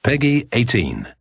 Pegi 18.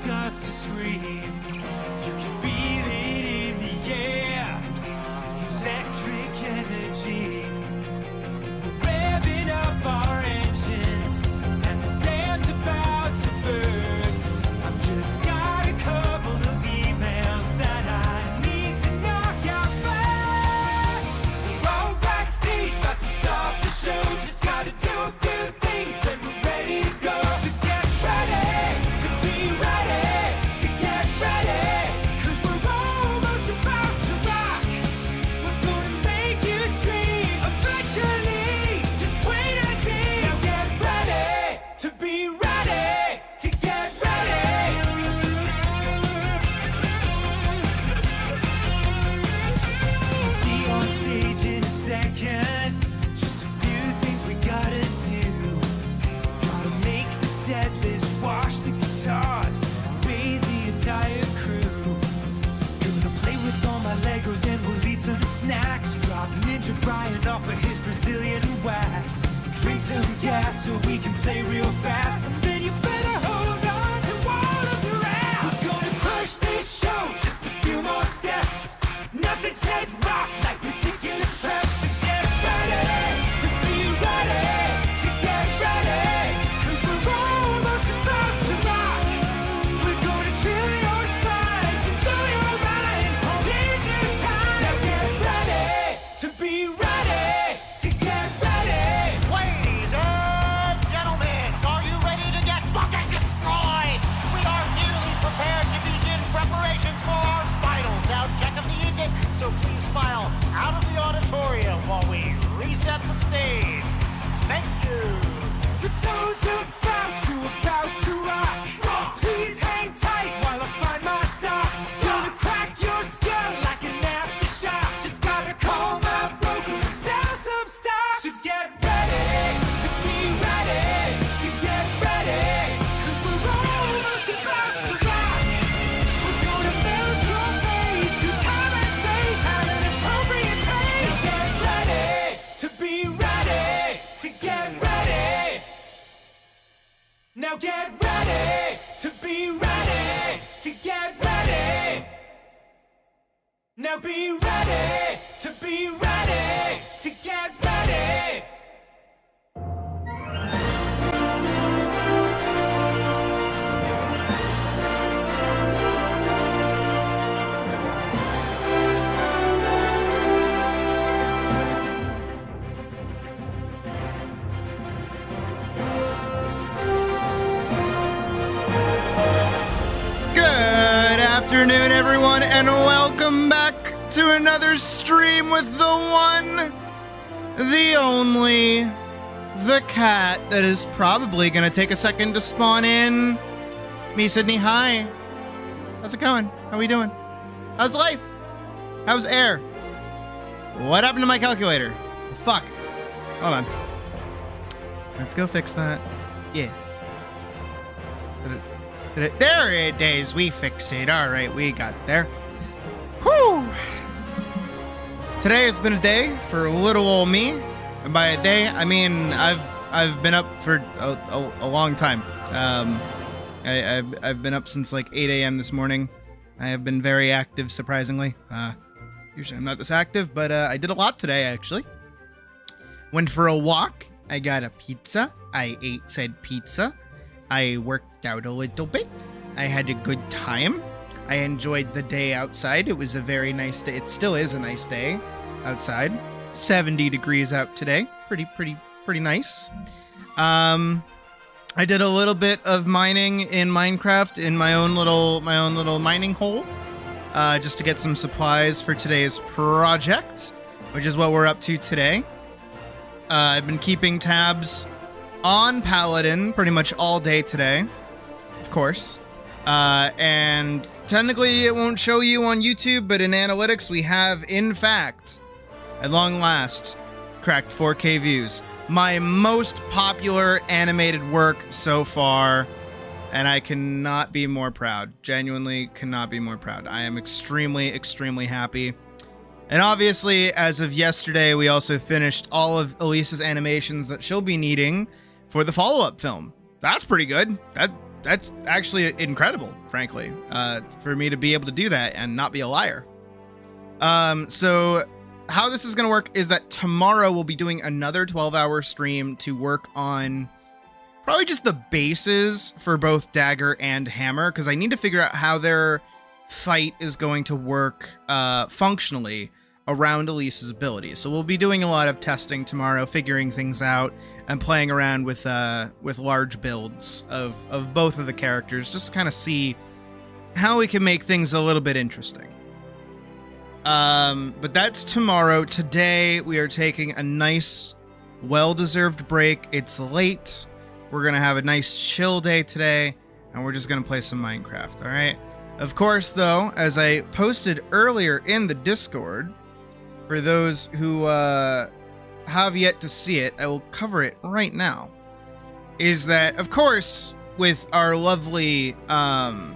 starts to scream. You can feel it in the air, electric energy. We're revving up our engines, and the dam's about to burst. I've just got a couple of emails that I need to knock out fast. We're all backstage, about to start the show. Just gotta do a few things, then we're ready to go. So get ready to be ready, to get ready, 'cause we're almost about to rock. We're gonna make you scream eventually. Just wait and see. Now get ready to be ready, to get ready. We'll be on stage in a second. Just a few things we gotta do. Gotta make the set list, wash the guitars, bathe the entire crew. Gonna play with all my Legos, then we'll eat some snacks. Drop Ninja Brian off of his Brazilian wax. Drink some gas so we can play real fast. And then you better hold on to all of your ass. We're gonna crush this show, just a few more steps. Nothing says rock like meticulous prep. So get ready to be ready, to get ready, 'cause we're almost about to rock. We're gonna chill your spine and blow your mind all into time. Now get ready to be ready, to get ready. Ladies and gentlemen, are you ready to get fucking destroyed? We are nearly prepared to begin preparations for our final sound check of the evening, so please file out of the auditorium while we reset the stage. Thank you. For those about to rock, please hang tight while I find my socks. Gonna crack your skull like an aftershock. Just gotta call my broker and sell some stock. So get ready to be ready, to get ready, 'cause we're almost about to rock. We're gonna melt your face through time and space at an appropriate pace. Get ready to be ready, to get ready. Now get ready to be ready, to get ready. Now be ready to be ready, to get ready. Good afternoon, everyone, and welcome back to another stream with the one, the only, the cat that is probably going to take a second to spawn in. Me, Sydney, hi. How's it going? How we doing? How's life? How's air? What happened to my calculator? The fuck? Hold on. Let's go fix that. Yeah. There it is. We fixed it. All right, we got there. Whew. Today has been a day for little old me, and by a day I mean I've been up for a long time. I've been up since like 8 a.m. this morning. I have been very active, surprisingly. Usually I'm not this active, but I did a lot today actually. Went for a walk. I got a pizza. I ate said pizza. I worked out a little bit. I had a good time. I enjoyed the day outside. It was a very nice day. It still is a nice day outside. 70 degrees out today. Pretty nice. I did a little bit of mining in Minecraft in my own little mining hole, just to get some supplies for today's project, which is what we're up to today. I've been keeping tabs on Paladin pretty much all day today, of course. And technically it won't show you on YouTube, but in analytics we have, in fact, at long last, cracked 4K views. My most popular animated work so far, and I cannot be more proud. Genuinely cannot be more proud. I am extremely happy. And obviously, as of yesterday, we also finished all of Elisa's animations that she'll be needing for the follow-up film. That's pretty good. that's actually incredible, frankly, for me to be able to do that and not be a liar. So how this is going to work is that tomorrow we'll be doing another 12-hour stream to work on probably just the bases for both Dagger and Hammer, because I need to figure out how their fight is going to work functionally around Elise's abilities. So we'll be doing a lot of testing tomorrow, figuring things out, and playing around with large builds of both of the characters, just to kind of see how we can make things a little bit interesting. But that's tomorrow. Today we are taking a nice, well-deserved break. It's late. We're gonna have a nice chill day today, and we're just gonna play some Minecraft. All right. Of course, though, as I posted earlier in the Discord, for those who have yet to see it, I will cover it right now. Is that, of course, with our lovely, our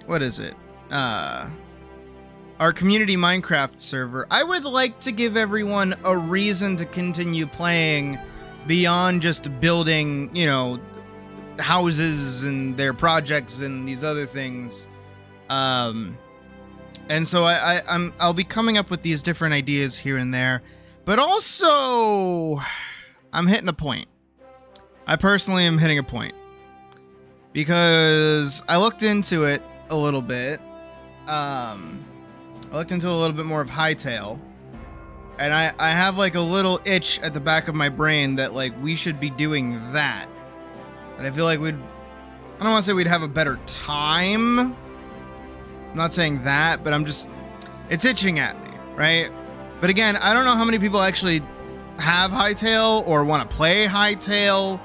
what is it? Our community Minecraft server, I would like to give everyone a reason to continue playing beyond just building, houses and their projects and these other things. And so I'll be coming up with these different ideas here and there, but also I'm hitting a point. I personally am hitting a point because I looked into it a little bit. I looked into a little bit more of Hightail, and I have like a little itch at the back of my brain that like we should be doing that. And I feel like I don't want to say we'd have a better time. I'm not saying that, but it's itching at me, right? But again, I don't know how many people actually have Hightail or want to play Hightail.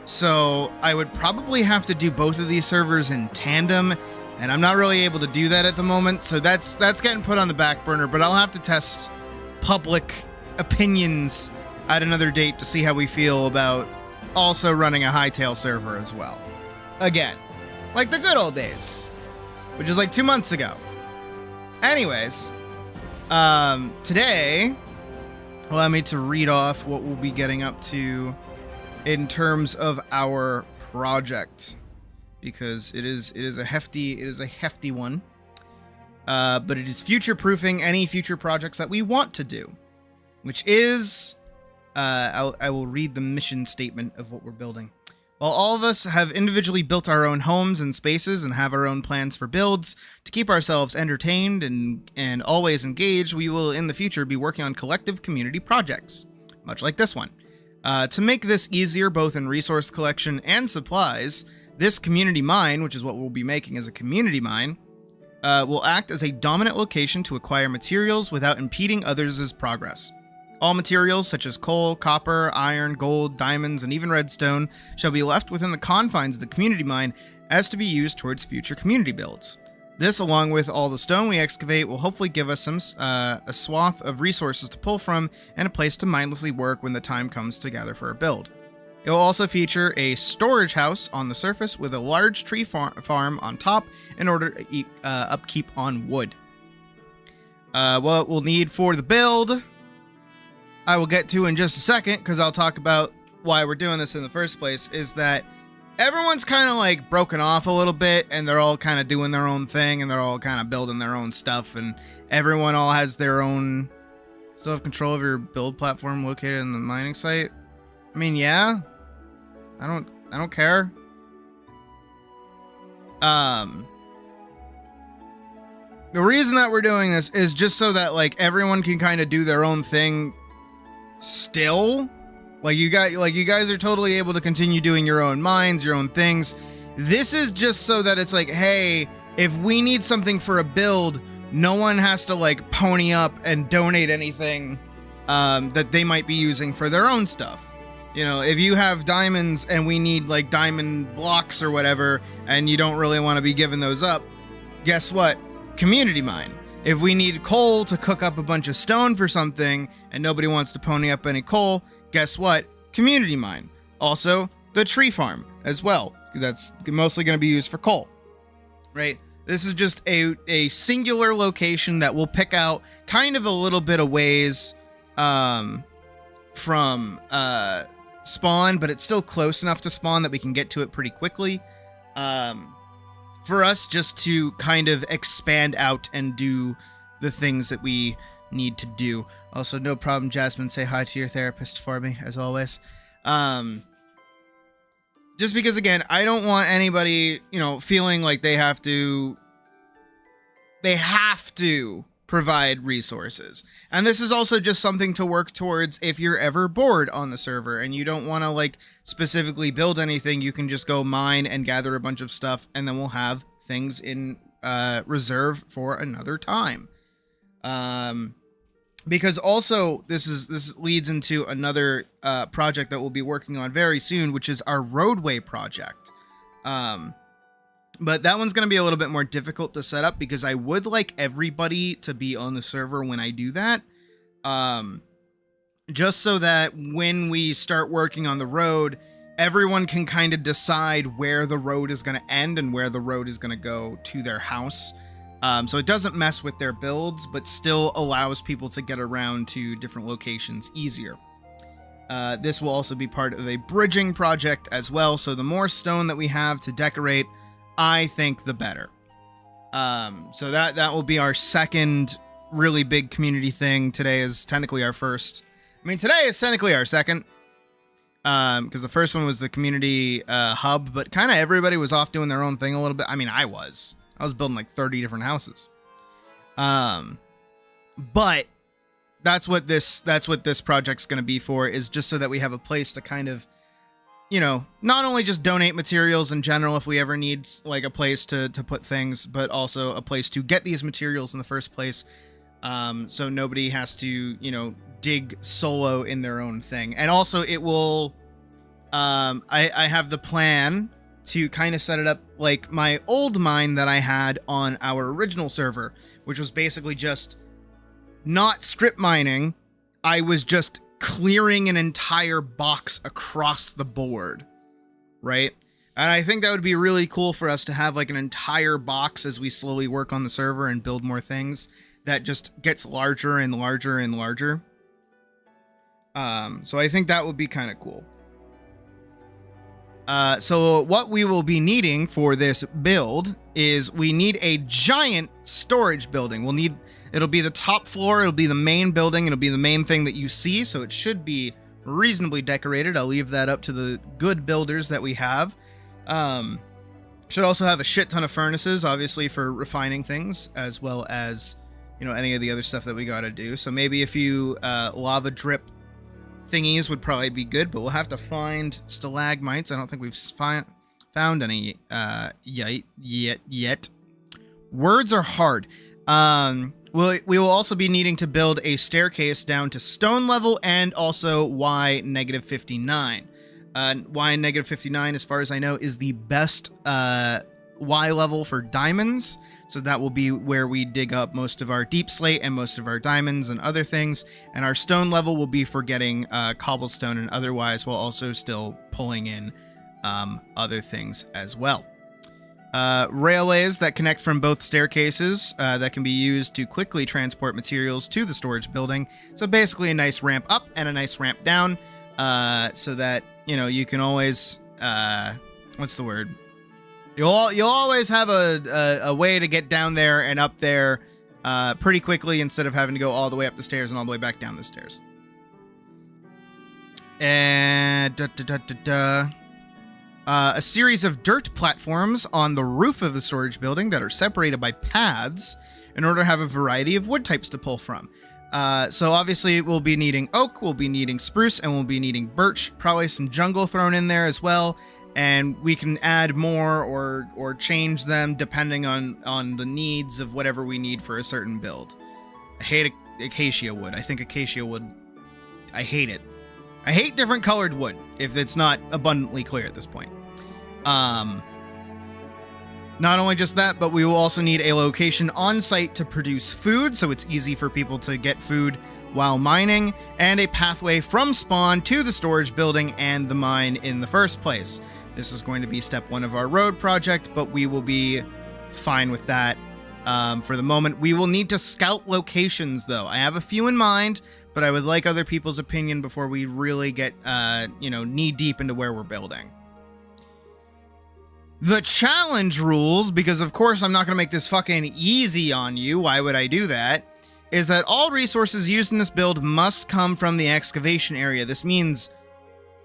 So I would probably have to do both of these servers in tandem, and I'm not really able to do that at the moment. So that's getting put on the back burner, but I'll have to test public opinions at another date to see how we feel about also running a Hightail server as well. Again, like the good old days, which is like 2 months ago. Anyways, today, allow me to read off what we'll be getting up to in terms of our project, because it is a hefty one. But it is future-proofing any future projects that we want to do, which is, I will read the mission statement of what we're building. While all of us have individually built our own homes and spaces and have our own plans for builds to keep ourselves entertained and always engaged, we will in the future be working on collective community projects, much like this one. To make this easier both in resource collection and supplies, this community mine, which is what we'll be making as a community mine, will act as a dominant location to acquire materials without impeding others' progress. All materials such as coal, copper, iron, gold, diamonds, and even redstone shall be left within the confines of the community mine as to be used towards future community builds. This, along with all the stone we excavate, will hopefully give us a swath of resources to pull from and a place to mindlessly work when the time comes to gather for a build. It will also feature a storage house on the surface with a large tree farm on top in order to upkeep on wood. What we'll need for the build, I will get to in just a second, because I'll talk about why we're doing this in the first place, is that everyone's kind of like broken off a little bit, and they're all kind of doing their own thing, and they're all kind of building their own stuff, and everyone all has their own, still have control of your build platform located in the mining site. I mean, yeah, I don't care. The reason that we're doing this is just so that like everyone can kind of do their own thing still. Like you guys are totally able to continue doing your own mines, your own things. This is just so that it's like, hey, if we need something for a build, no one has to like pony up and donate anything that they might be using for their own stuff. You know, if you have diamonds and we need like diamond blocks or whatever, and you don't really want to be giving those up, guess what? Community mine. If we need coal to cook up a bunch of stone for something and nobody wants to pony up any coal, guess what? Community mine. Also, the tree farm as well, because that's mostly going to be used for coal, right? This is just a singular location that we'll pick out kind of a little bit of ways from spawn, but it's still close enough to spawn that we can get to it pretty quickly. For us just to kind of expand out and do the things that we need to do. Also, no problem, Jasmine. Say hi to your therapist for me, as always. Just because, again, I don't want anybody, feeling like they have to provide resources. And this is also just something to work towards if you're ever bored on the server and you don't want to, like, specifically build anything. You can just go mine and gather a bunch of stuff, and then we'll have things in reserve for another time. Because also this leads into another project that we'll be working on very soon, which is our roadway project. But that one's going to be a little bit more difficult to set up because I would like everybody to be on the server when I do that. Just so that when we start working on the road, everyone can kind of decide where the road is going to end and where the road is going to go to their house. So it doesn't mess with their builds, but still allows people to get around to different locations easier. This will also be part of a bridging project as well. So the more stone that we have to decorate, I think the better. So that will be our second really big community thing. Today is technically our first. I mean, today is technically our second. Because the first one was the community hub, but kind of everybody was off doing their own thing a little bit. I mean, I was building like 30 different houses. But that's what this project's going to be for, is just so that we have a place to kind of, not only just donate materials in general if we ever need like a place to put things, but also a place to get these materials in the first place. So nobody has to, dig solo in their own thing. And also it will, I have the plan to kind of set it up like my old mine that I had on our original server, which was basically just not strip mining. I was just clearing an entire box across the board, right? And I think that would be really cool for us to have like an entire box as we slowly work on the server and build more things that just gets larger and larger and larger. So I think that would be kind of cool. So what we will be needing for this build is we need a giant storage building. It'll be the top floor. It'll be the main building. It'll be the main thing that you see. So it should be reasonably decorated. I'll leave that up to the good builders that we have. Should also have a shit ton of furnaces, obviously, for refining things, as well as, any of the other stuff that we got to do. So maybe a few lava drip thingies would probably be good, but we'll have to find stalagmites. I don't think we've found any yet. Words are hard. We will also be needing to build a staircase down to stone level and also Y -59. Y -59, as far as I know, is the best Y level for diamonds. So that will be where we dig up most of our deep slate and most of our diamonds and other things. And our stone level will be for getting cobblestone and otherwise, while also still pulling in other things as well. Railways that connect from both staircases that can be used to quickly transport materials to the storage building. So basically a nice ramp up and a nice ramp down, so that, you can always, what's the word? You'll always have a way to get down there and up there pretty quickly instead of having to go all the way up the stairs and all the way back down the stairs. And a series of dirt platforms on the roof of the storage building that are separated by paths in order to have a variety of wood types to pull from. So obviously we'll be needing oak, we'll be needing spruce, and we'll be needing birch, probably some jungle thrown in there as well. And we can add more or change them depending on the needs of whatever we need for a certain build. I hate acacia wood. I think acacia wood, I hate it. I hate different colored wood, if it's not abundantly clear at this point. Not only just that, but we will also need a location on site to produce food, so it's easy for people to get food while mining, and a pathway from spawn to the storage building and the mine in the first place. This is going to be step 1 of our road project, but we will be fine with that for the moment. We will need to scout locations, though. I have a few in mind, but I would like other people's opinion before we really get, knee deep into where we're building. The challenge rules, because of course I'm not going to make this fucking easy on you. Why would I do that? Is that all resources used in this build must come from the excavation area. This means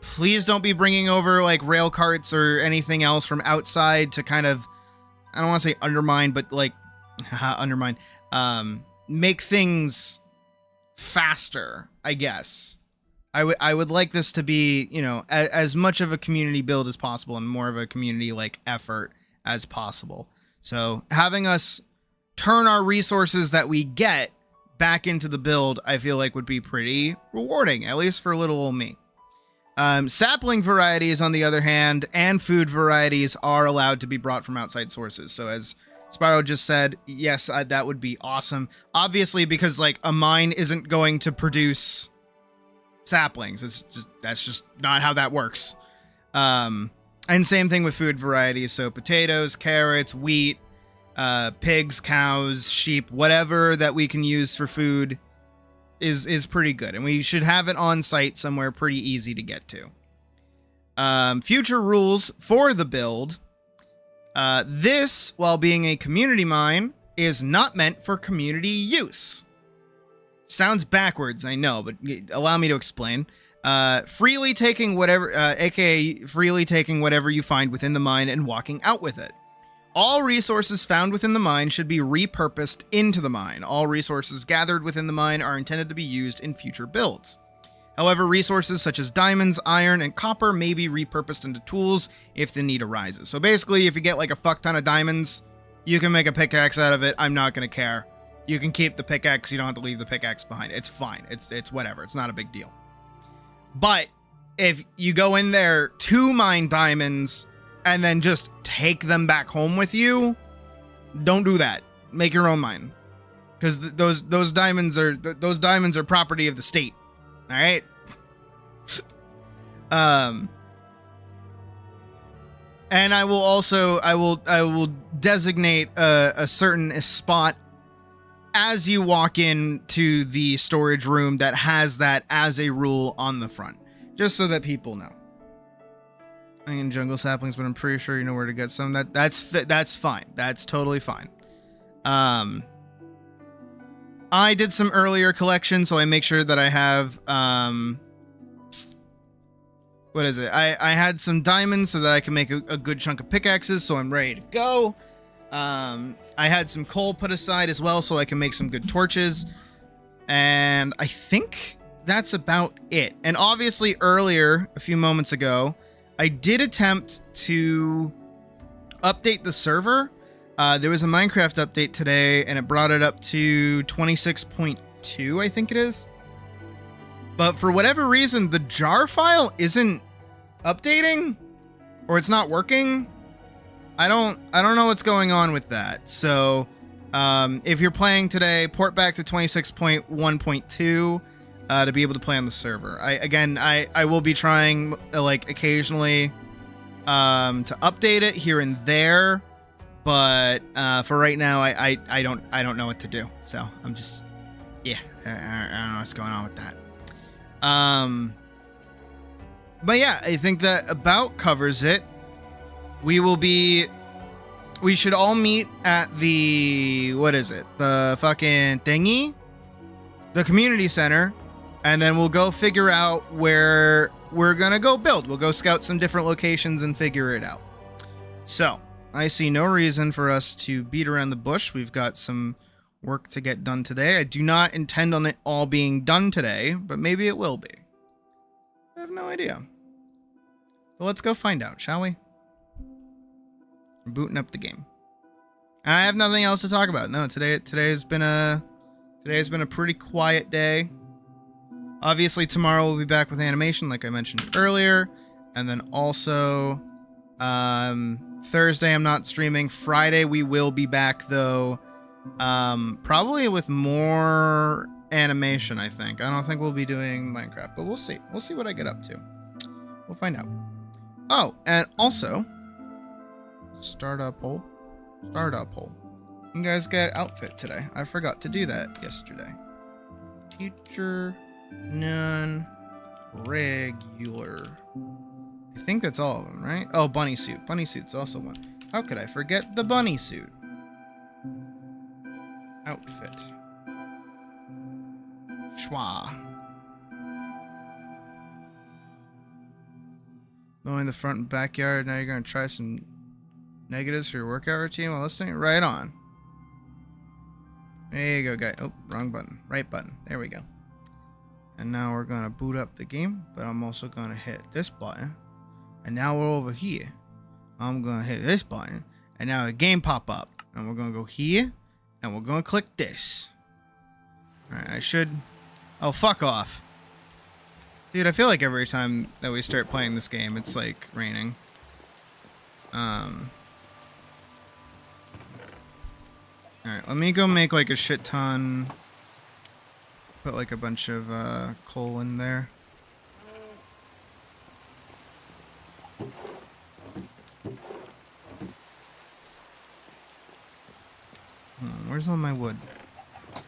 please don't be bringing over like rail carts or anything else from outside to kind of, I don't want to say undermine, but like undermine, make things faster, I guess. I would like this to be, as much of a community build as possible and more of a community like effort as possible. So having us turn our resources that we get back into the build, I feel like would be pretty rewarding, at least for little old me. Sapling varieties, on the other hand, and food varieties are allowed to be brought from outside sources. So as Spyro just said, yes, that would be awesome. Obviously, because like a mine isn't going to produce saplings. That's just not how that works. And same thing with food varieties. So potatoes, carrots, wheat, pigs, cows, sheep, whatever that we can use for food is pretty good, and we should have it on site somewhere pretty easy to get to. Future rules for the build. This, while being a community mine, is not meant for community use. Sounds backwards, I know, but allow me to explain. Freely taking whatever, aka freely taking whatever you find within the mine and walking out with it. All resources found within the mine should be repurposed into the mine. All resources gathered within the mine are intended to be used in future builds. However, resources such as diamonds, iron, and copper may be repurposed into tools if the need arises. So basically, if you get like a fuck ton of diamonds, you can make a pickaxe out of it. I'm not going to care. You can keep the pickaxe. You don't have to leave the pickaxe behind. It's fine. It's whatever. It's not a big deal. But if you go in there to mine diamonds and then just take them back home with you, don't do that. Make your own mine, because those diamonds are property of the state. All right. And I will designate a certain spot as you walk into the storage room that has that as a rule on the front, just so that people know. I can jungle saplings, but I'm pretty sure you know where to get some. That's fine. That's totally fine. I did some earlier collection, so I make sure that I have what is it? I had some diamonds so that I can make a good chunk of pickaxes, so I'm ready to go. I had some coal put aside as well, so I can make some good torches. And I think that's about it. And obviously earlier, a few moments ago, I did attempt to update the server. There was a Minecraft update today, and it brought it up to 26.2, I think it is. But for whatever reason, the jar file isn't updating, or it's not working. I don't know what's going on with that. So, if you're playing today, port back to 26.1.2 to be able to play on the server. I will be trying like occasionally to update it here and there, but for right now, I don't know what to do. So I'm just I don't know what's going on with that. But yeah, I think that about covers it. We should all meet at the, the fucking thingy? The community center. And then we'll go figure out where we're gonna go build. We'll go scout some different locations and figure it out. So, I see no reason for us to beat around the bush. We've got some work to get done today. I do not intend on it all being done today, but maybe it will be. I have no idea. But let's go find out, shall we? I'm booting up the game. And I have nothing else to talk about. No, today's been a pretty quiet day. Obviously, tomorrow we'll be back with animation, like I mentioned earlier. And then also, Thursday I'm not streaming. Friday we will be back, though. Probably with more animation, I think. I don't think we'll be doing Minecraft, but we'll see. We'll see what I get up to. We'll find out. Oh, and also, startup poll. You guys get outfit today. I forgot to do that yesterday. Teacher, none, regular. I think that's all of them, right? Oh, bunny suit. Bunny suit's also one. How could I forget the bunny suit? Outfit. Schwa. Mowing the front and backyard. Now you're going to try some negatives for your workout routine while listening? Right on. There you go, guy. Oh, wrong button. Right button. There we go. And now we're going to boot up the game, but I'm also going to hit this button. And now we're over here. I'm going to hit this button. And now the game pop up. And we're going to go here. And we're going to click this. Alright, I should... Oh, fuck off. Dude, I feel like every time that we start playing this game, it's like raining. Alright, let me go make like a shit ton. Put like a bunch of coal in there. Where's all my wood?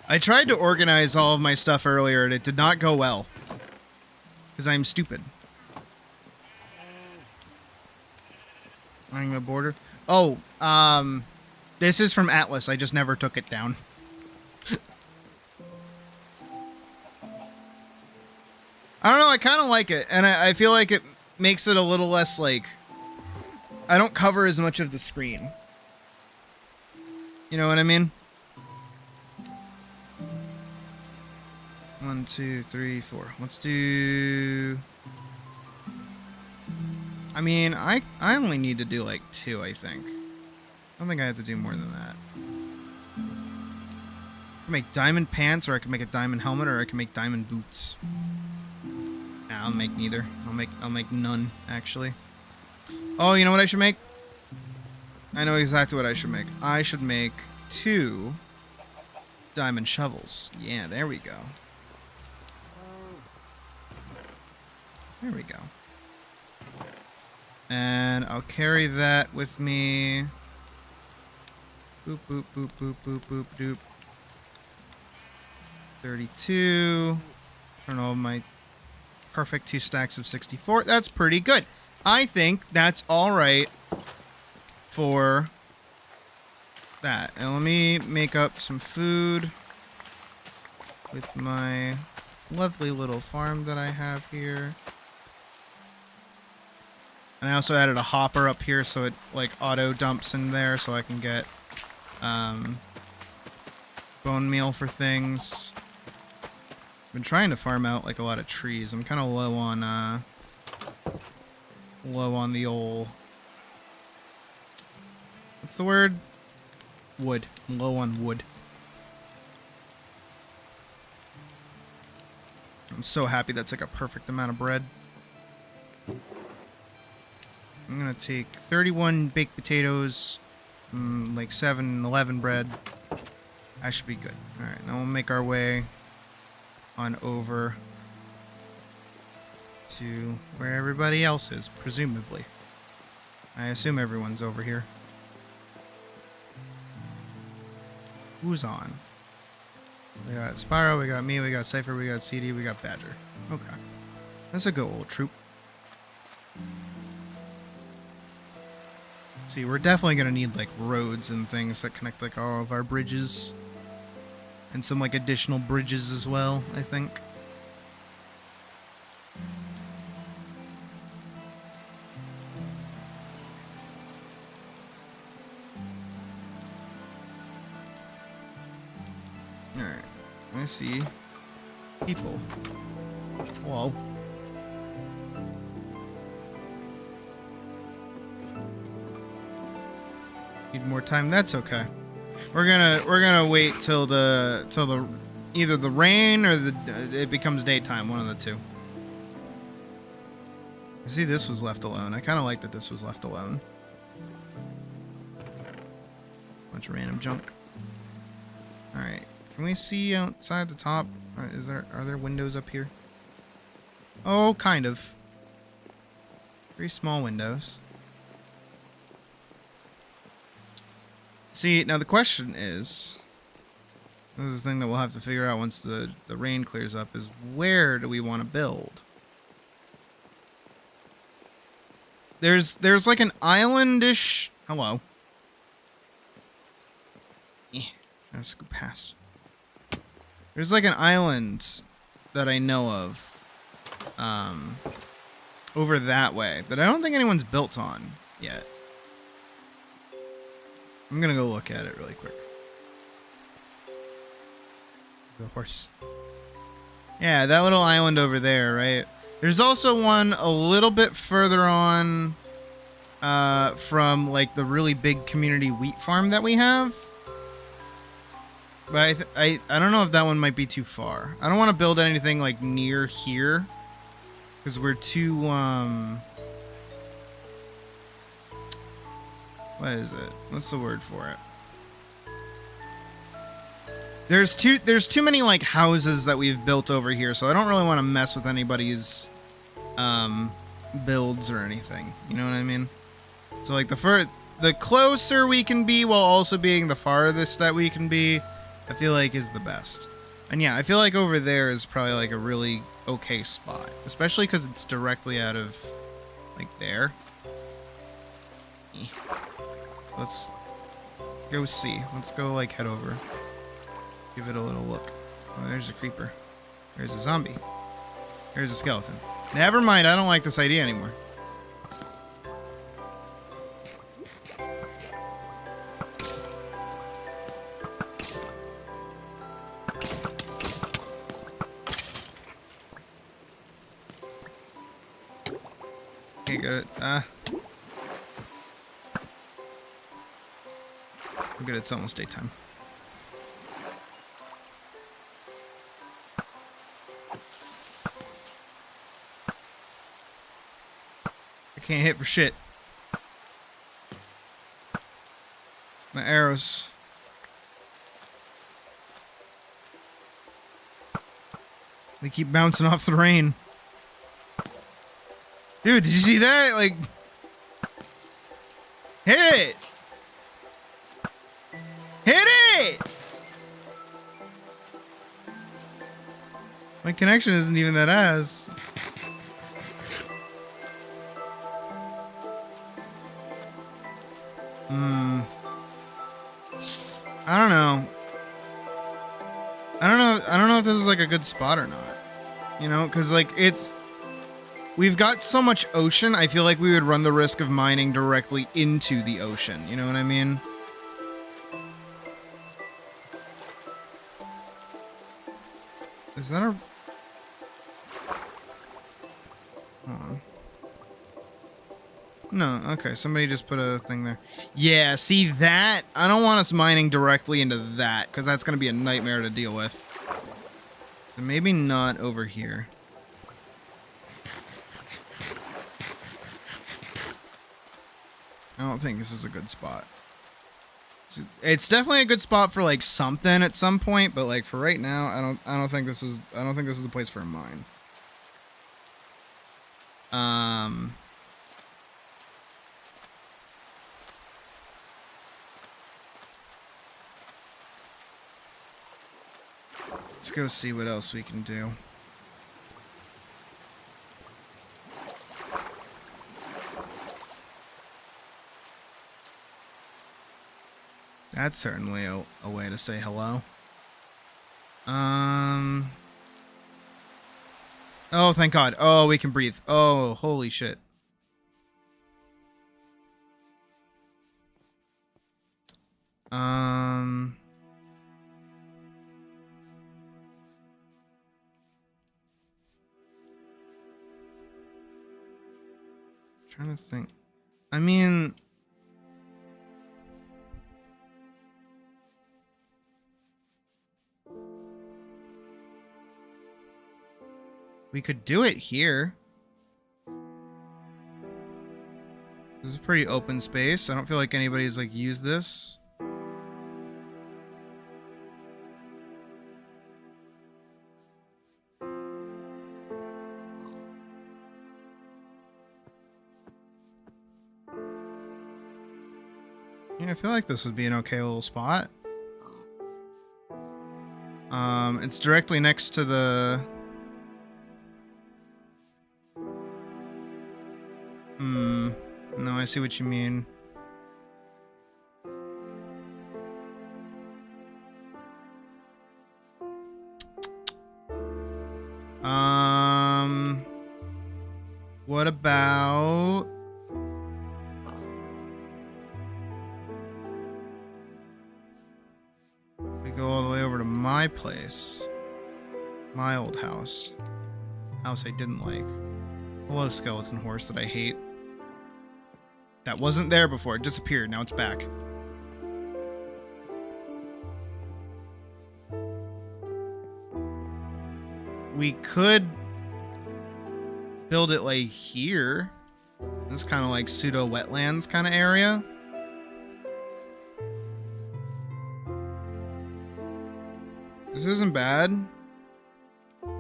I tried to organize all of my stuff earlier and it did not go well. Because I'm stupid. Finding the border. Oh, this is from Atlas. I just never took it down. I don't know, I kind of like it. And I feel like it makes it a little less, like... I don't cover as much of the screen. You know what I mean? 1, 2, 3, 4. Let's do... I mean, I only need to do like 2, I think. I don't think I have to do more than that. I can make diamond pants, or I can make a diamond helmet, or I can make diamond boots. Nah, I'll make neither. I'll make none, actually. Oh, you know what I should make? I know exactly what I should make. I should make 2 diamond shovels. Yeah, there we go. There we go. And I'll carry that with me. Boop, boop, boop, boop, boop, boop, doop. 32. Turn all my perfect 2 stacks of 64. That's pretty good. I think that's all right for that. And let me make up some food with my lovely little farm that I have here. And I also added a hopper up here so it like auto dumps in there so I can get bone meal for things. I've been trying to farm out like a lot of trees. I'm kind of low on the old, what's the word? Wood. I'm low on wood. I'm so happy that's like a perfect amount of bread. I'm gonna take 31 baked potatoes, like 7, 11 bread. That should be good. Alright, now we'll make our way on over to where everybody else is, presumably. I assume everyone's over here. Who's on? We got Spyro, we got me, we got Cypher, we got CD, we got Badger. Okay. That's a good old troop. See, we're definitely gonna need like roads and things that connect like all of our bridges. And some like additional bridges as well, I think. Alright, I see people. Whoa. Need more time, that's okay. We're gonna wait till the either the rain or it becomes daytime, one of the two. I see this was left alone. I kind of like that this was left alone. Bunch of random junk. All right, can we see outside the top? Are there windows up here? Oh, kind of. 3 small windows. See, now the question is, this is the thing that we'll have to figure out once the rain clears up, is where do we want to build? There's like an islandish... Hello. I'll just go past. There's like an island that I know of, over that way, that I don't think anyone's built on yet. I'm gonna go look at it really quick. The horse. Yeah, that little island over there, right? There's also one a little bit further on, from like the really big community wheat farm that we have. But I don't know if that one might be too far. I don't want to build anything like near here, because we're too what is it? What's the word for it? There's too many like houses that we've built over here, so I don't really want to mess with anybody's builds or anything. You know what I mean? So like the closer we can be while also being the farthest that we can be, I feel like is the best. And yeah, I feel like over there is probably like a really okay spot, especially because it's directly out of like there. Let's go see. Let's go like head over. Give it a little look. Oh, there's a creeper. There's a zombie. There's a skeleton. Never mind, I don't like this idea anymore. Okay, got it. I'm good, it's almost daytime. I can't hit for shit. My arrows. They keep bouncing off the rain. Dude, did you see that? Like, hit it! Hit it! My connection isn't even that ass. I don't know. I don't know if this is like a good spot or not. You know, because like we've got so much ocean, I feel like we would run the risk of mining directly into the ocean. You know what I mean? Is that a... Hold on. No, okay, somebody just put a thing there. Yeah, see that? I don't want us mining directly into that, because that's going to be a nightmare to deal with. So maybe not over here. I don't think this is a good spot. It's definitely a good spot for like something at some point, but like for right now, I don't think this is the place for a mine. Let's go see what else we can do. That's certainly a way to say hello. Oh, thank God. Oh, we can breathe. Oh, holy shit. Trying to think. I mean, we could do it here. This is a pretty open space. I don't feel like anybody's like used this. Yeah, I feel like this would be an okay little spot. It's directly next to the... No, I see what you mean. What about... we go all the way over to my place. My old house. House I didn't like. Hello, skeleton horse that I hate. That wasn't there before. It disappeared. Now it's back. We could build it like here. This kind of like pseudo wetlands kind of area. This isn't bad.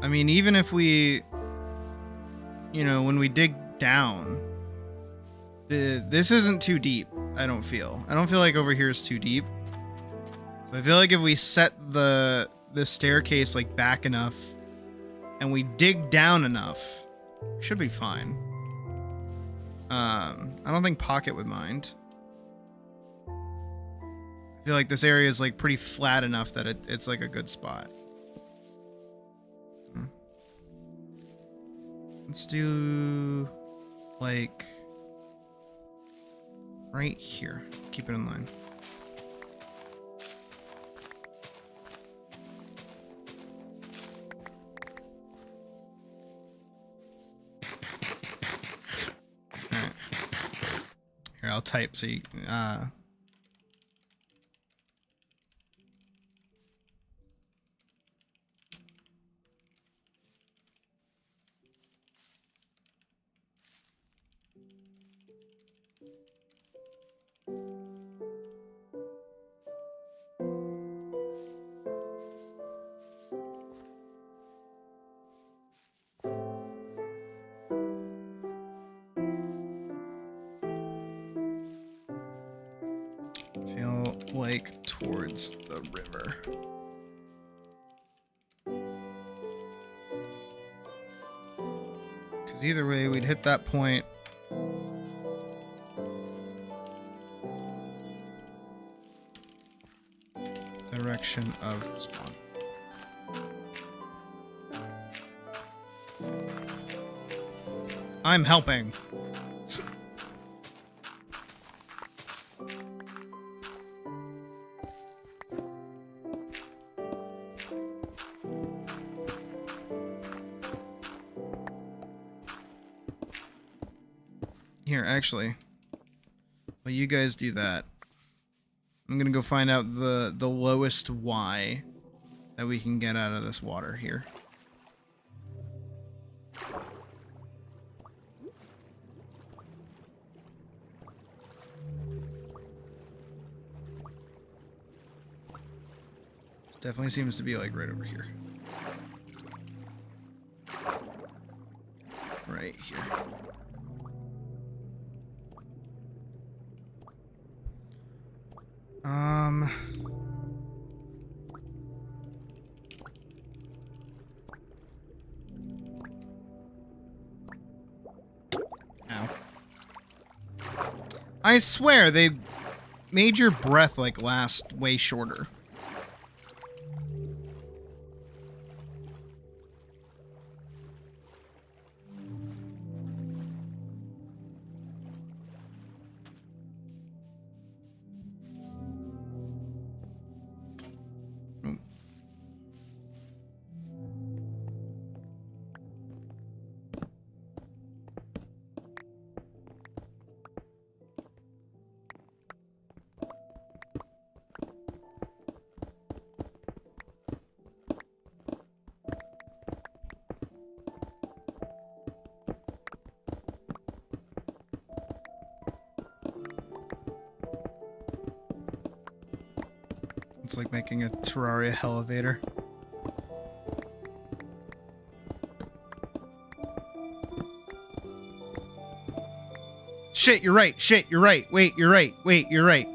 I mean, even if we, you know, when we dig down, this isn't too deep. I don't feel like over here is too deep. So I feel like if we set the staircase like back enough and we dig down enough, should be fine. I don't think Pocket would mind. I feel like this area is like pretty flat enough that it's like a good spot. Let's do like right here. Keep it in line. Alright. Here, I'll type so you feel like towards the river. Because either way, we'd hit that point. Direction of spawn. I'm helping. Here, actually, while you guys do that, I'm gonna go find out the lowest Y that we can get out of this water here. Definitely seems to be like right over here. Right here. Ow. I swear they made your breath like last way shorter. It's like making a Terraria elevator. Shit, you're right. Shit, you're right. Wait, you're right. Wait, you're right.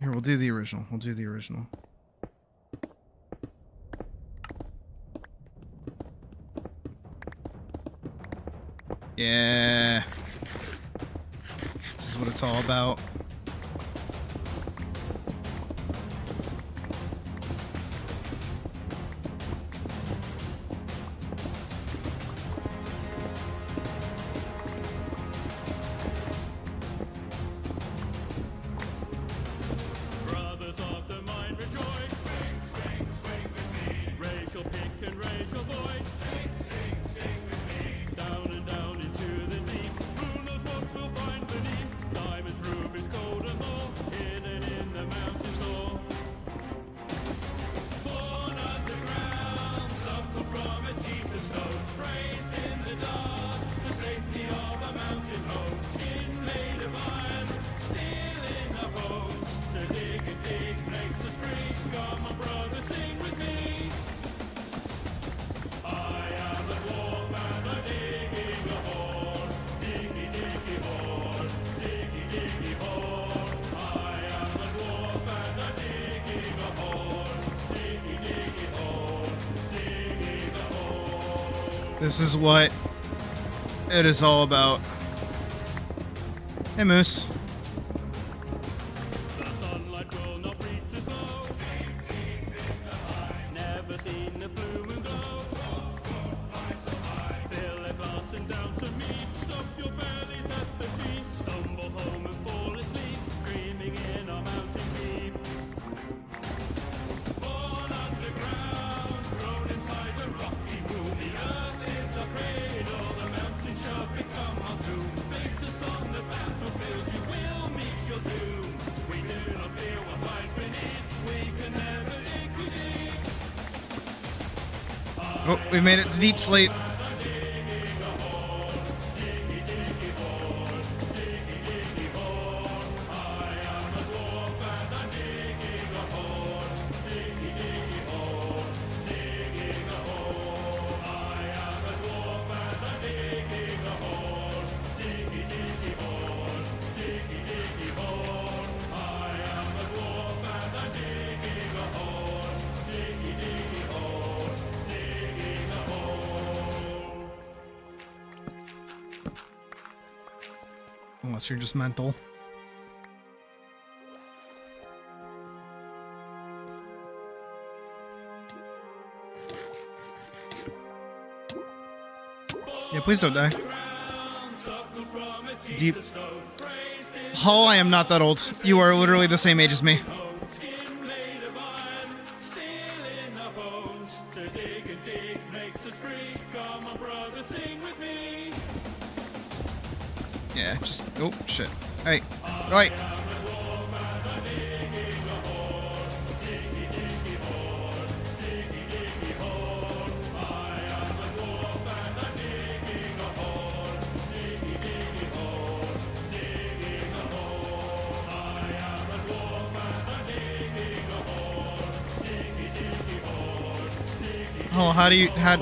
Here, we'll do the original. We'll do the original. Yeah. This is what it's all about. Brothers of the mind rejoice. Sing, sing, sing with me. Raise your pick and raise your voice. Sing, sing, sing with me. Down and down into the deep. Who knows what we'll find beneath? Diamonds, rubies, gold and more. Hidden in the mountain store. Born underground, suckled from a teeth of snow. Raised in the dark, the safety of a mountain home. Skin made of iron, steel in our bones. To dig and dig makes us free. Come on, brother, sing with me. I am a dwarf and I'm digging a hole. Diggy, diggy hole. Diggy, diggy hole. I am a dwarf and I'm digging a hole. Diggy, diggy hole. Digging a hole. This is what it is all about. Hey, Moose. The sunlight will not reach too slow. Never seen a blue moon glow. Fill a glass and down some meat. Stop your bellies at the feet. Stumble home and fall asleep. Dreaming in our mountain deep. Born underground, grown inside a rocky womb. The earth is our cradle. The mountain shall become our tomb. Face us on the battlefield. You will meet your doom. We do not fear what lies beneath. We can never dig too deep. Oh, we made it to deep sleep. Unless you're just mental. Yeah, please don't die. Deep. Hall, I am not that old. You are literally the same age as me. Skin made of iron, steel in our bones. To dig and dig makes us free. Come on, brother, sing with me. Yeah, just... Oh, shit. Hey. Right. Oh, how do you... How?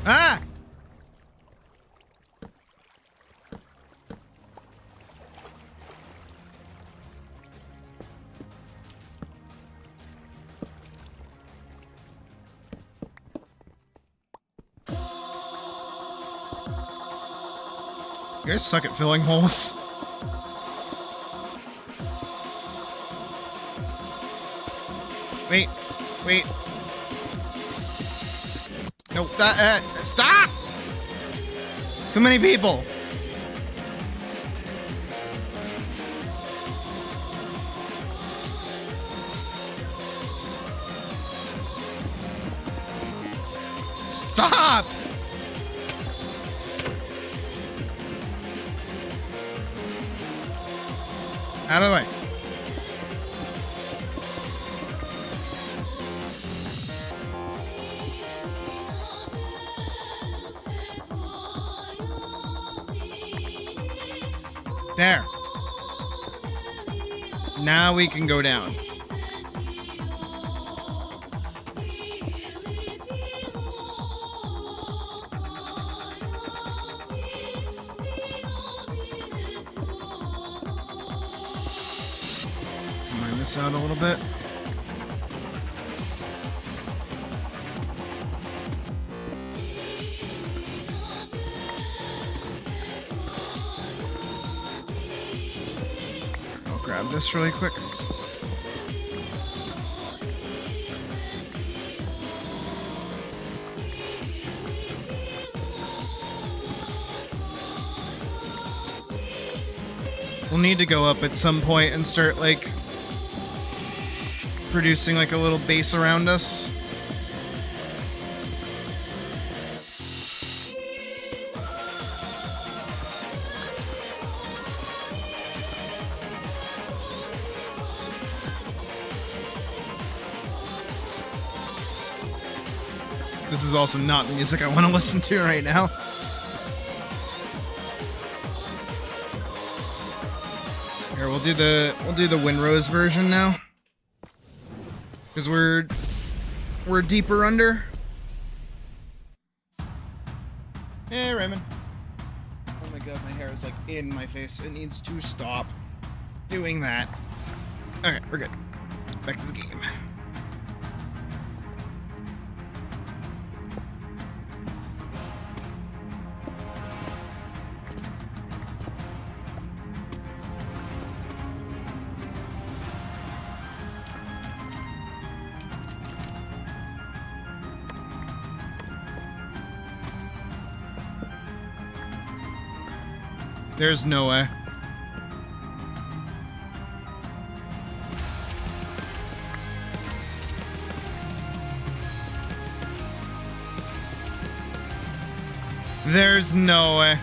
Ah! You guys suck at filling holes. Wait. Wait. No, stop! Too many people. Stop! Out of the way. There. Now we can go down. Combine this out a little bit. Grab this really quick. We'll need to go up at some point and start like producing like a little base around us. This is also not the music I want to listen to right now. Here, we'll do the Windrose version now. Because we're deeper under. Hey, Raymond. Oh my god, my hair is like in my face. It needs to stop doing that. Okay, we're good. Back to the game. There's no way. There's no way.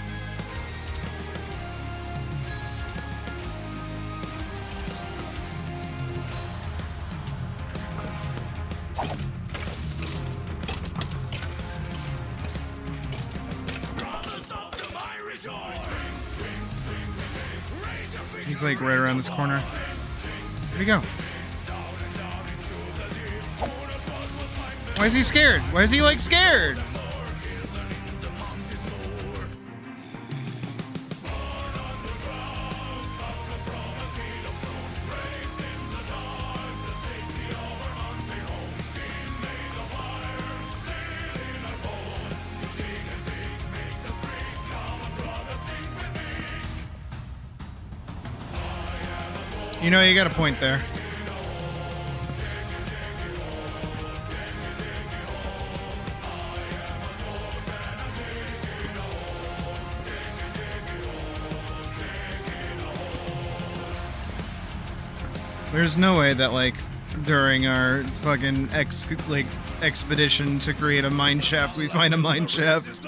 He's like right around this corner. Where'd he go? Why is he scared? Why is he like scared? You know, you got a point there. There's no way that, like, during our fucking expedition to create a mine shaft, we find a mine shaft.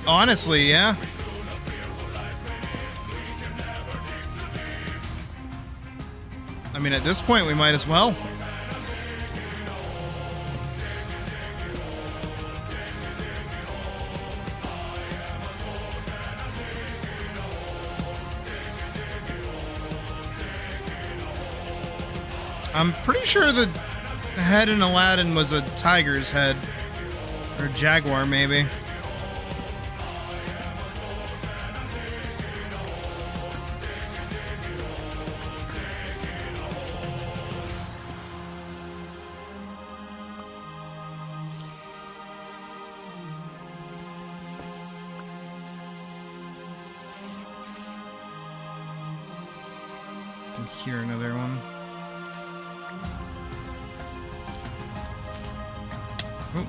Honestly, yeah. I mean, at this point, we might as well. I'm pretty sure the head in Aladdin was a tiger's head. Or jaguar, maybe. Hear another one. Oh.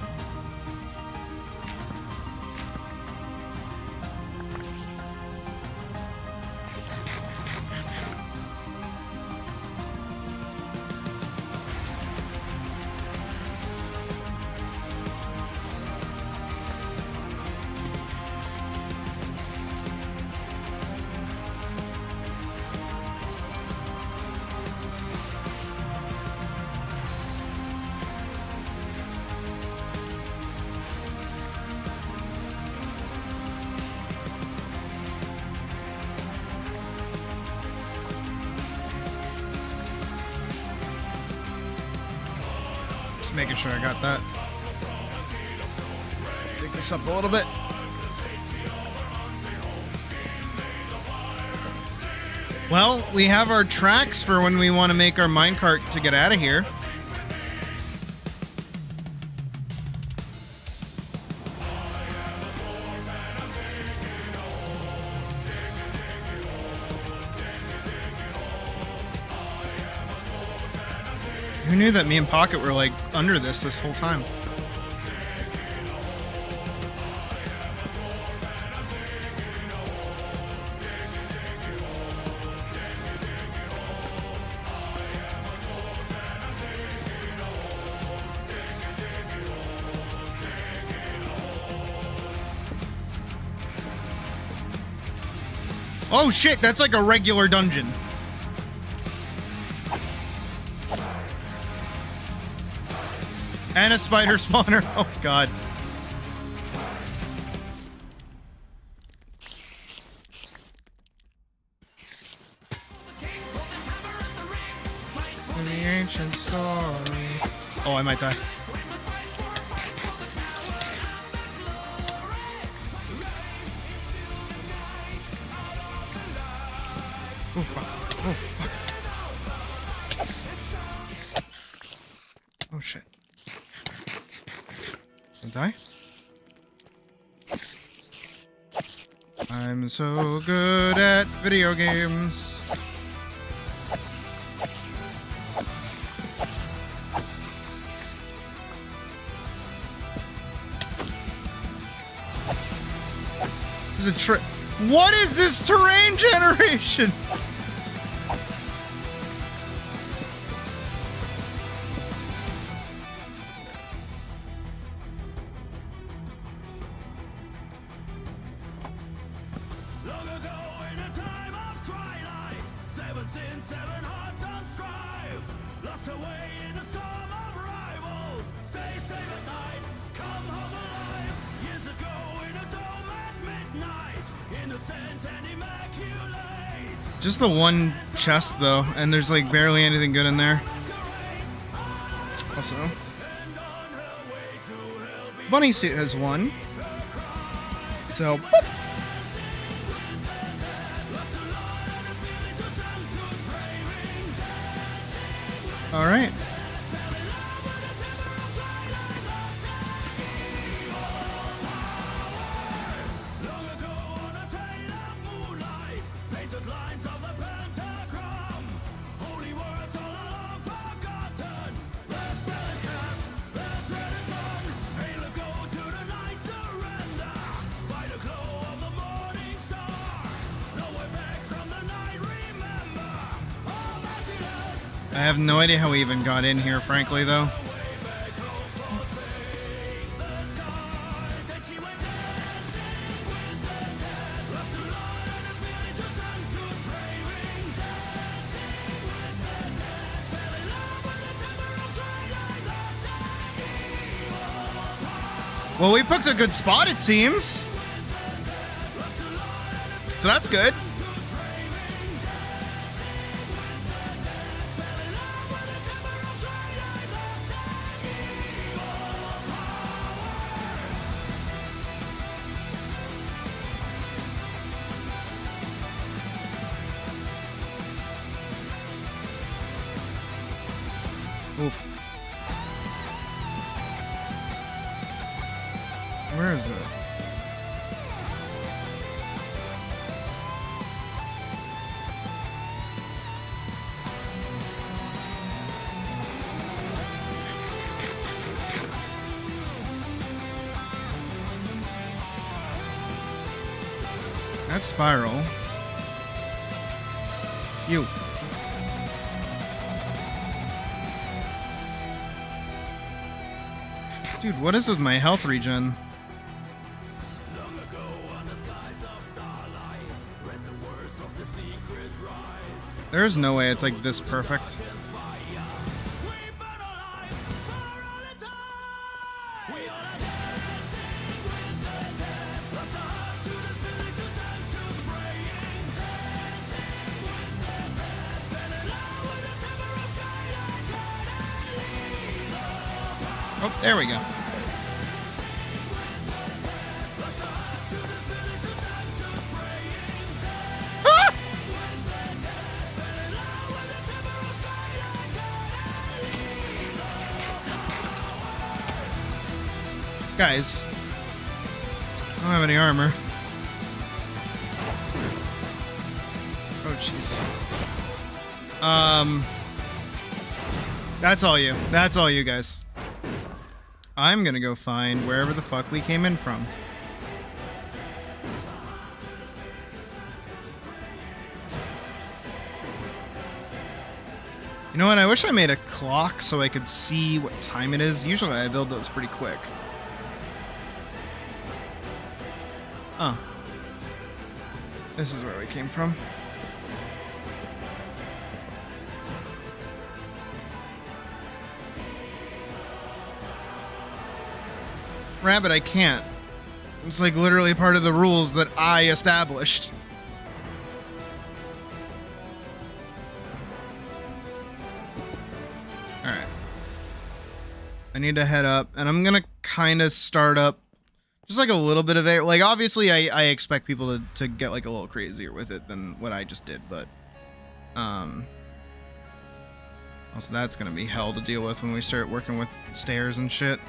Just making sure I got that. Pick this up a little bit. Well, we have our tracks for when we want to make our minecart to get out of here. Who knew that me and Pocket were like under this whole time? Oh shit, that's like a regular dungeon. And a spider spawner. Oh god. The ancient story. Oh, I might die. Oh fuck. Oh fuck. Oh shit. Die? I'm so good at video games. There's a What is this terrain generation? Just the one chest though, and there's like barely anything good in there. Also, Bunny Suit has one. So, boop. All right. I have no idea how we even got in here, frankly, though. Well, we picked a good spot, it seems. So that's good. Oof. Where is it? That spiral. You. Dude, what is with my health regen? There's no way it's like this perfect. Oh, there we go. Ah! Guys, I don't have any armor. Oh, jeez. That's all you. That's all you guys. I'm gonna go find wherever the fuck we came in from. You know what? I wish I made a clock so I could see what time it is. Usually I build those pretty quick. Oh. This is where we came from. Rabbit, I can't. It's like literally part of the rules that I established. Alright. I need to head up, and I'm gonna kind of start up just like a little bit of air. Like, obviously, I expect people to get like a little crazier with it than what I just did, but also that's gonna be hell to deal with when we start working with stairs and shit.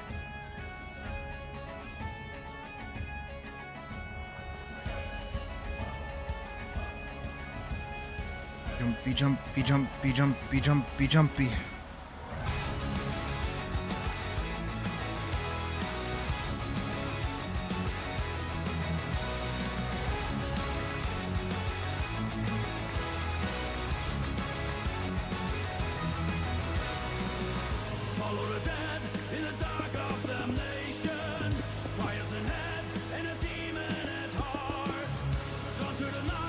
Jumpy, jumpy, jumpy, jumpy, jumpy, jumpy.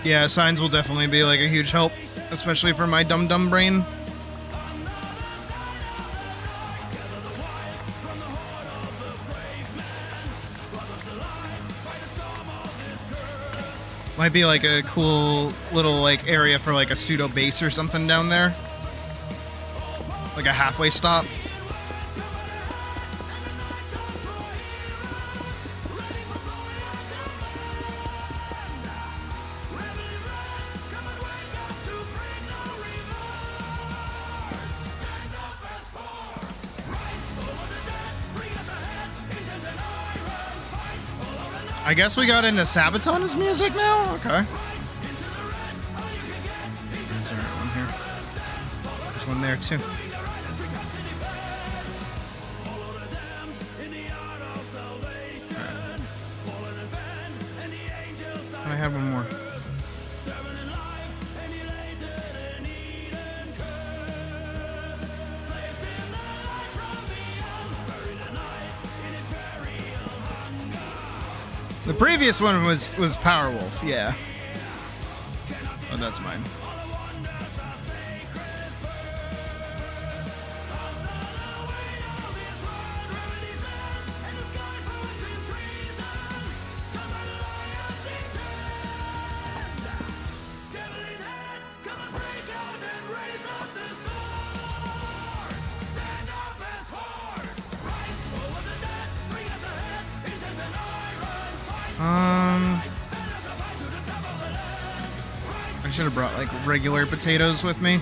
Yeah, signs will definitely be like a huge help, especially for my dumb brain. Might be like a cool little like area for like a pseudo base or something down there. Like a halfway stop. I guess we got into Sabaton's music now? Okay. Is there one here? There's one there too. Right. I have one more. The previous one was Powerwolf, yeah. Oh, that's mine. I should have brought like regular potatoes with me.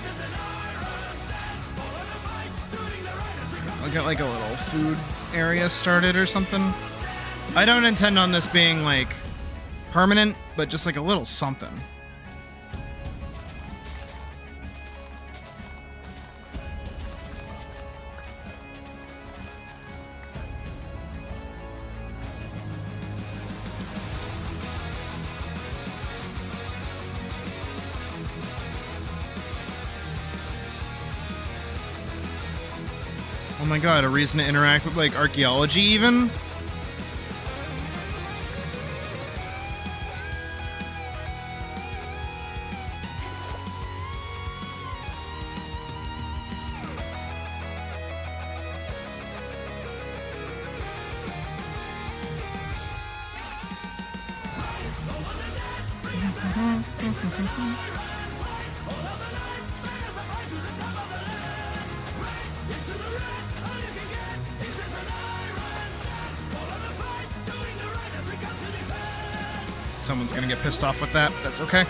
I'll get like a little food area started or something. I don't intend on this being like permanent, but just like a little something. Oh my god, a reason to interact with, like, archaeology, even? Someone's gonna get pissed off with that, but that's okay.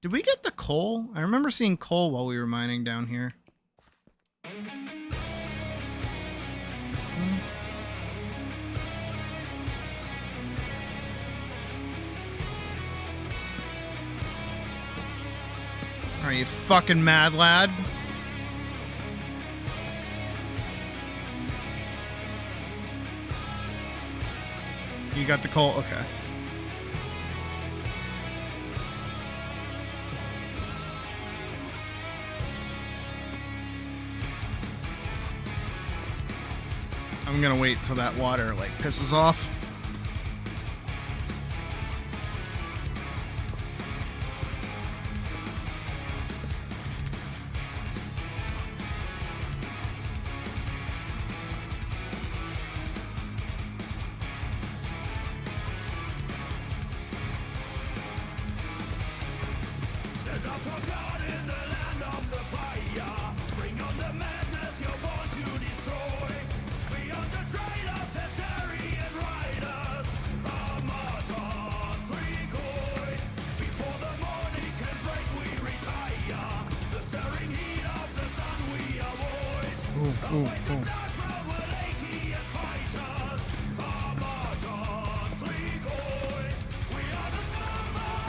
Did we get the coal? I remember seeing coal while we were mining down here. Are you fucking mad, lad? You got the coal? Okay. I'm gonna wait till that water, like, pisses off.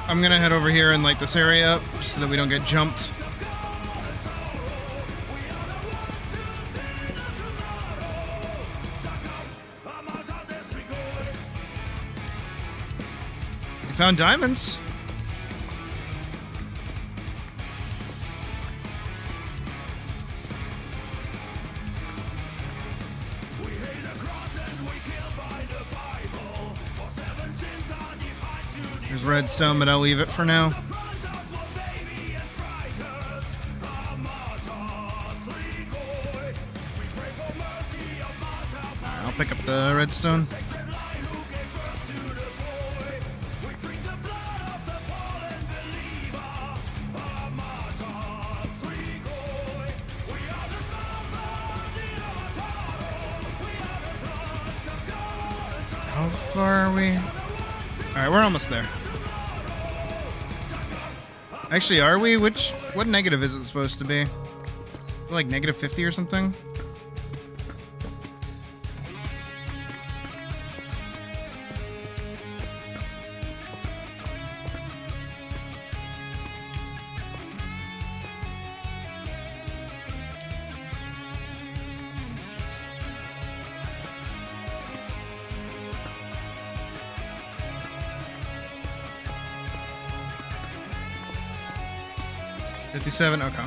I'm gonna head over here and light this area up just so that we don't get jumped. We found diamonds. There's redstone, but I'll leave it for now. I'll pick up the redstone. How far are we? Alright, we're almost there. Actually, are we? What negative is it supposed to be? Like negative 50 or something? $57, okay.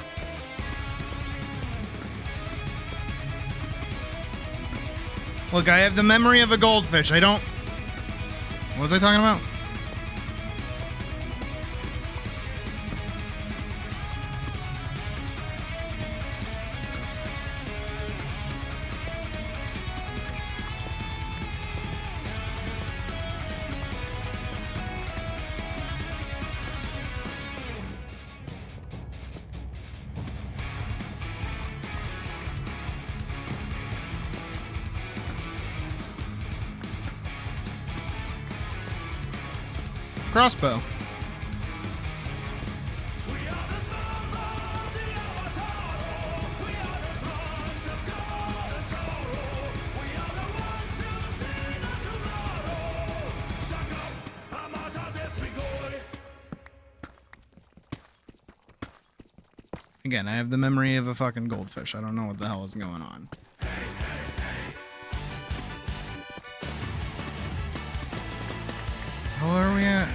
Look, I have the memory of a goldfish. I don't... What was I talking about? Crossbow. Again, I have the memory of a fucking goldfish. I don't know what the hell is going on. How are we at?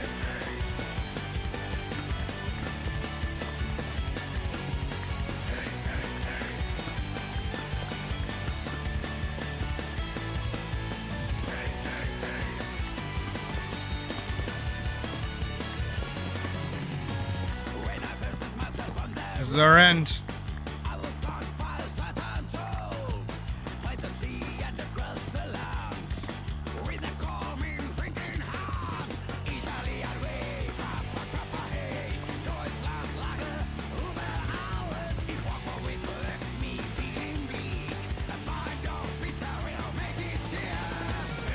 This is our end.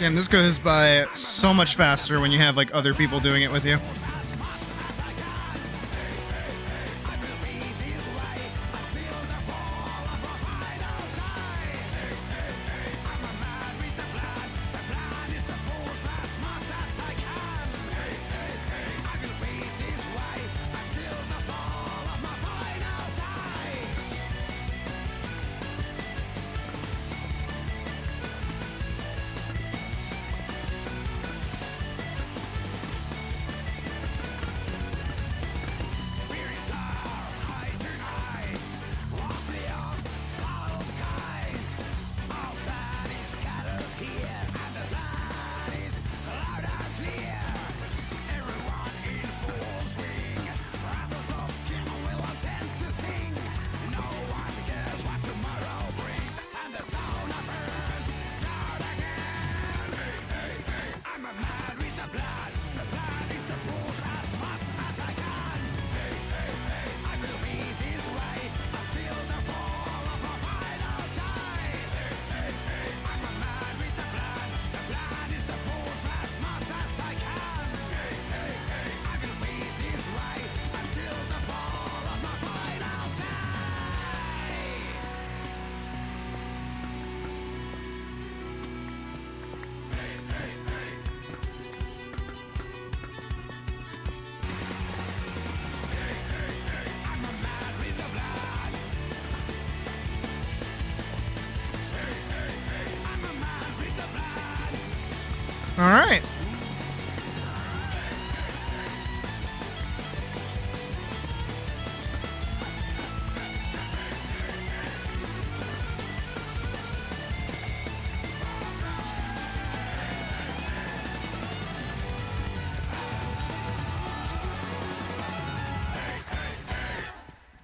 And this goes by so much faster when you have like other people doing it with you. All right.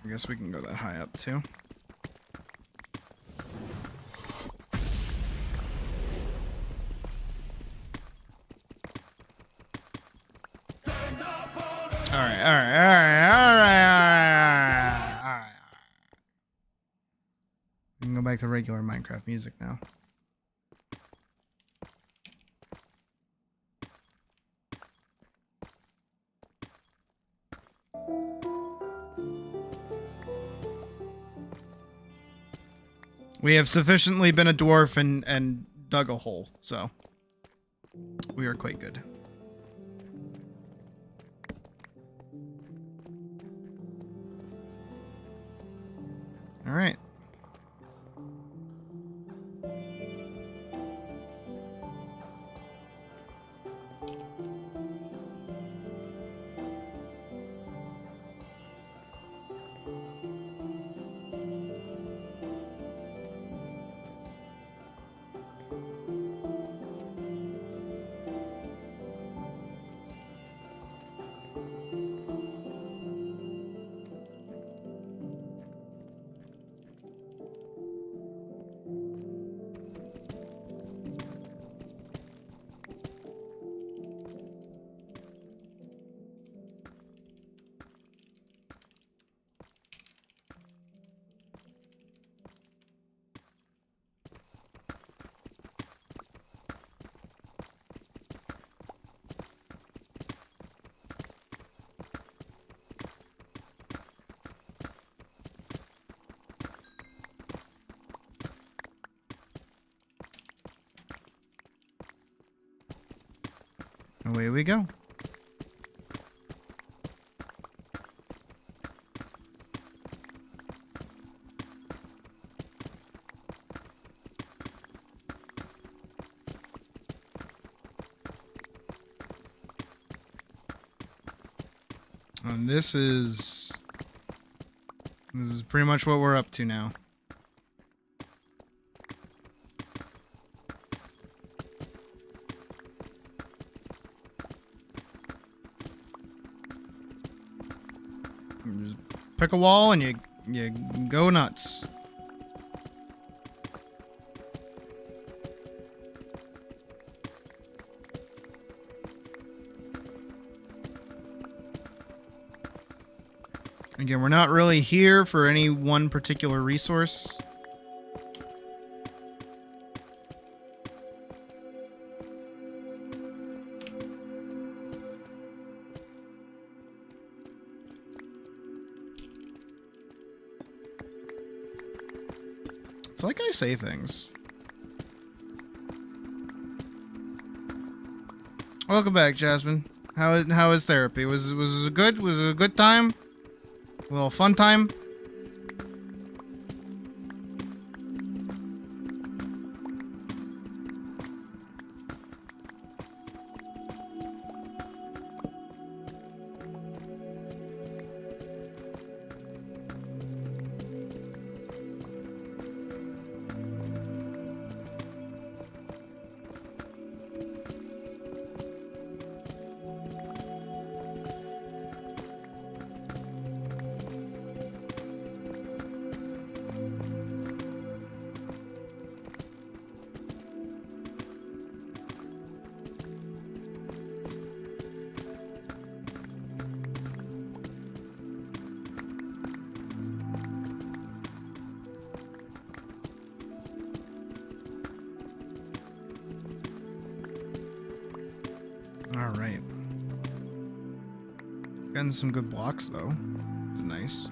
I guess we can go that high up too. All right. We can go back to regular Minecraft music now. We have sufficiently been a dwarf and dug a hole, so we are quite good. All right. Away we go. And this is pretty much what we're up to now. Just pick a wall and you go nuts. Again, we're not really here for any one particular resource. It's like I say things. Welcome back, Jasmine. How is therapy? Was it good? Was it a good time? A little fun time? Alright. Getting some good blocks, though. Nice.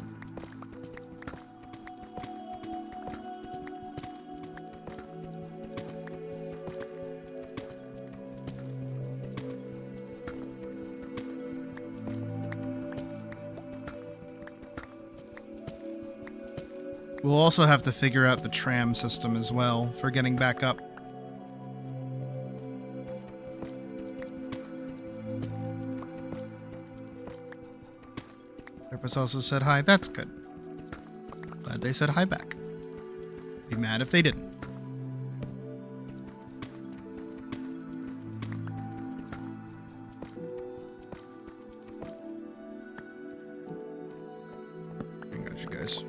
We'll also have to figure out the tram system as well for getting back up. Therapist also said hi. That's good. Glad they said hi back. Be mad if they didn't. I got you guys.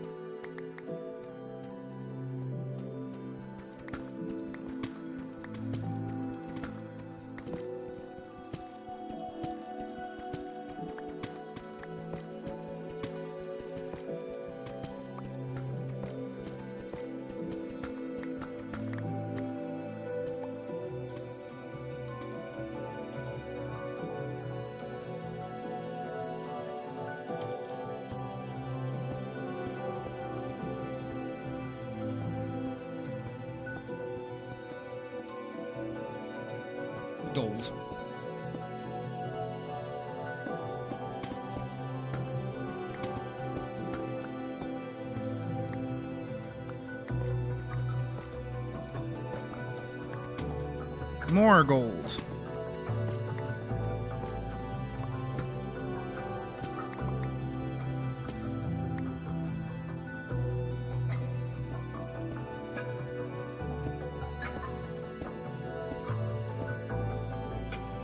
Gold. More gold.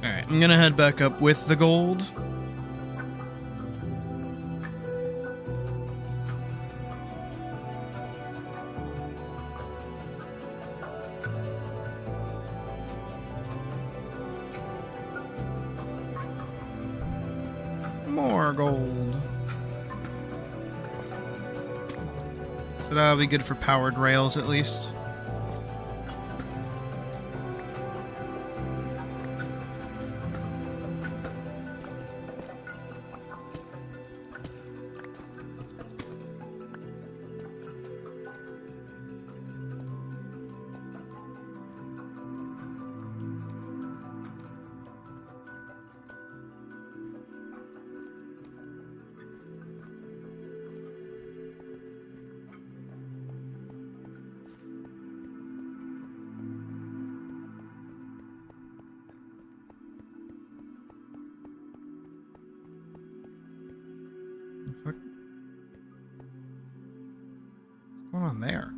Alright, I'm gonna head back up with the gold. More gold. So that'll be good for powered rails at least. Fuck. What's going on there?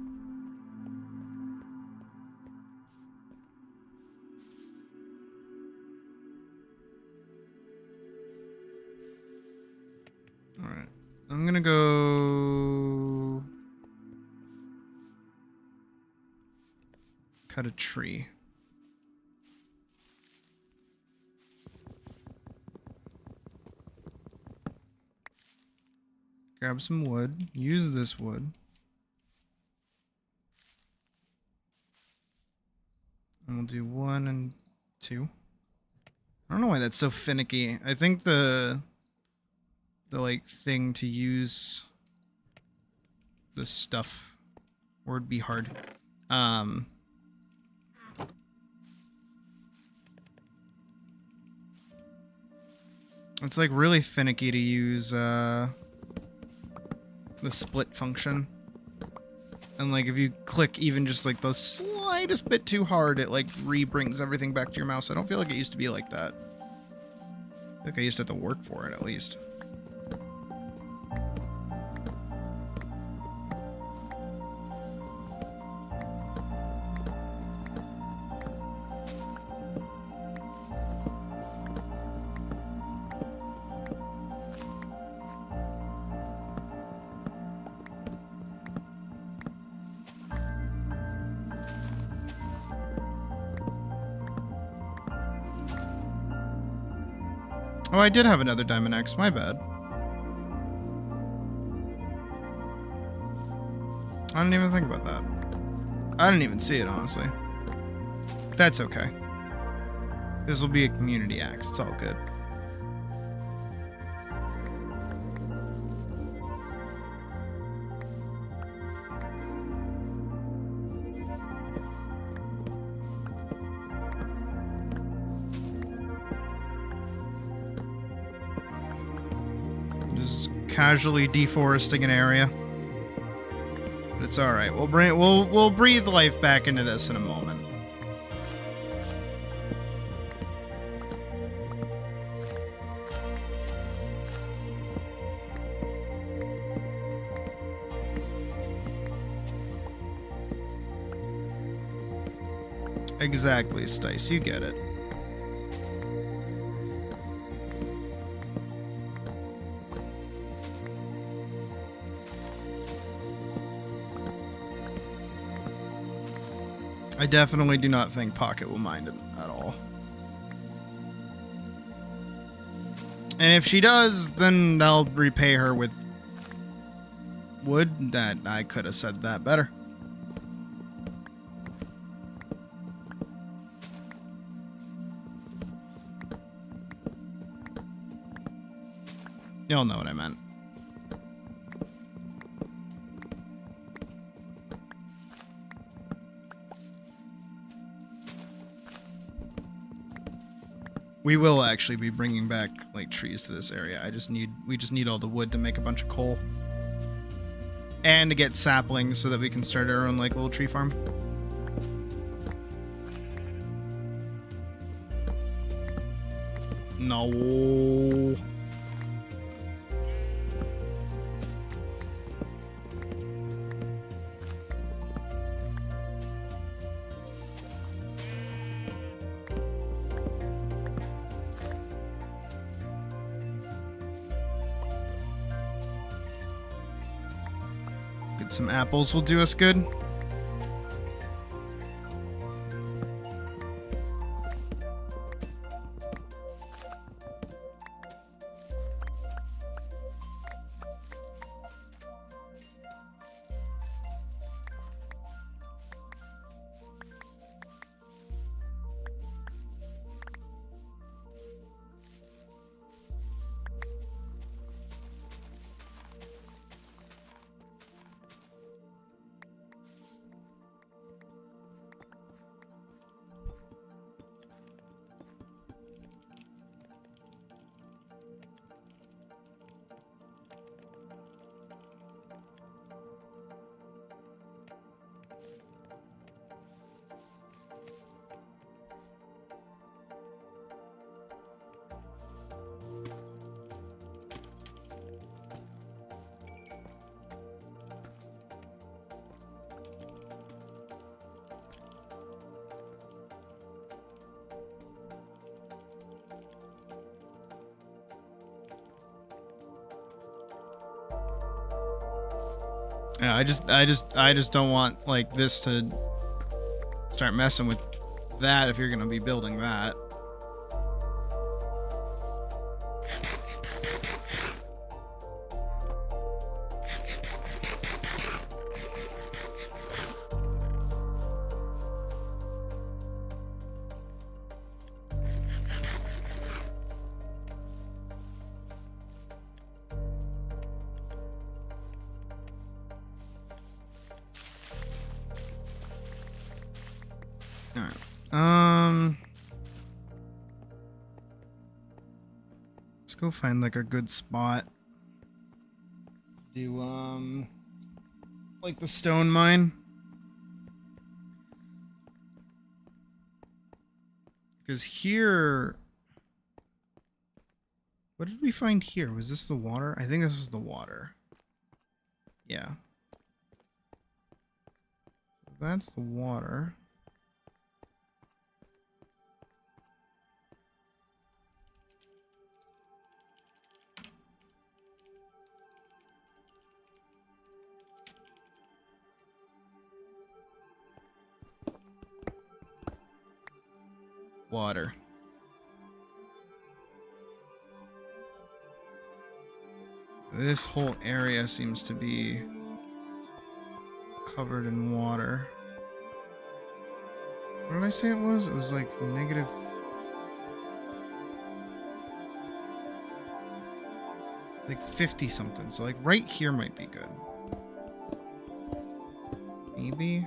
Alright. I'm gonna go cut a tree. Grab some wood. Use this wood. And we'll do 1 and 2. I don't know why that's so finicky. I think the like thing to use this stuff Word be hard. It's like really finicky to use the split function. And like if you click even just like the slightest bit too hard, it like re-brings everything back to your mouse. I don't feel like it used to be like that. I feel like I used to have to work for it at least. Oh, I did have another Diamond X, my bad. I didn't even think about that. I didn't even see it, honestly. That's okay. This will be a community axe, it's all good. Just casually deforesting an area. But it's all right. We'll breathe life back into this in a moment. Exactly, Stice. You get it. I definitely do not think Pocket will mind it at all. And if she does, then I'll repay her with wood. That I could have said that better. You'll know what I meant. We will actually be bringing back like trees to this area. We just need all the wood to make a bunch of coal. And to get saplings so that we can start our own like little tree farm. No. Get some apples will do us good. Yeah, I just don't want like this to start messing with that if you're gonna be building that. Alright. Let's go find like a good spot. Do like the stone mine. Because here, what did we find here? Was this the water? I think this is the water. Yeah. That's the water. Water. This whole area seems to be covered in water. What did I say it was? It was like negative... like 50 something. So like right here might be good. Maybe?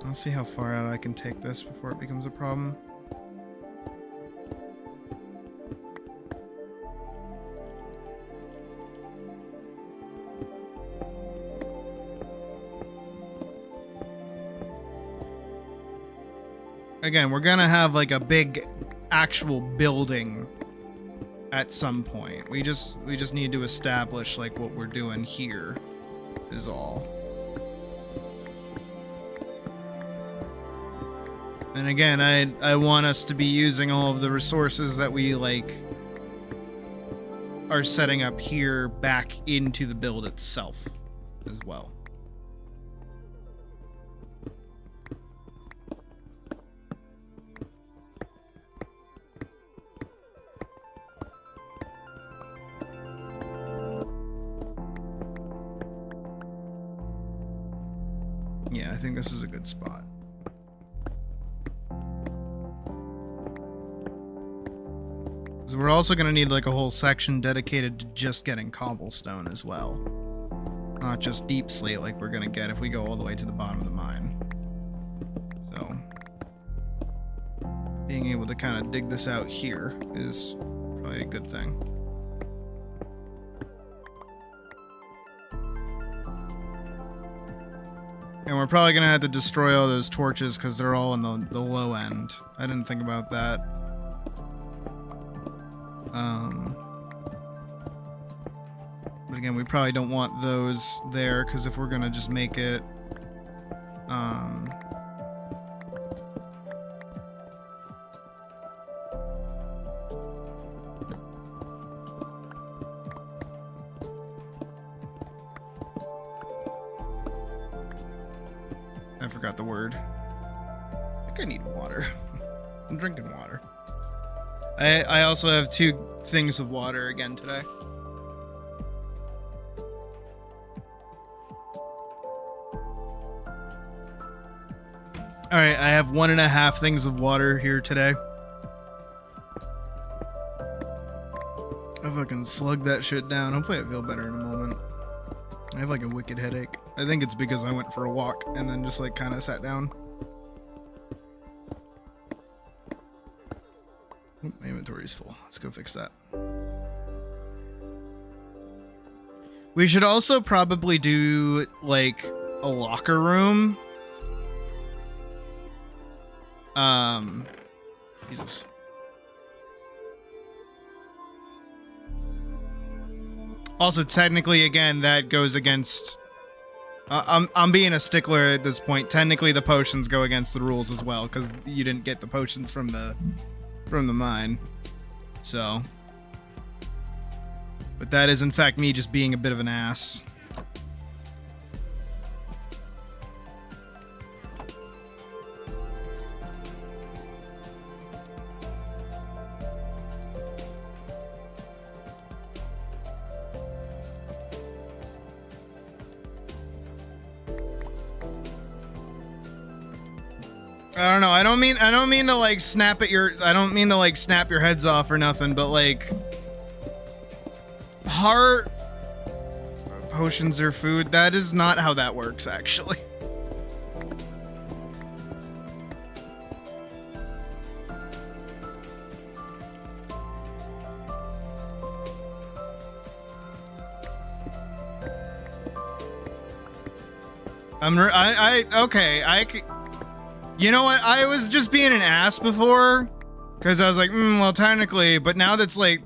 I'll see how far out I can take this before it becomes a problem. Again, we're gonna have like a big actual building at some point. We just need to establish like what we're doing here is all. And again, I want us to be using all of the resources that we like are setting up here back into the build itself as well. Yeah, I think this is a good spot. So we're also going to need like a whole section dedicated to just getting cobblestone as well. Not just deep slate like we're going to get if we go all the way to the bottom of the mine. So being able to kind of dig this out here is probably a good thing. And we're probably going to have to destroy all those torches because they're all in the low end. I didn't think about that. But again, we probably don't want those there because if we're gonna just make it, I forgot the word. I think I need water. I'm drinking water. I also have 2 things of water again today. Alright, I have 1.5 things of water here today. I fucking slugged that shit down. Hopefully I feel better in a moment. I have like a wicked headache. I think it's because I went for a walk and then just like kind of sat down. Oh, my inventory's full. Let's go fix that. We should also probably do like a locker room. Jesus. Also, technically, again, that goes against... I'm being a stickler at this point. Technically, the potions go against the rules as well, because you didn't get the potions from the mine. So... But that is, in fact, me just being a bit of an ass. I don't know. I don't mean to like snap at your. I don't mean to like snap your heads off or nothing. But like, heart potions or food. That is not how that works, actually. You know what? I was just being an ass before, because I was like, well, technically, but now that's like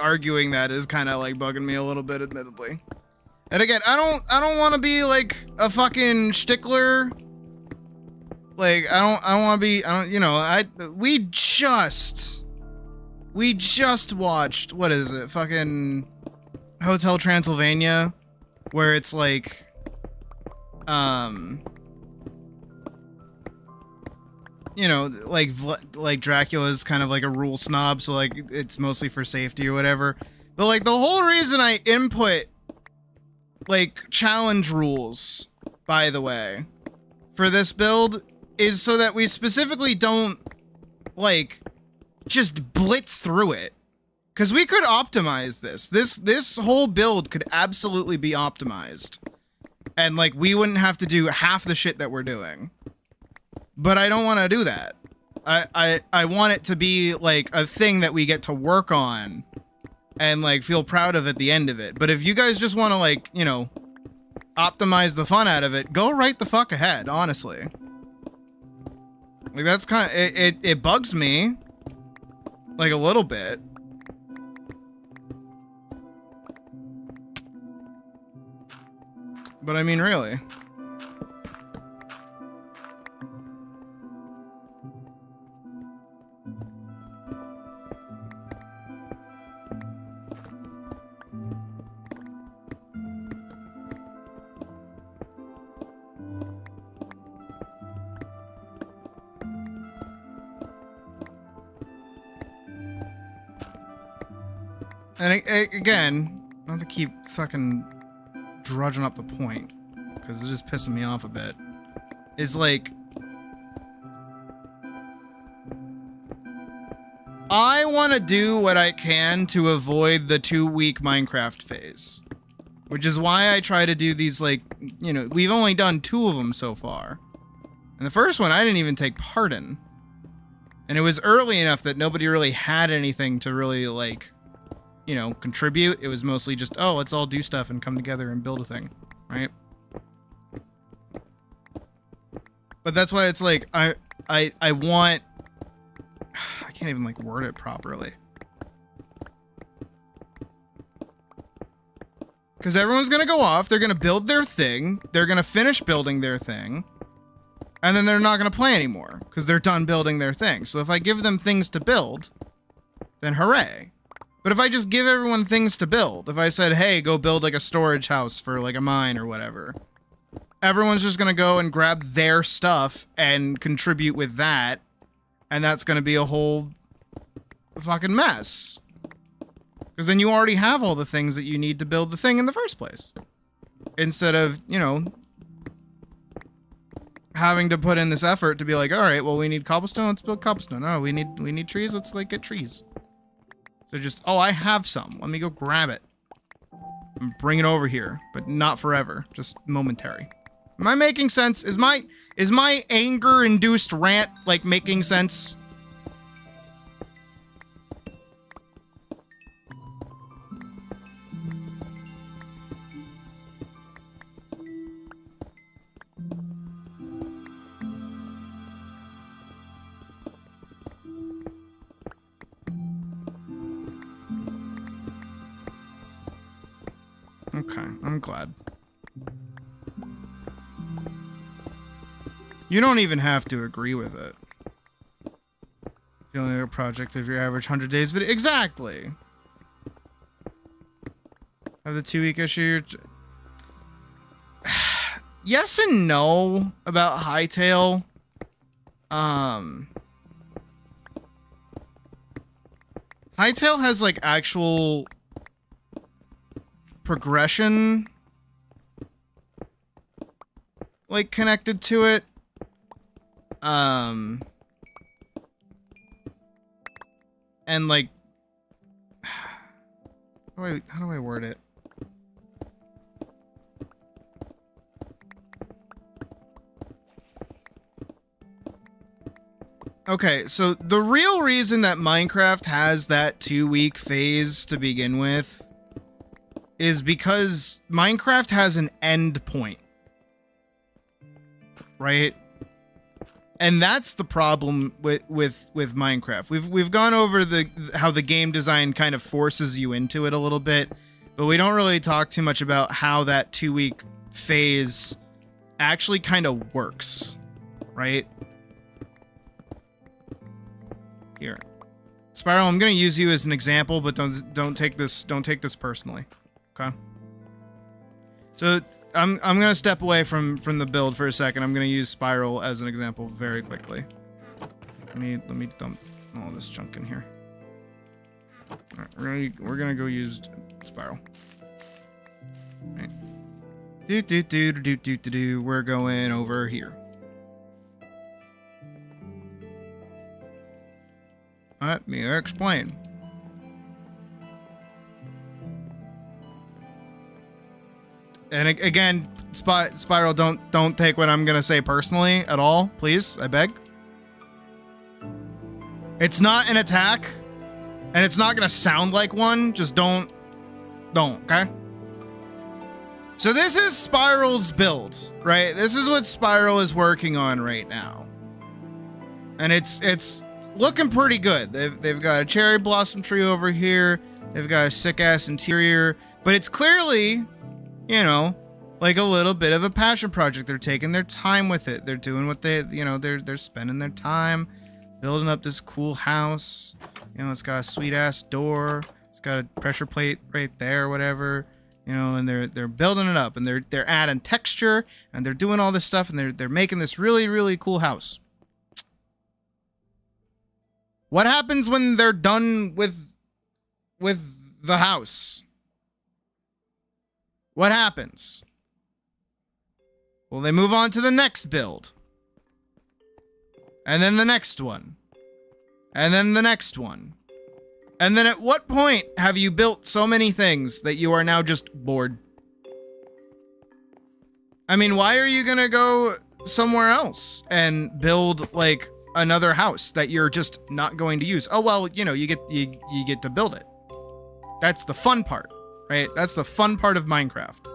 arguing that is kind of like bugging me a little bit, admittedly. And again, I don't want to be like a fucking stickler. Like I don't want to be. We just watched, what is it? Fucking Hotel Transylvania, where it's like, like Dracula's kind of like a rule snob, so like it's mostly for safety or whatever. But like the whole reason I input like challenge rules, by the way, for this build is so that we specifically don't like just blitz through it. Because we could optimize this. This whole build could absolutely be optimized. And like we wouldn't have to do half the shit that we're doing. But I don't want to do that. I want it to be like a thing that we get to work on and like feel proud of at the end of it. But if you guys just want to like, optimize the fun out of it, go right the fuck ahead, honestly. Like that's kind of, it bugs me like a little bit. But I mean, really. And again, not to keep fucking drudging up the point, because it is pissing me off a bit, is like, I want to do what I can to avoid the 2-week Minecraft phase. Which is why I try to do these, like, we've only done 2 of them so far. And the first one I didn't even take part in. And it was early enough that nobody really had anything to really, like, contribute. It was mostly just, oh, let's all do stuff and come together and build a thing, right? But that's why it's like, I want, I can't even like word it properly. Because everyone's gonna go off, they're gonna build their thing, they're gonna finish building their thing, and then they're not gonna play anymore, because they're done building their thing. So if I give them things to build, then hooray. But if I just give everyone things to build, if I said, hey, go build like a storage house for like a mine or whatever, everyone's just gonna go and grab their stuff and contribute with that, and that's gonna be a whole fucking mess. Because then you already have all the things that you need to build the thing in the first place. Instead of, having to put in this effort to be like, all right, well, we need cobblestone, let's build cobblestone. Oh, we need trees, let's like get trees. So just, oh, I have some. Let me go grab it and bring it over here, but not forever, just momentary. Am I making sense? Is my anger-induced rant like making sense? Okay, I'm glad. You don't even have to agree with it. Feeling like a project of your average 100 days video. Exactly! Have the 2-week issue. Yes and no about Hightail. Hightail has like actual progression like connected to it, And like, how do I word it? Okay, so the real reason that Minecraft has that 2-week phase to begin with is because Minecraft has an end point. Right? And that's the problem with Minecraft. We've gone over how the game design kind of forces you into it a little bit, but we don't really talk too much about how that 2-week phase actually kind of works, right? Here, Spiral, I'm gonna use you as an example, but don't take this personally, okay? So I'm gonna step away from the build for a second. I'm gonna use Spiral as an example very quickly. Let me dump all this junk in here. All right, we're gonna go use Spiral. All right. We're going over here. Let me explain. And again, Spiral, don't take what I'm gonna say personally at all, please. I beg. It's not an attack, and it's not gonna sound like one. Just don't, okay? So this is Spiral's build, right? This is what Spiral is working on right now, and it's looking pretty good. They've got a cherry blossom tree over here. They've got a sick ass interior, but it's clearly, you know, like a little bit of a passion project. They're taking their time with it. They're doing what they, you know, they're spending their time building up this cool house. You know, it's got a sweet ass door. It's got a pressure plate right there, whatever. You know, and they're building it up, and they're adding texture, and they're doing all this stuff, and they're making this really, really cool house. What happens when they're done with the house? What happens? Well, they move on to the next build. And then the next one. And then the next one. And then at what point have you built so many things that you are now just bored? I mean, why are you gonna go somewhere else and build, like, another house that you're just not going to use? Oh, well, you know, you get to build it. That's the fun part, right? That's the fun part of Minecraft.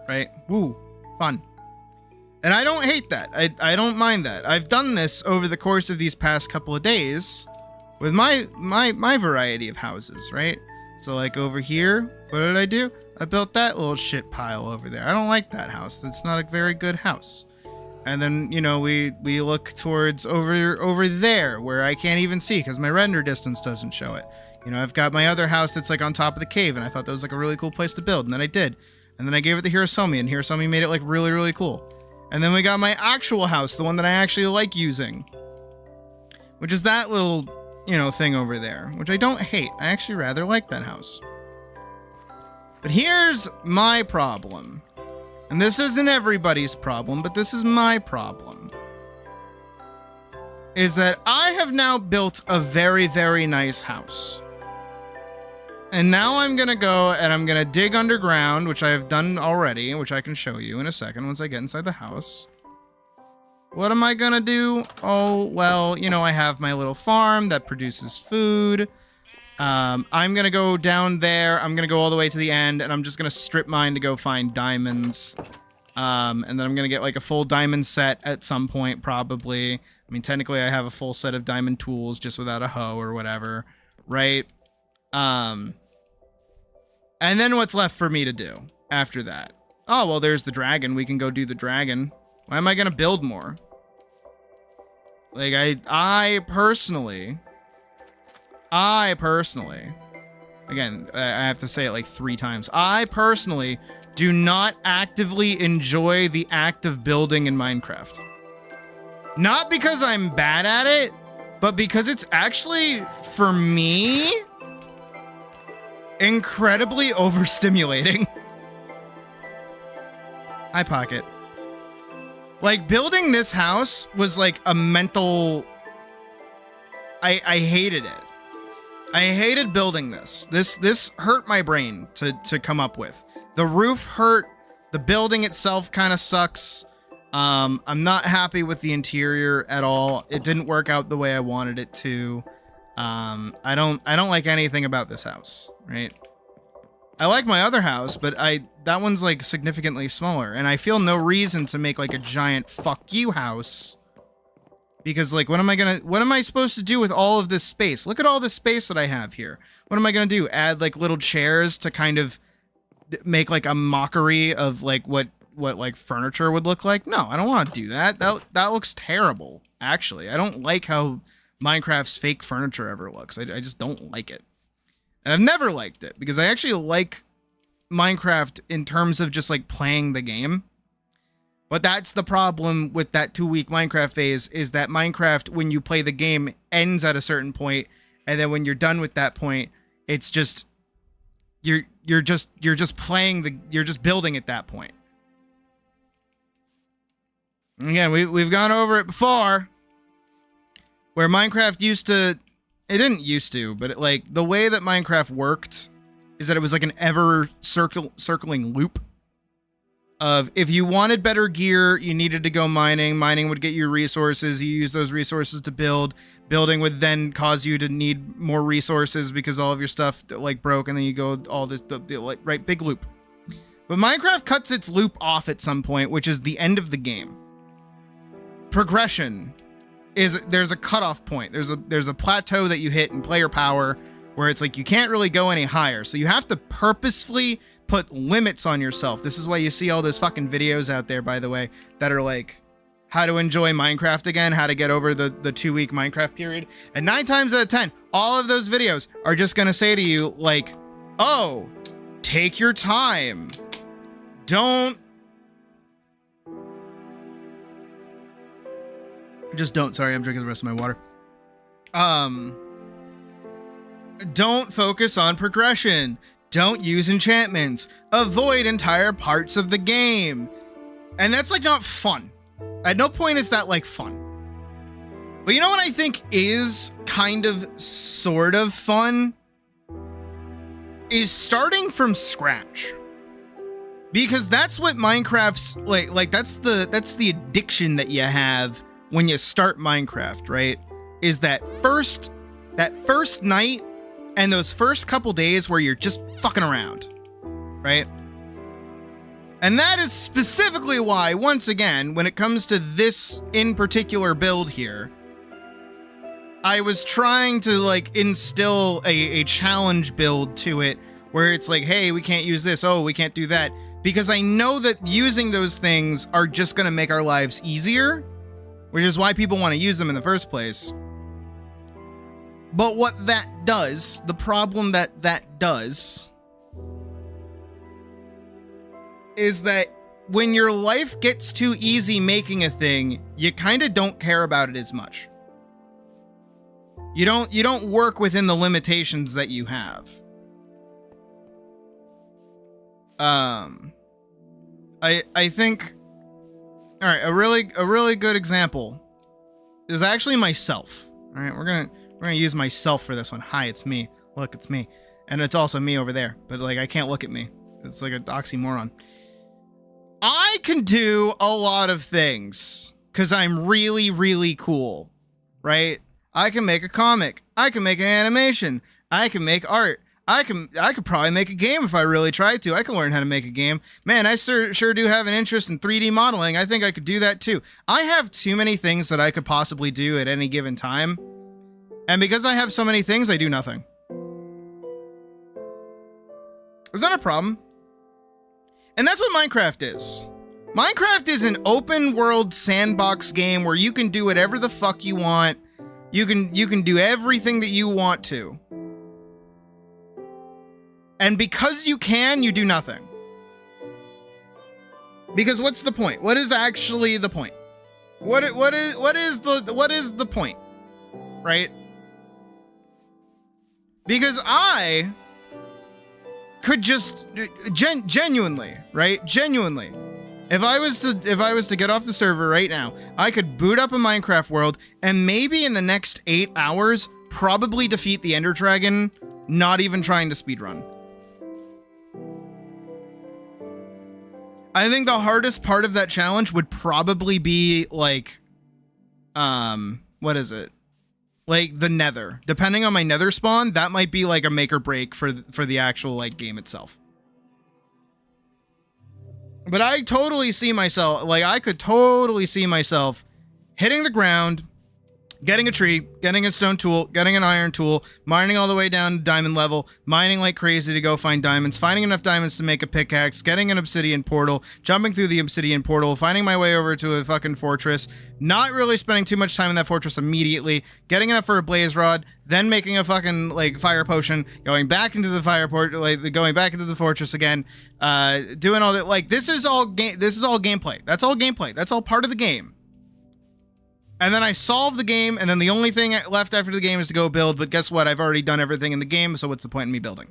Right? Woo, fun. And I don't hate that. I don't mind that. I've done this over the course of these past couple of days with my variety of houses, right? So like over here, what did I do? I built that little shit pile over there. I don't like that house. That's not a very good house. And then, you know, we look towards over there where I can't even see because my render distance doesn't show it. You know, I've got my other house that's like on top of the cave, and I thought that was like a really cool place to build, and then I did. And then I gave it to Hirosomi, and Hirosomi made it like really, really cool. And then we got my actual house, the one that I actually like using, which is that little, you know, thing over there, which I don't hate. I actually rather like that house. But here's my problem. And this isn't everybody's problem, but this is my problem. Is that I have now built a very, very nice house. And now I'm going to go and I'm going to dig underground, which I have done already, which I can show you in a second once I get inside the house. What am I going to do? Oh, well, you know, I have my little farm that produces food. I'm going to go down there. I'm going to go all the way to the end, and I'm just going to strip mine to go find diamonds. And then I'm going to get like a full diamond set at some point, probably. I mean, technically I have a full set of diamond tools just without a hoe or whatever, right? And then what's left for me to do after that? Oh, well, there's the dragon. We can go do the dragon. Why am I going to build more? Like, I personally, again, I have to say it like 3 times. I personally do not actively enjoy the act of building in Minecraft. Not because I'm bad at it, but because it's actually, for me, incredibly overstimulating. Hi, Pocket. Like, building this house was like a mental... I hated it. I hated building this. This hurt my brain to come up with. The roof hurt. The building itself kind of sucks. I'm not happy with the interior at all. It didn't work out the way I wanted it to. I don't like anything about this house, right? I like my other house, but that one's like significantly smaller, and I feel no reason to make like a giant fuck you house. Because, like, what am I supposed to do with all of this space? Look at all this space that I have here. What am I gonna do? Add, like, little chairs to kind of make, like, a mockery of, like, what like, furniture would look like? No, I don't want to do that. That looks terrible, actually. I don't like how Minecraft's fake furniture ever looks. I just don't like it. And I've never liked it, because I actually like Minecraft in terms of just, like, playing the game. But that's the problem with that 2-week Minecraft phase, is that Minecraft, when you play the game, ends at a certain point, and then when you're done with that point, it's just you're just building at that point. And again, we've gone over it before, where Minecraft didn't used to, but like the way that Minecraft worked is that it was like an ever circling loop. Of if you wanted better gear, you needed to go mining. Mining would get you resources. You use those resources to build. Building would then cause you to need more resources because all of your stuff like broke, and then you go all this right, big loop. But Minecraft cuts its loop off at some point, which is the end of the game. Progression there's a cutoff point. There's a plateau that you hit in player power where it's like you can't really go any higher. So you have to purposefully put limits on yourself. This is why you see all those fucking videos out there, by the way, that are like how to enjoy Minecraft again, how to get over the 2-week Minecraft period. And 9 times out of 10, all of those videos are just gonna say to you like, oh, take your time. Sorry, I'm drinking the rest of my water. Don't focus on progression. Don't use enchantments. Avoid entire parts of the game. And that's like not fun. At no point is that like fun. But you know what I think is kind of sort of fun? Is starting from scratch. Because that's what Minecraft's like that's the addiction that you have when you start Minecraft, right? Is that first night and those first couple days where you're just fucking around, right? And that is specifically why, once again, when it comes to this in particular build here, I was trying to like instill a challenge build to it where it's like, hey, we can't use this. Oh, we can't do that. Because I know that using those things are just going to make our lives easier, which is why people want to use them in the first place. But what that does, the problem that does, is that when your life gets too easy making a thing, you kind of don't care about it as much. You don't work within the limitations that you have. I think, all right, a really good example is actually myself. All right, we're gonna use myself for this one. Hi, it's me. Look, it's me. And it's also me over there. But like, I can't look at me. It's like an oxymoron. I can do a lot of things because I'm really, really cool, right? I can make a comic. I can make an animation. I can make art. I could probably make a game if I really tried to. I can learn how to make a game. Man, I sure do have an interest in 3D modeling. I think I could do that too. I have too many things that I could possibly do at any given time. And because I have so many things, I do nothing. Is that a problem? And that's what Minecraft is. Minecraft is an open world sandbox game where you can do whatever the fuck you want. You can do everything that you want to. And because you can, you do nothing. Because what's the point? What is actually the point? What is the point? Right? Because I could just genuinely, right? Genuinely. If I was to get off the server right now, I could boot up a Minecraft world and maybe in the next 8 hours probably defeat the Ender Dragon, not even trying to speedrun. I think the hardest part of that challenge would probably be like what is it? Like the Nether. Depending on my Nether spawn, that might be like a make or break for the actual like game itself. But I totally see myself, like I could totally see myself hitting the ground, getting a tree, getting a stone tool, getting an iron tool, mining all the way down to diamond level, mining like crazy to go find diamonds, finding enough diamonds to make a pickaxe, getting an obsidian portal, jumping through the obsidian portal, finding my way over to a fucking fortress, not really spending too much time in that fortress immediately, getting enough for a blaze rod, then making a fucking like fire potion, going back into the fire port, like going back into the fortress again, doing all that. Like this is all gameplay. That's all gameplay. That's all part of the game. And then I solve the game, and then the only thing left after the game is to go build, but guess what? I've already done everything in the game, so what's the point in me building?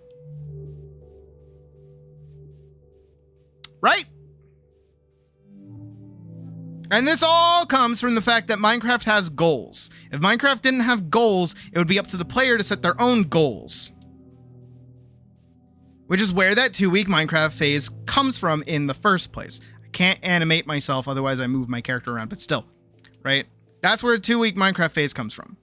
Right? And this all comes from the fact that Minecraft has goals. If Minecraft didn't have goals, it would be up to the player to set their own goals. Which is where that 2-week Minecraft phase comes from in the first place. I can't animate myself, otherwise I move my character around, but still, right? That's where a 2-week Minecraft phase comes from.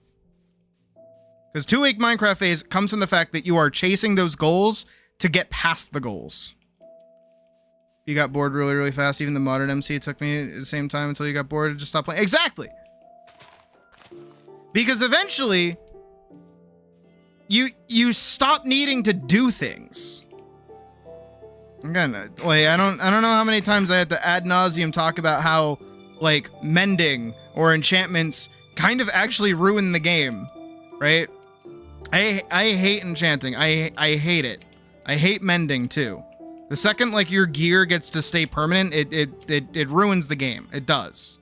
Because 2-week Minecraft phase comes from the fact that you are chasing those goals to get past the goals. You got bored really, really fast. Even the modern MC took me at the same time until you got bored and just stopped playing. Exactly. Because eventually, you stop needing to do things. Again, like I don't know how many times I had to ad nauseum talk about how like mending or enchantments kind of actually ruin the game, right? I hate enchanting. I hate it. I hate mending too. The second like your gear gets to stay permanent, it ruins the game. It does.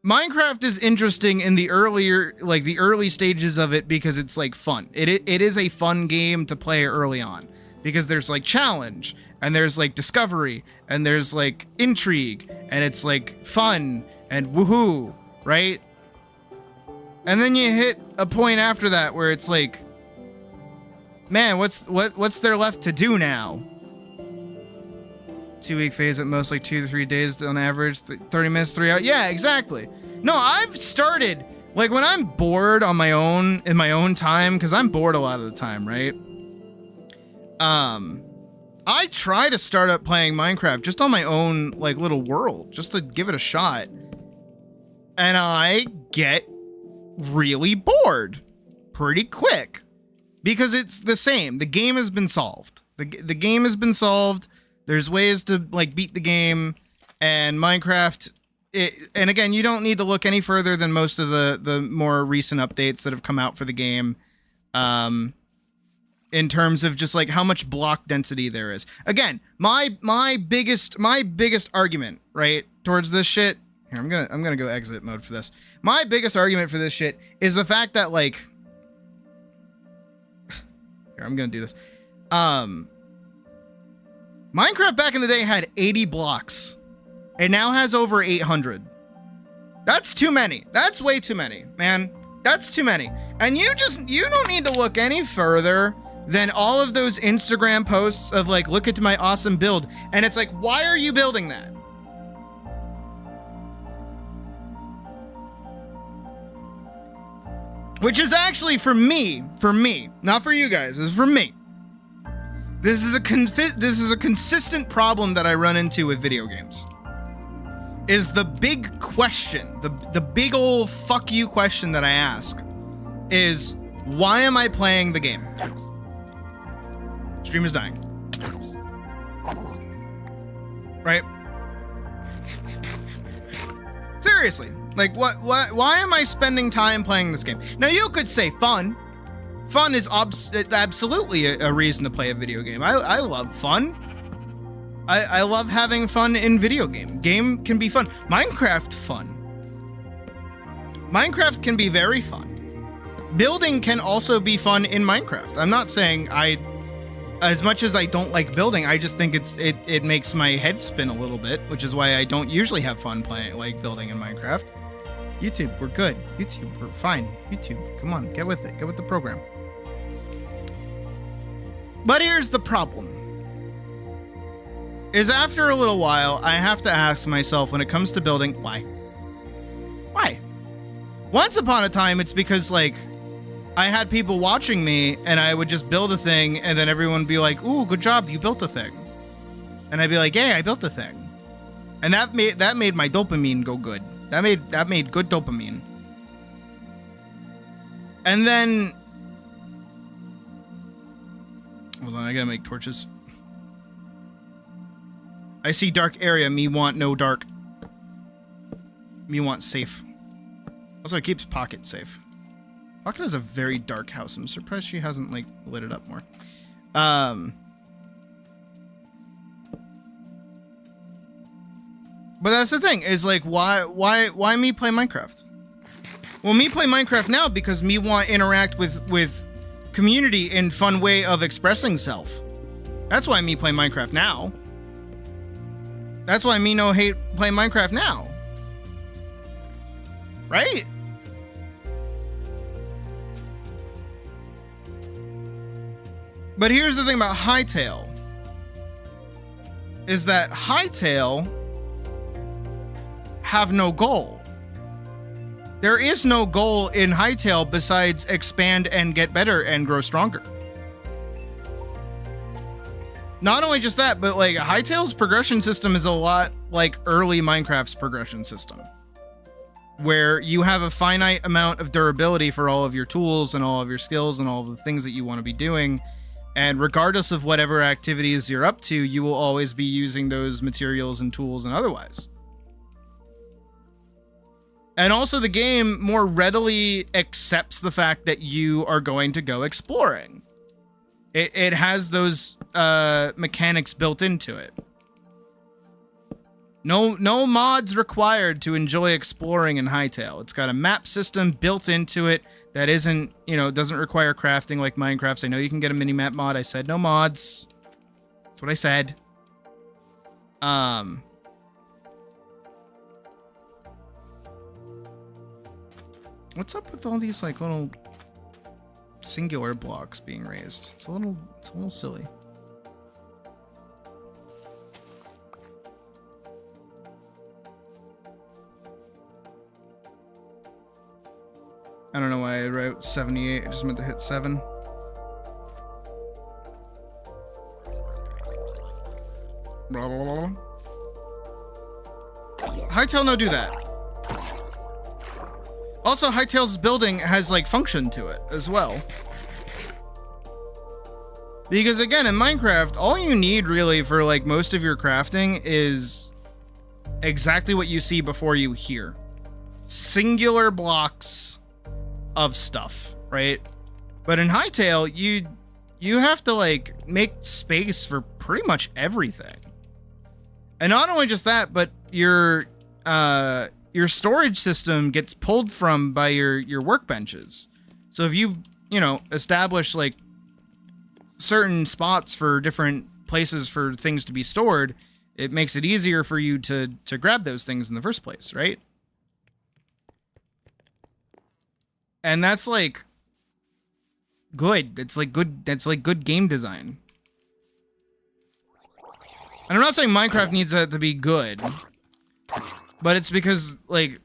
Minecraft is interesting in the early stages of it because it's like fun. It is a fun game to play early on because there's like challenge and there's like discovery and there's like intrigue and it's like fun and woohoo, right? And then you hit a point after that where it's like, man, what's there left to do now? 2-week phase at most, like 2 to 3 days on average, 30 minutes, 3 hours. Yeah, exactly. No, I've started, like when I'm bored on my own, in my own time, because I'm bored a lot of the time, right? I try to start up playing Minecraft just on my own, like little world, just to give it a shot. And I get really bored pretty quick because it's the same. The game has been solved. The game has been solved. There's ways to like beat the game, and Minecraft. And again, you don't need to look any further than most of the more recent updates that have come out for the game, in terms of just like how much block density there is. Again, my biggest argument, right, towards this shit. Here, I'm gonna go exit mode for this. My biggest argument for this shit is the fact that like, here, I'm gonna do this. Minecraft back in the day had 80 blocks. It now has over 800. That's too many. That's way too many, man. That's too many. And you don't need to look any further than all of those Instagram posts of like, look at my awesome build. And it's like, why are you building that? Which is actually for me, not for you guys, this is for me. This is a consistent problem that I run into with video games. Is the big question, the big old fuck you question that I ask is, why am I playing the game? Stream is dying. Right? Seriously, like why am I spending time playing this game? Now you could say fun. Fun is absolutely a reason to play a video game. I love fun. I love having fun in video game. Game can be fun. Minecraft fun. Minecraft can be very fun. Building can also be fun in Minecraft. I'm not saying as much as I don't like building, I just think it makes my head spin a little bit, which is why I don't usually have fun playing like building in Minecraft. YouTube, we're good. YouTube, we're fine. YouTube, come on, get with it. Get with the program. But here's the problem. Is after a little while, I have to ask myself when it comes to building, why? Why? Once upon a time, it's because, like, I had people watching me, and I would just build a thing, and then everyone would be like, ooh, good job, you built a thing. And I'd be like, yeah, I built a thing. And that made my dopamine go good. That made good dopamine. And then... Hold on, I gotta make torches. I see dark area, me want no dark. Me want safe. Also, it keeps Pocket safe. Pocket has a very dark house. I'm surprised she hasn't, like, lit it up more. But that's the thing, is, like, why me play Minecraft? Well, me play Minecraft now because me want to interact with community in fun way of expressing self. That's why me play Minecraft now. That's why me no hate play Minecraft now. Right? But here's the thing about Hightail. Is that Hightail have no goal. There is no goal in Hightail besides expand and get better and grow stronger. Not only just that, but like Hightail's progression system is a lot like early Minecraft's progression system, where you have a finite amount of durability for all of your tools and all of your skills and all of the things that you want to be doing. And regardless of whatever activities you're up to, you will always be using those materials and tools and otherwise. And also the game more readily accepts the fact that you are going to go exploring. It has those mechanics built into it. No mods required to enjoy exploring in Hightail. It's got a map system built into it that isn't, doesn't require crafting like Minecraft's. I know you can get a mini-map mod. I said no mods. That's what I said. What's up with all these like little singular blocks being raised? It's a little silly. I don't know why I wrote 78. I just meant to hit 7. Blah, blah, blah, blah. Hightail no do that. Also, Hightail's building has like function to it as well. Because again, in Minecraft, all you need really for like most of your crafting is exactly what you see before you hear. Singular blocks of stuff, right? But in Hightail, you have to like make space for pretty much everything. And not only just that, but your storage system gets pulled from by your workbenches. So if you establish like certain spots for different places for things to be stored, it makes it easier for you to grab those things in the first place, right? And that's like good. That's like good game design. And I'm not saying Minecraft needs that to be good, but it's because like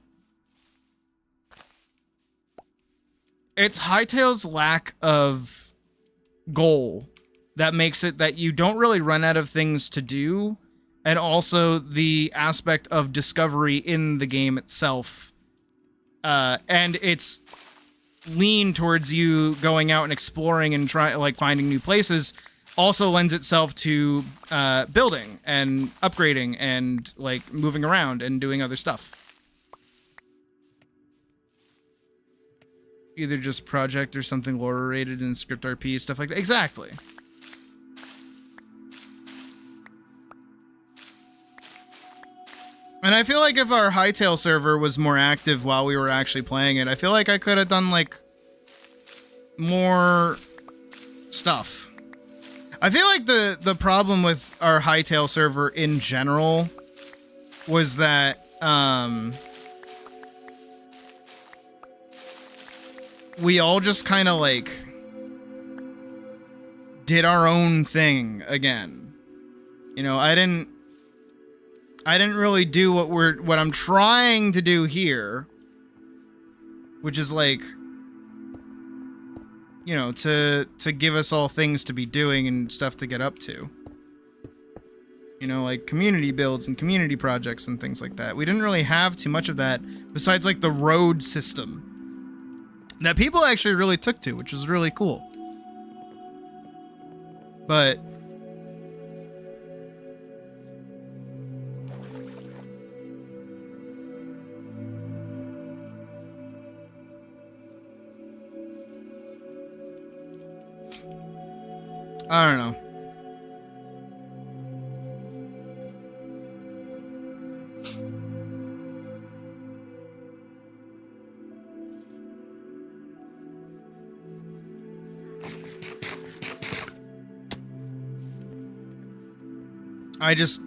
it's Hightail's lack of goal that makes it that you don't really run out of things to do, and also the aspect of discovery in the game itself, and it's lean towards you going out and exploring and finding new places also lends itself to building and upgrading and like moving around and doing other stuff. Either just project or something lore rated and script RP, stuff like that. Exactly. And I feel like if our Hightail server was more active while we were actually playing it, I feel like I could have done like more stuff. I feel like the problem with our Hightail server in general was that we all just kind of like did our own thing again. You know, I didn't really do what I'm trying to do here, which is like, you know, to give us all things to be doing and stuff to get up to. You know, like community builds and community projects and things like that. We didn't really have too much of that besides like the road system that people actually really took to, which was really cool. But I don't know. I just...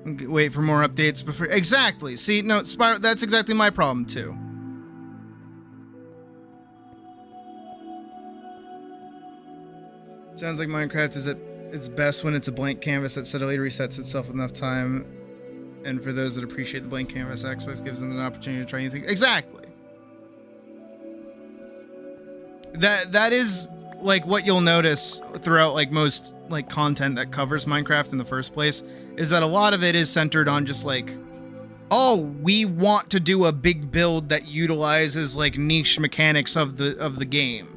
Wait for more updates before... Exactly. See, no, Spyro, that's exactly my problem, too. Sounds like Minecraft is at its best when it's a blank canvas that steadily resets itself with enough time. And for those that appreciate the blank canvas aspect, gives them an opportunity to try anything. Exactly. That is like what you'll notice throughout like most like content that covers Minecraft in the first place, is that a lot of it is centered on just like, oh, we want to do a big build that utilizes like niche mechanics of the game.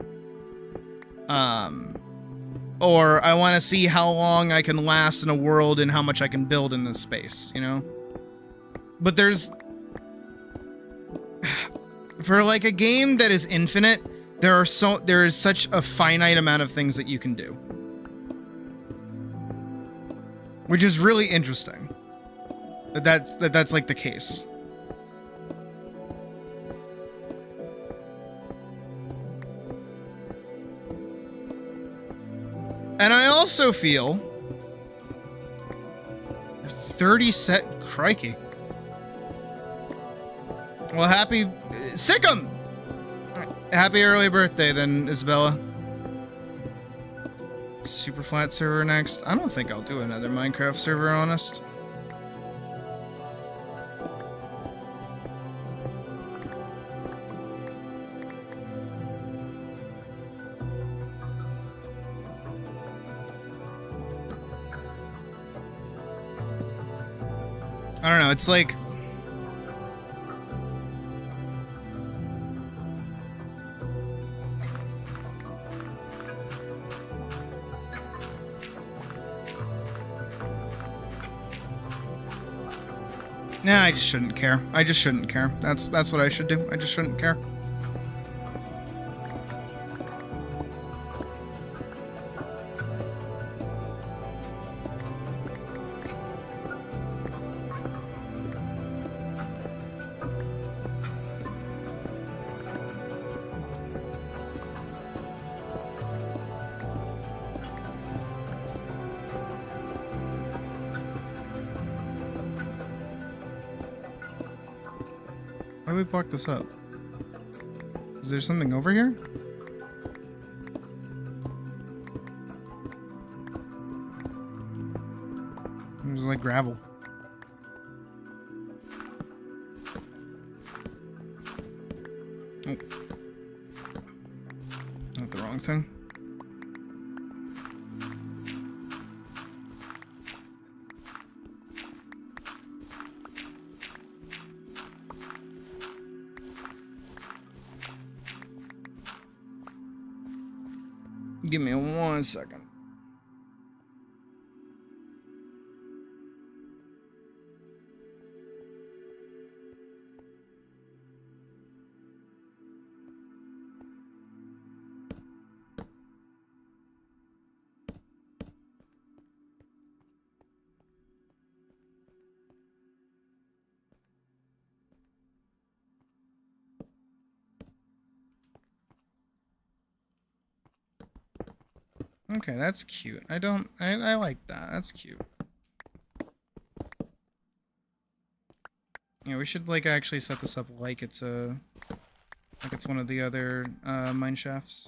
Or I want to see how long I can last in a world and how much I can build in this space, you know? But there's... For like a game that is infinite, there is such a finite amount of things that you can do. Which is really interesting. That's like the case. And I also feel 30 set, crikey. Well, happy Sikkim. Happy early birthday then, Isabella. Super flat server next. I don't think I'll do another Minecraft server, honest. I don't know, it's like... Nah, I just shouldn't care. I just shouldn't care. That's what I should do. I just shouldn't care. Why do we block this up? Is there something over here? There's like gravel. Oh. Not the wrong thing. Give me 1 second. Okay, that's cute. I like that. That's cute. Yeah, we should like actually set this up like it's one of the other mine shafts.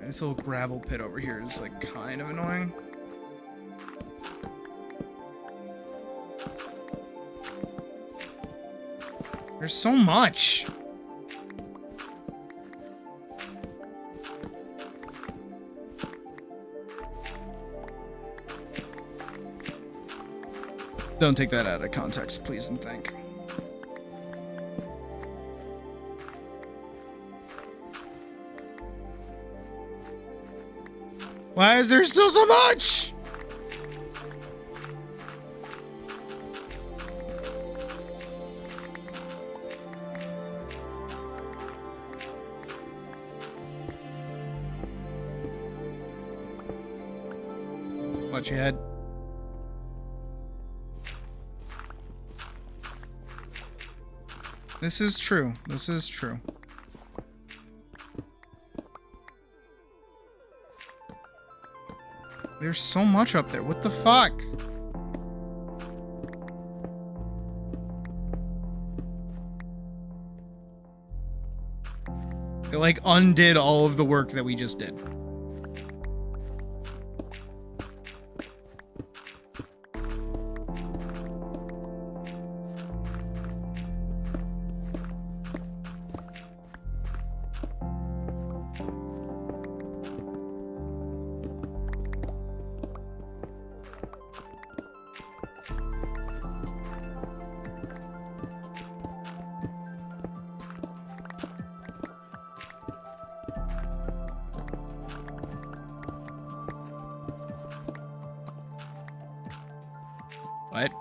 This little gravel pit over here is like kind of annoying. There's so much. Don't take that out of context, please and thank. Why is there still so much? Watch your head. This is true. This is true. There's so much up there. What the fuck? It like undid all of the work that we just did. What?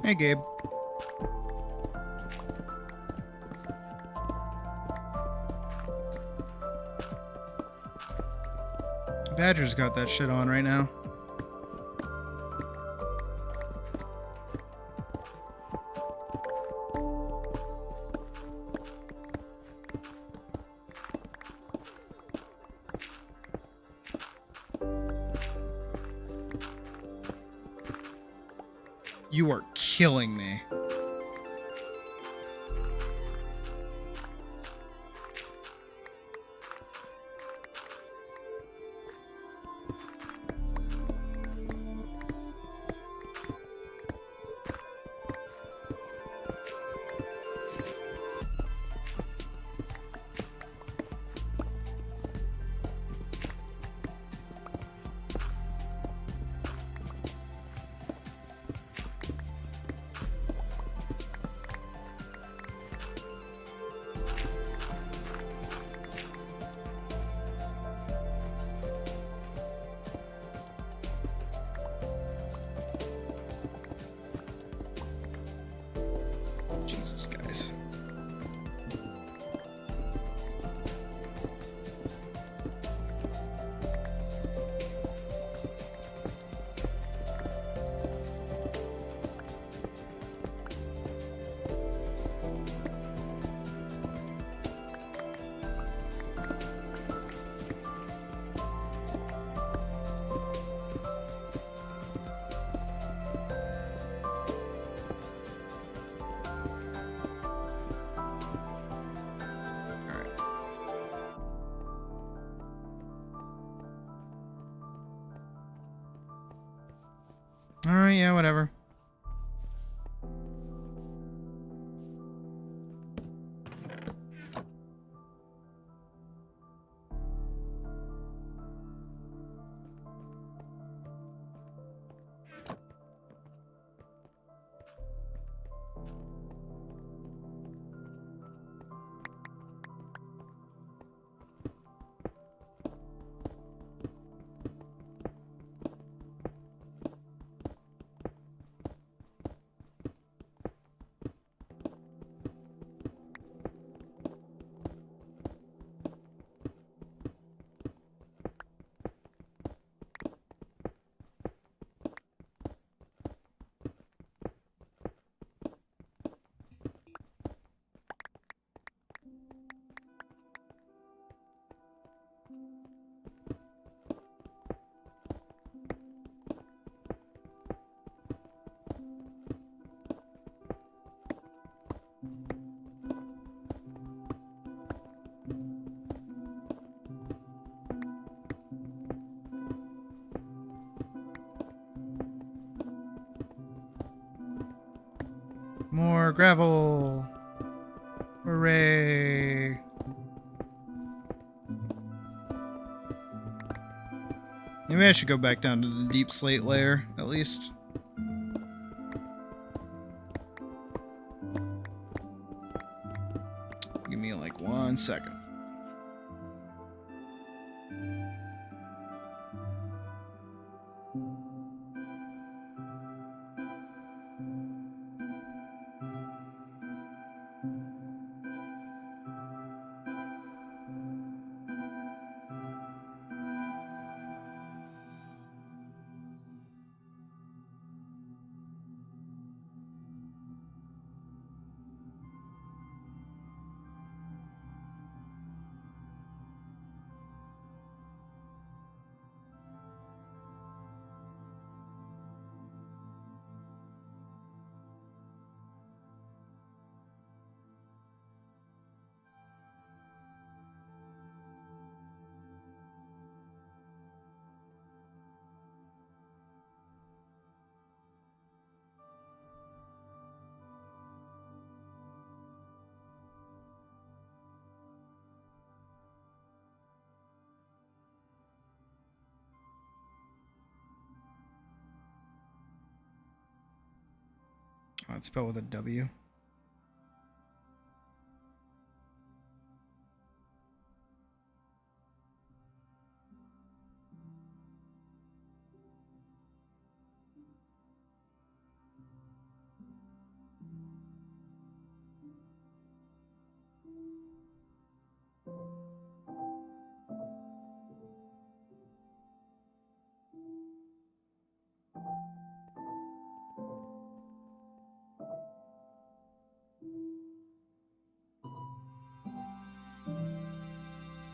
Hey, Gabe. Badger's got that shit on right now. You are killing me. Alright, yeah, whatever. More gravel. Hooray. Maybe I should go back down to the deep slate layer, at least. Give me like 1 second. Oh, it's spelled with a W.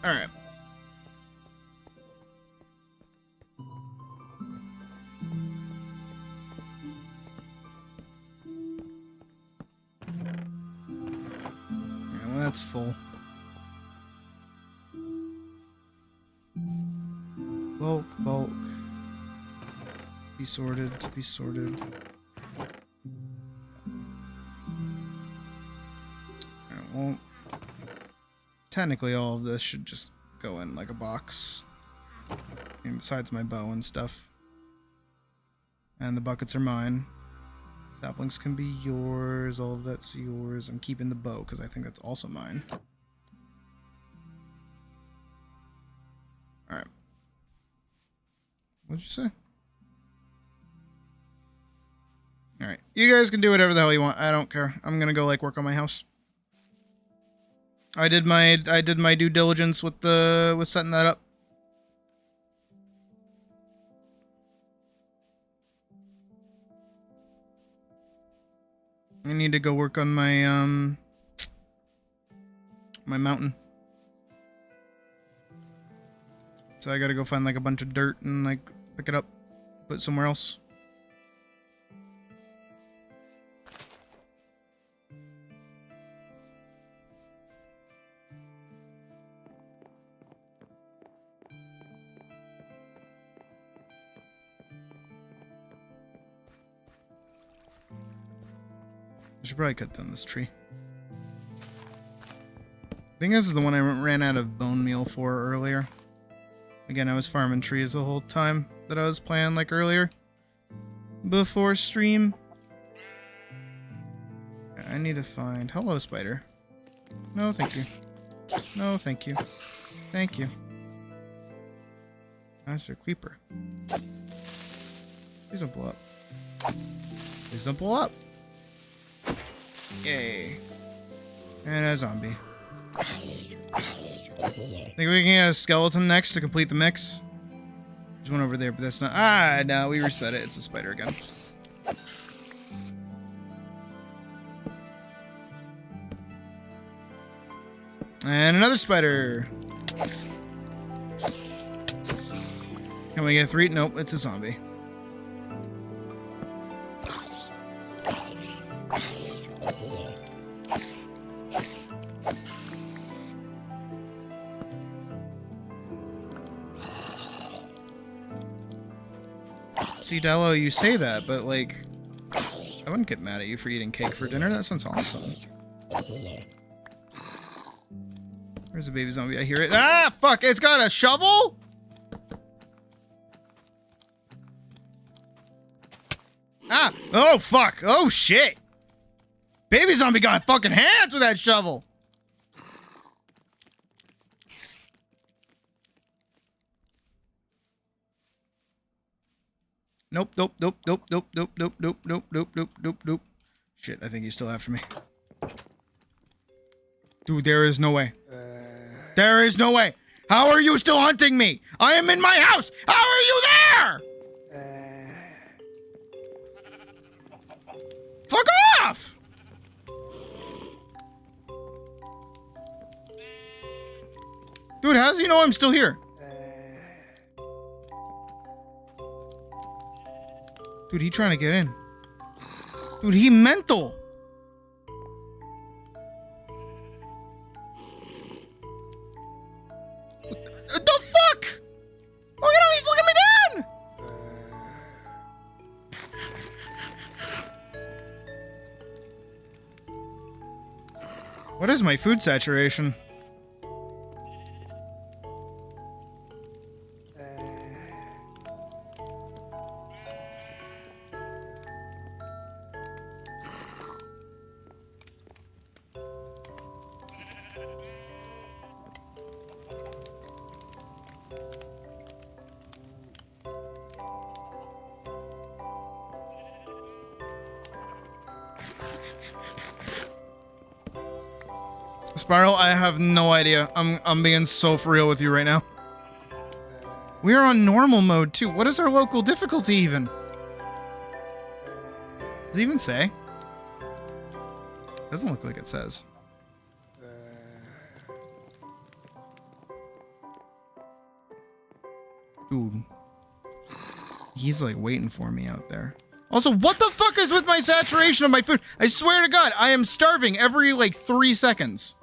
All right. Yeah, well, that's full. Bulk, bulk. To be sorted, to be sorted. Alright, well, technically all of this should just go in like a box. I mean, besides my bow and stuff. And the buckets are mine. Saplings can be yours, all of that's yours. I'm keeping the bow because I think that's also mine. Alright. What'd you say? Alright. You guys can do whatever the hell you want. I don't care. I'm gonna go like work on my house. I did my due diligence with setting that up. I need to go work on my my mountain. So I gotta go find like a bunch of dirt and like pick it up, put it somewhere else. should probably cut down this tree. I think this is the one I ran out of bone meal for earlier. Again, I was farming trees the whole time that I was playing, like, earlier. Before stream. I need to find... Hello, spider. No, thank you. No, thank you. Thank you. That's a creeper. Please don't blow up. Please don't blow up. Yay. And a zombie. Think we can get a skeleton next to complete the mix? There's one over there, but that's not... Ah, no, we reset it. It's a spider again. And another spider. Can we get 3? Nope, it's a zombie. See, Dello, you say that, but, like, I wouldn't get mad at you for eating cake for dinner. That sounds awesome. Where's the baby zombie? I hear it. Ah, fuck! It's got a shovel? Ah! Oh, fuck! Oh, shit! Baby zombie got fucking hands with that shovel! Nope, nope, nope, nope, nope, nope, nope, nope, nope, nope, nope, nope, nope. Shit, I think he's still after me. Dude, there is no way. There is no way. How are you still hunting me? I am in my house. How are you there? Fuck off! Dude, how does he know I'm still here? Dude, he trying to get in. Dude, he mental. What the fuck? Look at him, he's looking me down! What is my food saturation? Spiral, I have no idea. I'm being so for real with you right now. We are on normal mode too. What is our local difficulty even? Does it even say? Doesn't look like it says. Dude. He's like waiting for me out there. Also, what the fuck is with my saturation of my food? I swear to God, I am starving every like 3 seconds.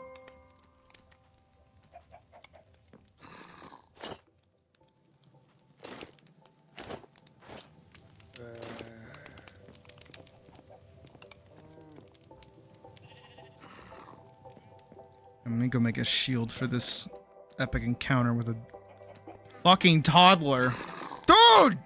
I'm gonna go make a shield for this epic encounter with a fucking toddler. Dude!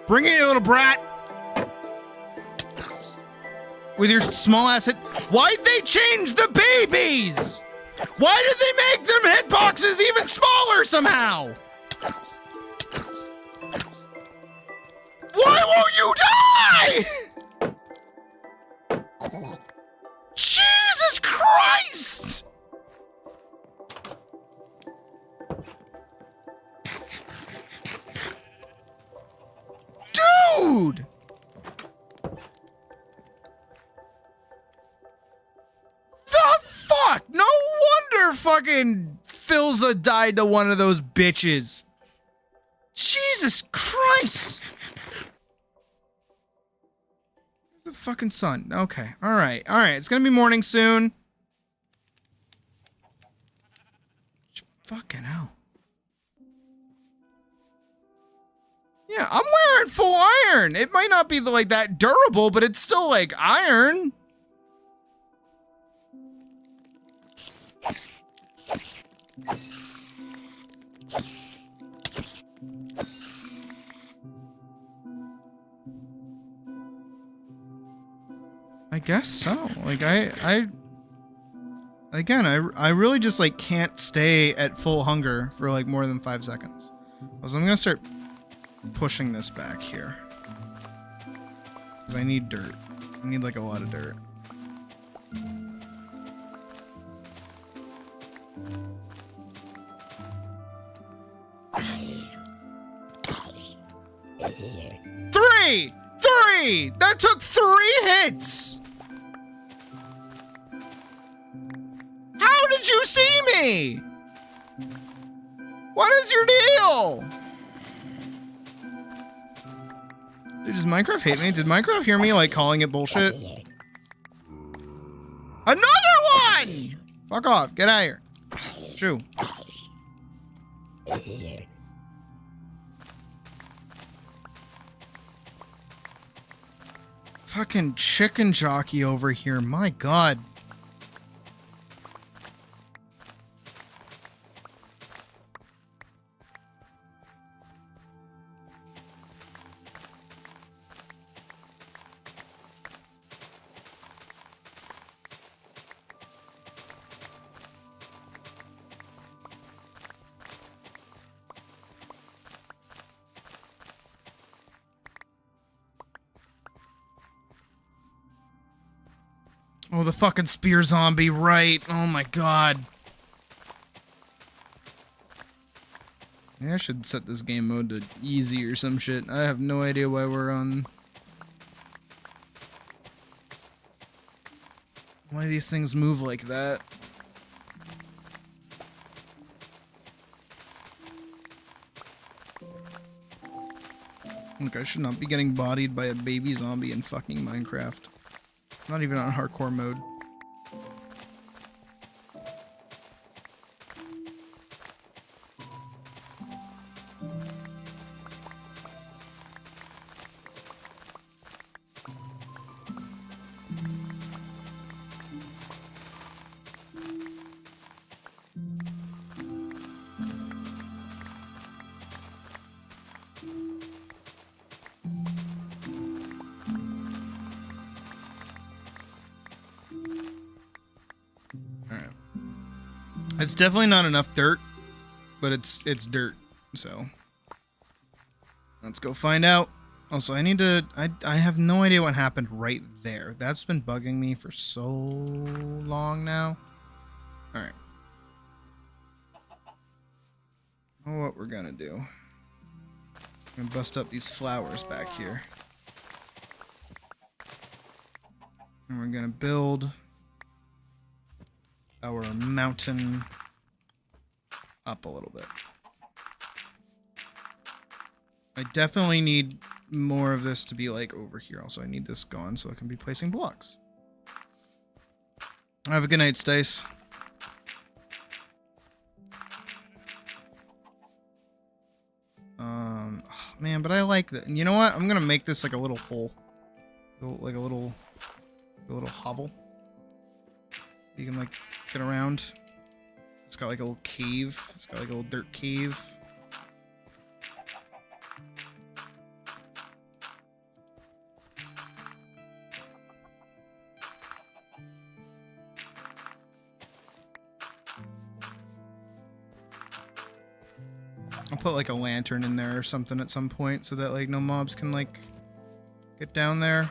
Bring it, you little brat! With your small ass hit. Why'd they change the babies? Why did they make them hitboxes even smaller somehow? Why won't you die? Jesus Christ! Dude! Fuck! No wonder fucking Philza died to one of those bitches. Jesus Christ! fucking sun. Okay. All right. All right. It's gonna be morning soon. Fucking hell. Yeah, I'm wearing full iron. It might not be like that durable, but it's still like iron. I guess so. Like I really just like can't stay at full hunger for like more than 5 seconds. So I'm gonna start pushing this back here. Because I need dirt. I need like a lot of dirt. Three! That took 3 hits! How did you see me? What is your deal? Dude, does Minecraft hate me? Did Minecraft hear me, like, calling it bullshit? Another one! Fuck off. Get out of here. True. Fucking chicken jockey over here. My god. Oh, the fucking spear zombie, right. Oh my god. Yeah, I should set this game mode to easy or some shit. I have no idea why we're on... Why these things move like that. Look, I should not be getting bodied by a baby zombie in fucking Minecraft. Not even on hardcore mode. It's definitely not enough dirt, but it's dirt, so let's go find out. Also, I need to, I have no idea what happened right there. That's been bugging me for so long now. All right. Oh, what we're gonna do. I'm gonna bust up these flowers back here. And we're gonna build our mountain up a little bit. I definitely need more of this to be like over here. Also, I need this gone so I can be placing blocks. Have a good night, Stace. Oh, man, but I like that. You know what? I'm gonna make this like a little hole, like a little hovel. You can like get around. It's got like a little cave. It's got like a little dirt cave. I'll put like a lantern in there or something at some point so that like no mobs can like get down there.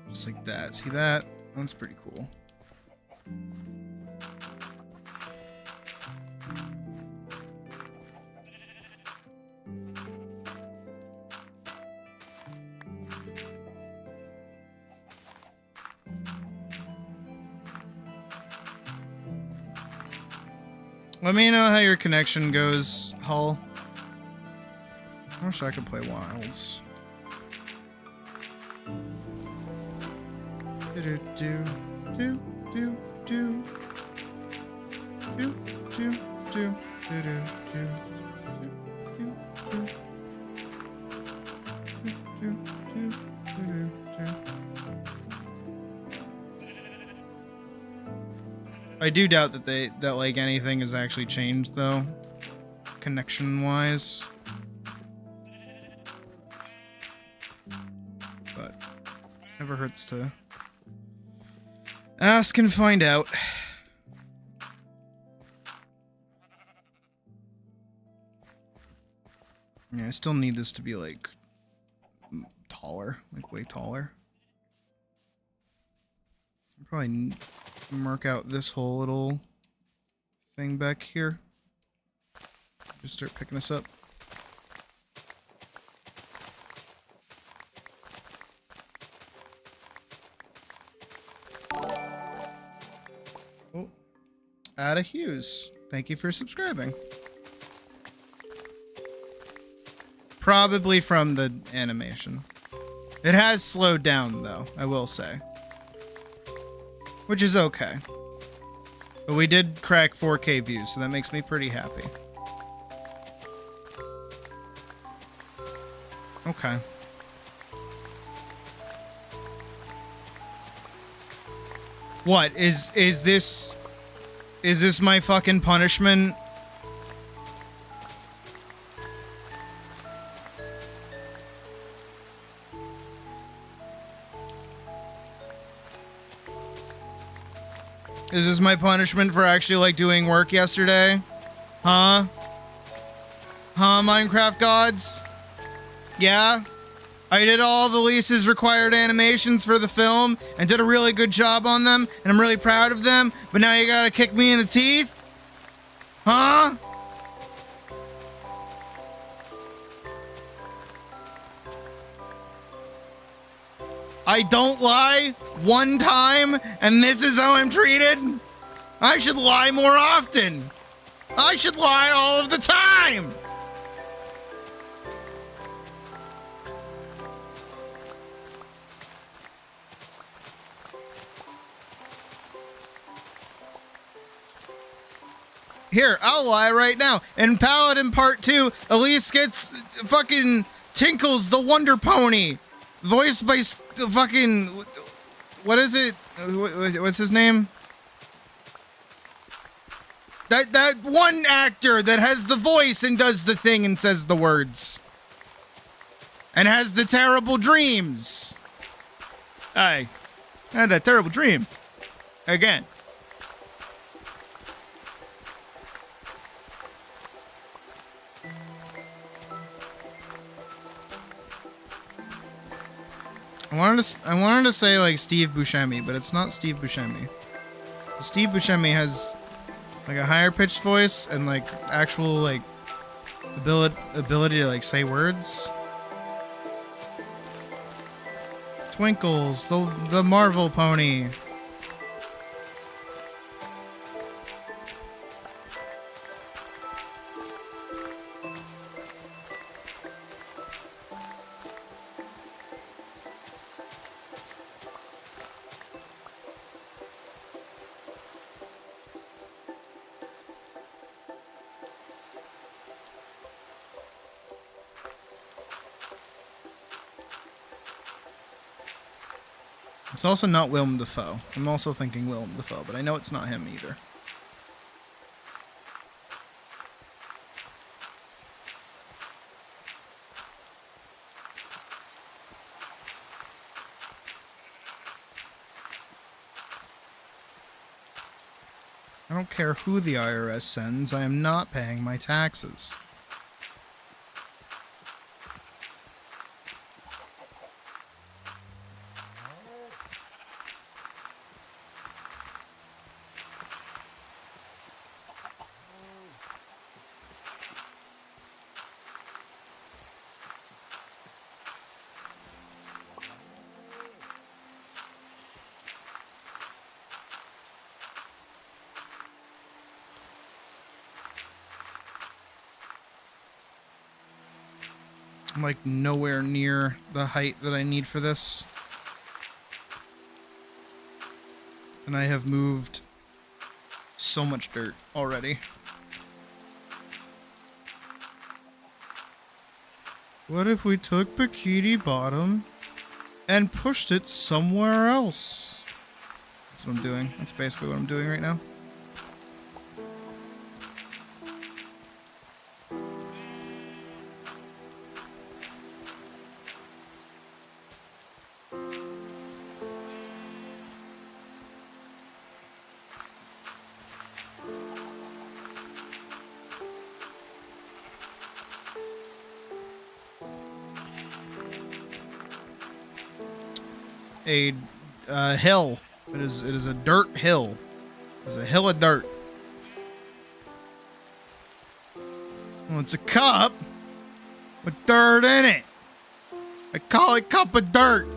Just like that. See that? That's pretty cool. Let me know how your connection goes, Hull. I wish I could play Wilds. Do do do do do do do do do do I do doubt that like anything has actually changed though, connection wise. But never hurts to ask and find out. Yeah, I still need this to be like taller, like way taller. I'll probably mark out this whole little thing back here. Just start picking this up. Oh, Ada Hughes, thank you for subscribing. Probably from the animation. It has slowed down though, I will say. Which is okay. But we did crack 4K views, so that makes me pretty happy. Okay. What is this my fucking punishment? Is this my punishment for actually like doing work yesterday? Huh? Huh, Minecraft gods? Yeah? I did all the Lisa's required animations for the film and did a really good job on them, and I'm really proud of them, but now you gotta kick me in the teeth? Huh? I don't lie one time, and this is how I'm treated? I should lie more often. I should lie all of the time. Here, I'll lie right now. In Paladin Part 2, Elise gets fucking Tinkles the Wonder Pony. Voiced by fucking... What is it? What's his name? That one actor that has the voice and does the thing and says the words. And has the terrible dreams. I had that terrible dream. Again. I wanted to say like Steve Buscemi, but it's not Steve Buscemi. Steve Buscemi has like a higher pitched voice and like actual like ability to like say words. Twinkles, the Marvel pony. It's also not Willem Dafoe. I'm also thinking Willem Dafoe, but I know it's not him either. I don't care who the IRS sends, I am not paying my taxes. I'm like nowhere near the height that I need for this. And I have moved so much dirt already. What if we took Bikini Bottom and pushed it somewhere else? That's what I'm doing. That's basically what I'm doing right now. A hill. It is a dirt hill. It's a hill of dirt. Well, it's a cup with dirt in it. I call it cup of dirt.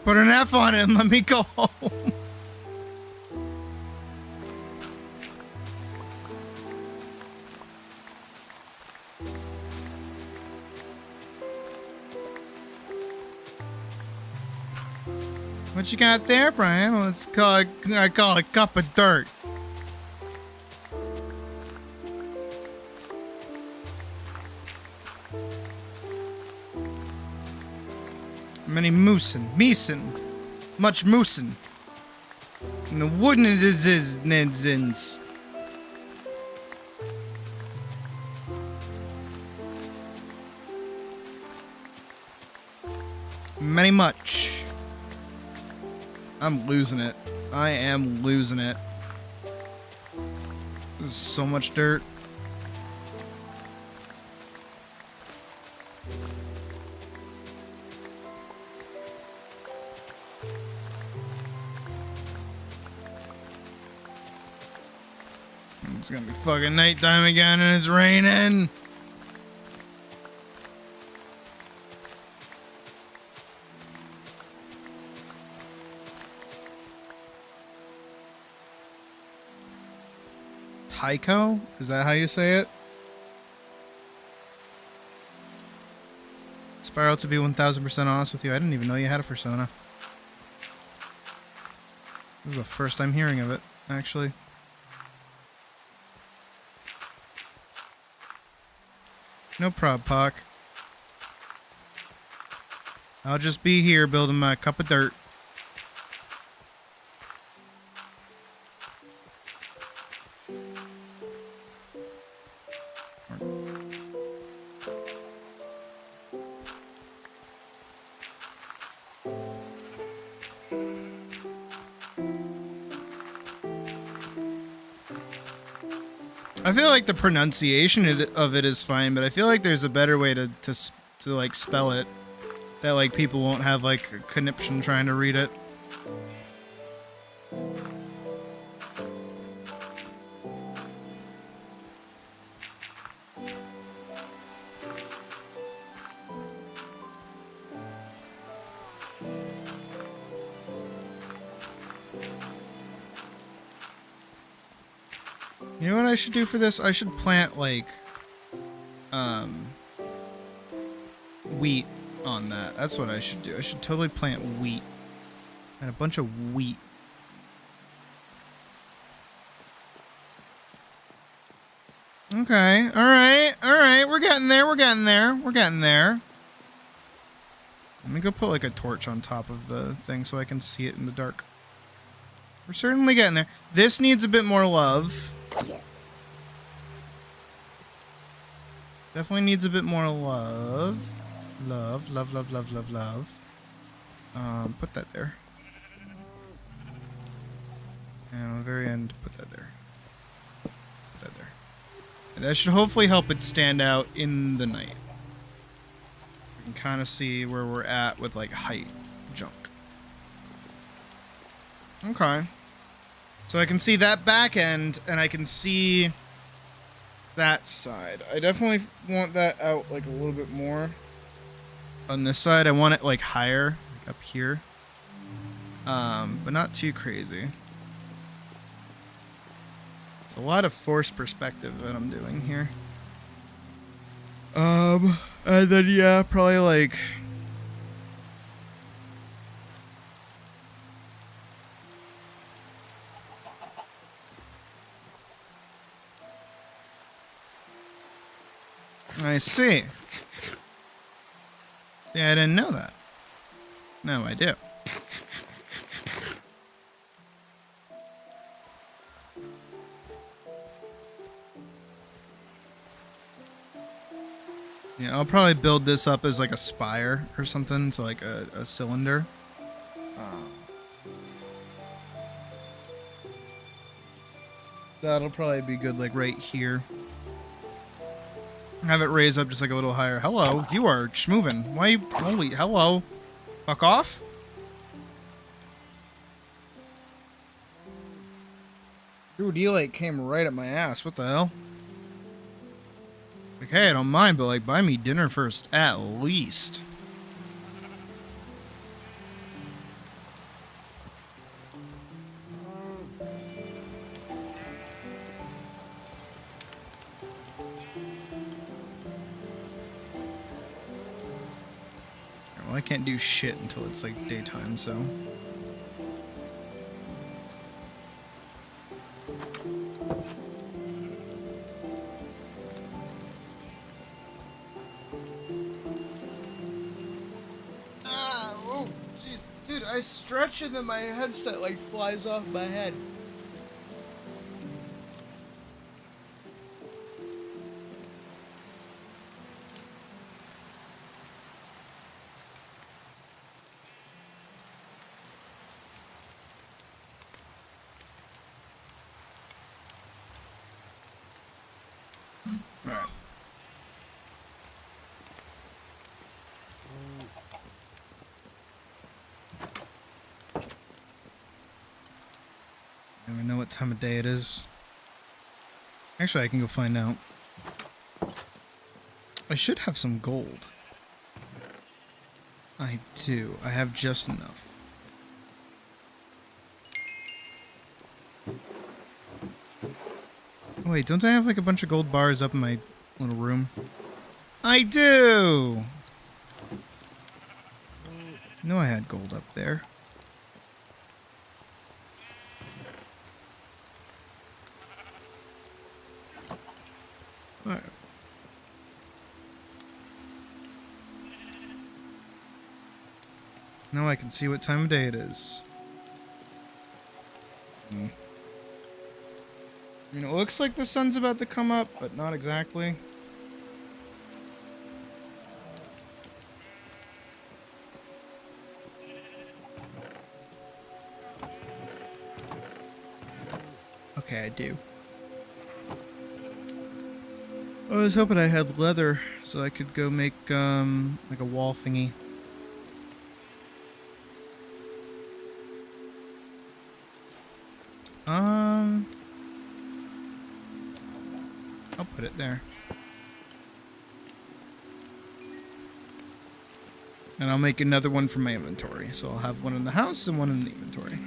Put an F on it and let me go home. What you got there, Brian? Well, I call it cup of dirt. Many meeson, much moosin. And the wooden is many much. I'm losing it. I am losing it. This is so much dirt. It's gonna be fucking nighttime again and it's raining. Tycho? Is that how you say it? Spiral, to be 1000% honest with you, I didn't even know you had a persona. This is the first time hearing of it, actually. No prob, Pock. I'll just be here building my cup of dirt. I feel like the pronunciation of it is fine, but I feel like there's a better way to like spell it that like people won't have like a conniption trying to read it. You know what I should do for this? I should plant, like, wheat on that. That's what I should do. I should totally plant wheat. And a bunch of wheat. Okay. Alright. Alright. We're getting there. We're getting there. We're getting there. Let me go put, like, a torch on top of the thing so I can see it in the dark. We're certainly getting there. This needs a bit more love. Definitely needs a bit more love. Love, love, love, love, love, love. Put that there. And on the very end, put that there. Put that there. And that should hopefully help it stand out in the night. You can kind of see where we're at with, like, height junk. Okay. So I can see that back end, and I can see that side. I definitely want that out, like, a little bit more. On this side, I want it, like, higher, like, up here. But not too crazy. It's a lot of forced perspective that I'm doing here. And then yeah, probably like I see. Yeah, I didn't know that. No, I do. Yeah, I'll probably build this up as like a spire or something, so like a cylinder. That'll probably be good, like right here. Have it raise up just like a little higher. Hello, you are schmoving. Why you, holy, hello. Fuck off. Dude, you like came right at my ass. What the hell? Like, hey, I don't mind, but like, buy me dinner first, at least. Well, I can't do shit until it's like daytime, so. Oh, jeez. Dude, I stretch and then my headset like flies off my head. Alright. Do we know what time of day it is? Actually, I can go find out. I should have some gold. I do. I have just enough. Oh, wait, don't I have like a bunch of gold bars up in my little room? I do! No, I had gold up there. Alright. Now I can see what time of day it is. I mean, it looks like the sun's about to come up, but not exactly. Okay, I do. I was hoping I had leather so I could go make like a wall thingy. I'll put it there. And I'll make another one for my inventory. So I'll have one in the house and one in the inventory.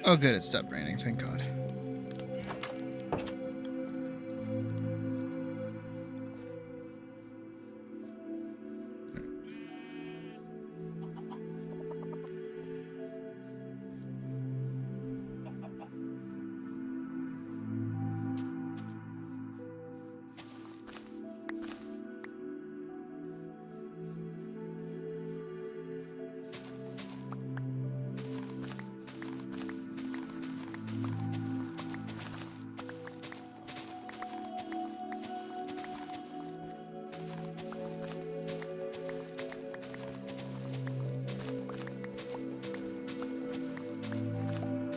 Oh good, it stopped raining, thank God.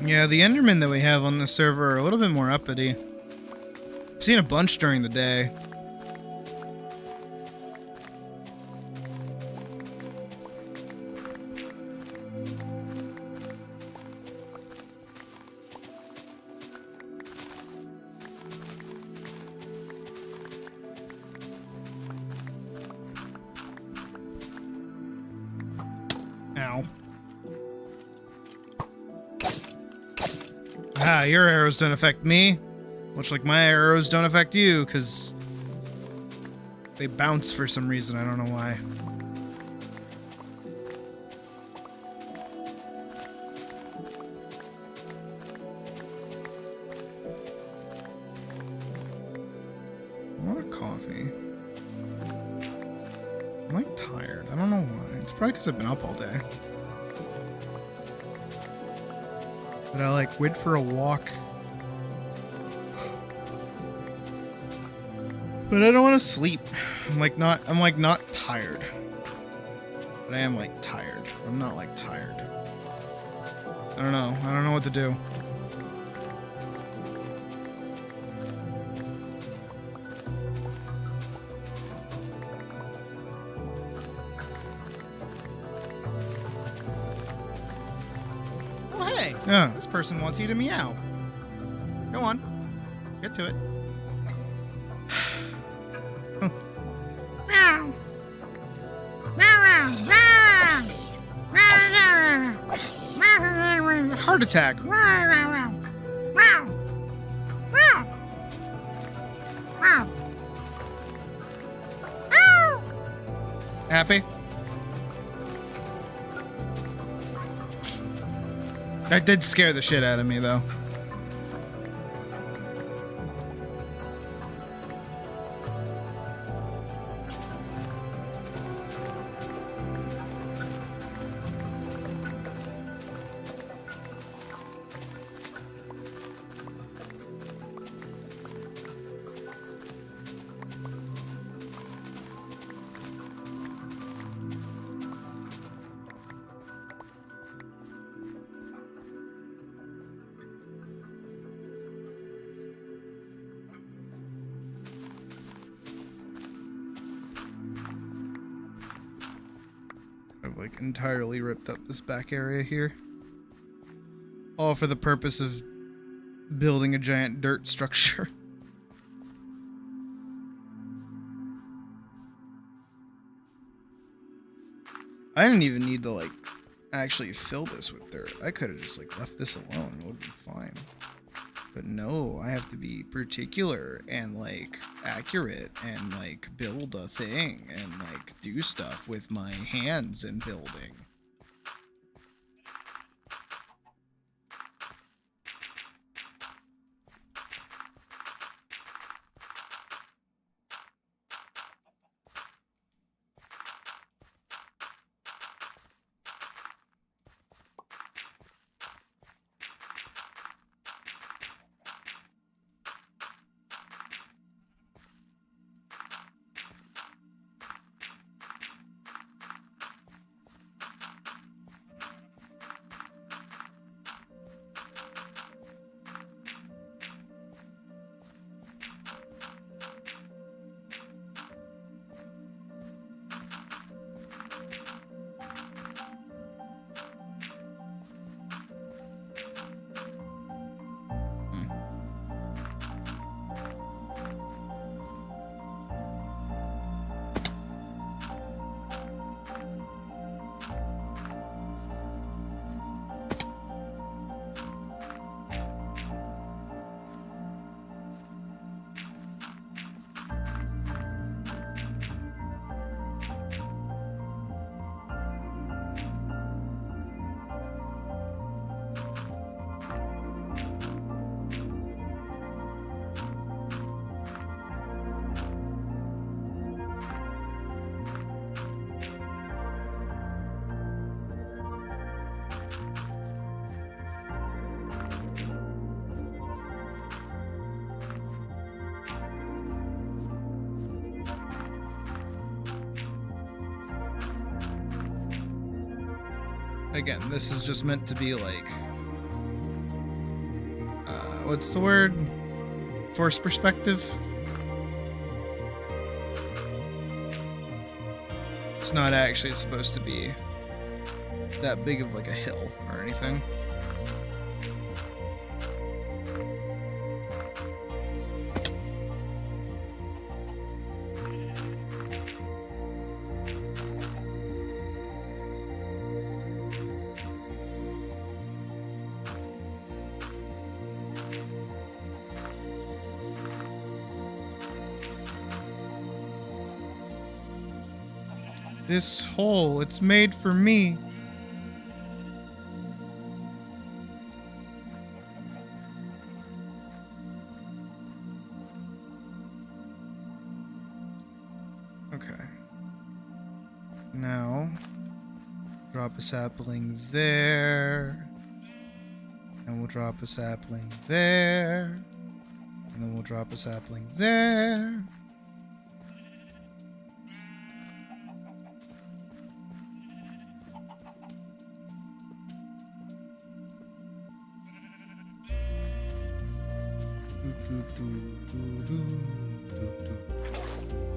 Yeah, the Endermen that we have on this server are a little bit more uppity. I've seen a bunch during the day. Ow. Ah, your arrows don't affect me. Much like my arrows don't affect you, because they bounce for some reason. I don't know why. I want a coffee. I'm like tired. I don't know why. It's probably because I've been up all day. But I like went for a walk. But I don't want to sleep. I'm like not tired. But I am like tired. I'm not like tired. I don't know. I don't know what to do. Oh hey. Yeah, this person wants you to meow. Go on. Get to it. Heart attack. Happy? That did scare the shit out of me, though. I've like entirely ripped up this back area here. All for the purpose of building a giant dirt structure. I didn't even need to like actually fill this with dirt. I could have just like left this alone. It would be fine. But no, I have to be particular and like accurate and like build a thing and like do stuff with my hands in building. Again, this is just meant to be like, what's the word? Forced perspective? It's not actually supposed to be that big of like a hill or anything. This hole, it's made for me. Okay. Now, drop a sapling there. And we'll drop a sapling there. And then we'll drop a sapling there.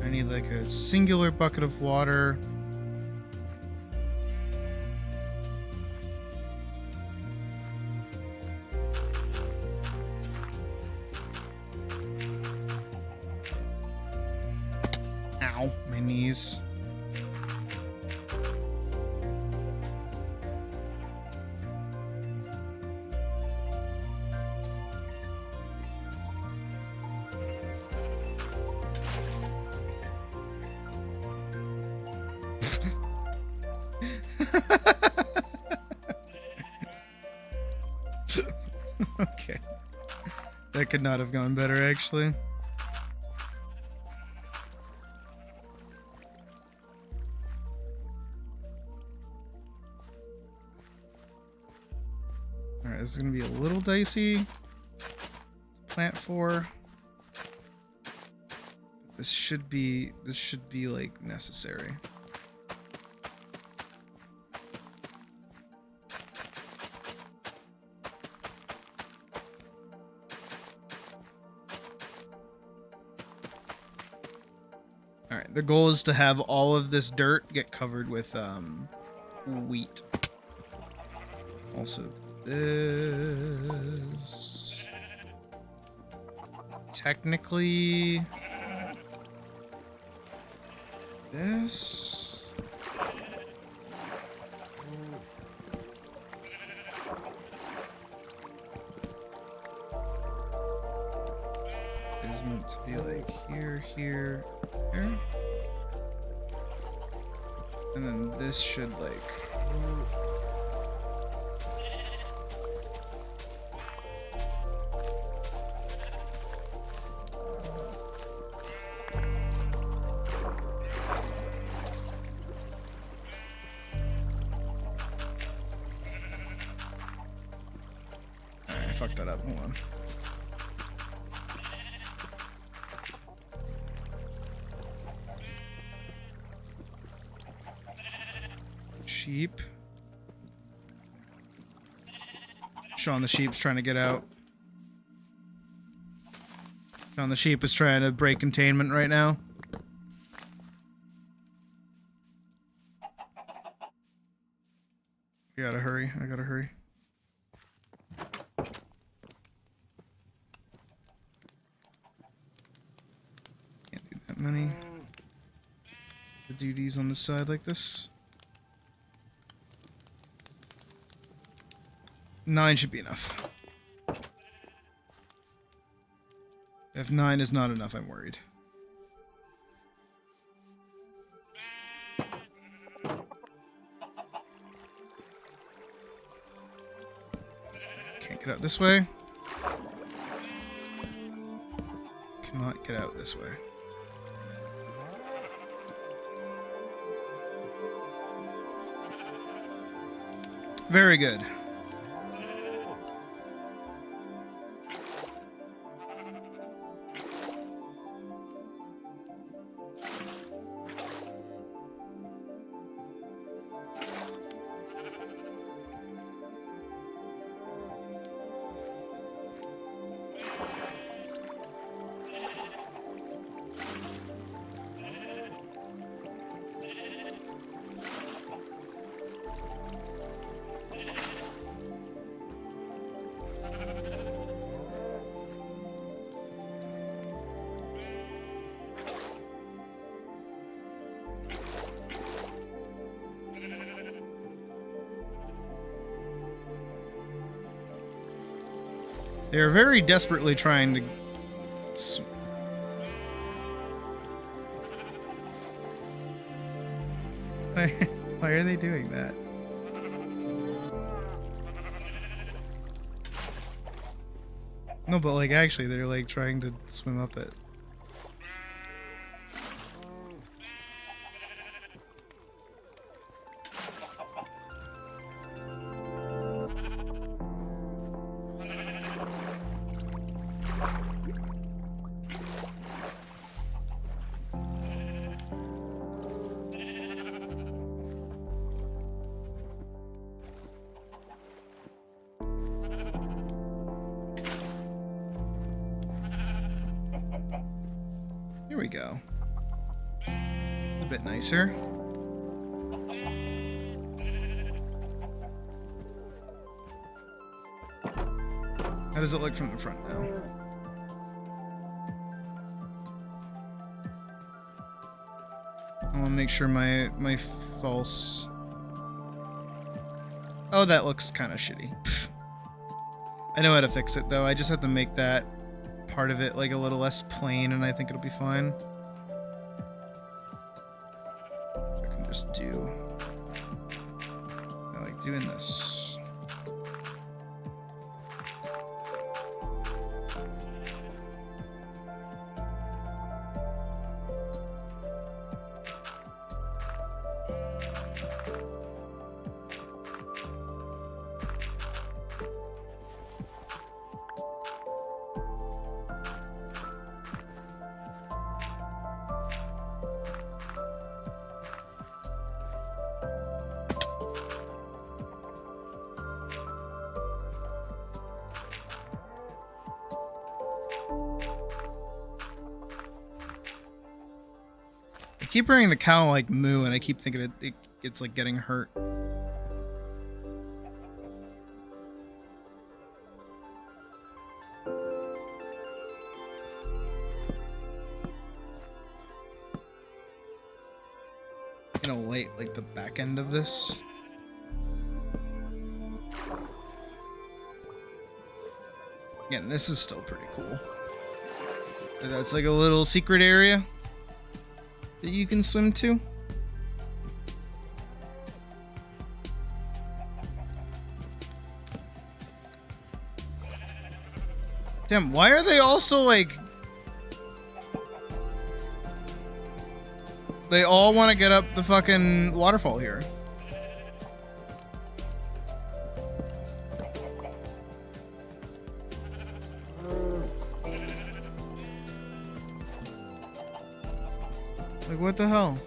I need like a singular bucket of water. Ow, my knees. Okay. That could not have gone better, actually. Alright, this is gonna be a little dicey to plant for. This should be like necessary. Alright, the goal is to have all of this dirt get covered with wheat. Also this. Technically this. Is meant to be like here, here, here. And then this should like I fucked that up. Hold on. Sheep. Sean the sheep's trying to get out. Sean the sheep is trying to break containment right now. I gotta hurry. I gotta hurry. Can't do that many. To do these on the side like this. 9 should be enough. If 9 is not enough, I'm worried. Can't get out this way. Cannot get out this way. Very good. They are very desperately trying to... Why are they doing that? No, but like actually they're like trying to swim up it. Here we go. A bit nicer. How does it look from the front now? I want to make sure my false... Oh, that looks kind of shitty. I know how to fix it though. I just have to make that part of it like a little less plain and I think it'll be fine. I can just do... I like doing this. I keep hearing the cow like moo, and I keep thinking it's like getting hurt. You know, like the back end of this. Again, this is still pretty cool. That's like a little secret area that you can swim to. Damn, why are they also like... They all want to get up the fucking waterfall here. Like, what the hell?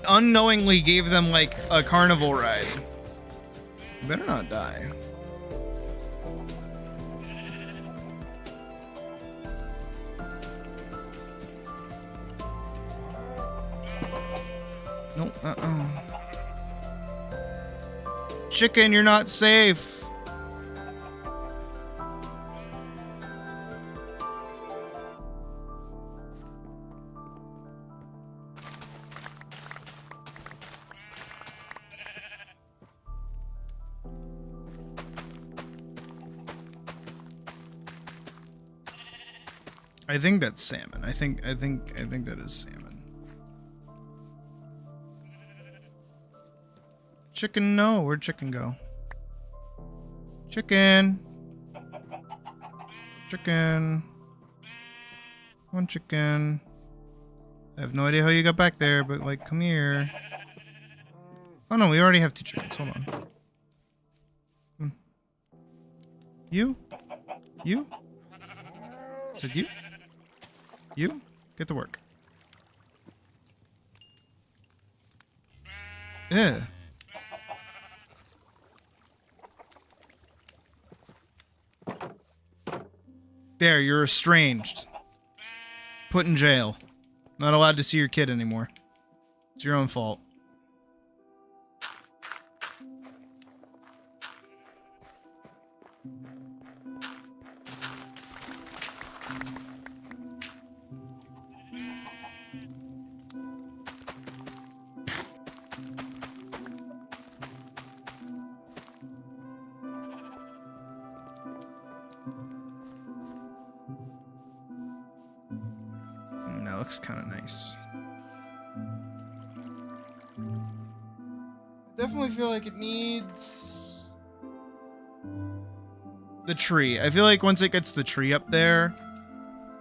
Unknowingly gave them, like, a carnival ride. You better not die. Nope, Chicken, you're not safe. I think that's salmon. I think that is salmon. Chicken, no. Where'd chicken go? Chicken. Chicken. Come on, chicken. I have no idea how you got back there, but like, come here. Oh no, we already have 2 chickens. Hold on. You? You? Said you? You? Get to work. Yeah. There, you're estranged. Put in jail. Not allowed to see your kid anymore. It's your own fault. looks kind of nice. Definitely feel like it needs the tree. I feel like once it gets the tree up there,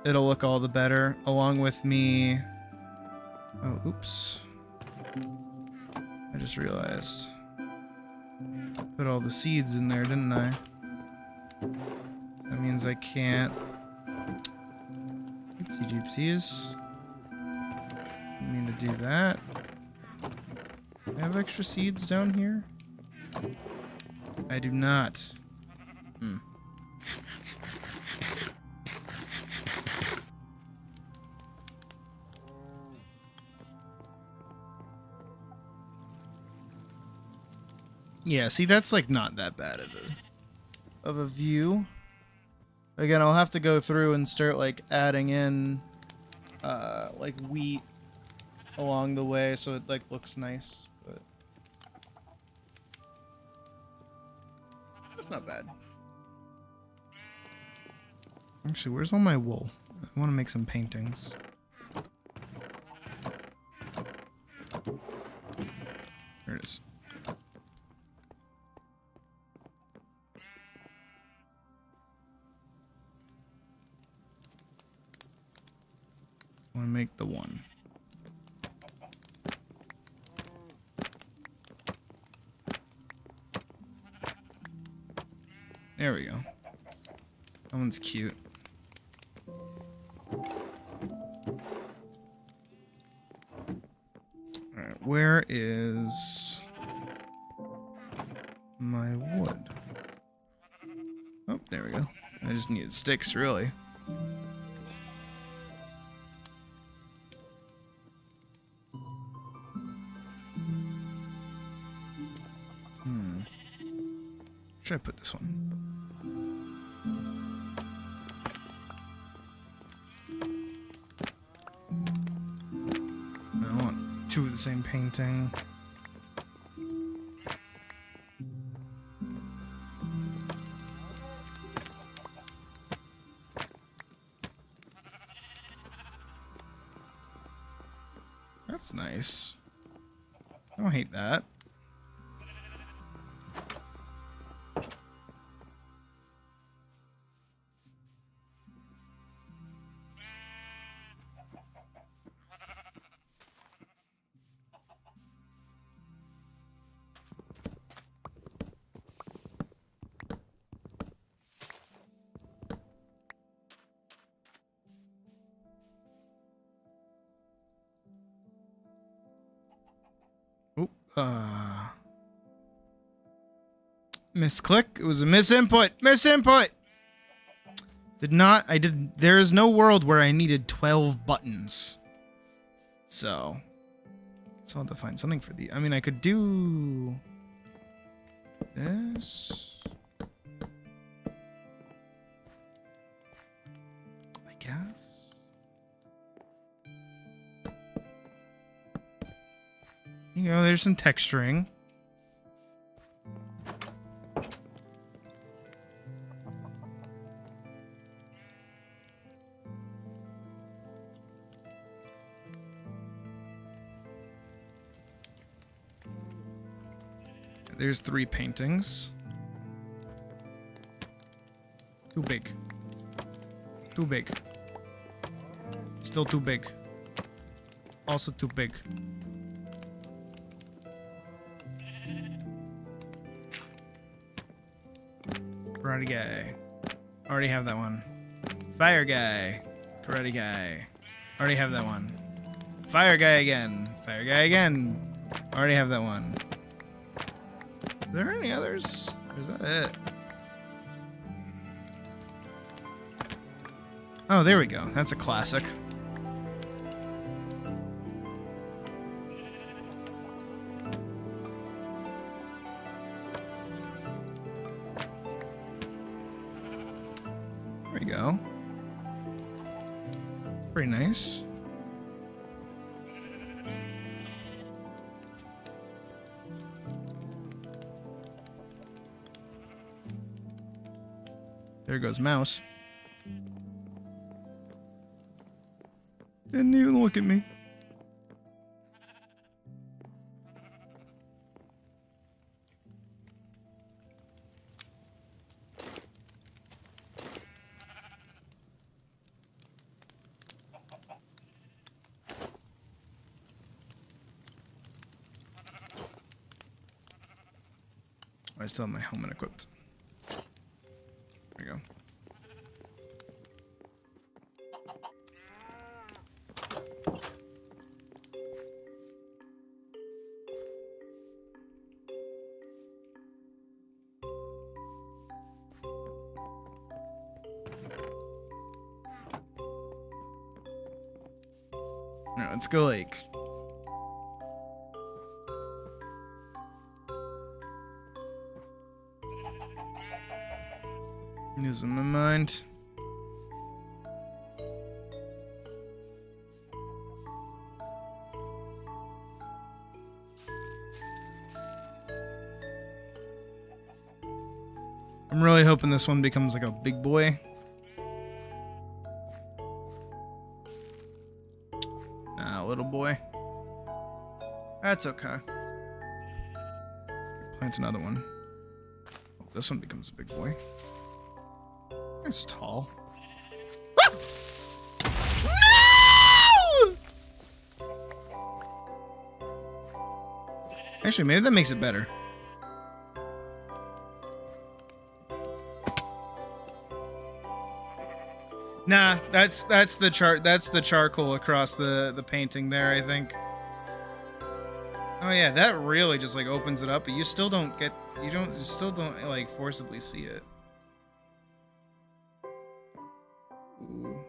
it'll look all the better, along with me. Oh, oops. I just realized. Put all the seeds in there, didn't I? That means I can't. Oopsie doopsies. Didn't mean to do that. Do I have extra seeds down here? I do not. Hmm. Yeah, see, that's like not that bad of a view. Again, I'll have to go through and start like adding in like wheat along the way so it like looks nice, but that's not bad. Actually, where's all my wool? I want to make some paintings. There it is. I want to make the one. There we go. That one's cute. Alright, where is my wood? Oh, there we go. I just needed sticks, really. Should I put this one? I want two of the same painting. That's nice. I don't hate that. Misclick. It was a misinput. Misinput. There is no world where I needed 12 buttons. So I'll have to find something for the. I mean, I could do this. I guess. You know, there's some texturing. There's 3 paintings. Too big. Too big. Still too big. Also too big. Karate guy. Already have that one. Fire guy. Karate guy. Already have that one. Fire guy again. Fire guy again. Already have that one. Are there any others? Or is that it? Oh, there we go. That's a classic. There we go. It's pretty nice. There goes mouse. Didn't even look at me. I still have my helmet equipped. There we go. Alright, let's go like... Losing my mind. I'm really hoping this one becomes like a big boy. Nah, little boy. That's okay. Plant another one. Hope this one becomes a big boy. It's tall. Ah! No! Actually, maybe that makes it better. Nah, that's the charcoal across the painting there, I think. Oh yeah, that really just like opens it up, but you still don't like forcibly see it. Ooh.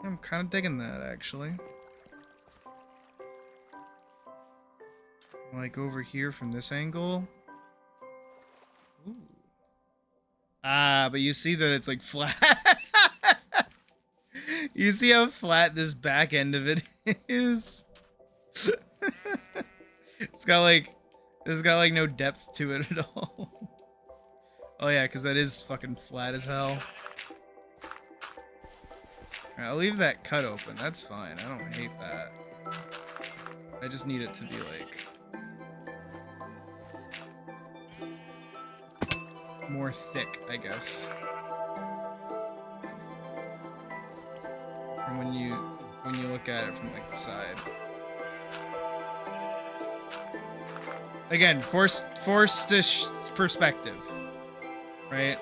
I'm kind of digging that, actually. Like over here from this angle. Ooh. Ah, but you see that it's like flat. You see how flat this back end of it is? It's got like no depth to it at all. Oh yeah, because that is fucking flat as hell. Alright, I'll leave that cut open. That's fine. I don't hate that. I just need it to be like more thick, I guess. From when you look at it from like the side. Again, forced perspective, right?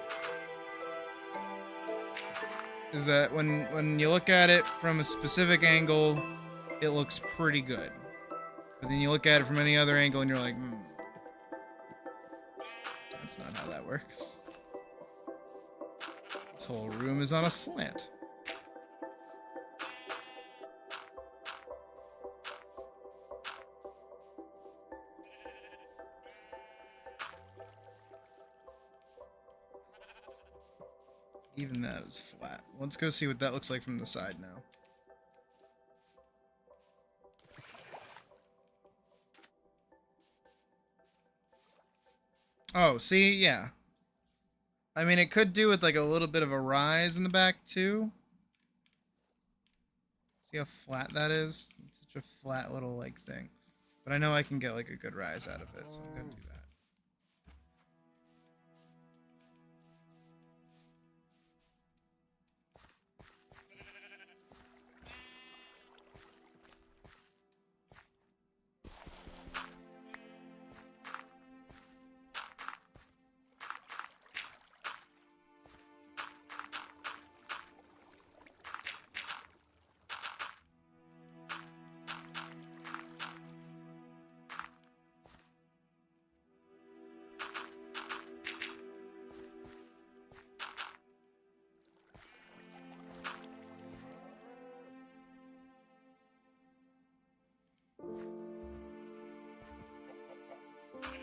Is that when you look at it from a specific angle, it looks pretty good. But then you look at it from any other angle and you're like, that's not how that works. This whole room is on a slant. Even that is flat. Let's go see what that looks like from the side now. Oh, see? Yeah. I mean, it could do with like a little bit of a rise in the back too. See how flat that is? It's such a flat little like thing. But I know I can get like a good rise out of it, so I'm gonna do that.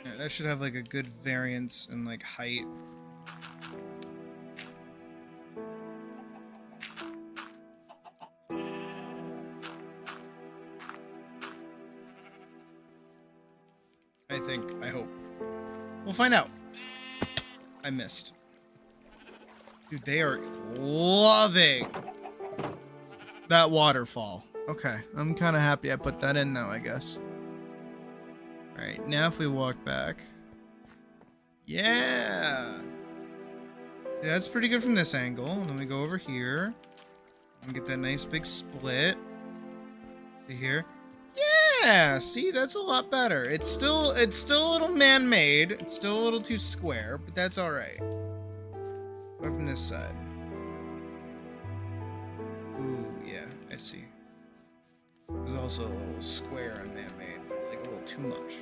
Yeah, that should have like a good variance in like height. I hope. We'll find out. I missed. Dude, they are loving that waterfall. Okay, I'm kind of happy I put that in now, I guess. All right, now if we walk back. Yeah. See, that's pretty good from this angle. And then we go over here and get that nice big split. See here? Yeah, see, that's a lot better. It's still a little man-made. It's still a little too square, but that's all right. Go from this side. Ooh, yeah, I see. There's also a little square and man-made, but like a little too much.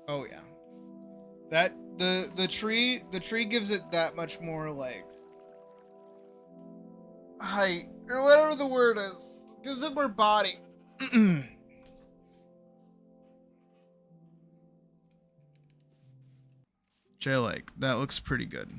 Oh yeah. That the tree gives it that much more like height or whatever the word is. Gives it more body. Which I like. That looks pretty good.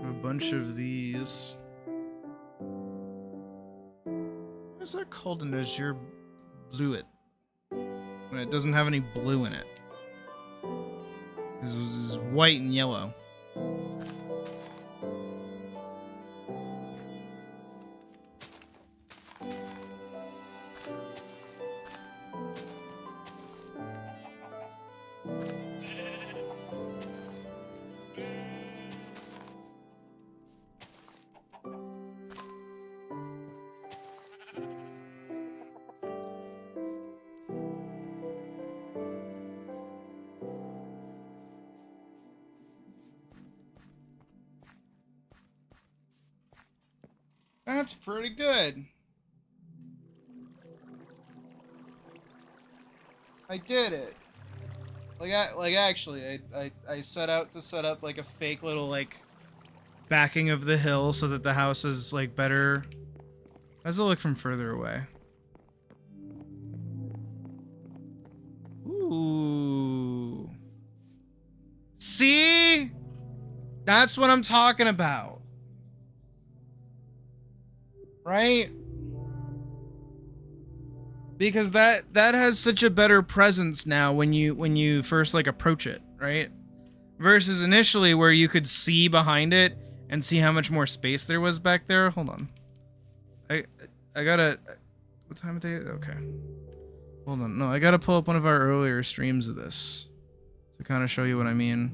A bunch of these. What's that called an azure bluet? When it doesn't have any blue in it. This is white and yellow. That's pretty good. I did it. Actually, I set out to set up like a fake little like backing of the hill so that the house is like better. How does it look from further away? Ooh. See? That's what I'm talking about. Right? Because that has such a better presence now when you first like approach it, right? Versus initially where you could see behind it and see how much more space there was back there. Hold on. I gotta, what time of day? Okay. Hold on. No, I gotta pull up one of our earlier streams of this to kind of show you what I mean.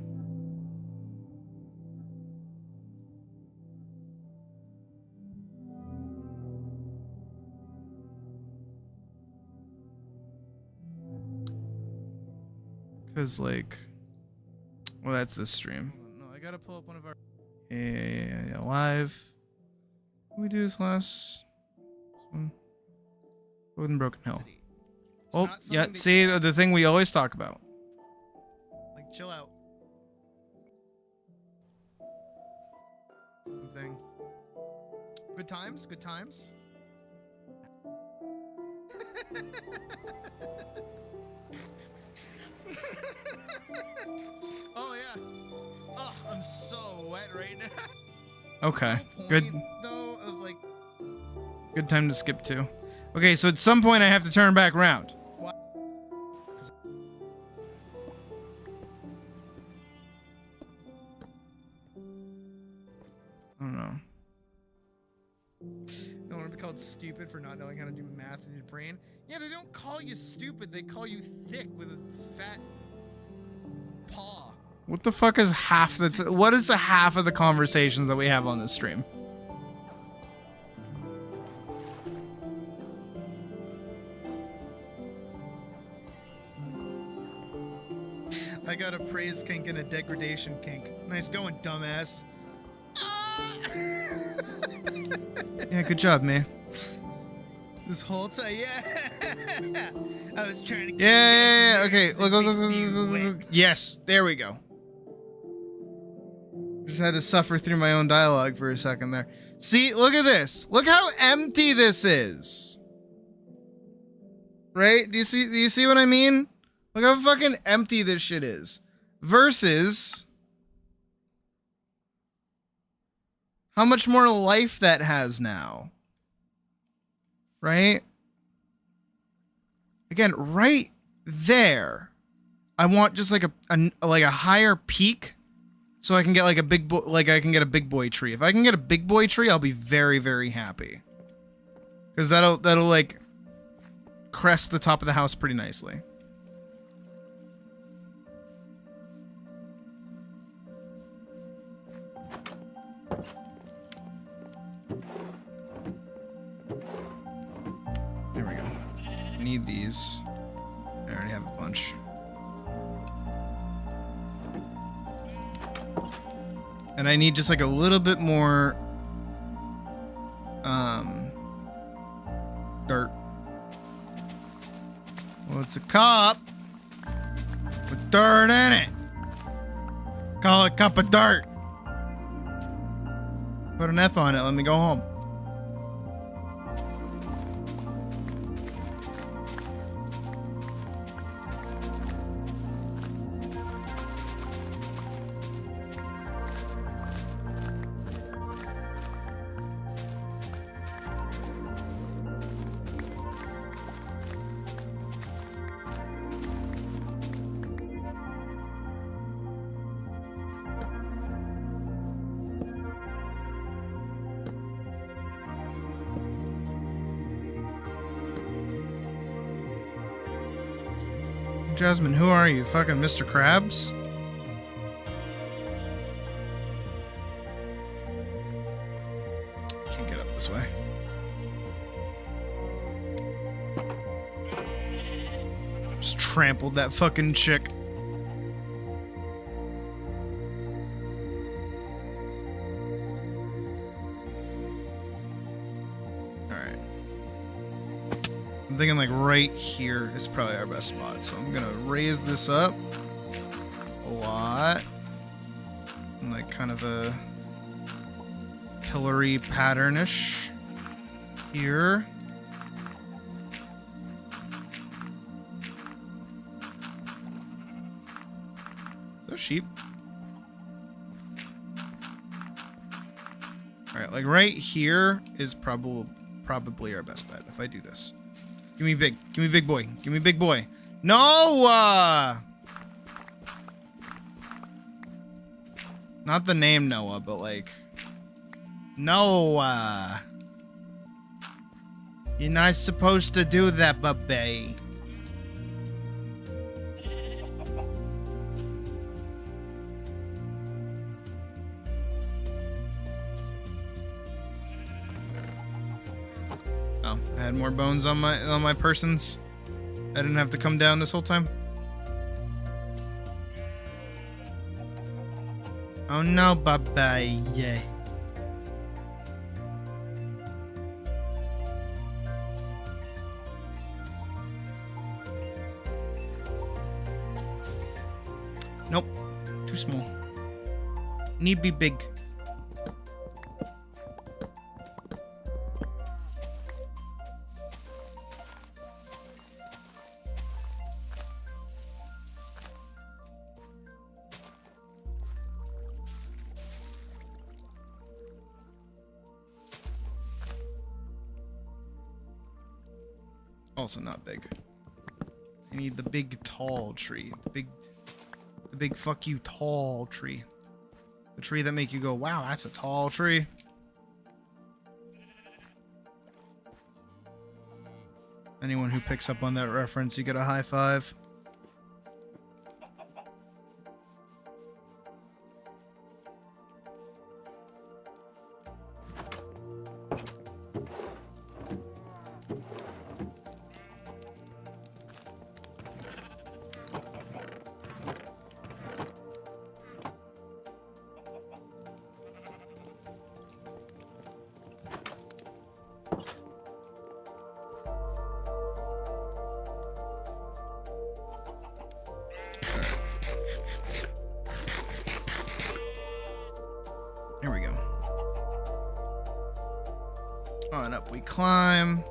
Cause like, well, that's this stream. No, I gotta pull up one of our yeah, live. Did we do this last one? Golden Broken Hill. Oh, yeah. See the thing we always talk about. Like, chill out. Thing. Good times. Good times. Oh yeah. Oh, I'm so wet right now. Okay, No point, good. Though, of like, Good time to skip to. Okay, so at some point I have to turn back around. I don't know. don't want to be called stupid for not knowing how to do math with your brain. Yeah, they don't call you stupid. They call you thick with a fat paw. What the fuck is half the what is the half of the conversations that we have on this stream? I got a praise kink and a degradation kink. Nice going, dumbass. Yeah, good job, man. This whole time, yeah. I was trying to get Yeah, you okay. guys Look, in look, there, look, 'cause it look, makes me look, wet. look. Yes, there we go. Just had to suffer through my own dialogue for a second there. See, look at this. Look how empty this is. Right? Do you see what I mean? Look how fucking empty this shit is. Versus how much more life that has now. Right? Again, right there. I want just like a higher peak so I can get like a big boy, I can get a big boy tree. If I can get a big boy tree, I'll be very, very happy. Cuz that'll like crest the top of the house pretty nicely. There we go. Need these. I already have a bunch. And I need just like a little bit more dirt. Well, it's a cup with dirt in it. Call it cup of dirt. Put an F on it. Let me go home. Jasmine, who are you? Fucking Mr. Krabs? Can't get up this way. Just trampled that fucking chick. Alright. I'm thinking like right here is probably our best spot. So I'm gonna raise this up a lot. And like kind of a pillory patternish here. Is that a sheep? Alright, like right here is probably our best bet if I do this. Give me big boy. Give me big boy. Noah! Not the name Noah, but like Noah. You're not supposed to do that, baby. Oh, I had more bones on my persons. I didn't have to come down this whole time. Oh no, baby. Yeah. Nope. Too small. Need be big. Also not big. I need the big tall tree. The big fuck you tall tree. The tree that make you go, wow, that's a tall tree. Anyone who picks up on that reference, you get a high five. There we go. On up we climb.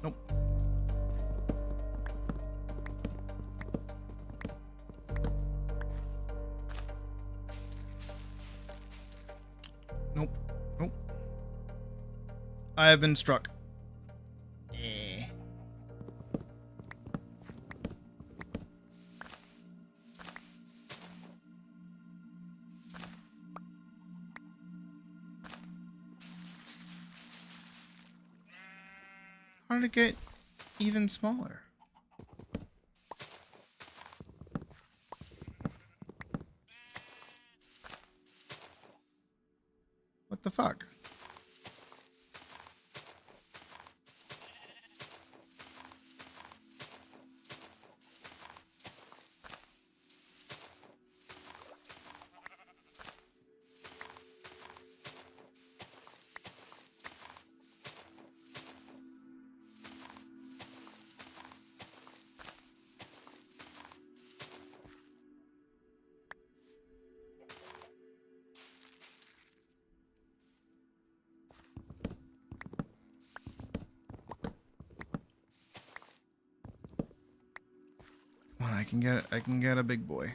Nope. Nope. Nope. I have been struck. How did it get even smaller? What the fuck? Come on, I can get a big boy.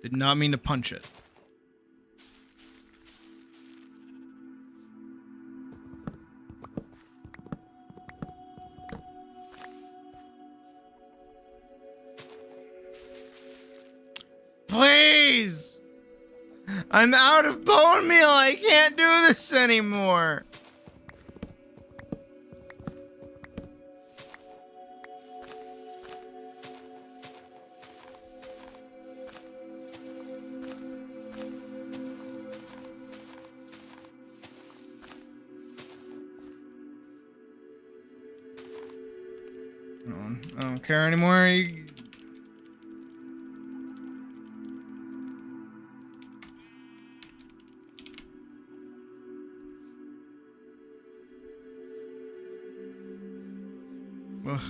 Did not mean to punch it. Please! I'm out of bone meal. I can't do this anymore. I don't care anymore. Ugh.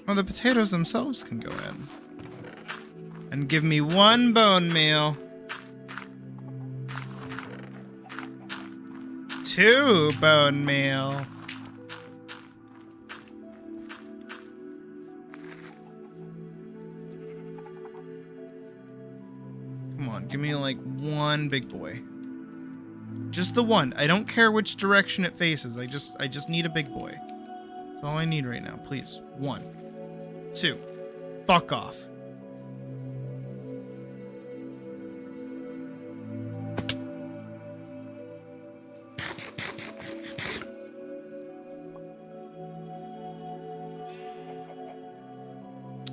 Well, the potatoes themselves can go in. And give me one bone meal. 2 bone meal. Come on, give me like 1 big boy. Just the one. I don't care which direction it faces. I just need a big boy. That's all I need right now. Please. 1. 2. Fuck off.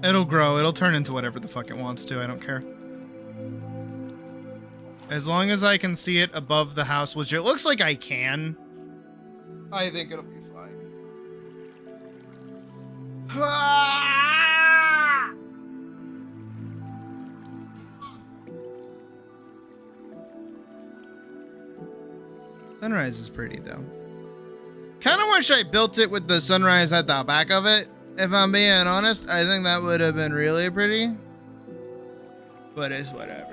It'll grow. It'll turn into whatever the fuck it wants to. I don't care. As long as I can see it above the house, which it looks like I can, I think it'll be fine. Sunrise is pretty though. Kind of wish I built it with the sunrise at the back of it. If I'm being honest, I think that would have been really pretty. But it's whatever.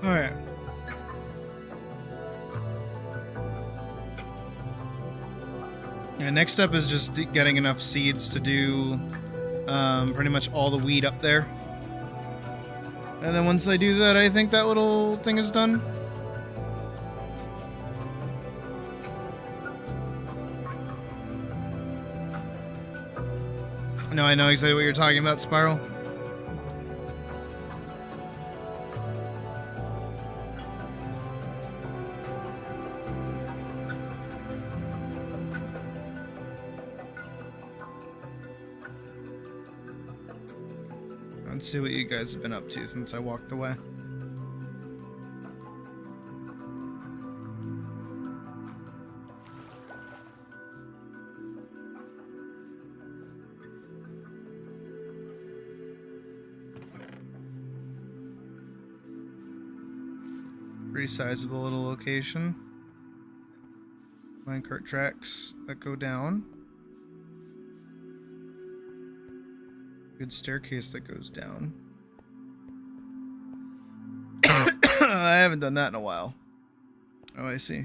Alright. Yeah, next up is just getting enough seeds to do pretty much all the weed up there. And then once I do that, I think that little thing is done. No, I know exactly what you're talking about, Spiral. Let's see what you guys have been up to since I walked away. Pretty sizable little location. Minecart tracks that go down. Good staircase that goes down. I haven't done that in a while. Oh, I see.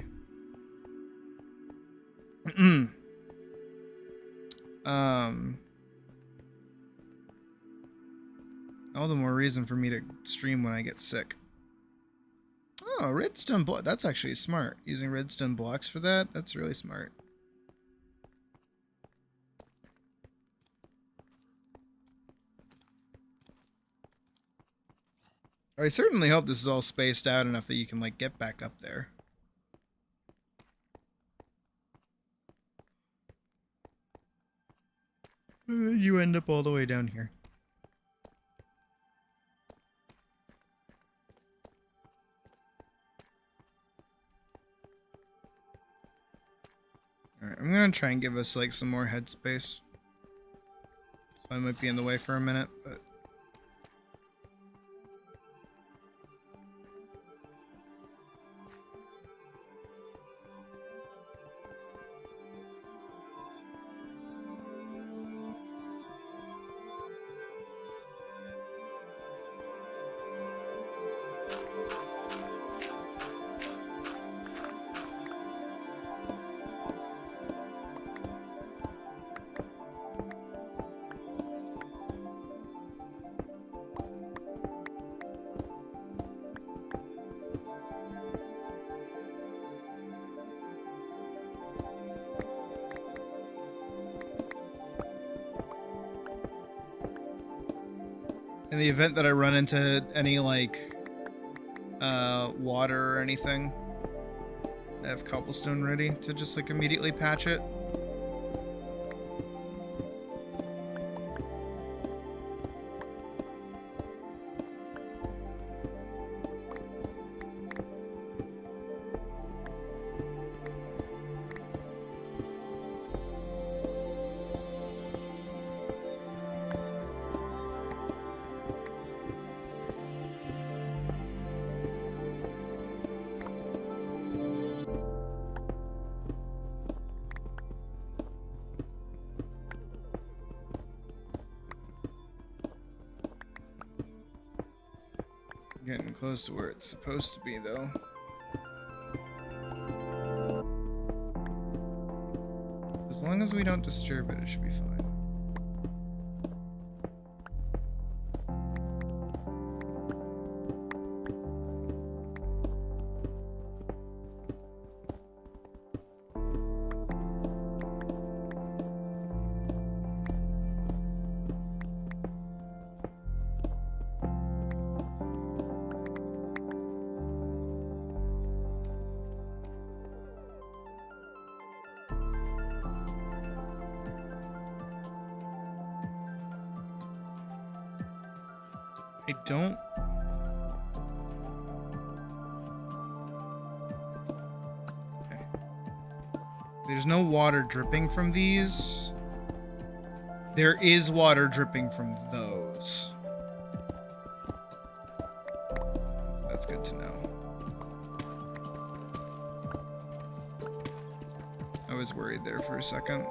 All the more reason for me to stream when I get sick. Oh, redstone block. That's actually smart. Using redstone blocks for that. That's really smart. I certainly hope this is all spaced out enough that you can, like, get back up there. You end up all the way down here. Alright, I'm gonna try and give us, like, some more headspace. So I might be in the way for a minute, but... In the event that I run into any, like, water or anything, I have cobblestone ready to just, like, immediately patch it. Getting close to where it's supposed to be, though. As long as we don't disturb it, it should be fine. I don't... Okay. There's no water dripping from these. There is water dripping from those. That's good to know. I was worried there for a second.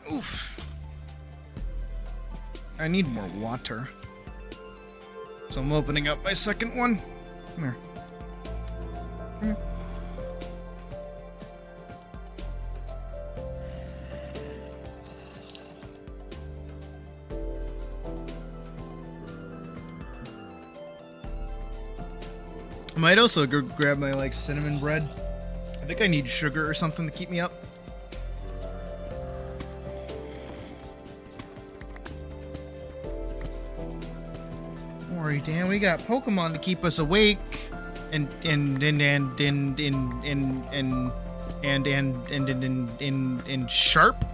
Oof. I need more water. So I'm opening up my second one. Come here. Come here. I might also go grab my like cinnamon bread. I think I need sugar or something to keep me up. Don't worry, Dan. We got Pokemon to keep us awake and sharp.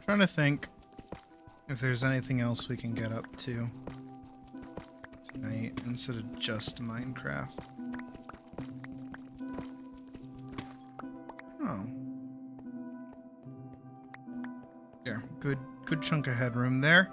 Trying to think if there's anything else we can get up to tonight instead of just Minecraft. Oh. Yeah, good chunk of headroom there.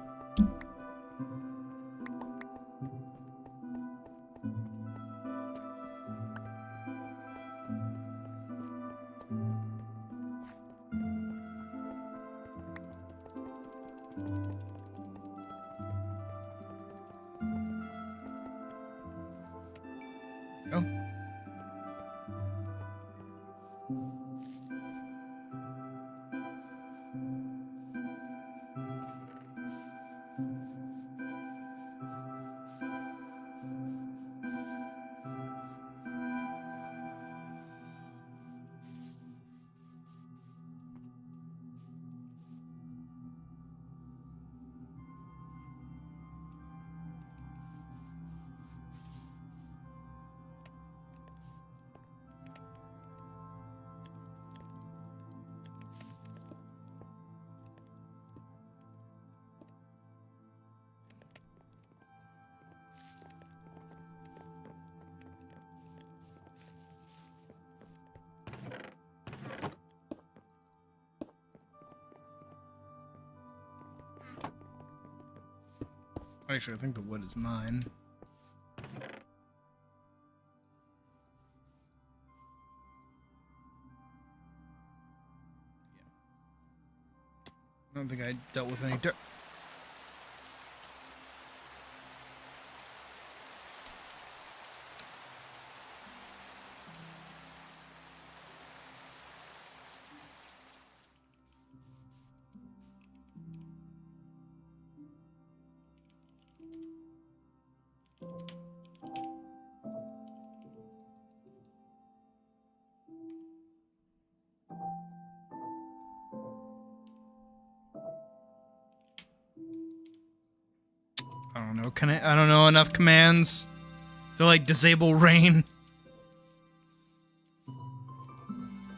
Oh. Actually, I think the wood is mine. I don't think I dealt with any dirt. I don't know. I don't know enough commands to like disable rain.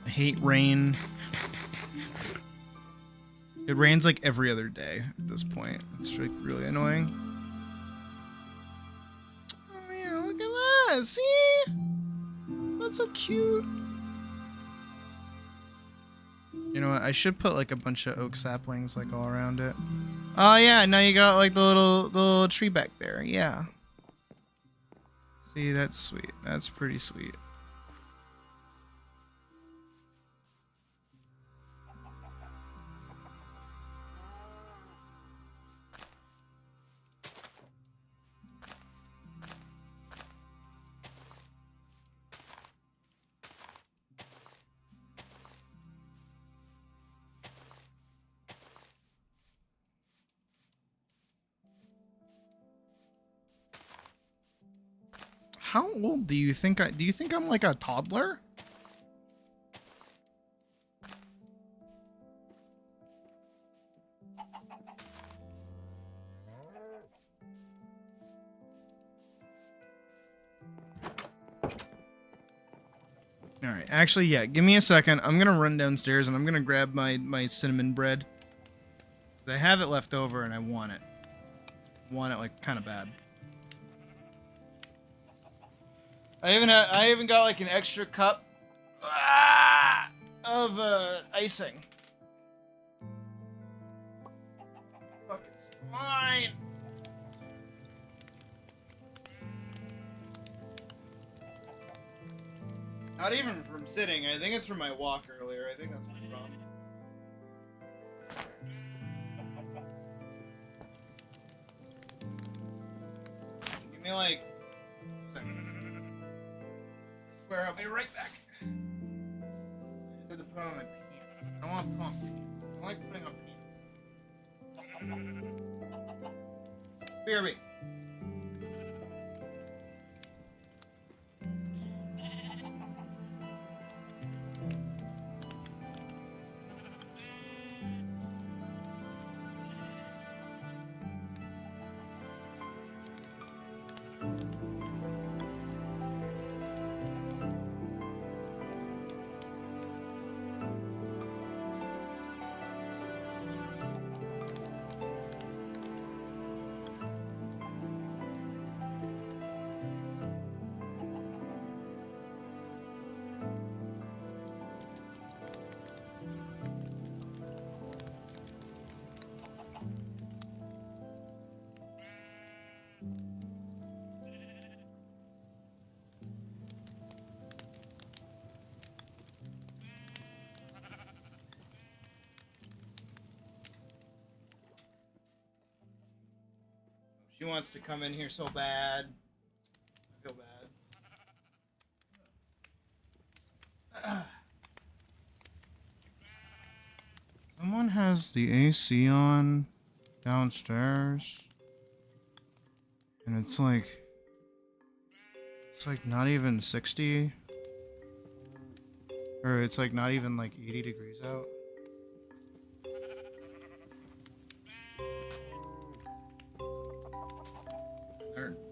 I hate rain. It rains like every other day at this point. It's like really annoying. Oh yeah, look at that. See? That's so cute. You know what? I should put like a bunch of oak saplings like all around it. Oh yeah, now you got like the little tree back there. Yeah. See, that's sweet. That's pretty sweet. How old do you think do you think I'm like a toddler? All right, actually, yeah, give me a second. I'm gonna run downstairs and I'm gonna grab my cinnamon bread. I have it left over and I want it. Want it like kind of bad. I even got like an extra cup of icing. Fucking spine. Not even from sitting. I think it's from my walk earlier. I think that's my problem. Give me like. I swear I'll be right back. I just had to put on my pants. I don't want to put on pants. I like putting on pants. BRB. She wants to come in here so bad. I feel bad. Someone has the AC on downstairs. And it's like not even 60. Or it's like not even like 80 degrees out.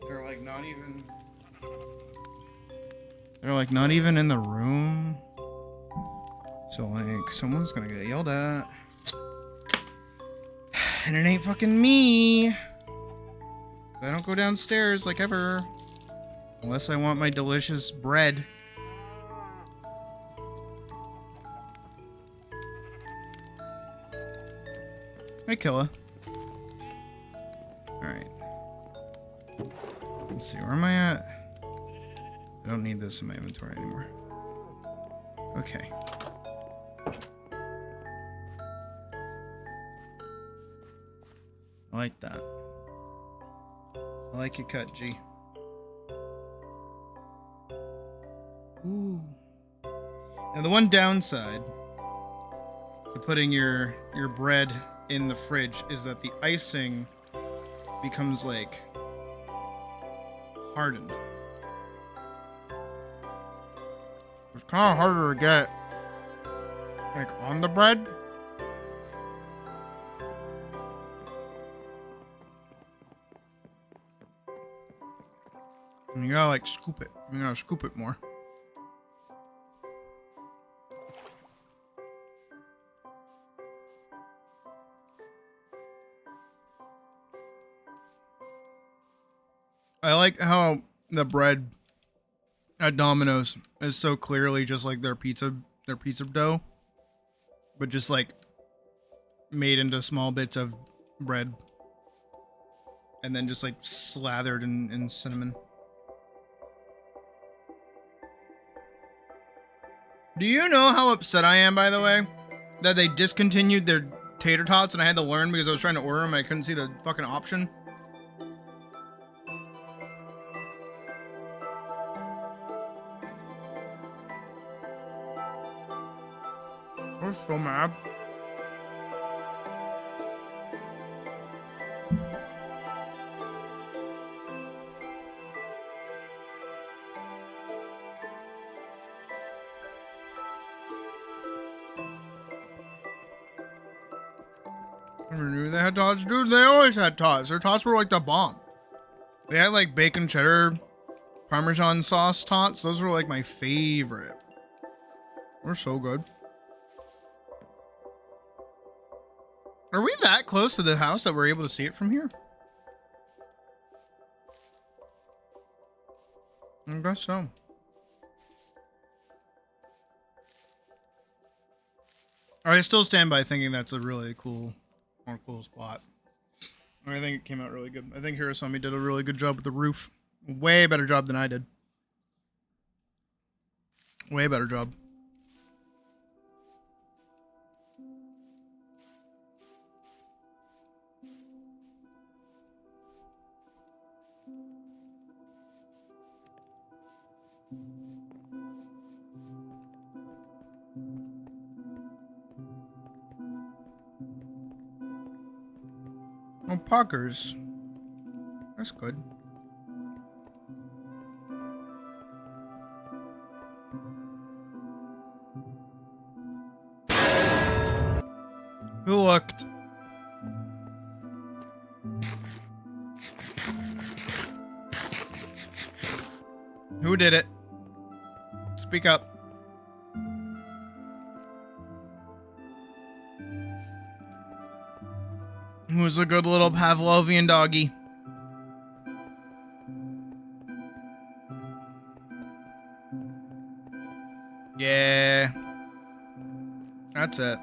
They're like not even. They're like not even in the room. So like someone's gonna get yelled at. And it ain't fucking me. I don't go downstairs like ever. Unless I want my delicious bread. Hi, Killa. Alright. Let's see, where am I at? I don't need this in my inventory anymore. Okay. I like that. I like your cut, G. Ooh. Now the one downside to putting your bread in the fridge is that the icing becomes like hardened. It's kind of harder to get like on the bread. And you gotta like scoop it. You gotta scoop it more. I like how the bread at Domino's is so clearly just like their pizza dough, but just like made into small bits of bread and then just like slathered in cinnamon. Do you know how upset I am, by the way, that they discontinued their tater tots and I had to learn because I was trying to order them and I couldn't see the fucking option? I was so mad. I never knew they had tots. Dude, they always had tots. Their tots were like the bomb. They had like bacon cheddar, Parmesan sauce tots. Those were like my favorite. They're so good. Are we that close to the house that we're able to see it from here? I guess so. I still stand by thinking that's a really cool spot. I think it came out really good. I think Hirosami did a really good job with the roof. Way better job than I did. Way better job. Oh, Puckers. That's good. Who looked? Who did it? Speak up. Who's a good little Pavlovian doggy? Yeah. That's it.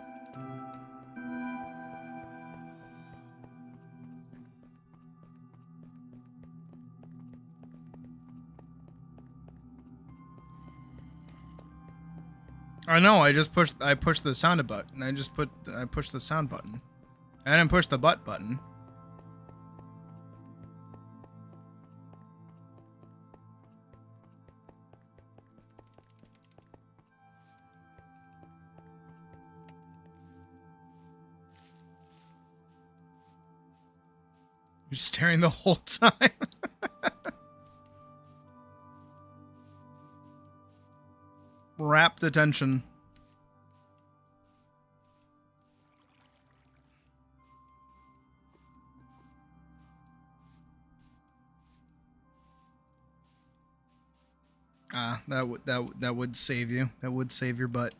I know, I pushed the sound button. I pushed the sound button. I didn't push the butt button. You're staring the whole time. Rapt attention. Ah, that would save you. That would save your butt.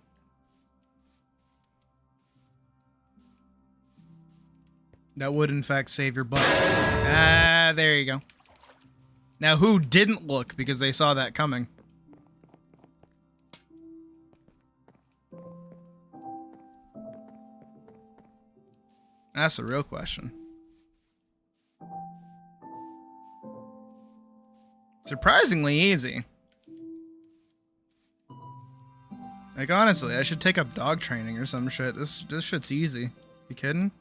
That would in fact save your butt. Ah, there you go. Now who didn't look because they saw that coming? That's the real question. Surprisingly easy. Like, honestly, I should take up dog training or some shit. This shit's easy. You kidding?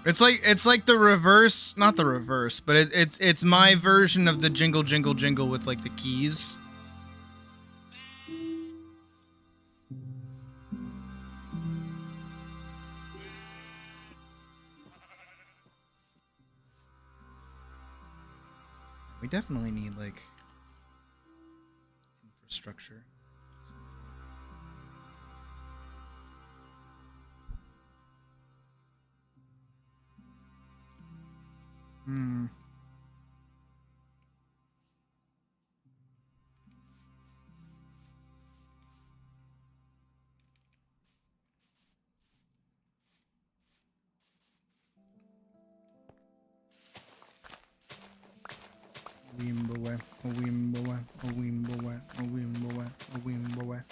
It's like the reverse, not the reverse, but it's my version of the jingle jingle jingle with like the keys. We definitely need like infrastructure. Hmm. Wimbowe, a wimbowe, a wimbowe, a wimbowe, a wimbowe.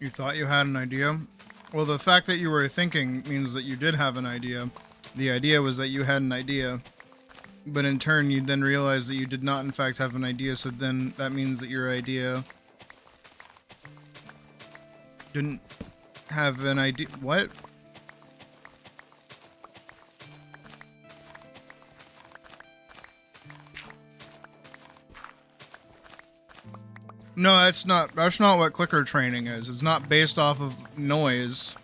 You thought you had an idea? Well, the fact that you were thinking means that you did have an idea. The idea was that you had an idea, but in turn you then realized that you did not in fact have an idea, so then that means that your idea didn't have an idea. What? No, that's not what clicker training is. It's not based off of noise.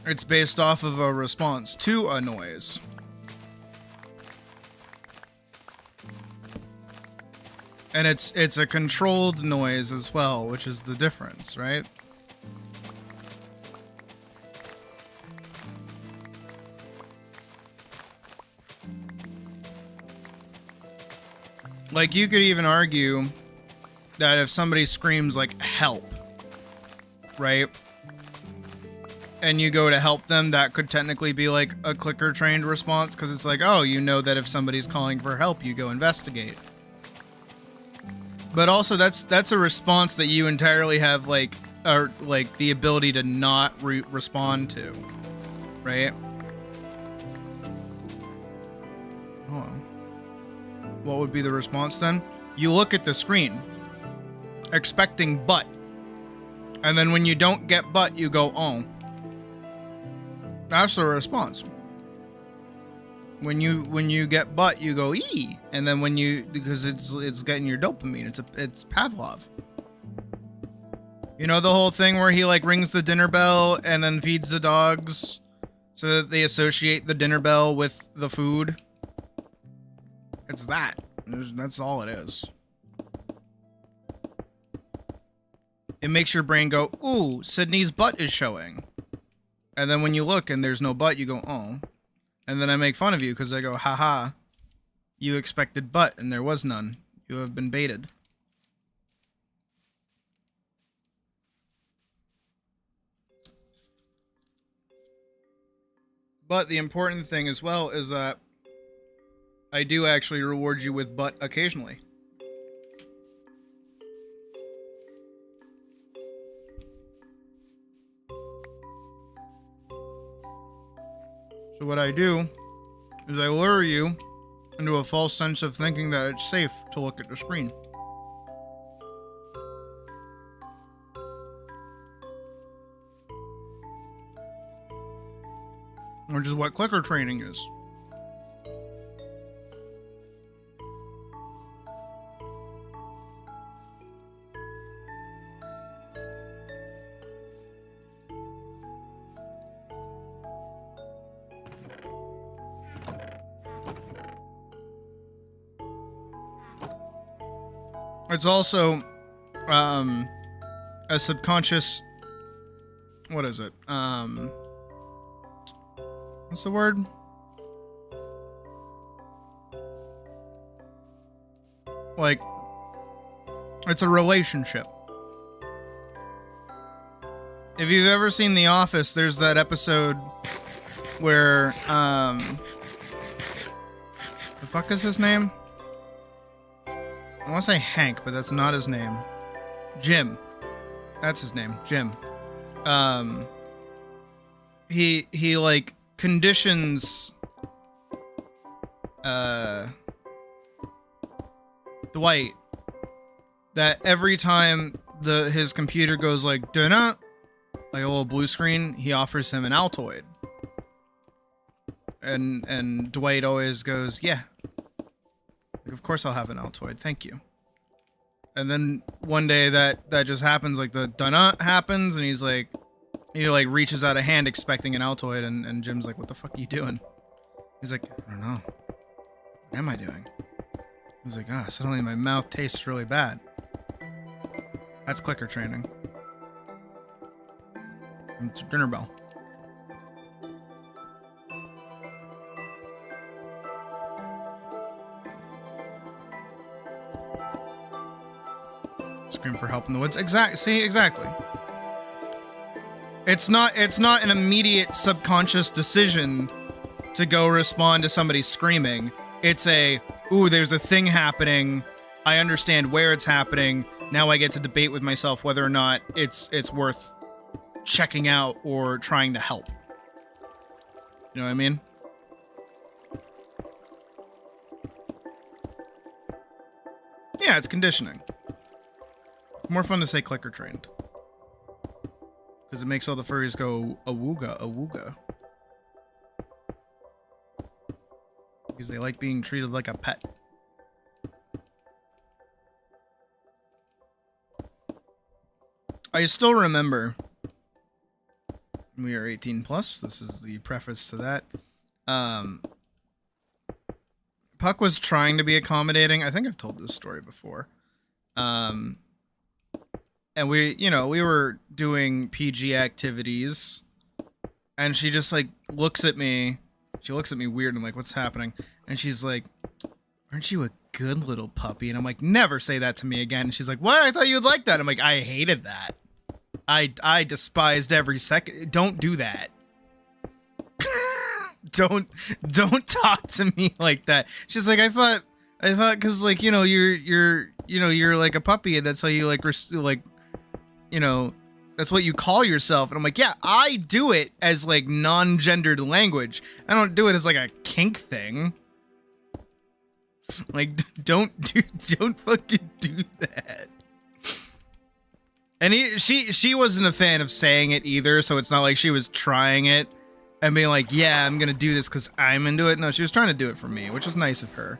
It's based off of a response to a noise. And it's a controlled noise as well, which is the difference, right? Like, you could even argue that if somebody screams like help, right? And you go to help them, that could technically be like a clicker trained response, because it's like, oh, you know that if somebody's calling for help, you go investigate. But also that's a response that you entirely have like the ability to not respond to, right? Oh. What would be the response then? You look at the screen expecting but, and then when you don't get but, you go, oh. That's the response. When you get but, you go ee, and then because it's getting your dopamine. It's Pavlov. You know the whole thing where he like rings the dinner bell and then feeds the dogs so that they associate the dinner bell with the food. It's that. That's all it is. It makes your brain go, ooh, Sydney's butt is showing. And then when you look and there's no butt, you go, oh. And then I make fun of you because I go, haha, you expected butt and there was none. You have been baited. But the important thing as well is that I do actually reward you with butt occasionally. So what I do is I lure you into a false sense of thinking that it's safe to look at the screen. Which is what clicker training is. It's also a subconscious, what is it? What's the word? Like, it's a relationship. If you've ever seen The Office, there's that episode where, the fuck is his name? I want to say Hank, but that's not his name. Jim. That's his name, Jim. He like conditions Dwight that every time his computer goes like dunna, like a little blue screen, he offers him an Altoid. And Dwight always goes, yeah. Like, of course I'll have an Altoid, thank you. And then one day that just happens, like the dunna happens, and he's like, he like reaches out a hand expecting an Altoid, and Jim's like, what the fuck are you doing? He's like, I don't know. What am I doing? He's like, ah, suddenly my mouth tastes really bad. That's clicker training. It's dinner bell. Scream for help in the woods. Exactly. It's not an immediate subconscious decision to go respond to somebody screaming. It's a, ooh, there's a thing happening. I understand where it's happening. Now I get to debate with myself whether or not it's worth checking out or trying to help. You know what I mean? Yeah, it's conditioning. It's more fun to say clicker trained. Because it makes all the furries go awooga, awooga. Because they like being treated like a pet. I still remember, we are 18 plus, this is the preface to that. Puck was trying to be accommodating. I think I've told this story before. And we were doing PG activities, and she just like looks at me. She looks at me weird. I'm like, what's happening? And she's like, aren't you a good little puppy? And I'm like, never say that to me again. And she's like, what? I thought you'd like that. I'm like, I hated that. I despised every second. Don't do that. Don't talk to me like that. She's like, I thought because like, you're like a puppy, and that's how you like that's what you call yourself. And I'm like, yeah, I do it as like non-gendered language. I don't do it as like a kink thing. Like, don't fucking do that. And she wasn't a fan of saying it either, so it's not like she was trying it and being like, yeah, I'm gonna do this because I'm into it. No, she was trying to do it for me, which was nice of her.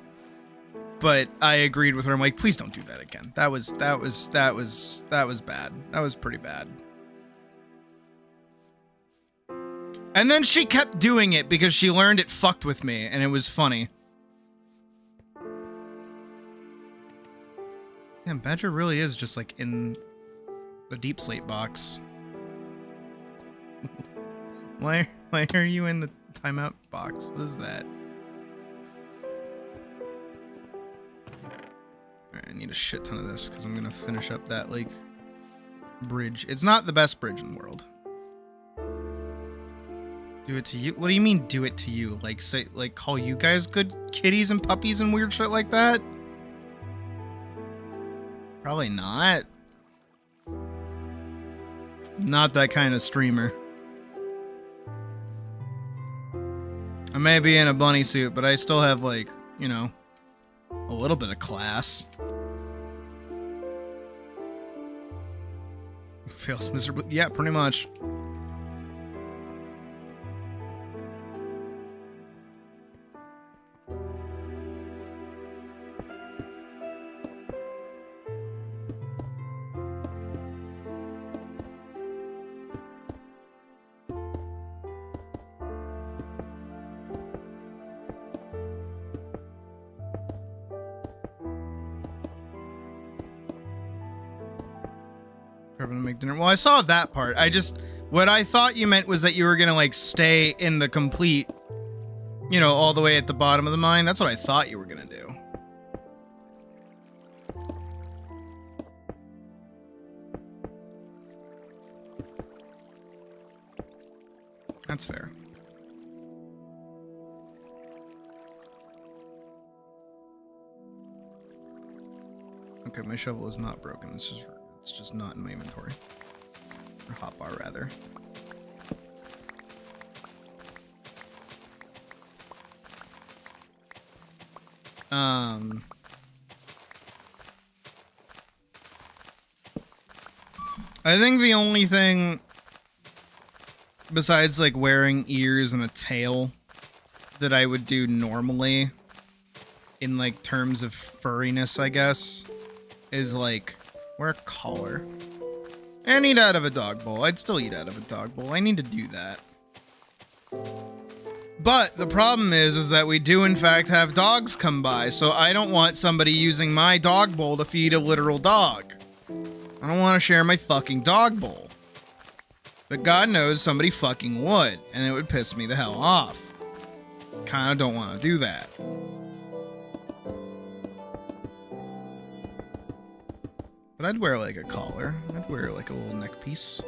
But I agreed with her. I'm like, please don't do that again. That was bad. That was pretty bad. And then she kept doing it because she learned it fucked with me, and it was funny. Damn, Badger really is just like in the deep slate box. Why are you in the timeout box? What is that? Alright, I need a shit ton of this because I'm gonna finish up that like bridge. It's not the best bridge in the world. Do it to you? What do you mean do it to you? Like say, like call you guys good kitties and puppies and weird shit like that? Probably not. Not that kind of streamer. I may be in a bunny suit, but I still have like, a little bit of class. Fails miserably. Yeah, pretty much. To make dinner. Well, I saw that part. What I thought you meant was that you were gonna like stay in the complete, all the way at the bottom of the mine. That's what I thought you were gonna do. That's fair. broken. My shovel is not broken. It's just not in my inventory. Or hotbar, rather. I think the only thing besides like wearing ears and a tail that I would do normally in like terms of furriness, I guess, is like wear a collar and eat out of a dog bowl. I'd still eat out of a dog bowl. I need to do that. But the problem is that we do in fact have dogs come by, so I don't want somebody using my dog bowl to feed a literal dog. I don't want to share my fucking dog bowl. But God knows somebody fucking would, and it would piss me the hell off. Kinda don't want to do that. But I'd wear like a collar. I'd wear like a little neck piece.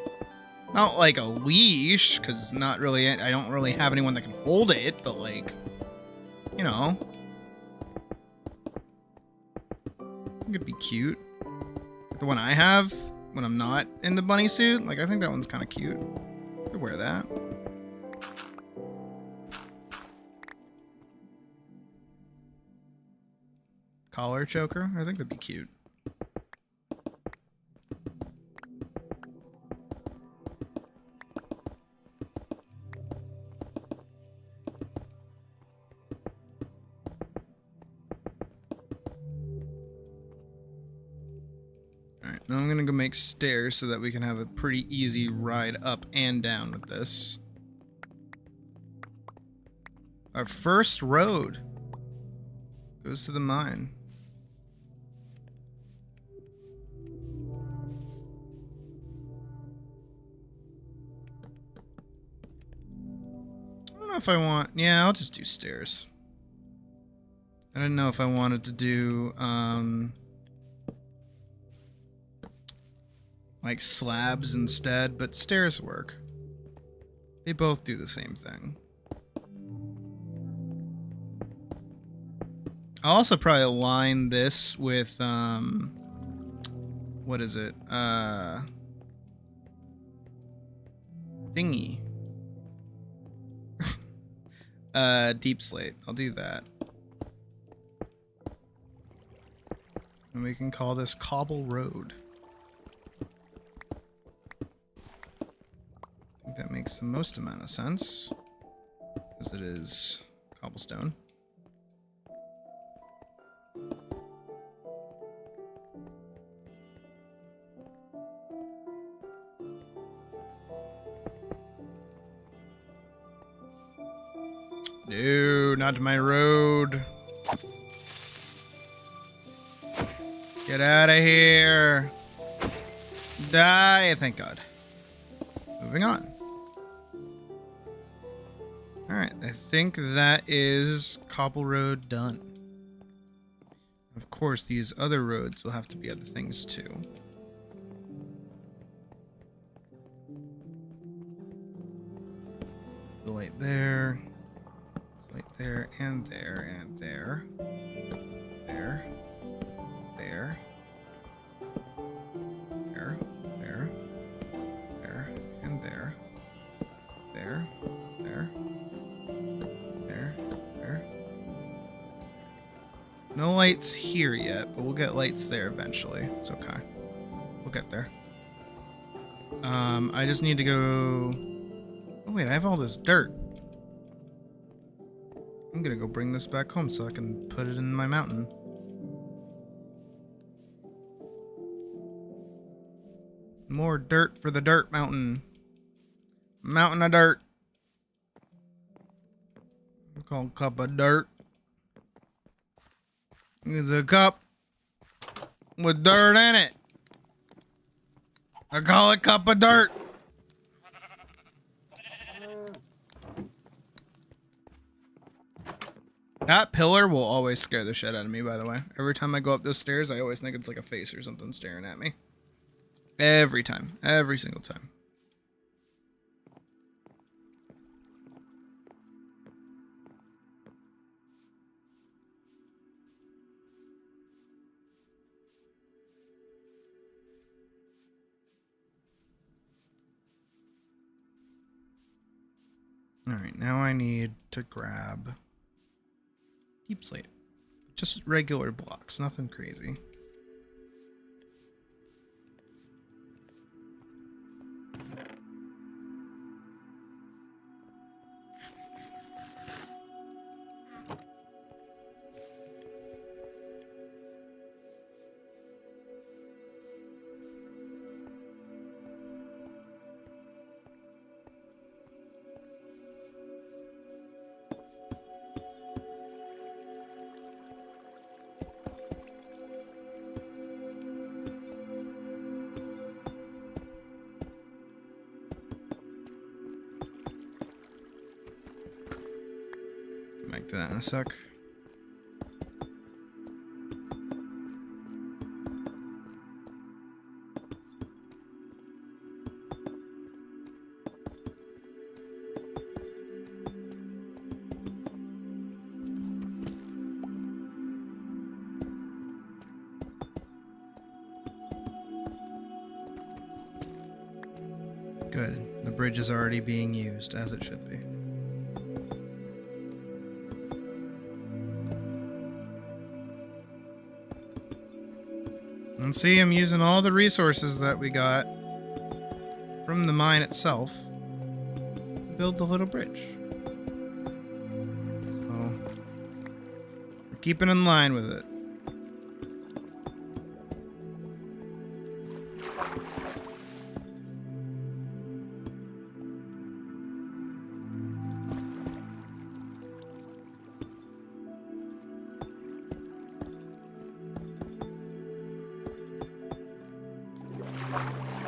Not like a leash, because not really, I don't really have anyone that can hold it, but like, you know. I think it'd be cute. The one I have when I'm not in the bunny suit, like I think that one's kind of cute. I could wear that. Collar choker, I think that'd be cute. Now I'm gonna go make stairs so that we can have a pretty easy ride up and down with this. Our first road goes to the mine. I don't know if I want... Yeah, I'll just do stairs. I didn't know if I wanted to do, like slabs instead, but stairs work. They both do the same thing. I'll also probably align this with, what is it? Thingy. Deep slate. I'll do that. And we can call this Cobble Road. I think that makes the most amount of sense, because it is cobblestone. No, not my road. Get out of here. Die, thank God. Moving on. Alright, I think that is Cobble Road done. Of course, these other roads will have to be other things too. The light there. Light there, and there, and there. There. There. There. There. There. And there. There. There. There. There. No lights here yet, but we'll get lights there eventually. It's okay. We'll get there. I just need to go... Oh wait, I have all this dirt. I'm gonna go bring this back home so I can put it in my mountain. More dirt for the dirt mountain. Mountain of dirt. We call a cup of dirt. It's a cup with dirt in it. I call it cup of dirt. That pillar will always scare the shit out of me, by the way. Every time I go up those stairs, I always think it's like a face or something staring at me. Every time. Every single time. Alright, now I need to grab deep slate. Just regular blocks, nothing crazy. Back to that in a sec. Good. The bridge is already being used, as it should be. And see, I'm using all the resources that we got from the mine itself to build the little bridge. So, we're keeping in line with it.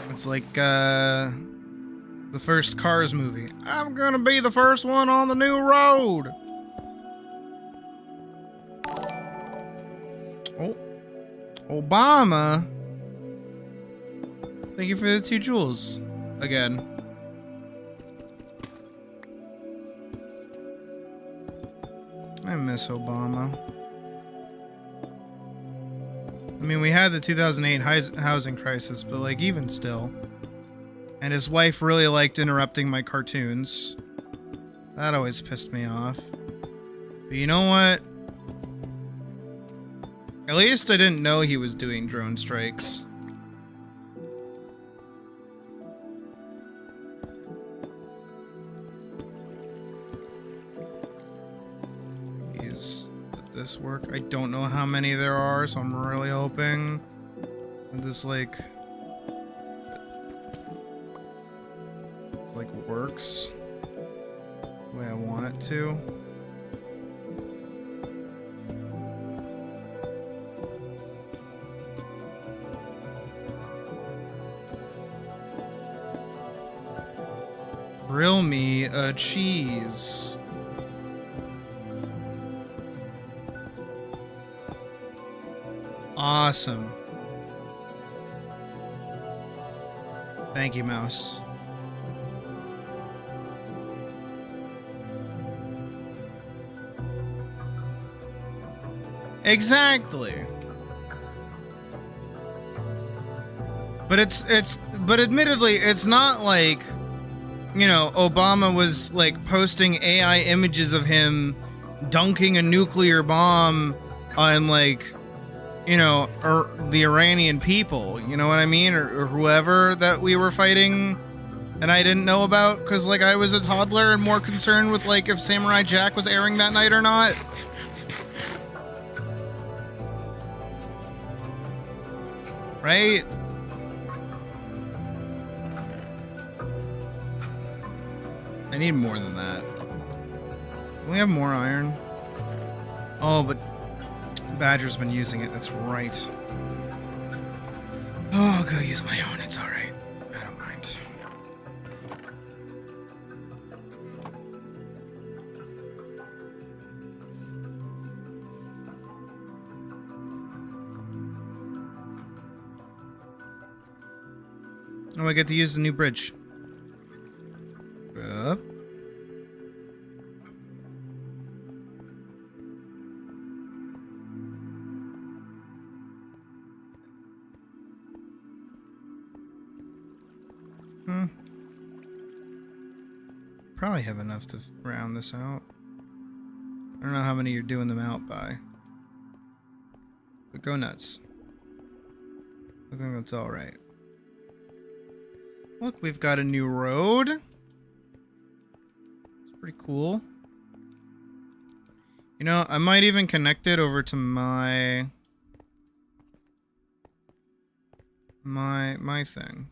It's like the first Cars movie. I'm gonna be the first one on the new road. Oh, Obama. Thank you for the 2 jewels again. I miss Obama. I mean, we had the 2008 housing crisis, but like even still. And his wife really liked interrupting my cartoons. That always pissed me off. But you know what? At least I didn't know he was doing drone strikes. This work. I don't know how many there are, so I'm really hoping that this like works the way I want it to. Grill me a cheese. Awesome. Thank you, mouse. Exactly. But admittedly, it's not like, you know, Obama was like posting AI images of him dunking a nuclear bomb on like, you know, the Iranian people, you know what I mean? Or whoever that we were fighting and I didn't know about because, like, I was a toddler and more concerned with, like, if Samurai Jack was airing that night or not. Right? I need more than that. Do we have more iron? Oh, but Badger's been using it, that's right. Oh, I'll go use my own, it's alright. I don't mind. Oh, I get to use the new bridge. Up. probably have enough to round this out. I don't know how many you're doing them out by. But go nuts. I think that's alright. Look, we've got a new road. It's pretty cool. You know, I might even connect it over to my thing.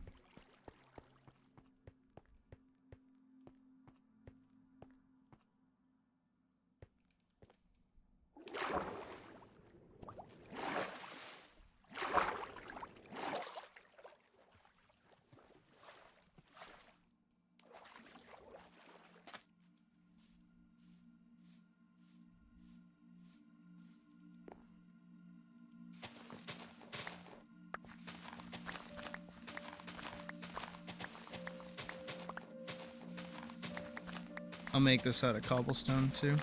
I'll make this out of cobblestone too.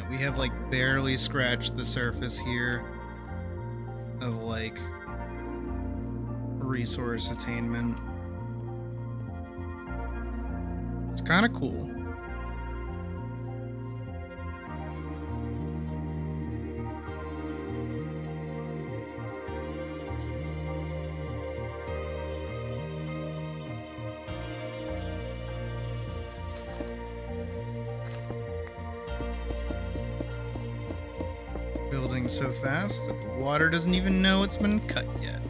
We have like barely scratched the surface here of like resource attainment. It's kind of cool. Building so fast that the water doesn't even know it's been cut yet.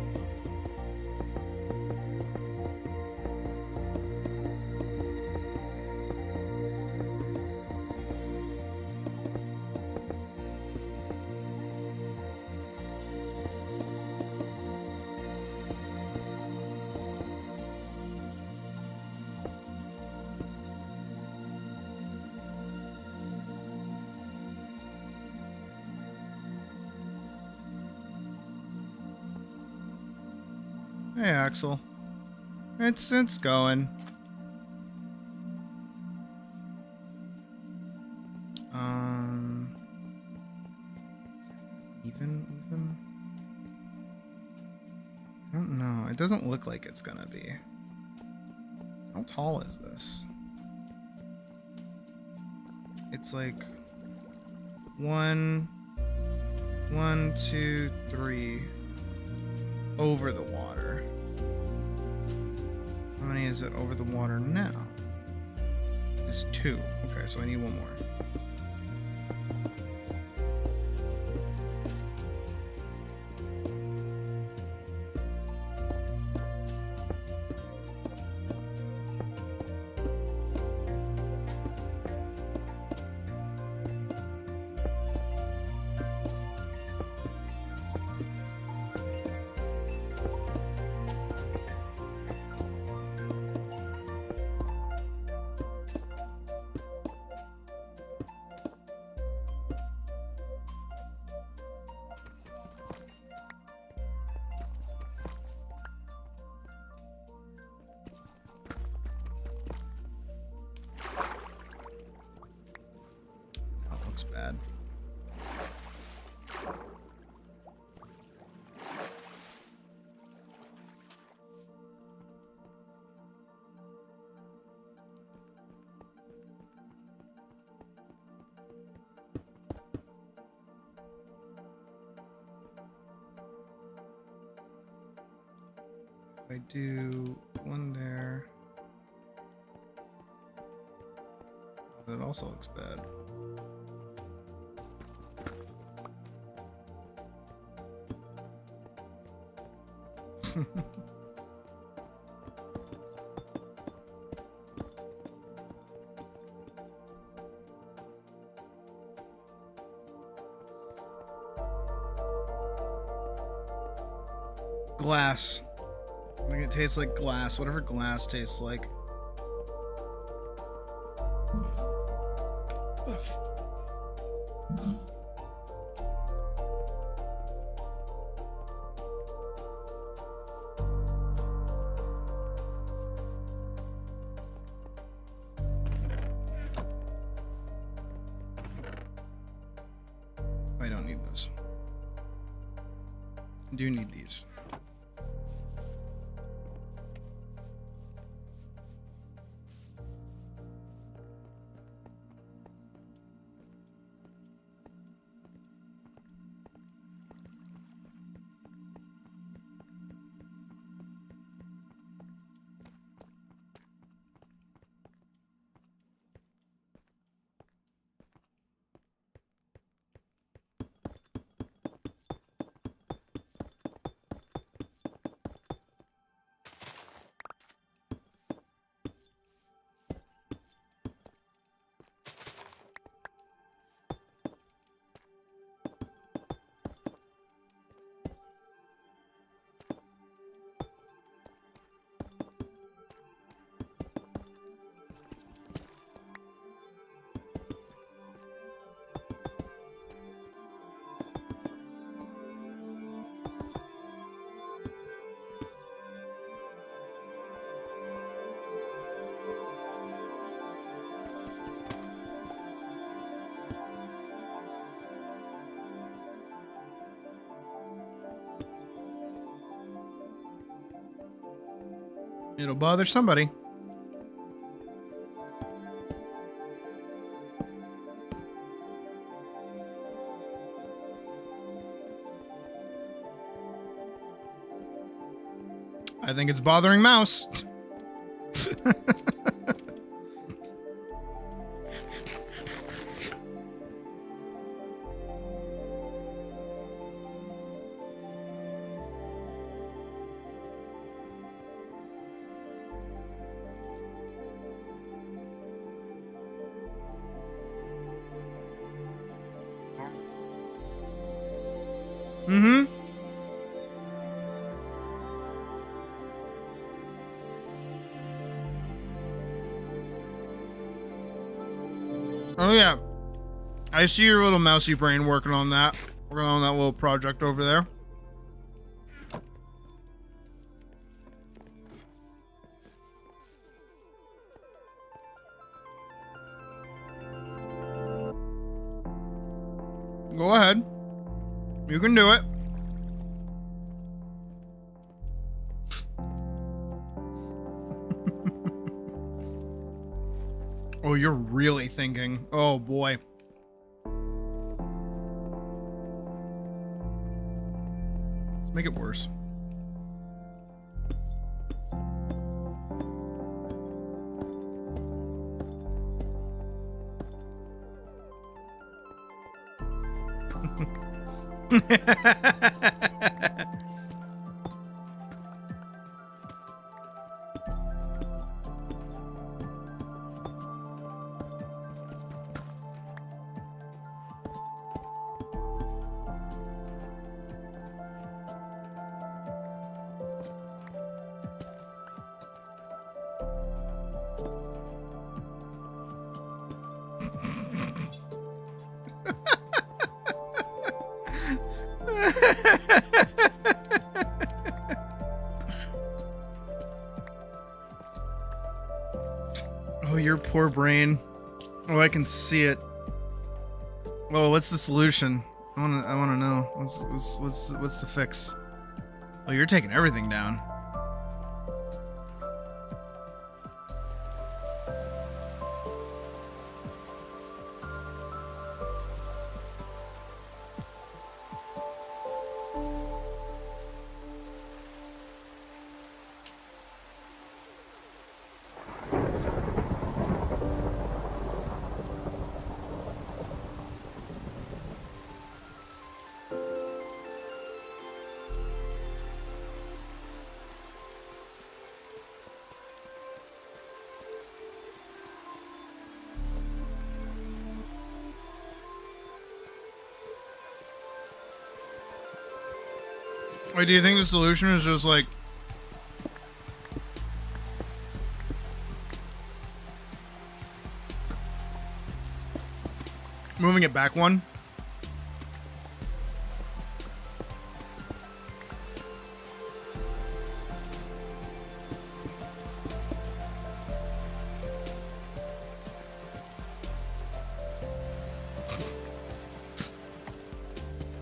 Hey, Axel. It's going. Even? I don't know. It doesn't look like it's gonna be. How tall is this? It's like 1, 2, 3 over the water. How many is it over the water now? It's 2. Okay, so I need one more. Bad. If I do one there, that also looks bad. Glass. I think it tastes like glass. Whatever glass tastes like. I don't need those. I do need these. It'll bother somebody. I think it's bothering Mouse. Mm-hmm. Oh yeah. I see your little mousy brain working on that. Working on that little project over there. Go ahead. You can do it. Oh, you're really thinking. Oh boy. Let's make it worse. Oh, your poor brain. Oh, I can see it. Oh, what's the solution? I wanna know. What's the fix? Oh, you're taking everything down. Wait, do you think the solution is just like moving it back one?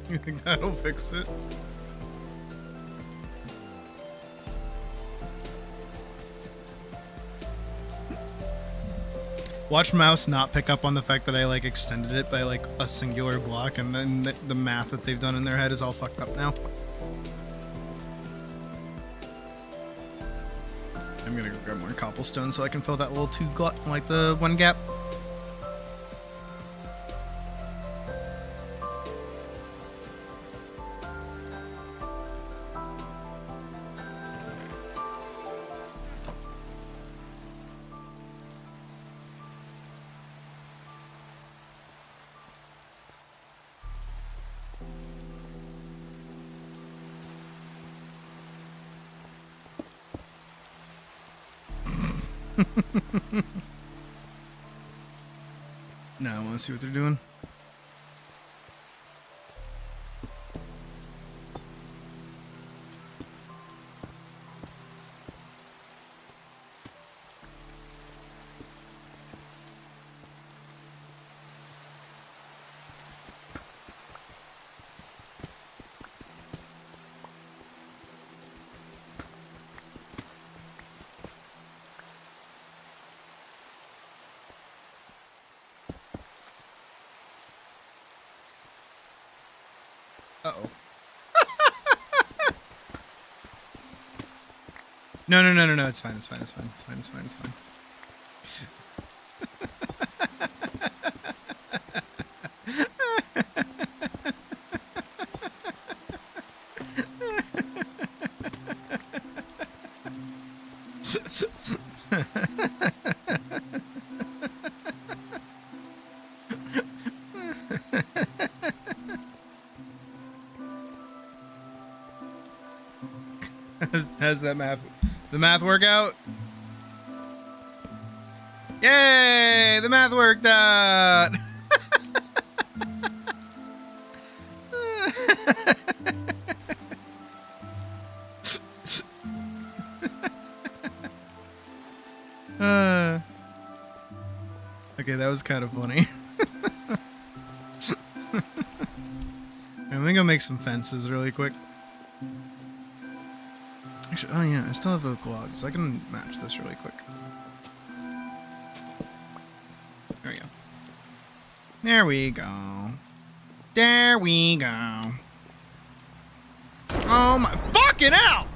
You think that'll fix it? Watch mouse not pick up on the fact that I like extended it by like a singular block, and then the math that they've done in their head is all fucked up now. I'm gonna go grab more cobblestone so I can fill that little like the one gap. No, I want to see what they're doing. Uh-oh. No, it's fine, it's fine, it's fine, it's fine, it's fine, it's fine. How's that math? The math work out? Yay! The math worked out! Okay, that was kind of funny. I'm gonna go make some fences really quick. Actually, oh yeah, I still have oak logs. I can match this really quick. There we go. There we go. There we go. Oh my fucking hell!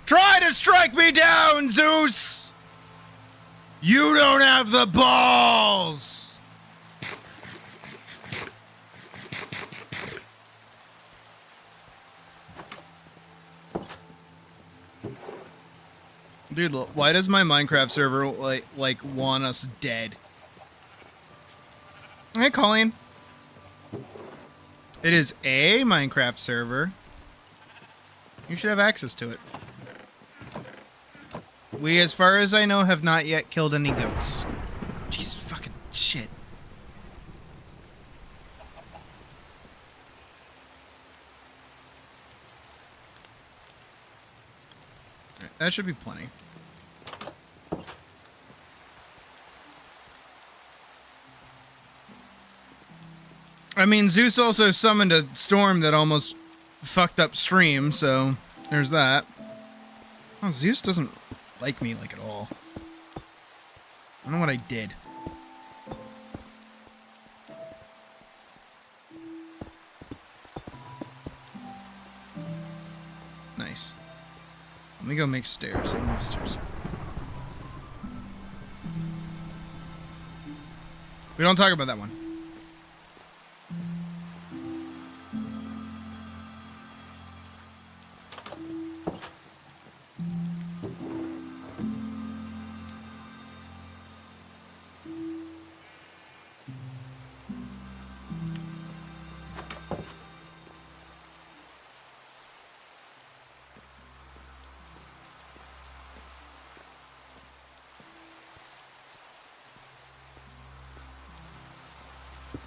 Try to strike me down, Zeus! You don't have the balls! Dude, why does my Minecraft server like want us dead? Hey, Colleen. It is a Minecraft server. You should have access to it. We, as far as I know, have not yet killed any goats. Jeez, fucking shit. Alright, that should be plenty. I mean, Zeus also summoned a storm that almost fucked up stream, so there's that. Oh, Zeus doesn't like me like at all. I don't know what I did. Nice. Let me go make stairs. I love stairs. We don't talk about that one.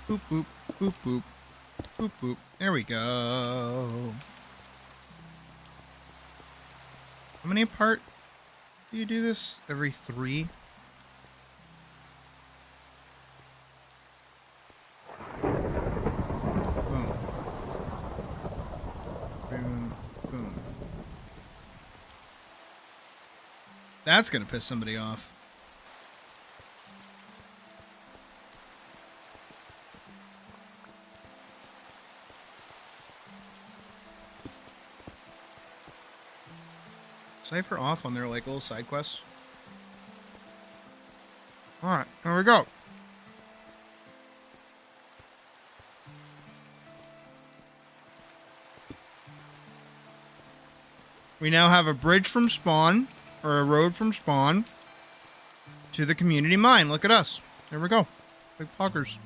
Boop, boop, boop, boop, boop, boop. There we go. How many apart do you do this? Every 3? Boom. Boom. Boom. That's gonna piss somebody off. Cipher off on their like little side quests. Alright, here we go. We now have a bridge from spawn, or a road from spawn, to the community mine. Look at us. There we go. Big poggers.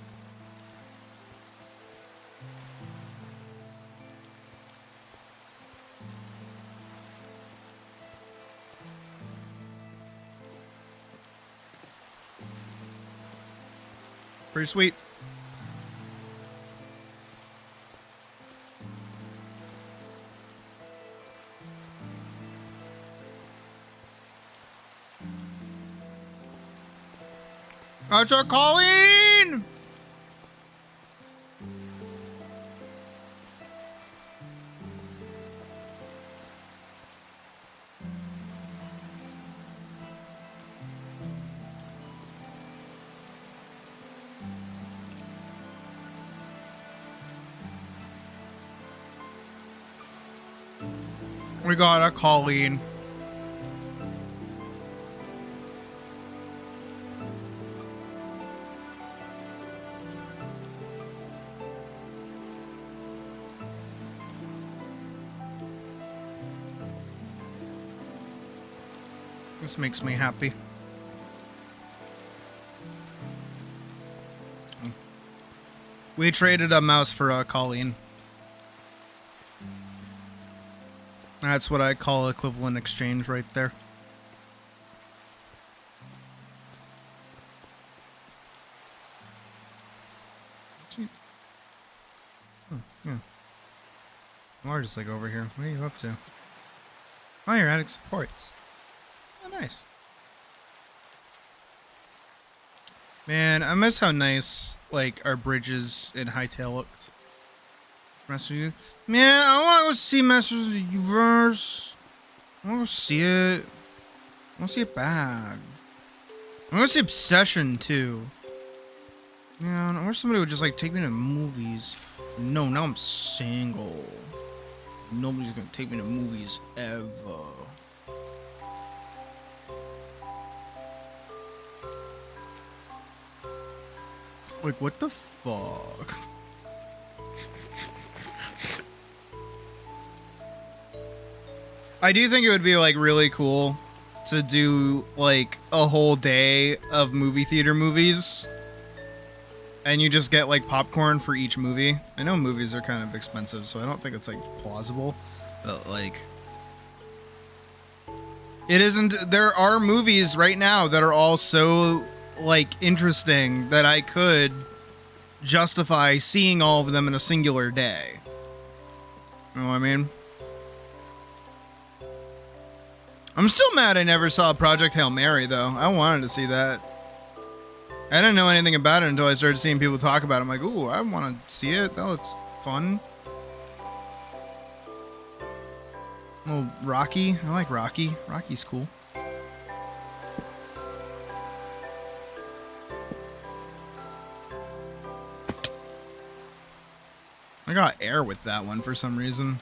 Pretty sweet. That's our Colleen! We got a Colleen. This makes me happy. We traded a mouse for a Colleen. That's what I call equivalent exchange right there. Yeah. We're just like over here. What are you up to? Oh, you're adding supports. Oh, nice. Man, I miss how nice, like, our bridges in Hytale looked. Man, I want to go see Masters of the Universe. I want to see it. I want to see it bad. I want to see Obsession, too. Man, I wish somebody would just, like, take me to movies. No, now I'm single. Nobody's gonna take me to movies ever. Like, what the fuck? I do think it would be, like, really cool to do, like, a whole day of movie theater movies. And you just get, like, popcorn for each movie. I know movies are kind of expensive, so I don't think it's, like, plausible. But, like... It isn't... There are movies right now that are all so, like, interesting that I could justify seeing all of them in a singular day. You know what I mean? I'm still mad I never saw Project Hail Mary, though. I wanted to see that. I didn't know anything about it until I started seeing people talk about it. I'm like, ooh, I want to see it. That looks fun. Oh, Rocky. I like Rocky. Rocky's cool. I got air with that one for some reason.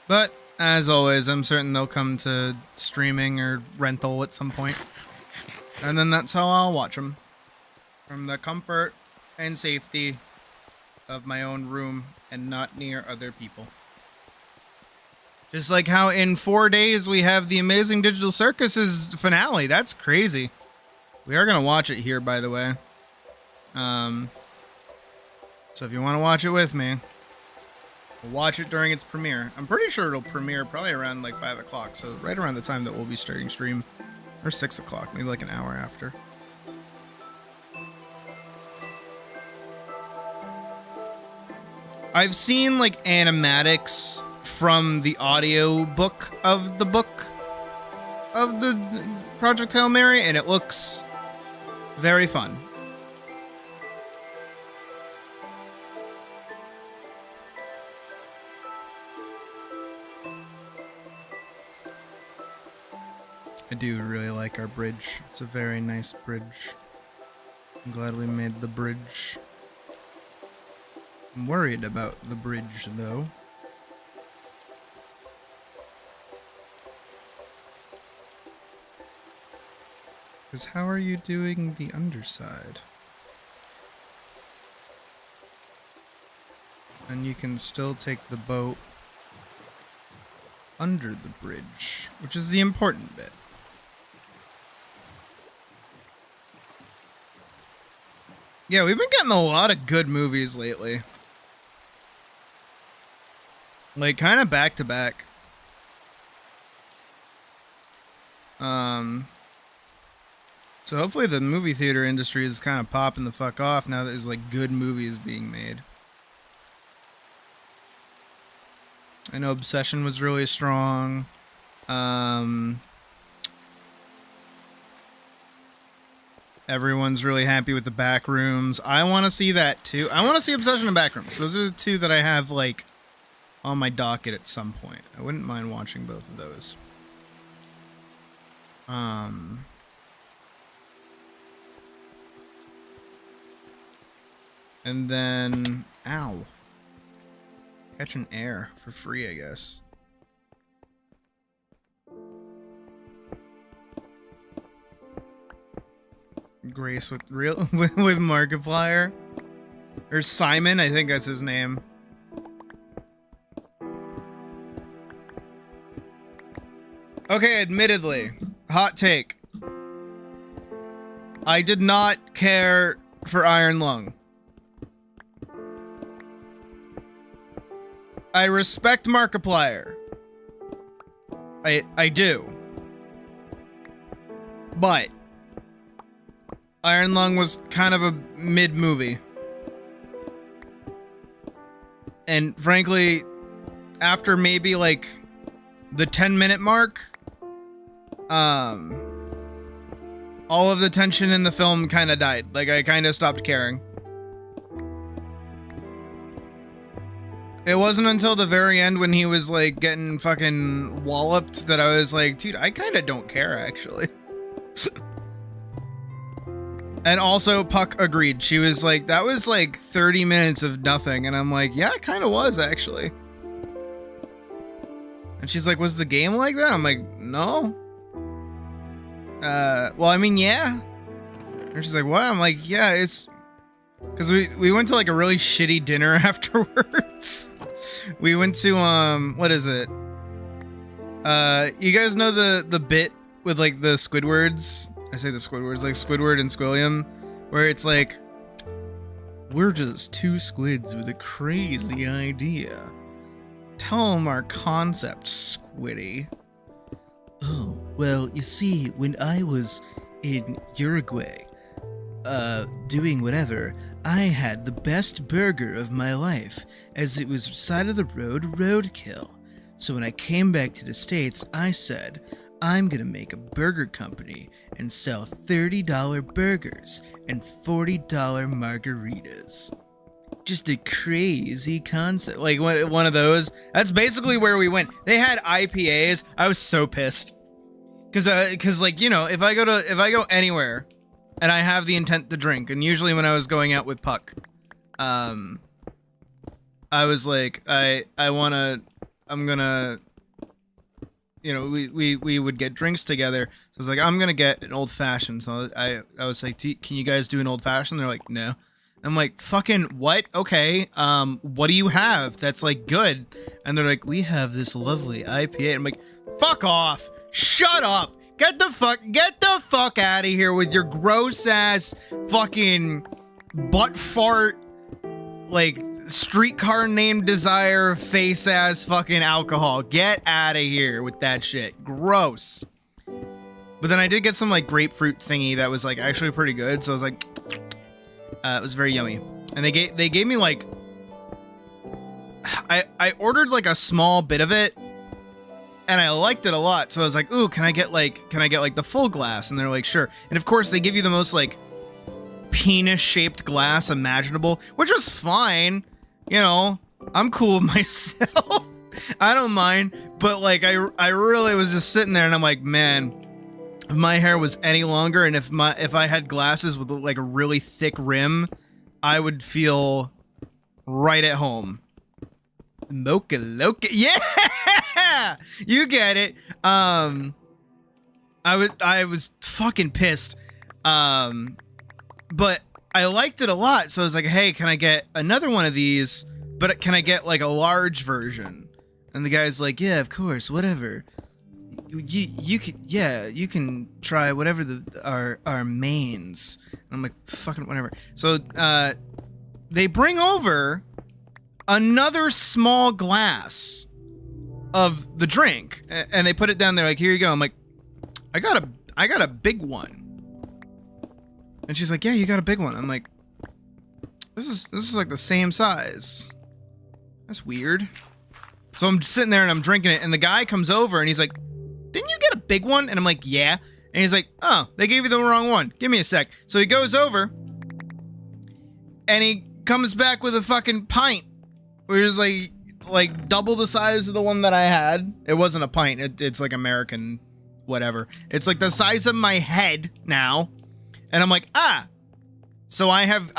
But, as always, I'm certain they'll come to streaming or rental at some point. And then that's how I'll watch them. From the comfort and safety of my own room and not near other people. Just like how in 4 days we have the Amazing Digital Circus's finale. That's crazy. We are going to watch it here, by the way. So if you want to watch it with me, we'll watch it during its premiere. I'm pretty sure it'll premiere probably around like 5 o'clock, so right around the time that we'll be starting stream. Or 6 o'clock, maybe like an hour after. I've seen like animatics from the audio book of the Project Hail Mary, and it looks very fun. I do really like our bridge. It's a very nice bridge. I'm glad we made the bridge. I'm worried about the bridge, though. Because how are you doing the underside? And you can still take the boat under the bridge, which is the important bit. Yeah, we've been getting a lot of good movies lately. Like, kind of back to back. So hopefully the movie theater industry is kind of popping the fuck off now that there's, like, good movies being made. I know Obsession was really strong. Everyone's really happy with the Backrooms. I want to see that too. I want to see Obsession and Backrooms. Those are the two that I have like on my docket at some point. I wouldn't mind watching both of those. And then catch an air for free, I guess. Grace with Markiplier, or Simon, I think that's his name. Okay, admittedly, hot take. I did not care for Iron Lung. I respect Markiplier. I do. But Iron Lung was kind of a mid-movie. And frankly, after maybe like the 10-minute mark, all of the tension in the film kind of died. Like, I kind of stopped caring. It wasn't until the very end when he was like getting fucking walloped that I was like, dude, I kind of don't care actually. And also, Puck agreed. She was like, that was like 30 minutes of nothing. And I'm like, yeah, it kind of was, actually. And she's like, was the game like that? I'm like, no. Well, I mean, yeah. And she's like, what? I'm like, yeah, it's... Because we went to like a really shitty dinner afterwards. We went to, what is it? You guys know the bit with like the Squidwards? I say the Squidwards, like Squidward and Squilliam, where it's like, we're just two squids with a crazy idea. Tell them our concept, Squiddy. Oh, well, you see, when I was in Uruguay, doing whatever, I had the best burger of my life, as it was side of the road roadkill. So when I came back to the States, I said, I'm gonna make a burger company and sell $30 burgers and $40 margaritas. Just a crazy concept. Like one of those. That's basically where we went. They had IPAs. I was so pissed. Cause like, you know, if I go anywhere and I have the intent to drink, and usually when I was going out with Puck, I was like, I'm gonna, you know, we would get drinks together. So I was like, I'm gonna get an old fashioned. So I was like, can you guys do an old fashioned? They're like, no. I'm like, fucking what? Okay. What do you have that's like good? And they're like, we have this lovely IPA. I'm like, fuck off. Shut up. Get the fuck out of here with your gross ass fucking butt fart, like streetcar named Desire face ass fucking alcohol. Get out of here with that shit. Gross. But then I did get some like grapefruit thingy that was like actually pretty good. So I was like, it was very yummy. And they gave me like, I ordered like a small bit of it, and I liked it a lot. So I was like, ooh, can I get like the full glass? And they're like, sure. And of course they give you the most like penis shaped glass imaginable, which was fine. You know, I'm cool with myself. I don't mind. But like, I really was just sitting there and I'm like, man, if my hair was any longer and if I had glasses with like a really thick rim, I would feel right at home. Mocha Loca. Yeah! You get it. I was fucking pissed. But I liked it a lot. So I was like, hey, can I get another one of these? But can I get like a large version? And the guy's like, yeah, of course, whatever. You can try whatever our mains. And I'm like, fucking whatever. So they bring over another small glass of the drink, and they put it down there like, here you go. I'm like, I got a big one. And she's like, yeah, you got a big one. I'm like, this is like the same size. That's weird. So I'm just sitting there and I'm drinking it, and the guy comes over and he's like, didn't you get a big one? And I'm like, yeah. And he's like, oh, they gave you the wrong one. Give me a sec. So he goes over and he comes back with a fucking pint, which is like double the size of the one that I had. It wasn't a pint. It's like American whatever. It's like the size of my head now. And I'm like, ah. So I have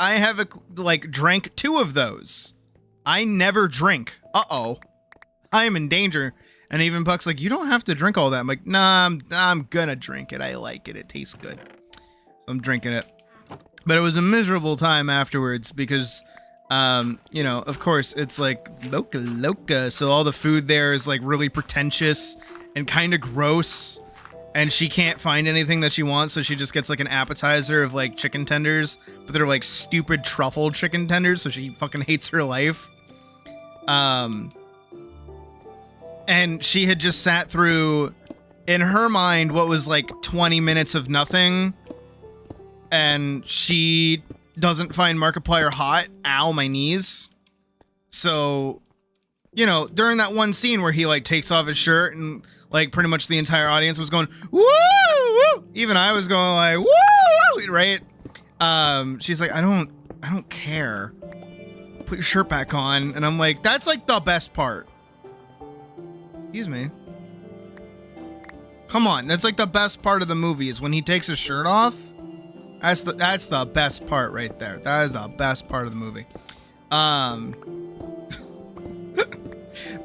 like drank 2 of those. I never drink. Uh-oh. I am in danger. And even Buck's like, you don't have to drink all that. I'm like, nah, I'm gonna drink it. I like it. It tastes good. So I'm drinking it. But it was a miserable time afterwards because, you know, of course, it's like loca. So all the food there is like really pretentious and kind of gross. And she can't find anything that she wants, so she just gets like an appetizer of like chicken tenders, but they're like stupid truffle chicken tenders, so she fucking hates her life. And she had just sat through, in her mind, what was like 20 minutes of nothing, and she doesn't find Markiplier hot. Ow, my knees. So, you know, during that one scene where he like takes off his shirt and like pretty much the entire audience was going, woo, woo. Even I was going like, woo, right? She's like, I don't care. Put your shirt back on. And I'm like, that's like the best part. Excuse me. Come on. That's like the best part of the movie is when he takes his shirt off. That's the best part right there. That is the best part of the movie.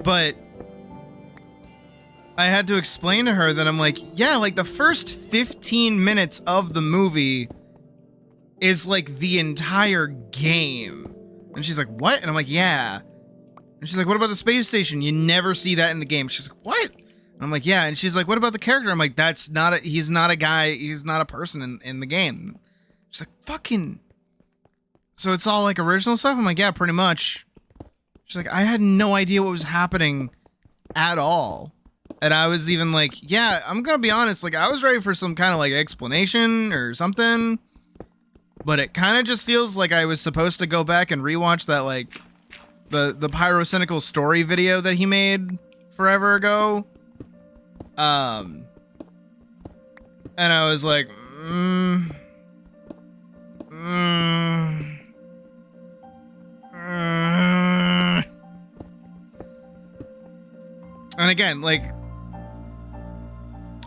But I had to explain to her that I'm like, yeah, like the first 15 minutes of the movie is like the entire game. And she's like, what? And I'm like, yeah. And she's like, what about the space station? You never see that in the game. She's like, what? And I'm like, yeah. And she's like, what about the character? I'm like, he's not a guy. He's not a person in the game. She's like, fucking. So it's all like original stuff? I'm like, yeah, pretty much. She's like, I had no idea what was happening at all. And I was even like, yeah, I'm gonna be honest, like I was ready for some kind of like explanation or something, but it kind of just feels like I was supposed to go back and rewatch that like the pyrocynical story video that he made forever ago. And I was like, And again, like,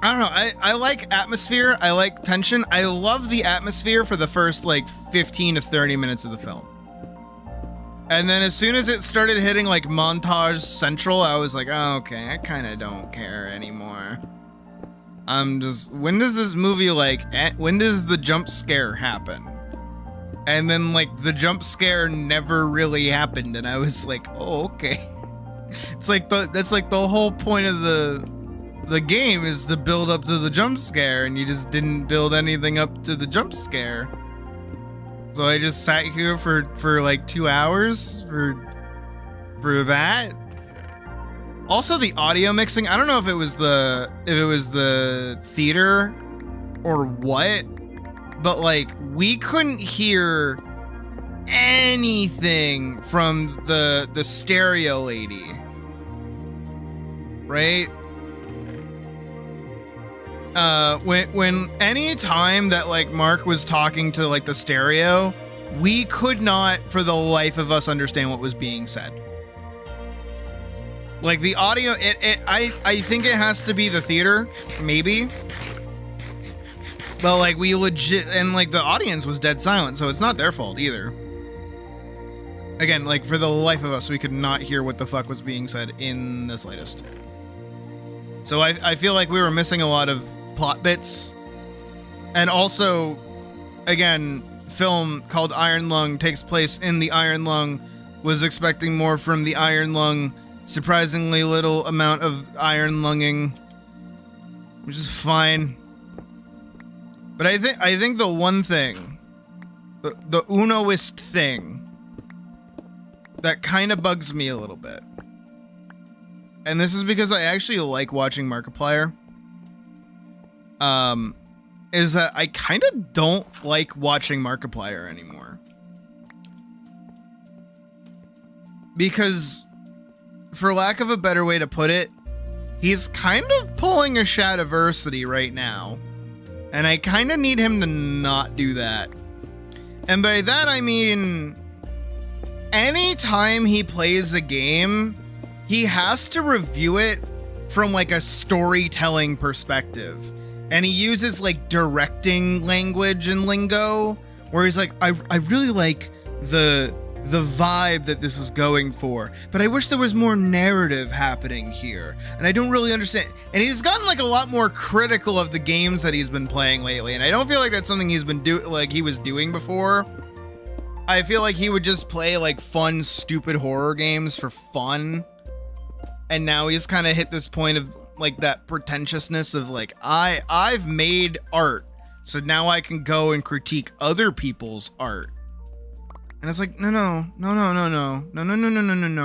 I don't know, I like atmosphere, I like tension, I love the atmosphere for the first, like, 15 to 30 minutes of the film. And then as soon as it started hitting, like, montage central, I was like, oh, okay, I kind of don't care anymore. I'm just, when does this movie, like, when does the jump scare happen? And then, like, the jump scare never really happened, and I was like, oh, okay. It's like that's like the whole point of the game is to build up to the jump scare, and you just didn't build anything up to the jump scare. So I just sat here for like 2 hours for that. Also the audio mixing, I don't know if it was the theater or what, but like we couldn't hear anything from the stereo lady, right? When any time that like Mark was talking to like the stereo, we could not for the life of us understand what was being said. Like the audio, I think it has to be the theater, maybe. But like we legit, and like the audience was dead silent, so it's not their fault either. Again, like for the life of us, we could not hear what the fuck was being said in the slightest. So I feel like we were missing a lot of plot bits. And also, again, film called Iron Lung takes place in the Iron Lung. Was expecting more from the Iron Lung. Surprisingly little amount of iron lunging, which is fine. But I think the one thing, the unoist thing that kind of bugs me a little bit, and this is because I actually like watching Markiplier, is that I kind of don't like watching Markiplier anymore. Because, for lack of a better way to put it, he's kind of pulling a Shadiversity right now. And I kind of need him to not do that. And by that I mean, anytime he plays a game, he has to review it from like a storytelling perspective. And he uses like directing language and lingo, where he's like, I really like the vibe that this is going for, but I wish there was more narrative happening here, and I don't really understand. And he's gotten like a lot more critical of the games that he's been playing lately, and I don't feel like that's something he's been he was doing before. I feel like he would just play like fun, stupid horror games for fun, and now he's kind of hit this point of like that pretentiousness of like, I've made art, so now I can go and critique other people's art. And it's like, no,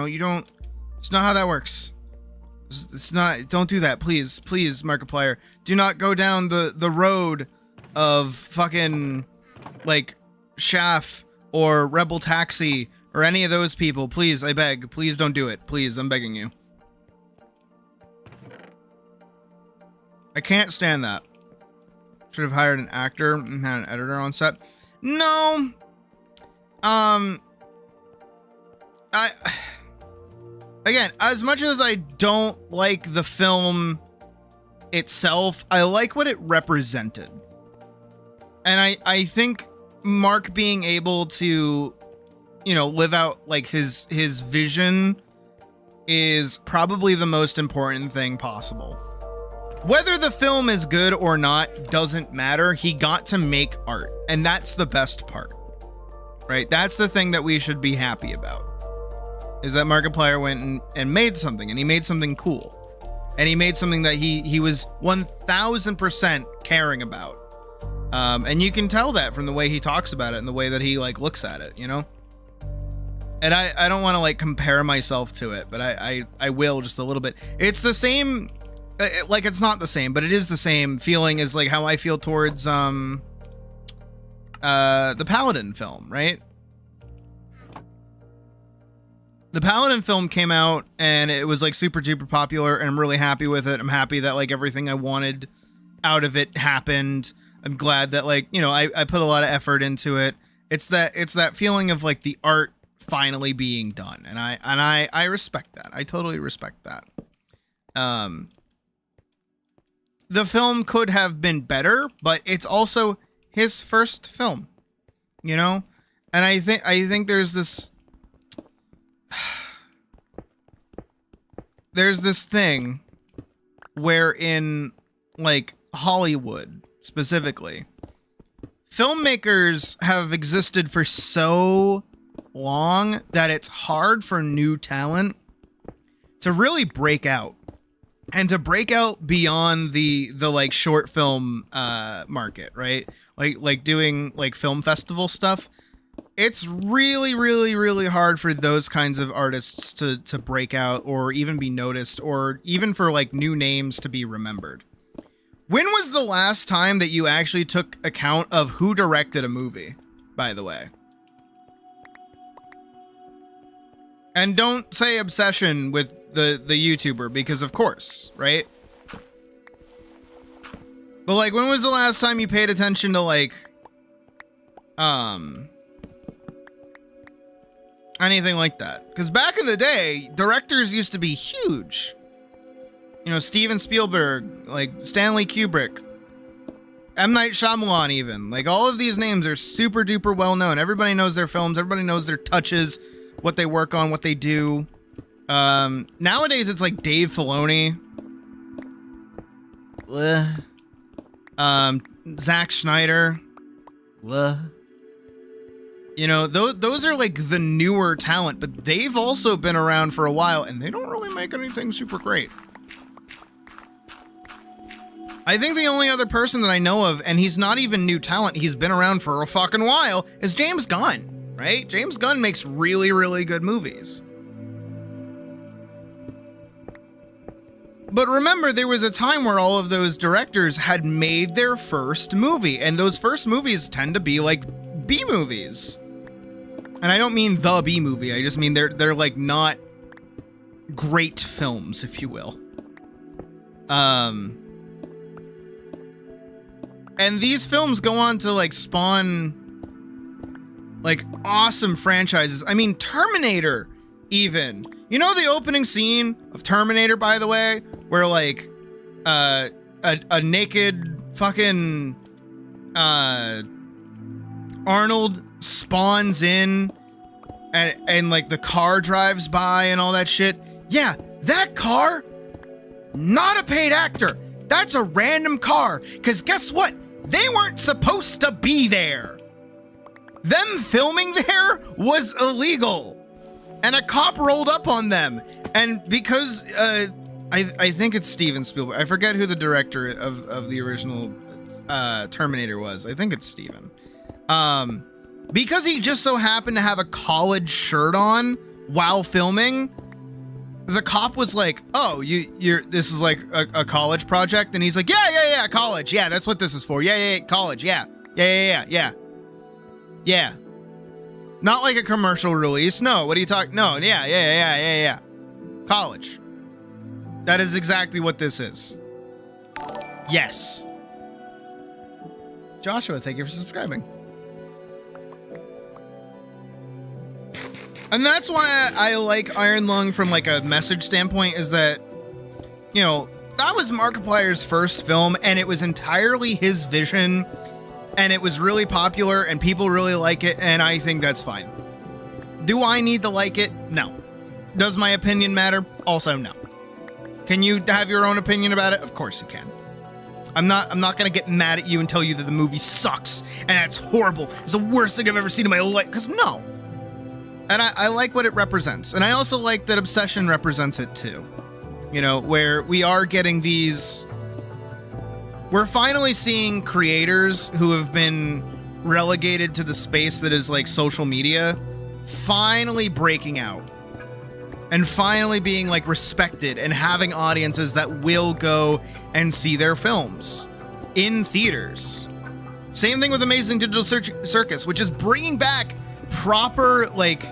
you don't, it's not how that works. It's not, don't do that, please, Markiplier. Do not go down the road of fucking, like, Shaft or Rebel Taxi or any of those people. Please, I beg, please don't do it. Please, I'm begging you. I can't stand that. Should have hired an actor and had an editor on set. No. Again, as much as I don't like the film itself, I like what it represented. And I think Mark being able to, you know, live out like his vision is probably the most important thing possible. Whether the film is good or not doesn't matter. He got to make art, and that's the best part. Right? That's the thing that we should be happy about. Is that Markiplier went and made something, and he made something cool. And he made something that he was 1000% caring about. And you can tell that from the way he talks about it and the way that he like looks at it, you know? And I don't want to like compare myself to it, but I will just a little bit. It's the same, like it's not the same, but it is the same feeling as like how I feel towards the Paladin film, right? The Paladin film came out and it was like super duper popular, and I'm really happy with it. I'm happy that like everything I wanted out of it happened. I'm glad that like, you know, I put a lot of effort into it. It's that feeling of like the art finally being done, and I respect that. I totally respect that. The film could have been better, but it's also his first film, you know? And I think there's this thing where in like Hollywood specifically, filmmakers have existed for so long that it's hard for new talent to really break out. And to break out beyond the like short film market, right? Like doing like film festival stuff. It's really, really, really hard for those kinds of artists to break out or even be noticed, or even for like new names to be remembered. When was the last time that you actually took account of who directed a movie, by the way? And don't say obsession with the YouTuber, because of course, right? But like, when was the last time you paid attention to like, anything like that? Because back in the day, directors used to be huge. You know, Steven Spielberg, like Stanley Kubrick, M. Night Shyamalan even. Like, all of these names are super duper well known. Everybody knows their films. Everybody knows their touches, what they work on, what they do. Nowadays, it's like Dave Filoni. Zack Snyder. You know, those are like the newer talent, but they've also been around for a while, and they don't really make anything super great. I think the only other person that I know of, and he's not even new talent, he's been around for a fucking while, is James Gunn, right? James Gunn makes really, really good movies. But remember, there was a time where all of those directors had made their first movie, and those first movies tend to be like B movies. And I don't mean the B movie, I just mean they're like not great films, if you will. And these films go on to like spawn like awesome franchises. I mean, Terminator even. You know the opening scene of Terminator, by the way, where like a naked fucking Arnold spawns in and like the car drives by and all that shit. Yeah, that car, not a paid actor. That's a random car. Because guess what? They weren't supposed to be there. Them filming there was illegal. And a cop rolled up on them. And because I think it's Steven Spielberg. I forget who the director of the original Terminator was. I think it's Steven. Because he just so happened to have a college shirt on while filming, the cop was like, "Oh, you're this is like a college project," and he's like, "Yeah, college, yeah, that's what this is for. Yeah, college, yeah, not like a commercial release. No, what are you talking? No, yeah, college. That is exactly what this is. Yes." Joshua, thank you for subscribing. And that's why I like Iron Lung from like a message standpoint, is that, you know, that was Markiplier's first film and it was entirely his vision and it was really popular and people really like it, and I think that's fine. Do I need to like it? No. Does my opinion matter? Also no. Can you have your own opinion about it? Of course you can. I'm not gonna get mad at you and tell you that the movie sucks and that's horrible. It's the worst thing I've ever seen in my life, because no. And I like what it represents. And I also like that Obsession represents it too. You know, where we are getting these... We're finally seeing creators who have been relegated to the space that is like social media finally breaking out. And finally being like respected and having audiences that will go and see their films in theaters. Same thing with Amazing Digital Circus, which is bringing back proper like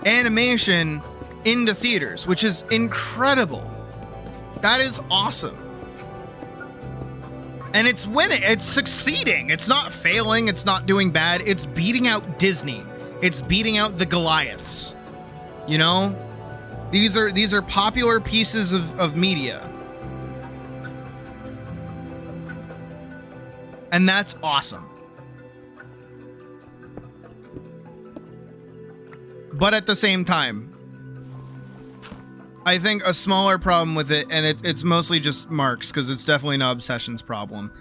animation into theaters, which is incredible. That is awesome. And it's winning, it's succeeding. It's not failing, it's not doing bad. It's beating out Disney. It's beating out the Goliaths. You know? These are popular pieces of media. And that's awesome. But at the same time, I think a smaller problem with it, and it's mostly just Mark's, because it's definitely not Obsession's problem,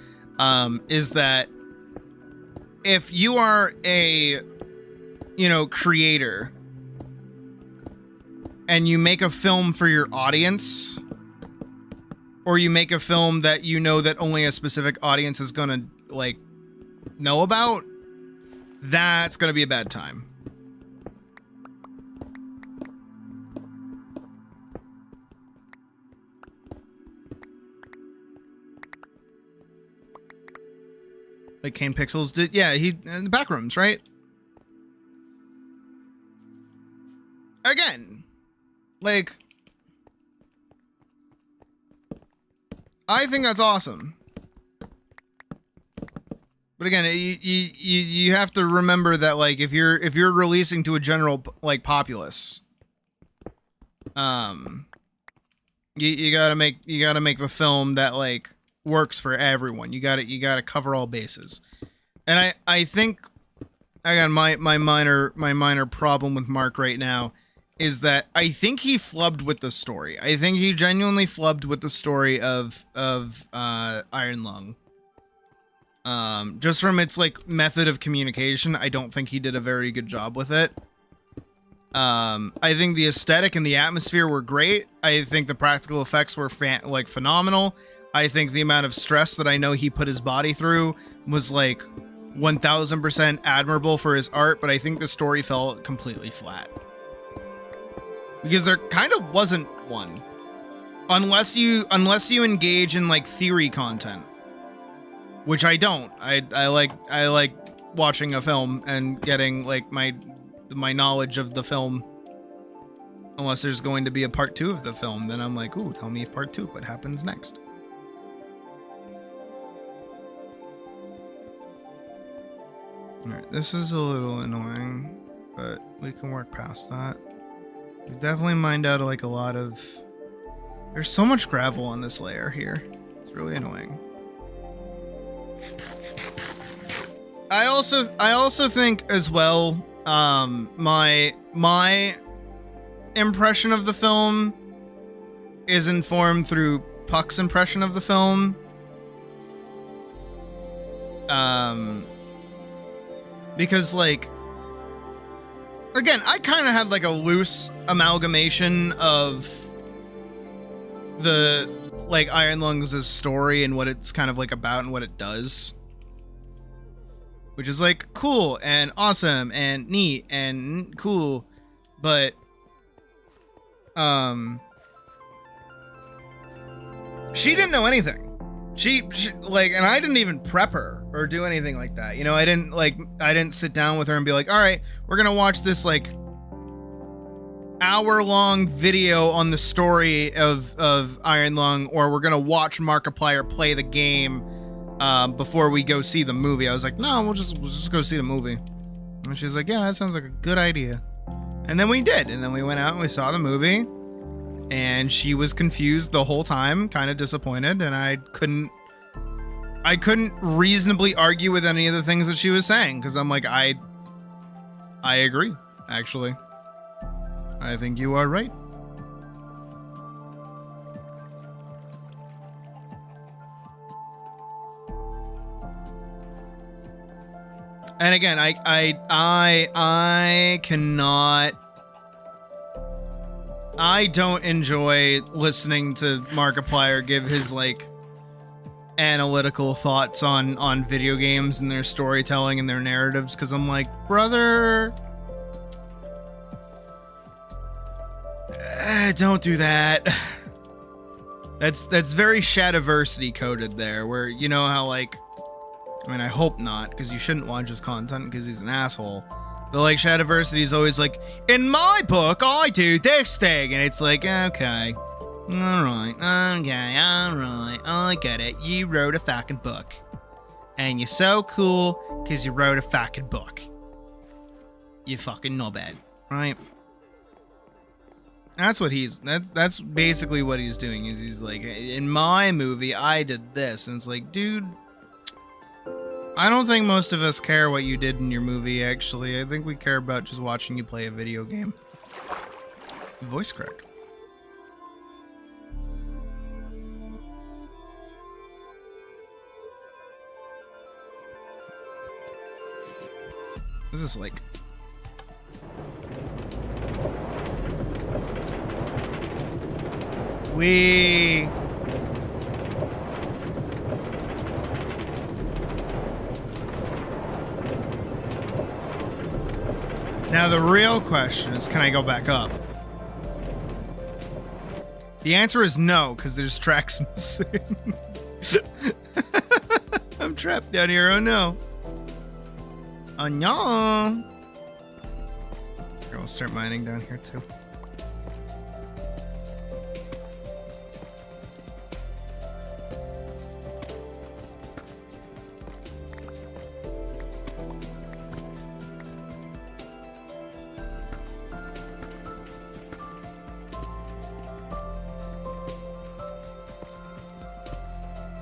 is that if you are a, you know, creator and you make a film for your audience, or you make a film that you know that only a specific audience is gonna like know about, that's gonna be a bad time. Like Kane Pixels did. Yeah, he in the back rooms, right? Again, like, I think that's awesome. But again, you have to remember that, like, if you're releasing to a general, like, populace, you gotta make the film that, like, works for everyone. You gotta cover all bases. And I think, again, my minor problem with Mark right now is that I think he flubbed with the story. I think he genuinely flubbed with the story of Iron Lung. Just from its, like, method of communication, I don't think he did a very good job with it. I think the aesthetic and the atmosphere were great. I think the practical effects were phenomenal. I think the amount of stress that I know he put his body through was, like, 1000% admirable for his art, but I think the story fell completely flat. Because there kind of wasn't one. Unless you engage in, like, theory content. Which I don't. I like watching a film and getting, like, my knowledge of the film. Unless there's going to be a part 2 of the film, then I'm like, ooh, tell me if part 2, what happens next? Alright, this is a little annoying, but we can work past that. We've definitely mined out, like, a lot of... There's so much gravel on this layer here. It's really annoying. I also think as well, my impression of the film is informed through Puck's impression of the film. Because, like, again, I kind of had, like, a loose amalgamation of the, like, Iron Lungs' story and what it's kind of, like, about and what it does. Which is, like, cool and awesome and neat and cool, but, she didn't know anything. She like, and I didn't even prep her or do anything like that. You know, I didn't sit down with her and be like, all right, we're going to watch this, like, hour-long video on the story of Iron Lung, or we're going to watch Markiplier play the game before we go see the movie. I was like, no, we'll just go see the movie. And she's like, yeah, that sounds like a good idea. And then we did. And then we went out and we saw the movie. And she was confused the whole time, kind of disappointed, and I couldn't reasonably argue with any of the things that she was saying, because I'm like, I agree, actually. I think you are right. And again, I cannot... I don't enjoy listening to Markiplier give his, like, analytical thoughts on video games and their storytelling and their narratives, because I'm like, brother, don't do that. That's very Shadiversity coded there, where, you know how, like, I mean, I hope not, because you shouldn't watch his content because he's an asshole. But, like, Shadiversity is always like, in my book, I do this thing. And it's like, okay. Alright, I get it. You wrote a fucking book. And you're so cool because you wrote a fucking book. You fucking knobhead, right? That's what that's basically what he's doing, is he's like, in my movie, I did this. And it's like, dude, I don't think most of us care what you did in your movie, actually. I think we care about just watching you play a video game. Voice crack. This is like... Wee... Now the real question is, can I go back up? The answer is no, because there's tracks missing. I'm I'm trapped down here. Oh no. Oh no. Here, we'll start mining down here too.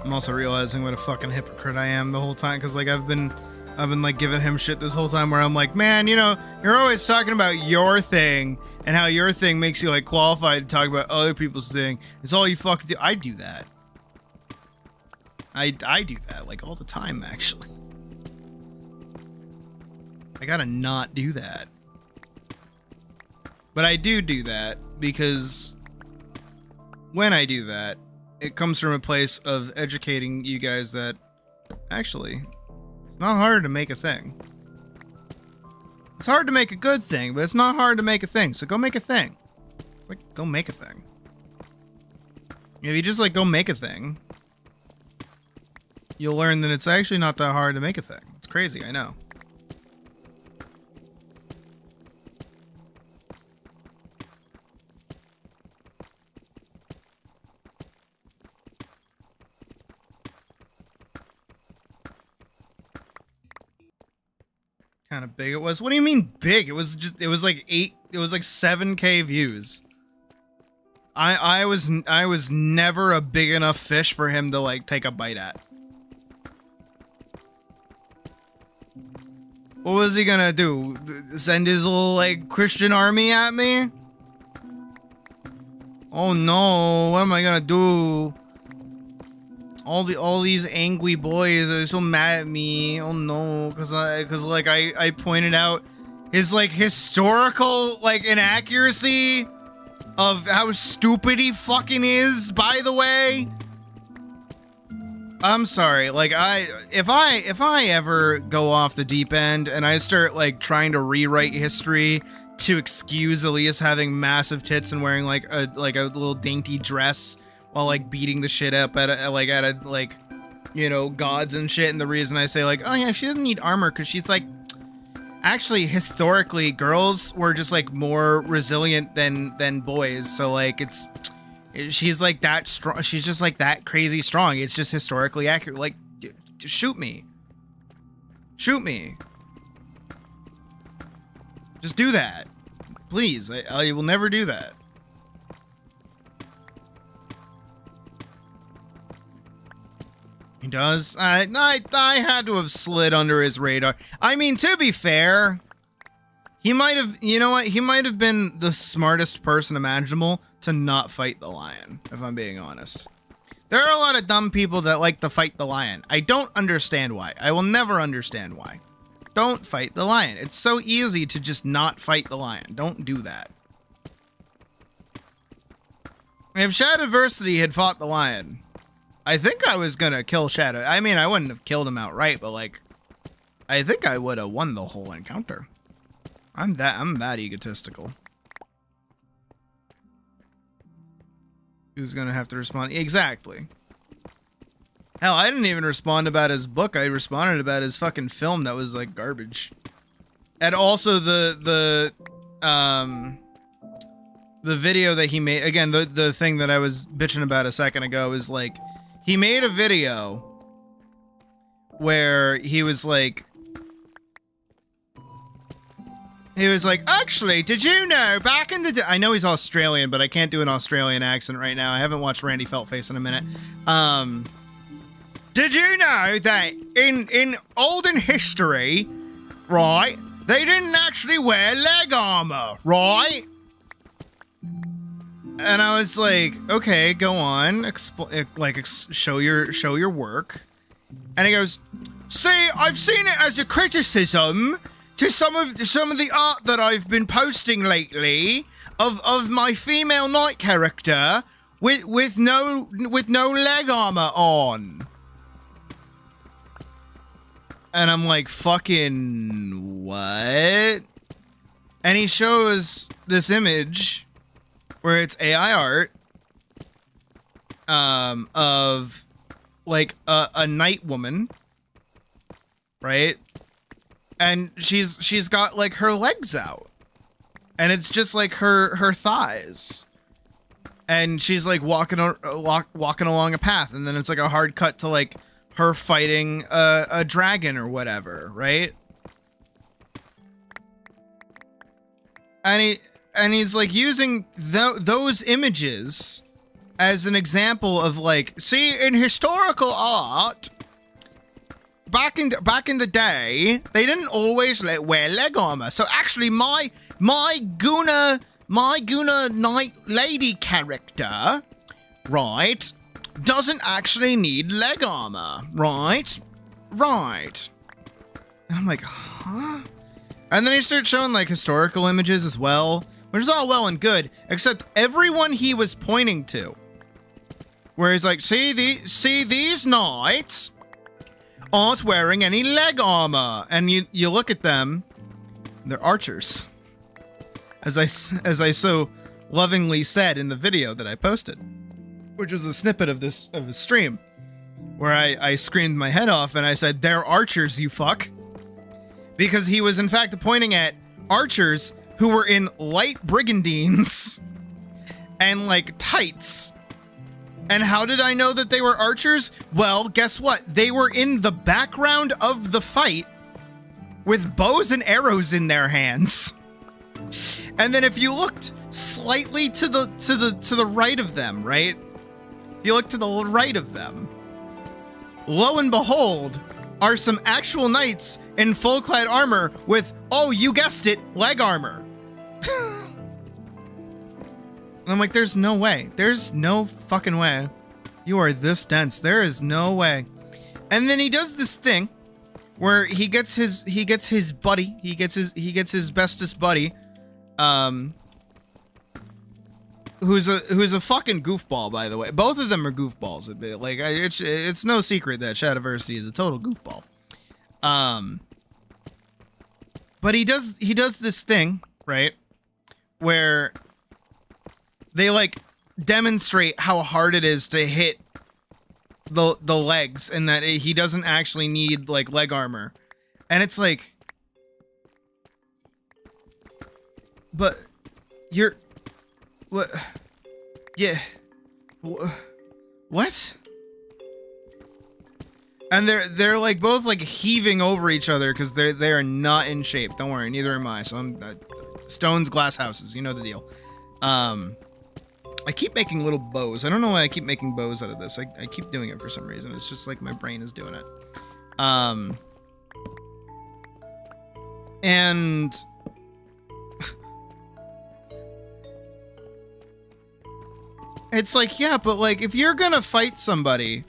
I'm also realizing what a fucking hypocrite I am the whole time, because like I've been like giving him shit this whole time where I'm like, man, you know, you're always talking about your thing and how your thing makes you like qualified to talk about other people's thing. It's all you fucking do. I do that. I do that like all the time, actually. I gotta not do that. But I do that because when I do that, it comes from a place of educating you guys that actually it's not hard to make a thing. It's hard to make a good thing, but it's not hard to make a thing. So go make a thing. Like, go make a thing. If you just like go make a thing, you'll learn that it's actually not that hard to make a thing. It's crazy, I know. Kind of big it was. What do you mean big? It was like 7K views. I was never a big enough fish for him to like take a bite at. What was he gonna do? Send his little like Christian army at me? Oh no, what am I gonna do? All these angry boys are so mad at me. Oh no, cause I pointed out his like historical like inaccuracy of how stupid he fucking is, by the way. I'm sorry, like if I ever go off the deep end and I start like trying to rewrite history to excuse Elias having massive tits and wearing like a little dainty dress while like beating the shit up at a you know, gods and shit, and the reason I say like, oh yeah, she doesn't need armor because she's like, actually historically girls were just like more resilient than boys, so like she's like that strong, she's just like that crazy strong. It's just historically accurate. Like, shoot me, just do that, please. I will never do that. He does? I had to have slid under his radar. I mean, to be fair, he might have, you know what? He might have been the smartest person imaginable to not fight the lion, if I'm being honest. There are a lot of dumb people that like to fight the lion. I don't understand why. I will never understand why. Don't fight the lion. It's so easy to just not fight the lion. Don't do that. If Shadiversity had fought the lion, I think I was gonna kill Shadow. I mean, I wouldn't have killed him outright, but like, I think I would have won the whole encounter. I'm that egotistical. Who's gonna have to respond? Exactly. Hell, I didn't even respond about his book. I responded about his fucking film that was like garbage. And also the video that he made, again, the thing that I was bitching about a second ago is like, he made a video where he was like, actually, did you know back in the day, I know he's Australian, but I can't do an Australian accent right now. I haven't watched Randy Feltface in a minute. Did you know that in olden history, right, they didn't actually wear leg armor, right? And I was like, okay, go on, show your work. And he goes, see, I've seen it as a criticism to some of the art that I've been posting lately of my female knight character with no leg armor on. And I'm like, fucking what? And he shows this image where it's AI art of like a knight woman right? And she's got like her legs out. And it's just like her thighs. And she's like walking along a path, and then it's like a hard cut to like her fighting a dragon or whatever, right? And he's like using those images as an example of like, see, in historical art, back in the day, they didn't always wear leg armor. So actually, my Guna Knight Lady character, right, doesn't actually need leg armor, right? Right. And I'm like, huh? And then he starts showing like historical images as well, which is all well and good, except everyone he was pointing to, where he's like, see these knights aren't wearing any leg armor, and you look at them, they're archers, as I so lovingly said in the video that I posted, which was a snippet of a stream, where I screamed my head off and I said, they're archers, you fuck. Because he was in fact pointing at archers who were in light brigandines and like tights. And how did I know that they were archers? Well, guess what? They were in the background of the fight with bows and arrows in their hands. And then if you looked slightly to the right of them, right? If you look to the right of them, lo and behold, are some actual knights in full clad armor with, oh, you guessed it, leg armor. And I'm like, there's no way. There's no fucking way. You are this dense. There is no way. And then he does this thing where he gets his buddy. He gets his bestest buddy, who's a fucking goofball, by the way. Both of them are goofballs. Like, it's no secret that Shadiversity is a total goofball. But he does this thing, right, where they like demonstrate how hard it is to hit the legs, and that he doesn't actually need like leg armor. And it's like, but you're what? Yeah. What? And they're like both like heaving over each other because they are not in shape. Don't worry, neither am I. So I'm stones, glass houses. You know the deal. I keep making little bows. I don't know why I keep making bows out of this. I keep doing it for some reason. It's just like my brain is doing it. And it's like, yeah, but like if you're gonna fight somebody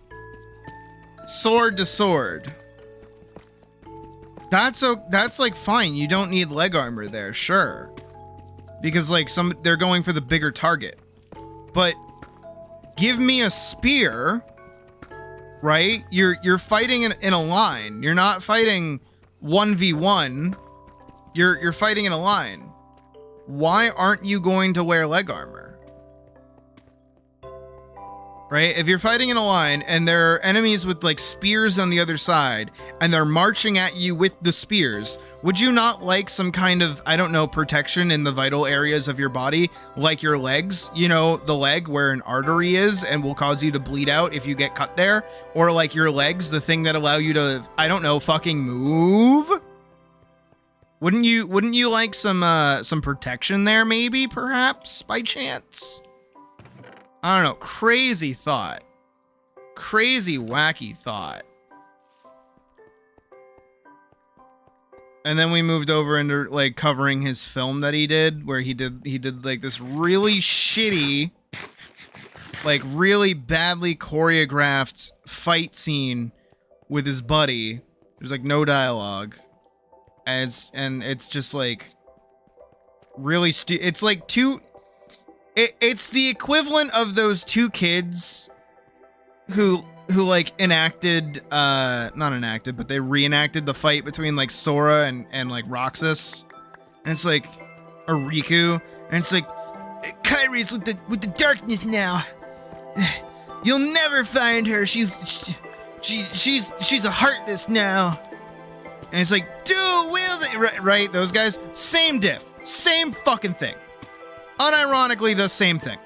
sword to sword, that's like fine. You don't need leg armor there, sure, because like they're going for the bigger target. But give me a spear, right? You're fighting in a line. You're not fighting 1v1. You're fighting in a line. Why aren't you going to wear leg armor? Right? If you're fighting in a line and there are enemies with like spears on the other side and they're marching at you with the spears, would you not like some kind of, I don't know, protection in the vital areas of your body, like your legs, you know, the leg where an artery is and will cause you to bleed out if you get cut there, or like your legs, the thing that allow you to, I don't know, fucking move? Wouldn't you like some protection there, maybe, perhaps, by chance? I don't know. Crazy thought. Crazy, wacky thought. And then we moved over into like covering his film that he did, where he did like this really shitty, like really badly choreographed fight scene with his buddy. There's like no dialogue. And it's just like really it's like it's the equivalent of those two kids who like enacted, not enacted, but they reenacted the fight between like Sora and like Roxas. And it's like, or Riku. And it's like, Kairi's with the darkness now. You'll never find her. She's a heartless now. And it's like, dude, will they? Right? Those guys, same diff, same fucking thing. Unironically, the same thing.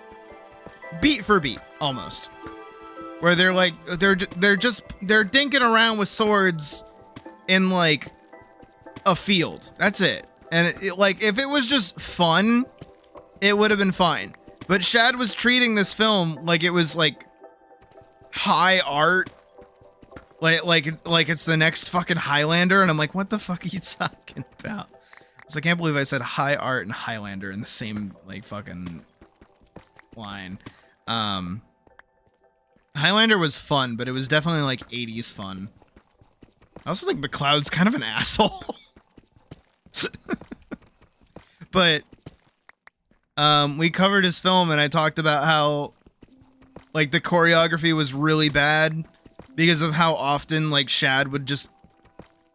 Beat for beat, almost. Where they're like, they're dinking around with swords in like a field. That's it. And like, if it was just fun, it would have been fine. But Shad was treating this film like it was like high art. Like it's the next fucking Highlander, and I'm like, what the fuck are you talking about? So I can't believe I said high art and Highlander in the same like fucking line. Highlander was fun, but it was definitely like 80s fun. I also think McLeod's kind of an asshole. But we covered his film, and I talked about how like the choreography was really bad because of how often like Shad would just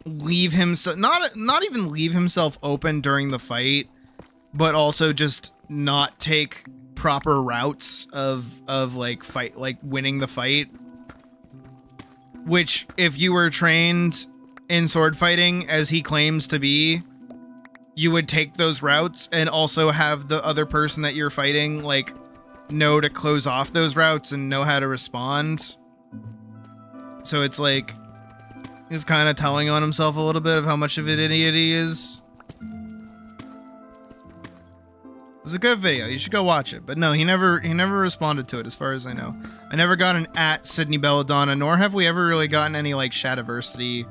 leave himself, not even leave himself open during the fight, but also just not take proper routes of like fight, like winning the fight. Which, if you were trained in sword fighting as he claims to be, you would take those routes and also have the other person that you're fighting like know to close off those routes and know how to respond. So it's like he's kind of telling on himself a little bit of how much of an idiot he is. It was a good video. You should go watch it. But no, he never responded to it, as far as I know. I never got an at Sydney Belladonna, nor have we ever really gotten any like Shadiversity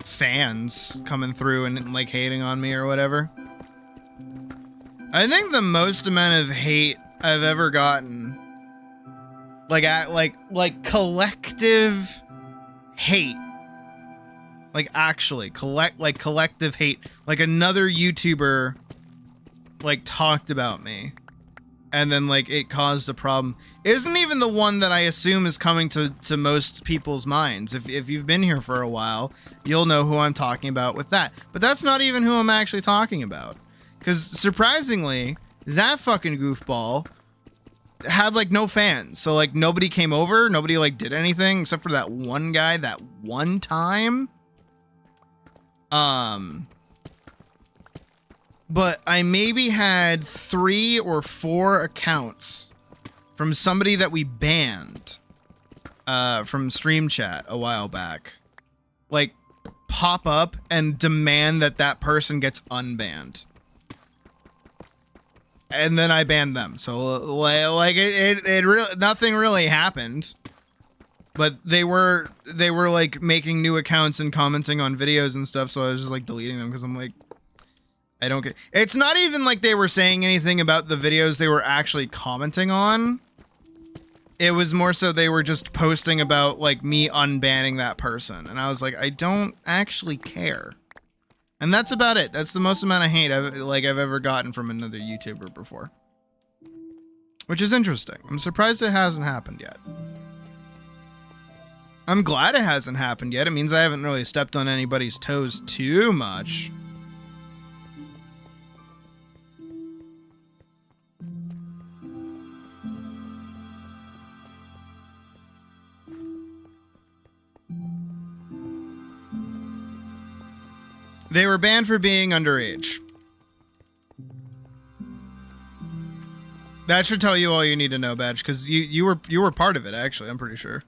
fans coming through and like hating on me or whatever. I think the most amount of hate I've ever gotten, like collective hate, like actually collective hate, like another YouTuber like talked about me and then like it caused a problem, isn't even the one that I assume is coming to most people's minds. If you've been here for a while, you'll know who I'm talking about with that. But that's not even who I'm actually talking about, because surprisingly, that fucking goofball had like no fans. So like nobody came over, nobody like did anything except for that one guy that one time. But I maybe had 3 or 4 accounts from somebody that we banned from Stream Chat a while back, like pop up and demand that person gets unbanned. And then I banned them. So like it really, nothing really happened. But they were like making new accounts and commenting on videos and stuff, so I was just like deleting them because I'm like, I don't get. It's not even like they were saying anything about the videos they were actually commenting on. It was more so they were just posting about like me unbanning that person, and I was like, I don't actually care. And that's about it. That's the most amount of hate I've ever gotten from another YouTuber before, which is interesting. I'm surprised it hasn't happened yet. I'm glad it hasn't happened yet. It means I haven't really stepped on anybody's toes too much. They were banned for being underage. That should tell you all you need to know, Badge, because you were part of it, actually, I'm pretty sure.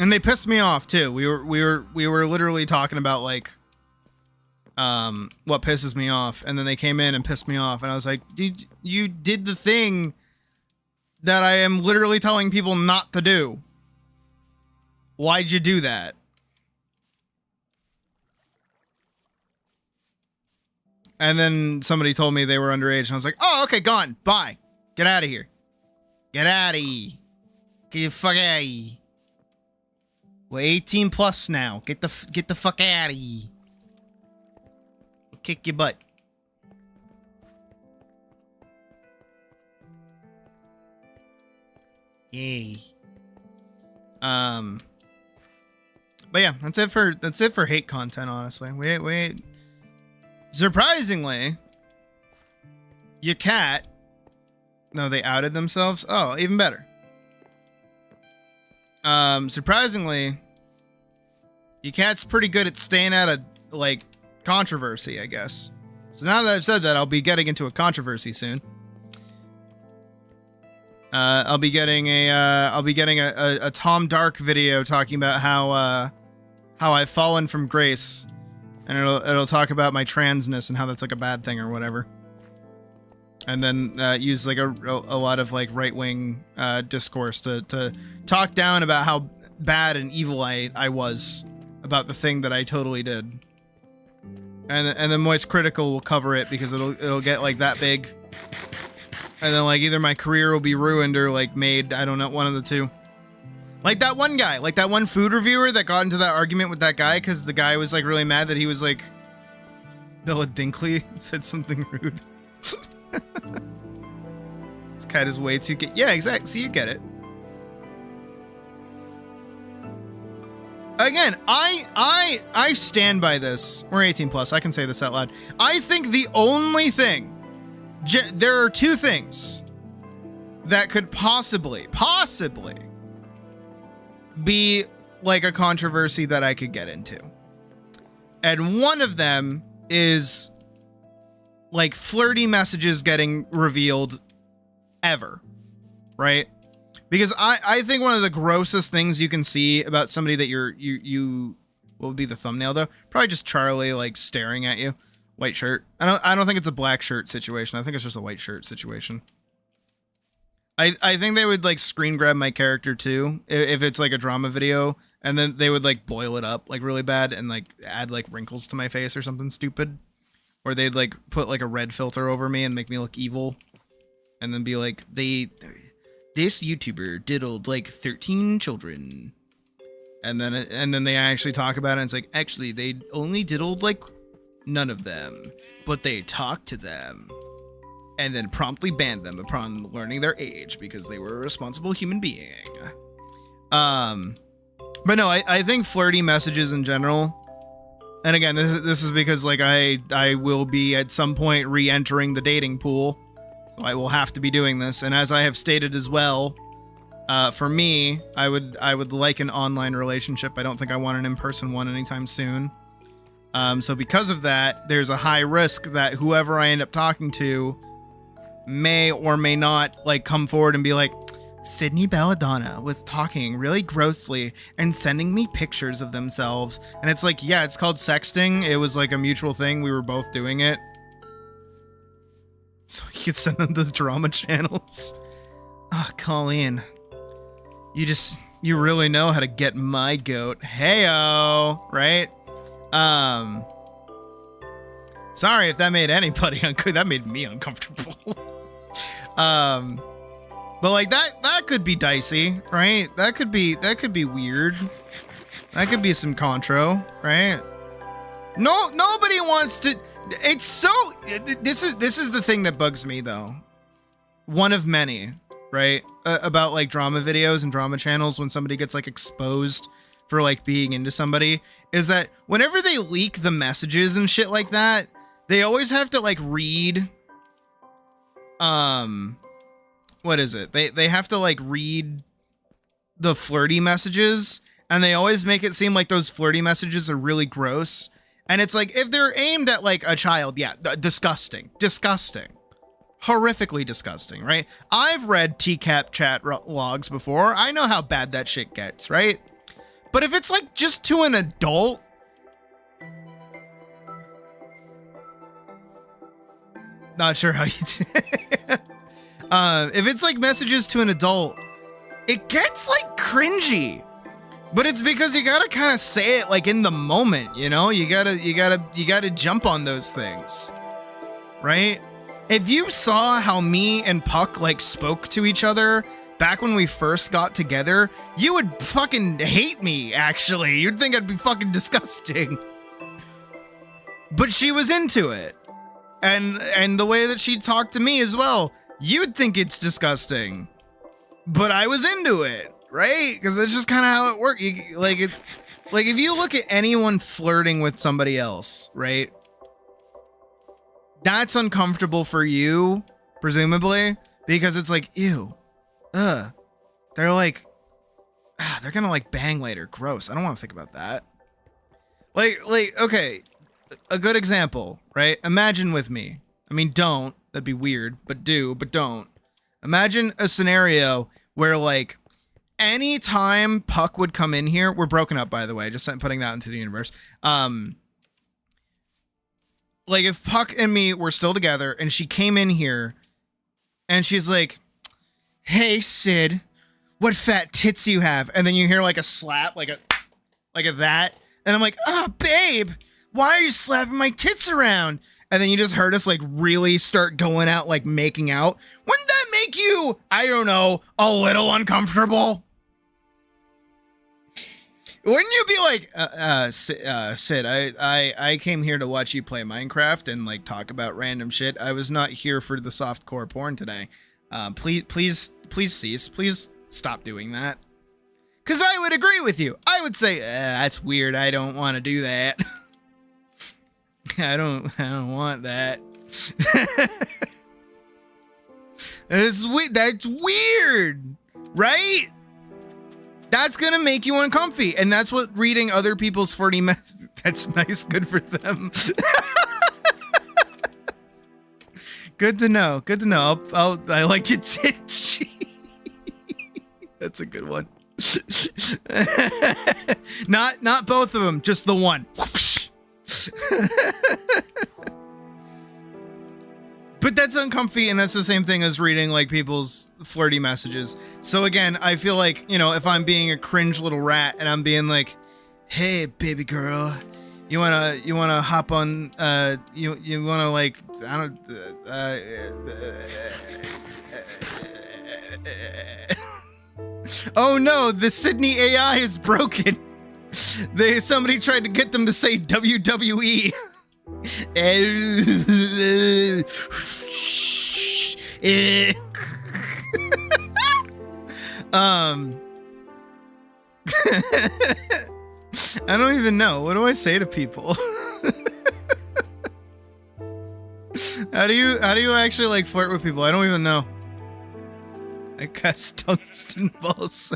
And they pissed me off too. We were literally talking about like what pisses me off, and then they came in and pissed me off, and I was like, dude, you did the thing that I am literally telling people not to do. Why'd you do that? And then somebody told me they were underage, and I was like, oh, okay, gone. Bye. Get out of here. Get out of here. Get the fuck out of here. We're 18 plus now. Get the fuck out of here. I'll kick your butt. Yay. But yeah, that's it for hate content, honestly. Wait. Surprisingly, your cat. No, they outed themselves. Oh, even better. Surprisingly, you cat's pretty good at staying out of like controversy, I guess. So now that I've said that, I'll be getting into a controversy soon. I'll be getting a Tom Dark video talking about how I've fallen from grace, and it'll talk about my transness and how that's like a bad thing or whatever. And then use like a lot of like right-wing discourse to talk down about how bad and evil I was about the thing that I totally did. And then Moist Critical will cover it because it'll get like that big. And then like either my career will be ruined or like made, I don't know, one of the two. Like that one guy, like that one food reviewer that got into that argument with that guy because the guy was like really mad that he was like Bella Dinkley said something rude. This cat is way too yeah, exactly. See, you get it. Again, I stand by this. We're 18 plus. I can say this out loud. I think the only thing, there are two things that could possibly be like a controversy that I could get into. And one of them is like flirty messages getting revealed ever, right? Because I think one of the grossest things you can see about somebody that you what would be the thumbnail though? Probably just Charlie like staring at you. White shirt. I don't think it's a black shirt situation. I think it's just a white shirt situation. I think they would like screen grab my character too if it's like a drama video, and then they would like boil it up like really bad and like add like wrinkles to my face or something stupid. Or they'd like put like a red filter over me and make me look evil. And then be like, this YouTuber diddled like 13 children. And then they actually talk about it and it's like, actually, they only diddled like none of them. But they talked to them. And then promptly banned them upon learning their age because they were a responsible human being. But no, I think flirty messages in general. And again, this is because like I will be at some point re-entering the dating pool. So I will have to be doing this. And as I have stated as well, for me, I would like an online relationship. I don't think I want an in-person one anytime soon. So because of that, there's a high risk that whoever I end up talking to may or may not like come forward and be like, Sydney Belladonna was talking really grossly and sending me pictures of themselves. And it's like, yeah, it's called sexting. It was like a mutual thing. We were both doing it. So you could send them to drama channels. Oh, Colleen. You really know how to get my goat. Heyo, right? Sorry if that made anybody uncomfortable. That made me uncomfortable. But like that could be dicey, right? That could be weird. That could be some contro, right? No, nobody wants to. It's so. This is the thing that bugs me though. One of many, right? About like drama videos and drama channels when somebody gets like exposed for like being into somebody is that whenever they leak the messages and shit like that, they always have to like read. What is it? They have to like read the flirty messages, and they always make it seem like those flirty messages are really gross. And it's like, if they're aimed at like a child, yeah, disgusting, horrifically disgusting, right? I've read TCAP chat logs before. I know how bad that shit gets, right? But if it's like just to an adult, not sure how you if it's like messages to an adult, it gets like cringy. But it's because you gotta kind of say it like in the moment, you know? You gotta jump on those things, right? If you saw how me and Puck like spoke to each other back when we first got together, you would fucking hate me, actually. You'd think I'd be fucking disgusting. But she was into it. And the way that she talked to me as well, you'd think it's disgusting. But I was into it, right? Because that's just kind of how it works. Like if you look at anyone flirting with somebody else, right? That's uncomfortable for you, presumably, because it's like, ew, they're like they're gonna like bang later. Gross. I don't want to think about that. Like, okay, a good example, right? Imagine with me. I mean, don't. That'd be weird. But do. But don't. Imagine a scenario where like anytime Puck would come in here, we're broken up, by the way. Just putting that into the universe. Like if Puck and me were still together and she came in here and she's like, "Hey Sid, what fat tits you have?" And then you hear like a slap, like a that, and I'm like, "Oh, babe, why are you slapping my tits around?" And then you just heard us like really start going out, like making out. Wouldn't that make you, I don't know, a little uncomfortable? Wouldn't you be like, Sid, I came here to watch you play Minecraft and like talk about random shit. I was not here for the softcore porn today. Please cease. Please stop doing that. Cause I would agree with you. I would say, that's weird. I don't want to do that. I don't want that. That's weird, right? That's gonna make you uncomfy, and that's what reading other people's flirty messages. That's nice, good for them. Good to know. Good to know. I like your titchy. That's a good one. Not both of them, just the one. But that's uncomfy, and that's the same thing as reading like people's flirty messages. So again, I feel like, you know, if I'm being a cringe little rat and I'm being like, "Hey baby girl, you wanna hop on you wanna like, I don't oh no, the Sydney AI is broken. Somebody tried to get them to say WWE. I don't even know. What do I say to people? How do you actually like flirt with people? I don't even know. I guess tungsten balls.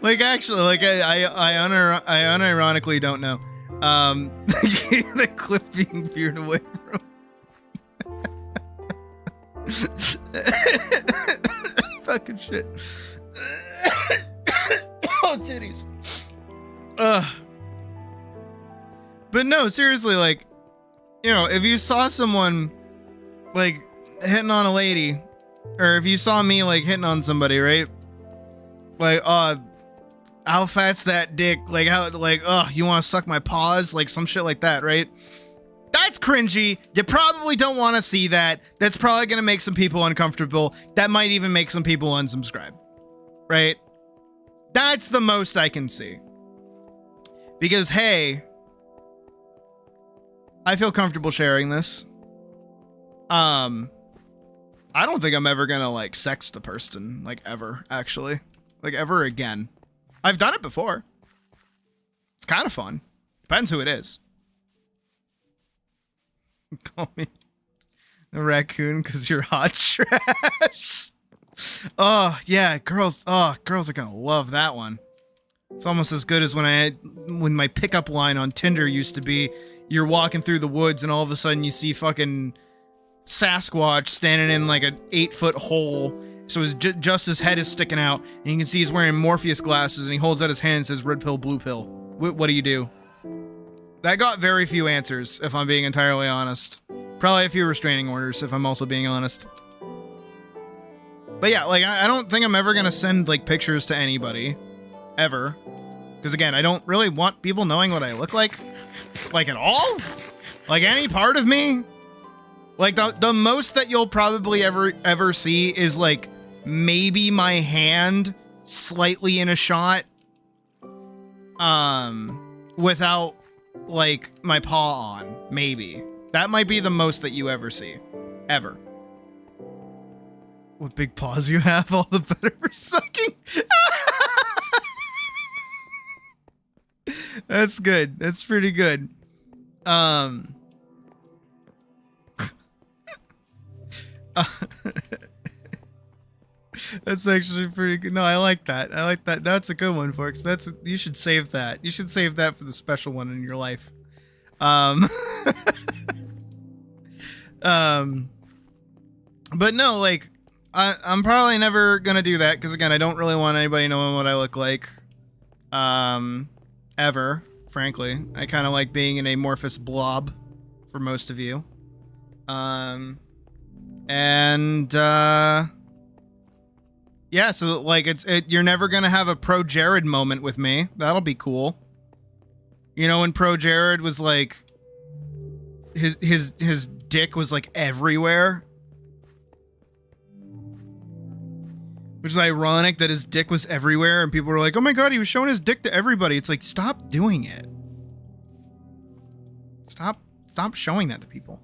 Like actually, like I unironically don't know. The cliff being veered away from. Fucking shit. Oh, titties. But no, seriously, like, you know, if you saw someone like hitting on a lady, or if you saw me like hitting on somebody, right? Like, how fat's that dick? Like, how, like, you want to suck my paws? Like, some shit like that, right? That's cringy. You probably don't want to see that. That's probably going to make some people uncomfortable. That might even make some people unsubscribe, right? That's the most I can see. Because, hey, I feel comfortable sharing this. I don't think I'm ever going to, like, sext a person, like, ever, actually. Like, ever again. I've done it before. It's kind of fun. Depends who it is. Call me a raccoon because you're hot trash. Oh, yeah, girls are gonna love that one. It's almost as good as when my pickup line on Tinder used to be, you're walking through the woods and all of a sudden you see fucking Sasquatch standing in like an 8-foot hole. So just his head is sticking out, and you can see he's wearing Morpheus glasses, and he holds out his hand and says, "Red pill, blue pill." What do you do? That got very few answers, if I'm being entirely honest. Probably a few restraining orders, if I'm also being honest. But yeah, like, I don't think I'm ever gonna send, like, pictures to anybody. Ever. Because, again, I don't really want people knowing what I look like. Like, at all? Like, any part of me? Like, the most that you'll probably ever see is, like, maybe my hand slightly in a shot. Without, like, my paw on. Maybe. That might be the most that you ever see. Ever. What big paws you have, all the better for sucking. That's good. That's pretty good. That's actually pretty good. No, I like that. I like that. That's a good one, folks. You should save that. You should save that for the special one in your life. Um, but no, like, I'm probably never gonna do that because again, I don't really want anybody knowing what I look like. Ever, frankly, I kind of like being an amorphous blob for most of you. Yeah, so like you're never gonna have a pro Jared moment with me. That'll be cool. You know, when pro Jared was like his dick was like everywhere. Which is ironic that his dick was everywhere and people were like, "Oh my god, he was showing his dick to everybody." It's like, stop doing it. Stop showing that to people.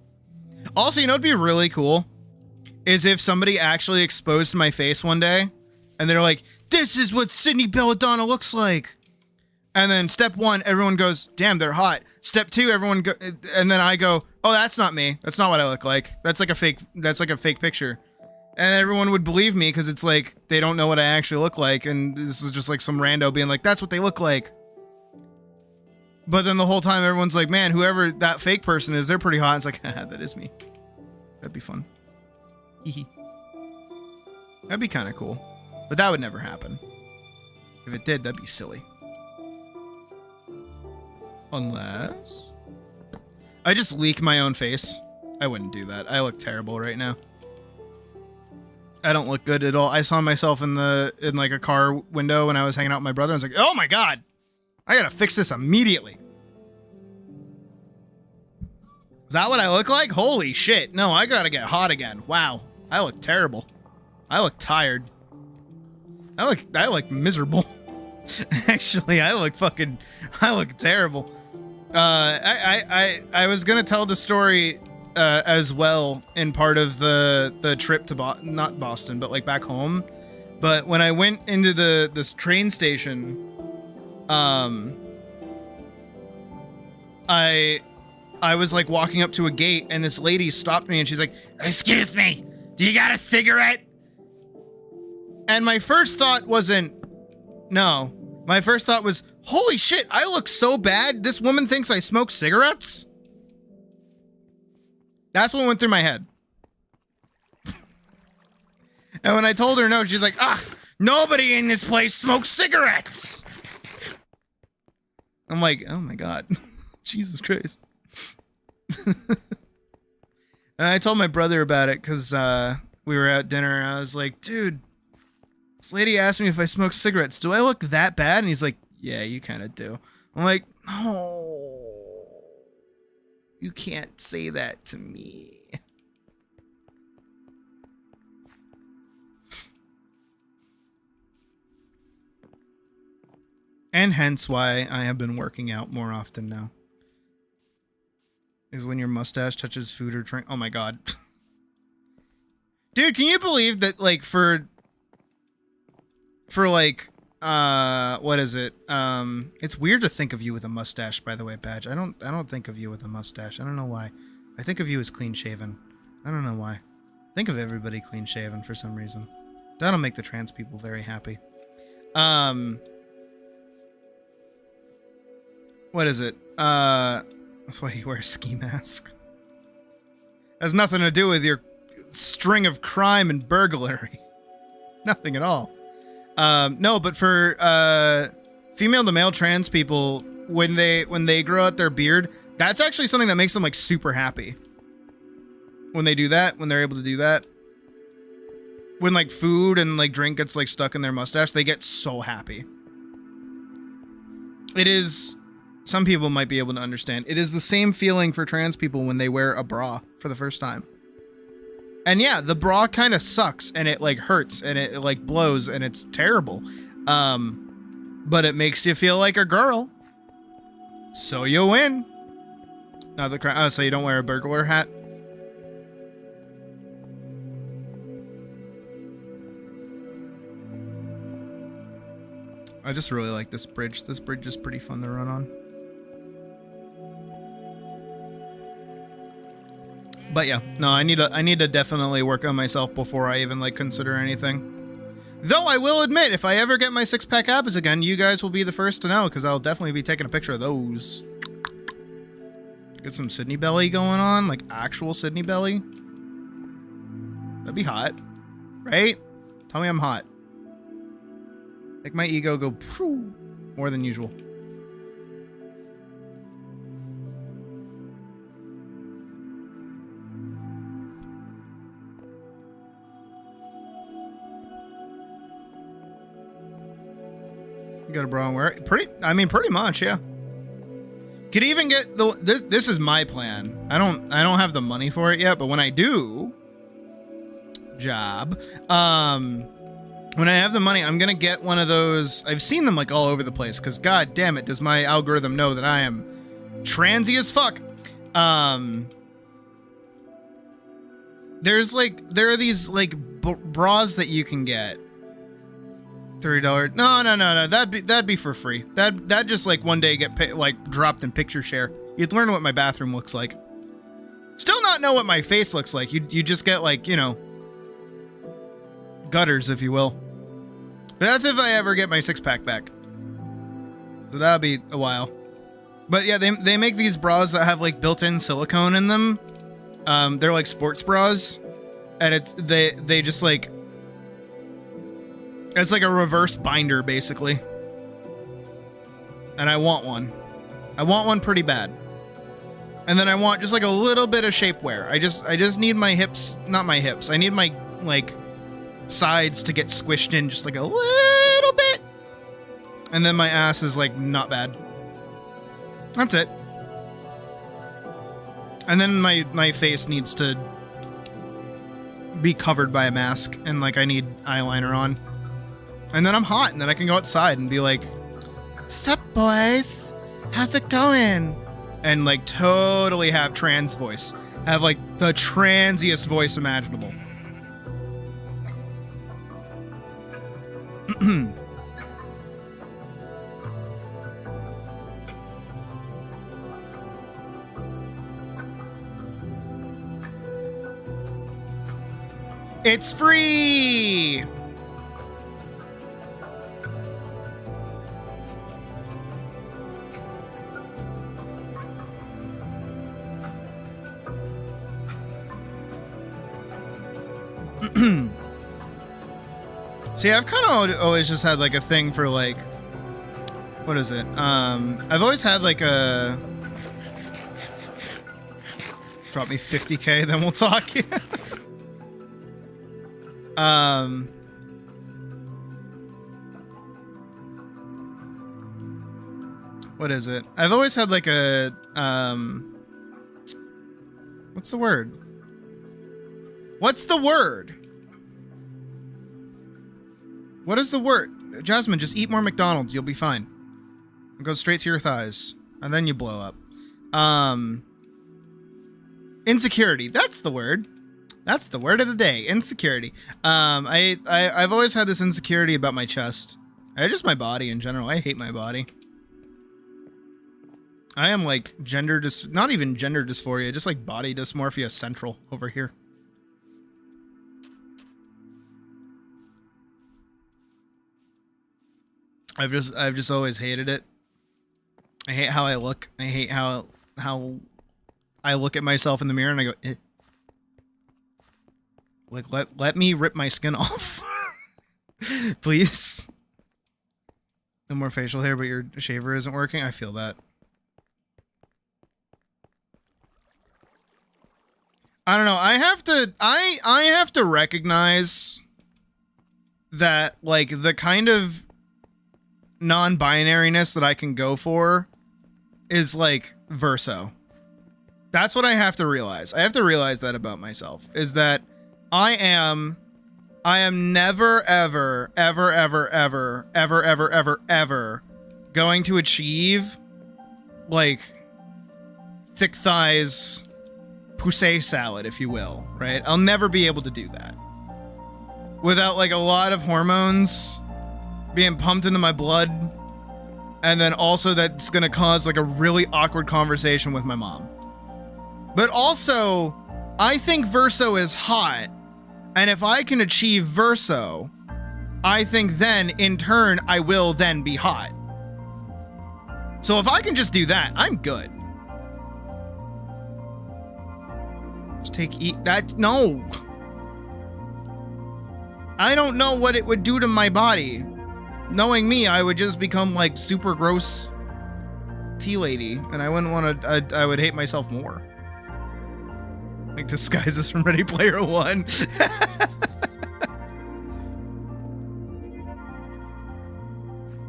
Also, you know what'd be really cool? Is if somebody actually exposed my face one day and they're like, "This is what Sydney Belladonna looks like." And then step 1, everyone goes, "Damn, they're hot." Step 2, and then I go, "Oh, that's not me. That's not what I look like. That's like a fake picture." And everyone would believe me because it's like they don't know what I actually look like, and this is just like some rando being like, "That's what they look like." But then the whole time everyone's like, "Man, whoever that fake person is, they're pretty hot." It's like, haha, that is me. That'd be fun. Hee. That'd be kind of cool. But that would never happen. If it did, that'd be silly. Unless I just leak my own face. I wouldn't do that. I look terrible right now. I don't look good at all. I saw myself in like a car window when I was hanging out with my brother. I was like, "Oh my god, I gotta fix this immediately." Is that what I look like? Holy shit. No, I gotta get hot again. Wow. I look terrible. I look tired. I look miserable. Actually, I look terrible. I was gonna tell the story as well in part of the trip to not Boston, but like back home. But when I went into this train station, I was like walking up to a gate and this lady stopped me and she's like, "Excuse me, do you got a cigarette?" And my first thought wasn't no. My first thought was, "Holy shit, I look so bad. This woman thinks I smoke cigarettes?" That's what went through my head. And when I told her no, she's like, "Nobody in this place smokes cigarettes." I'm like, oh my god. Jesus Christ. And I told my brother about it because we were at dinner and I was like, "Dude, this lady asked me if I smoke cigarettes. Do I look that bad?" And he's like, "Yeah, you kind of do." I'm like, "No, you can't say that to me." And hence why I have been working out more often now. Is when your mustache touches food or drink. Oh my god. Dude, can you believe that like for like what is it? It's weird to think of you with a mustache, by the way, Badge. I don't think of you with a mustache. I don't know why. I think of you as clean shaven. I don't know why. I think of everybody clean shaven for some reason. That'll make the trans people very happy. What is it? That's why you wear a ski mask. Has nothing to do with your string of crime and burglary. Nothing at all. No, but for female to male trans people, when they grow out their beard, that's actually something that makes them like super happy. When they do that, when they're able to do that. When like food and like drink gets like stuck in their mustache, they get so happy. It is, some people might be able to understand. It is the same feeling for trans people when they wear a bra for the first time. And yeah, the bra kind of sucks and it like hurts and it like blows and it's terrible. But it makes you feel like a girl. So you win. Now so you don't wear a burglar hat? I just really like this bridge. This bridge is pretty fun to run on. But yeah, no, I need to definitely work on myself before I even like consider anything. Though I will admit, if I ever get my 6-pack abs again, you guys will be the first to know, because I'll definitely be taking a picture of those. Get some Sydney belly going on, like actual Sydney belly. That'd be hot, right? Tell me I'm hot. Make my ego go phew, more than usual. You got a bra and wear it? Pretty much, yeah. Could even get this is my plan. I don't have the money for it yet, but when I do, when I have the money, I'm gonna get one of those. I've seen them like all over the place, because god damn it, does my algorithm know that I am transy as fuck. There are these like bras that you can get. $30. No. That'd be for free. That just like one day get dropped in picture share. You'd learn what my bathroom looks like. Still not know what my face looks like. You just get like, you know, gutters, if you will. But that's if I ever get my 6-pack back. So that'll be a while. But yeah, they make these bras that have like built-in silicone in them. They're like sports bras, and they just like. It's like a reverse binder, basically. And I want one. I want one pretty bad. And then I want just like a little bit of shapewear. I just need my hips, not my hips. I need my like sides to get squished in just like a little bit. And then my ass is like not bad. That's it. And then my face needs to be covered by a mask, and like I need eyeliner on. And then I'm hot, and then I can go outside and be like, "Sup, boys? How's it going?" And like totally have trans voice. Have like the transiest voice imaginable. It's free! See, I've kind of always just had like a thing for like, what is it? I've always had like a, drop me 50K, then we'll talk. What is it? I've always had like a, what's the word? What's the word? What is the word? Jasmine, just eat more McDonald's. You'll be fine. It goes straight to your thighs. And then you blow up. Insecurity. That's the word. That's the word of the day. Insecurity. I've always had this insecurity about my chest. Just my body in general. I hate my body. I am like not even gender dysphoria, just like body dysmorphia central over here. I've just always hated it. I hate how I look. I hate how I look at myself in the mirror and I go, eh. Like let me rip my skin off. Please. No more facial hair, but your shaver isn't working. I feel that. I don't know. I have to recognize that like the kind of non-binariness that I can go for is like verso. That's what I have to realize. I have to realize that about myself, is that I am never ever going to achieve like thick thighs poussé salad, if you will, right? I'll never be able to do that without like a lot of hormones being pumped into my blood, and then also that's gonna cause like a really awkward conversation with my mom. But also, I think verso is hot, and if I can achieve verso, I think then, in turn, I will then be hot. So if I can just do that, I'm good. Just eat that. No. I don't know what it would do to my body. Knowing me, I would just become like super gross tea lady, and I wouldn't want to. I would hate myself more. Like disguises from Ready Player One.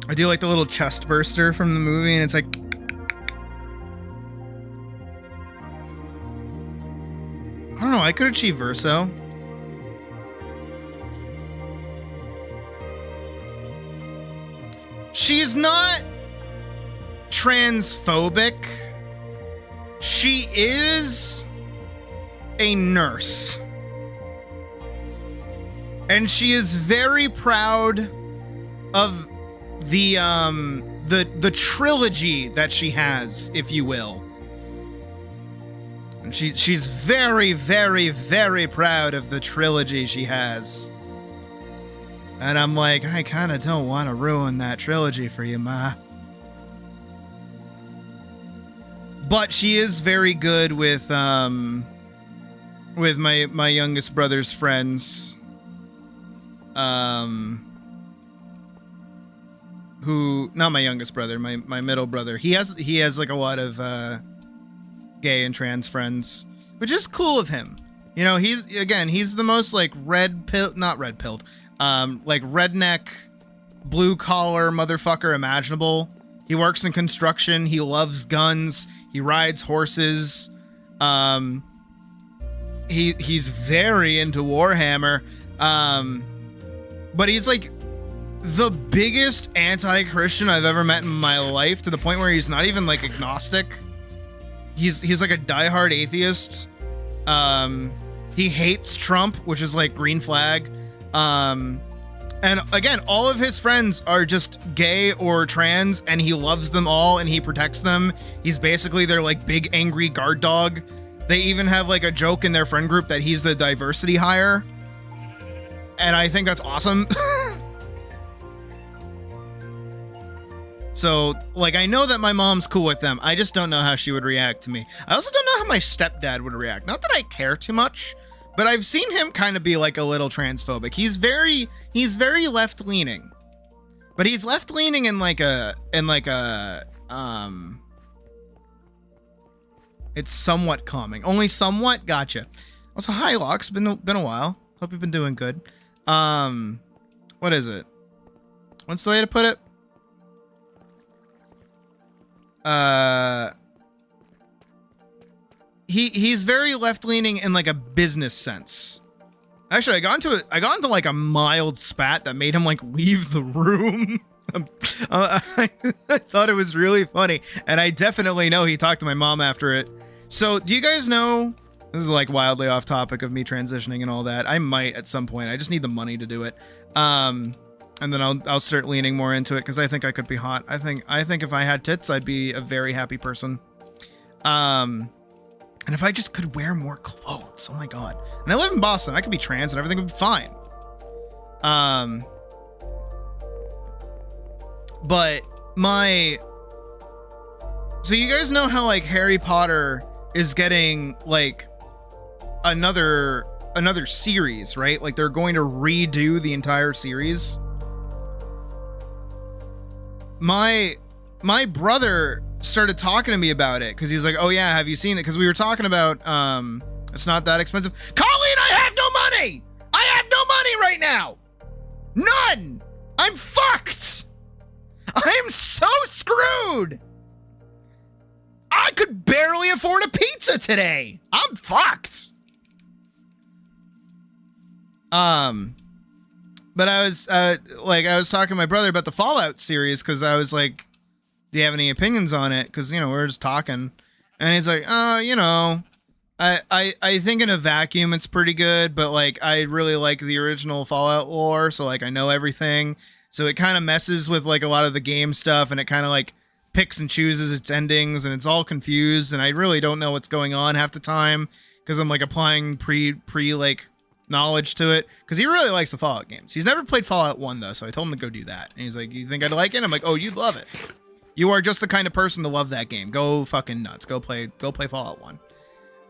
I do like the little chest burster from the movie, and it's like. I don't know. I could achieve verso. She's not transphobic. She is a nurse. And she is very proud of the trilogy that she has, if you will. And she's very, very, very proud of the trilogy she has. And I'm like, I kind of don't want to ruin that trilogy for you, Ma. But she is very good with my youngest brother's friends. Who, not my youngest brother, my middle brother. He has like a lot of gay and trans friends, which is cool of him. You know, he's the most like like redneck, blue collar motherfucker imaginable. He works in construction. He loves guns. He rides horses. He's very into Warhammer. But he's like the biggest anti-Christian I've ever met in my life, to the point where he's not even like agnostic. He's like a diehard atheist. He hates Trump, which is like green flag. And again, all of his friends are just gay or trans, and he loves them all and he protects them. He's basically their like big angry guard dog. They even have like a joke in their friend group that he's the diversity hire. And I think that's awesome. So, like, I know that my mom's cool with them. I just don't know how she would react to me. I also don't know how my stepdad would react. Not that I care too much, but I've seen him kind of be like a little transphobic. He's very left-leaning. But he's left-leaning in it's somewhat calming. Only somewhat? Gotcha. Also, hi, Locks. Been a while. Hope you've been doing good. What is it? What's the way to put it? He's very left-leaning in like a business sense. Actually, I got into like a mild spat that made him like leave the room. I thought it was really funny, and I definitely know he talked to my mom after it. So, do you guys know? This is like wildly off topic of me transitioning and all that. I might at some point. I just need the money to do it. And then I'll start leaning more into it because I think I could be hot. I think if I had tits, I'd be a very happy person. And if I just could wear more clothes, oh my god. And I live in Boston. I could be trans and everything would be fine. But so you guys know how like Harry Potter is getting like another series, right? Like they're going to redo the entire series. My brother started talking to me about it because he's like, oh yeah, have you seen it? Because we were talking about it's not that expensive. Colleen, I have no money! I have no money right now! None! I'm fucked! I am so screwed! I could barely afford a pizza today! I'm fucked! But I was talking to my brother about the Fallout series because I was like, do you have any opinions on it? Because, you know, we were just talking. And he's like, you know, I think in a vacuum it's pretty good, but like I really like the original Fallout lore, so like I know everything. So it kind of messes with like a lot of the game stuff, and it kind of like picks and chooses its endings, and it's all confused, and I really don't know what's going on half the time because I'm like applying pre like knowledge to it, because he really likes the Fallout games. He's never played Fallout 1 though, so I told him to go do that. And he's like, "You think I'd like it?" I'm like, "Oh, you'd love it. You are just the kind of person to love that game. Go fucking nuts. Go play Fallout 1."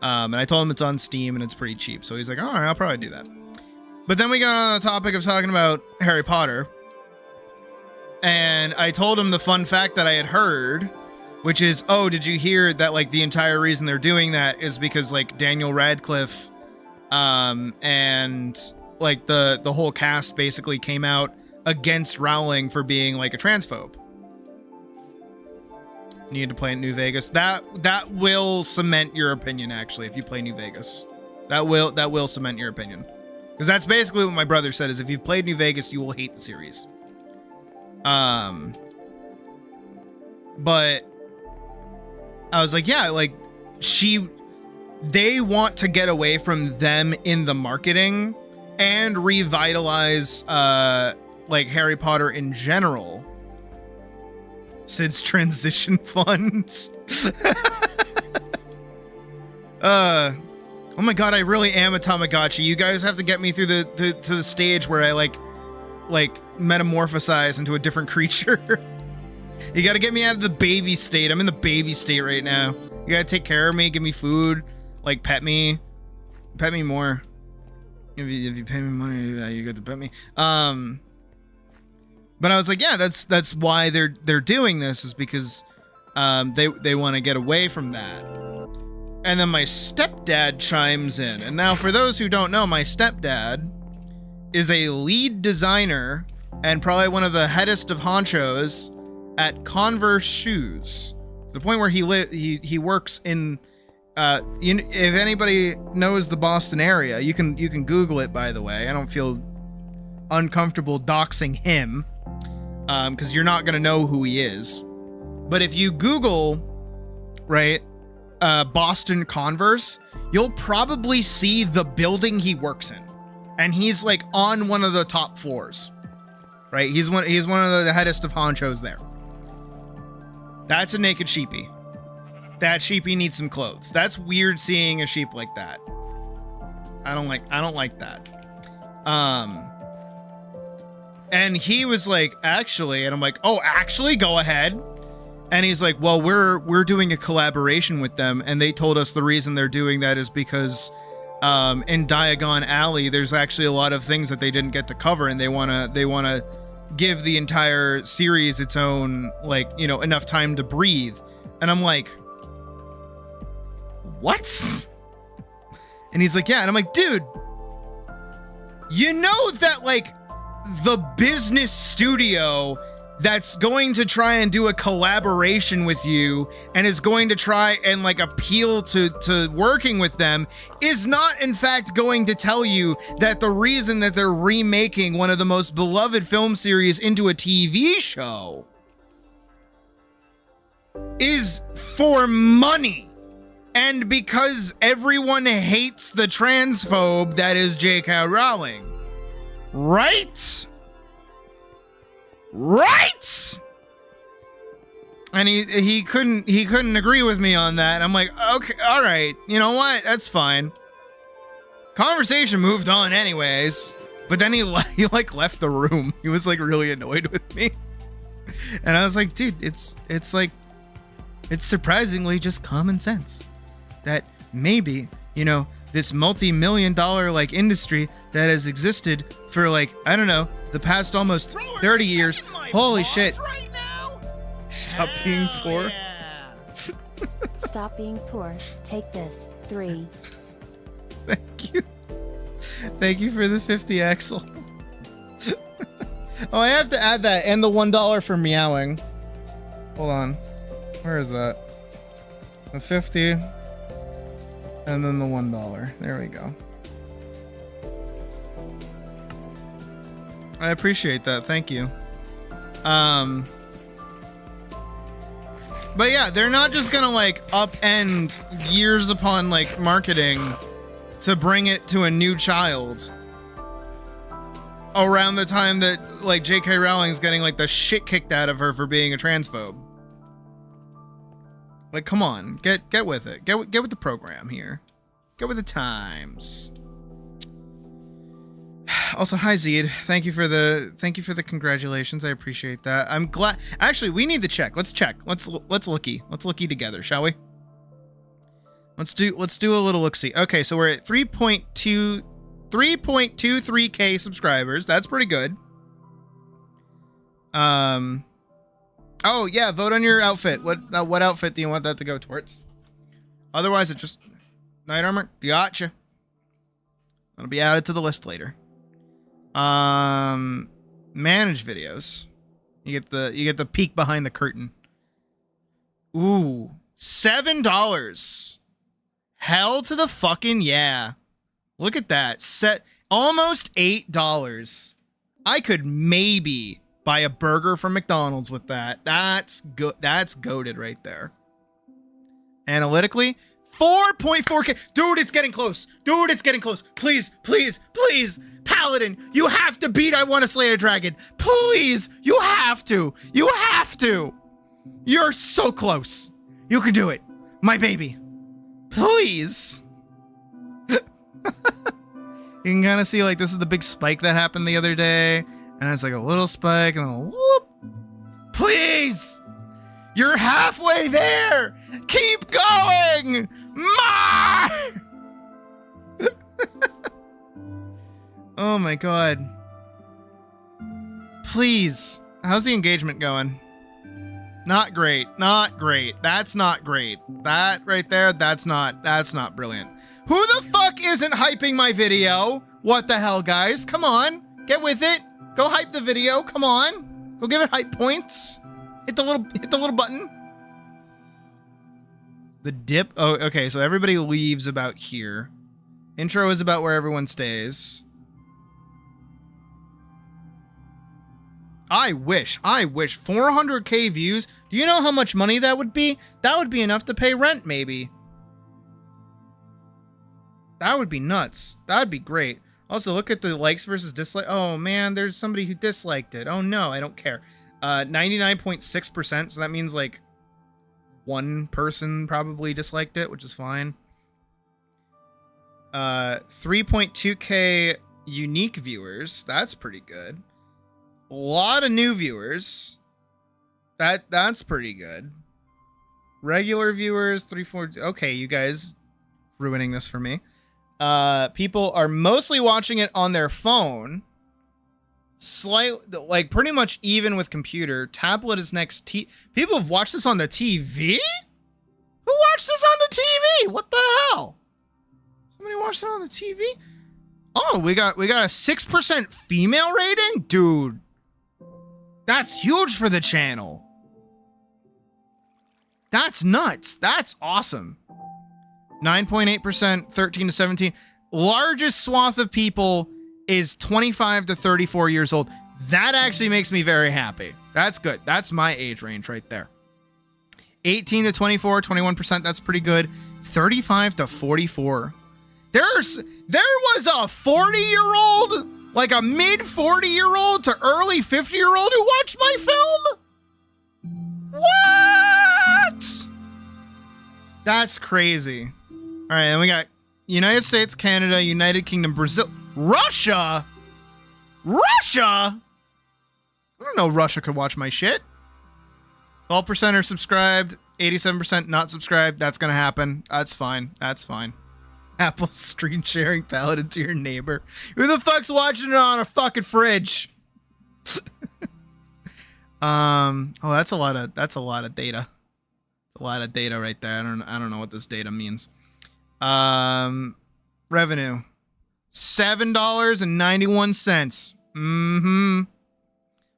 And I told him it's on Steam and it's pretty cheap. So he's like, "All right, I'll probably do that." But then we got on the topic of talking about Harry Potter. And I told him the fun fact that I had heard, which is, "Oh, did you hear that like the entire reason they're doing that is because like Daniel Radcliffe and like the whole cast basically came out against Rowling for being like a transphobe." Need to play in New Vegas. That will cement your opinion, actually, if you play New Vegas. That will cement your opinion. Because that's basically what my brother said, is if you've played New Vegas, you will hate the series. But I was like, yeah, like they want to get away from them in the marketing and revitalize like Harry Potter in general. Sid's transition funds. Oh my god, I really am a Tamagotchi. You guys have to get me through to the stage where I like metamorphosize into a different creature. You gotta get me out of the baby state. I'm in the baby state right now. You gotta take care of me, give me food, like pet me more. If you pay me money, you get to pet me. But I was like, yeah, that's why they're doing this, is because they want to get away from that. And then my stepdad chimes in. And now for those who don't know, my stepdad is a lead designer and probably one of the headest of honchos at Converse shoes. To the point where he works in if anybody knows the Boston area, you can Google it, by the way. I don't feel uncomfortable doxing him. Because you're not going to know who he is. But if you Google, right, Boston Converse, you'll probably see the building he works in. And he's like on one of the top floors, right? He's one of the headest of honchos there. That's a naked sheepy. That sheepy needs some clothes. That's weird seeing a sheep like that. I don't like that. And he was like, "Actually," and I'm like, "Oh, actually? Go ahead." And he's like, "Well, we're doing a collaboration with them, and they told us the reason they're doing that is because in Diagon Alley, there's actually a lot of things that they didn't get to cover, and they wanna give the entire series its own, like, you know, enough time to breathe." And I'm like, "What?" And he's like, "Yeah." And I'm like, "Dude, you know that like the business studio that's going to try and do a collaboration with you and is going to try and like appeal to working with them is not in fact going to tell you that the reason that they're remaking one of the most beloved film series into a TV show is for money. And because everyone hates the transphobe that is J.K. Rowling. Right? And he couldn't agree with me on that. And I'm like, "Okay, all right, you know what? That's fine." Conversation moved on anyways. But then he like left the room. He was like really annoyed with me. And I was like, "Dude, it's like, it's surprisingly just common sense that maybe, you know, this multi-million-dollar like industry that has existed for like, I don't know, the past almost 30 years. Holy shit. Right now? Stop being poor. Yeah. Stop being poor. Take this. 3. Thank you. Thank you for the 50, Axel. Oh, I have to add that and the $1 for meowing. Hold on. Where is that? The 50 and then the $1. There we go. I appreciate that. Thank you. But yeah, they're not just gonna like upend years upon like marketing to bring it to a new child around the time that like J.K. Rowling's getting like the shit kicked out of her for being a transphobe. Like, come on, get with it. Get with the program here. Get with the times. Also, hi Zed. Thank you for the congratulations. I appreciate that. I'm glad. Actually, we need to check. Let's check. Let's looky. Let's looky together, shall we? Let's do a little look-see. Okay, so we're at 3.23k subscribers. That's pretty good. Oh yeah, vote on your outfit. What outfit do you want that to go towards? Otherwise, it just Knight armor. Gotcha. It'll be added to the list later. Manage videos. You get the peek behind the curtain. Ooh, $7. Hell to the fucking yeah. Look at that. Set almost $8. I could maybe buy a burger from McDonald's with that. That's good. That's goated right there. Analytically, 4.4k. Dude, it's getting close. Dude, it's getting close. Please, please, please. Paladin, you have to beat I Want to Slay a Dragon. Please, you have to. You have to. You're so close. You can do it. My baby. Please. You can kind of see like this is the big spike that happened the other day. And it's like a little spike and then a whoop. Please. You're halfway there. Keep going. Oh my god. Please. How's the engagement going? Not great. Not great. That's not great. That right there, that's not brilliant. Who the fuck isn't hyping my video? What the hell, guys? Come on. Get with it. Go hype the video. Come on. Go give it hype points. Hit the little button. The dip. Oh, okay. So everybody leaves about here. Intro is about where everyone stays. I wish 400k views. Do you know how much money that would be? That would be enough to pay rent, maybe. That would be nuts. That would be great. Also, look at the likes versus dislike. Oh man, there's somebody who disliked it. Oh no, I don't care. 99.6%, so that means like one person probably disliked it, which is fine. 3.2k unique viewers. That's pretty good. A lot of new viewers. That's pretty good. Regular viewers, 3-4. Okay, you guys ruining this for me. People are mostly watching it on their phone. Like pretty much even with computer. Tablet is next. People have watched this on the TV? Who watched this on the TV? What the hell? Somebody watched it on the TV? Oh, we got a 6% female rating? Dude. That's huge for the channel. That's nuts. That's awesome. 9.8%, 13 to 17. Largest swath of people is 25 to 34 years old. That actually makes me very happy. That's good. That's my age range right there. 18 to 24, 21%. That's pretty good. 35 to 44. There was a 40-year-old, like a mid 40-year-old to early 50-year-old who watched my film? What? That's crazy. All right, and we got United States, Canada, United Kingdom, Brazil, Russia? Russia? I don't know Russia could watch my shit. 12% are subscribed, 87% not subscribed. That's going to happen. That's fine. That's fine. Apple screen sharing Paladin to your neighbor. Who the fuck's watching it on a fucking fridge? Oh, that's a lot of data. A lot of data right there. I don't know what this data means. Revenue. $7.91. Mm-hmm.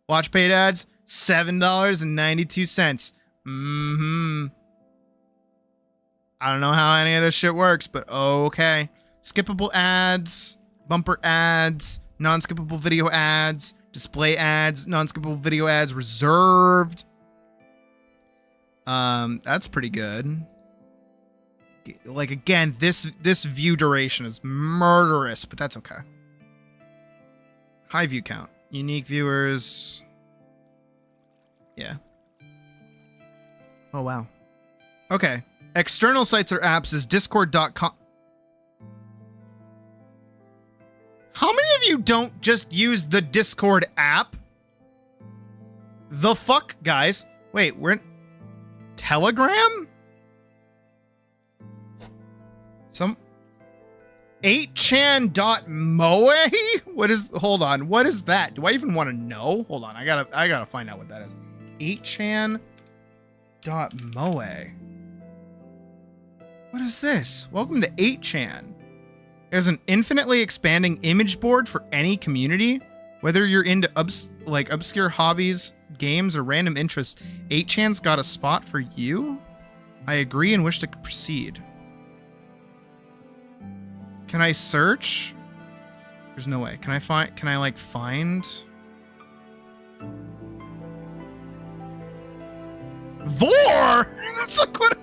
Watch paid ads. $7.92. Mm-hmm. I don't know how any of this shit works, but okay. Skippable ads, bumper ads, non-skippable video ads, display ads, non-skippable video ads reserved. That's pretty good. Like again, this view duration is murderous, but that's okay. High view count, unique viewers. Yeah. Oh wow. Okay. External sites or apps is discord.com. How many of you don't just use the Discord app? The fuck, guys? Wait, we're in Telegram? Some 8chan.moe? What is, hold on, what is that? Do I even want to know? Hold on, I gotta find out what that is. 8chan.moe. What is this? Welcome to 8chan. There's an infinitely expanding image board for any community. Whether you're into obscure hobbies, games, or random interests, 8chan's got a spot for you? I agree and wish to proceed. Can I search? There's no way. Can I find? Vor? That's like what?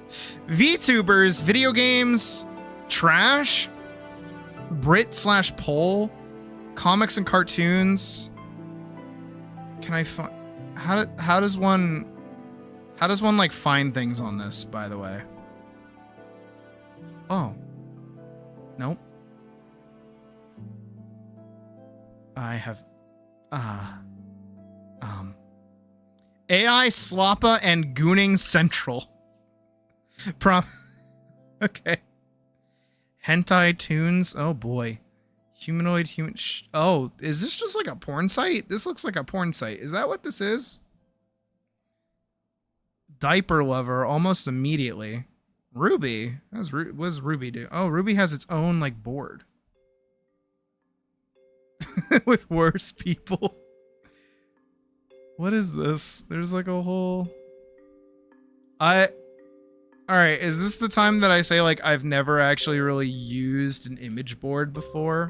VTubers, video games, trash, Brit/Pol, comics and cartoons. Can I find? How does one like find things on this? By the way. Oh. Nope. I have, AI Sloppa and Gooning Central. Okay. Hentai Tunes. Oh boy. Humanoid human. Oh, is this just like a porn site? This looks like a porn site. Is that what this is? Diaper Lover almost immediately. Ruby. What does Ruby do? Oh, Ruby has its own like board. With worse people. What is this? There's like a whole... Alright, is this the time that I say like I've never actually really used an image board before?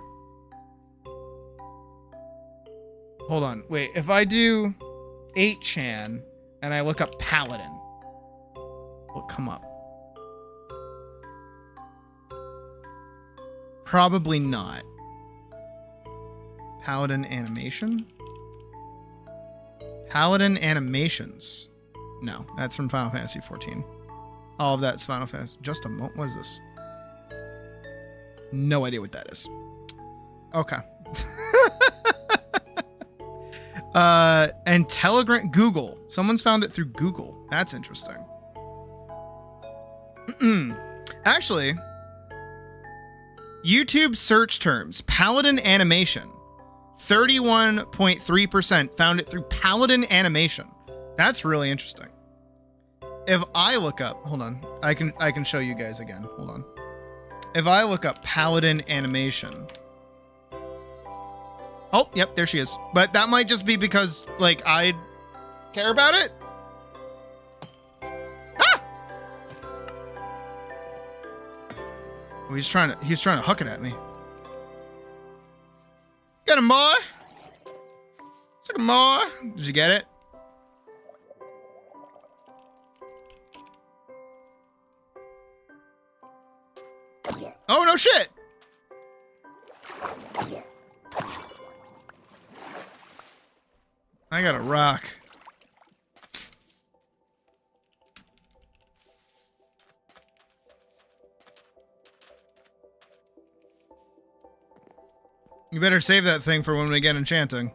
Hold on, wait, if I do 8chan and I look up Paladin, what'll come up? Probably not. Paladin animation? Paladin animations. No, that's from Final Fantasy XIV. All of that's Final Fantasy. Just a moment. What is this? No idea what that is. Okay. And Telegram, Google. Someone's found it through Google. That's interesting. Actually, YouTube search terms, Paladin animation. 31.3% found it through Paladin animation. That's really interesting. If I look up, hold on, I can show you guys again. Hold on. If I look up Paladin animation. Oh, yep, there she is. But that might just be because like I care about it. Ah! Oh, he's trying to hook it at me. Get him, boy. Took him, boy. Did you get it? Oh, no shit. I got a rock. You better save that thing for when we get enchanting.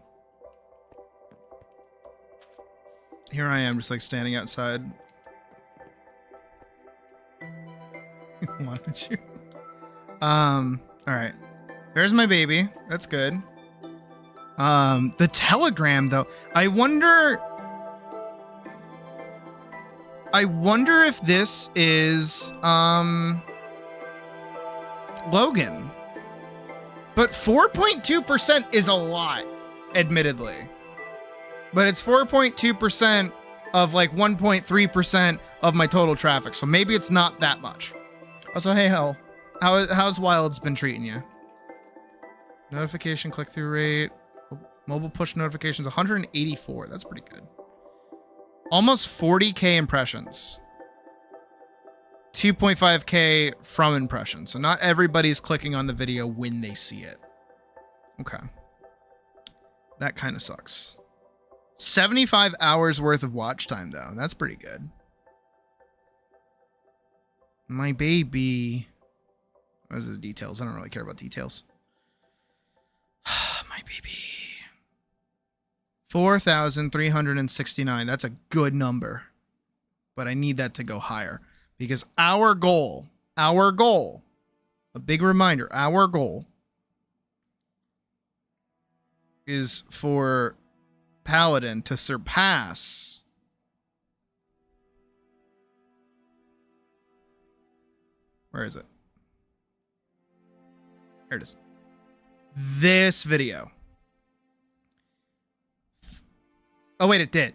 Here I am, just like standing outside. Why would you? Alright. There's my baby. That's good. The Telegram, though. I wonder if this is, Logan. But 4.2% is a lot, admittedly. But it's 4.2% of like 1.3% of my total traffic, so maybe it's not that much. Also, hey, Hell, how's Wilds been treating you? Notification click-through rate, mobile push notifications, 184. That's pretty good. Almost 40k impressions. 2.5k from impressions. So not everybody's clicking on the video when they see it. Okay. That kind of sucks. 75 hours worth of watch time, though. That's pretty good. My baby. Those are the details. I don't really care about details. my baby. 4,369. That's a good number. But I need that to go higher. Because our goal, a big reminder, our goal is for Paladin to surpass where is it? Here it is. This video. Oh wait, it did.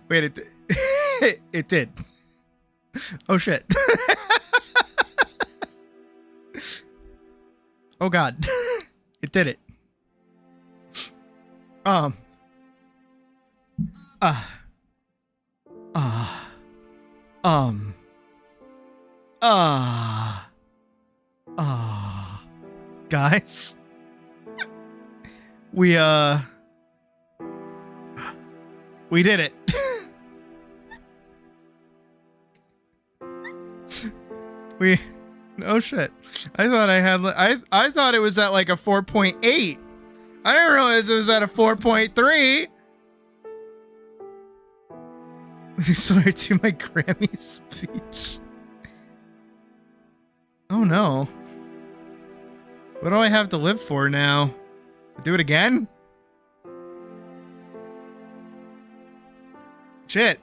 Wait, it did. It did. Oh shit. Oh god. It did it. Guys. We did it. Oh shit. I thought I had I thought it was at like a 4.8. I didn't realize it was at a 4.3. Sorry to my Grammy speech. Oh no. What do I have to live for now? Do it again? Shit.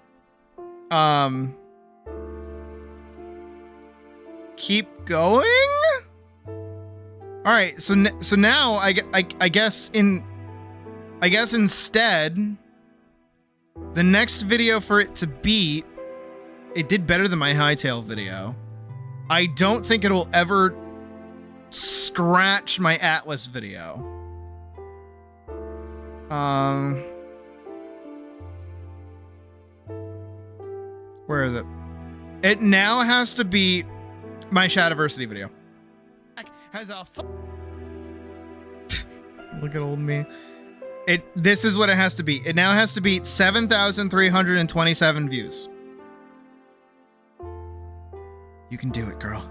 Keep going? All right, so now I guess instead the next video for it to beat, it did better than my hightail video. I don't think it'll ever scratch my Atlas video. Where is it? It now has to be my Shadiversity video. Has a look at old me. This is what it has to be. It now has to beat 7,327 views. You can do it, girl.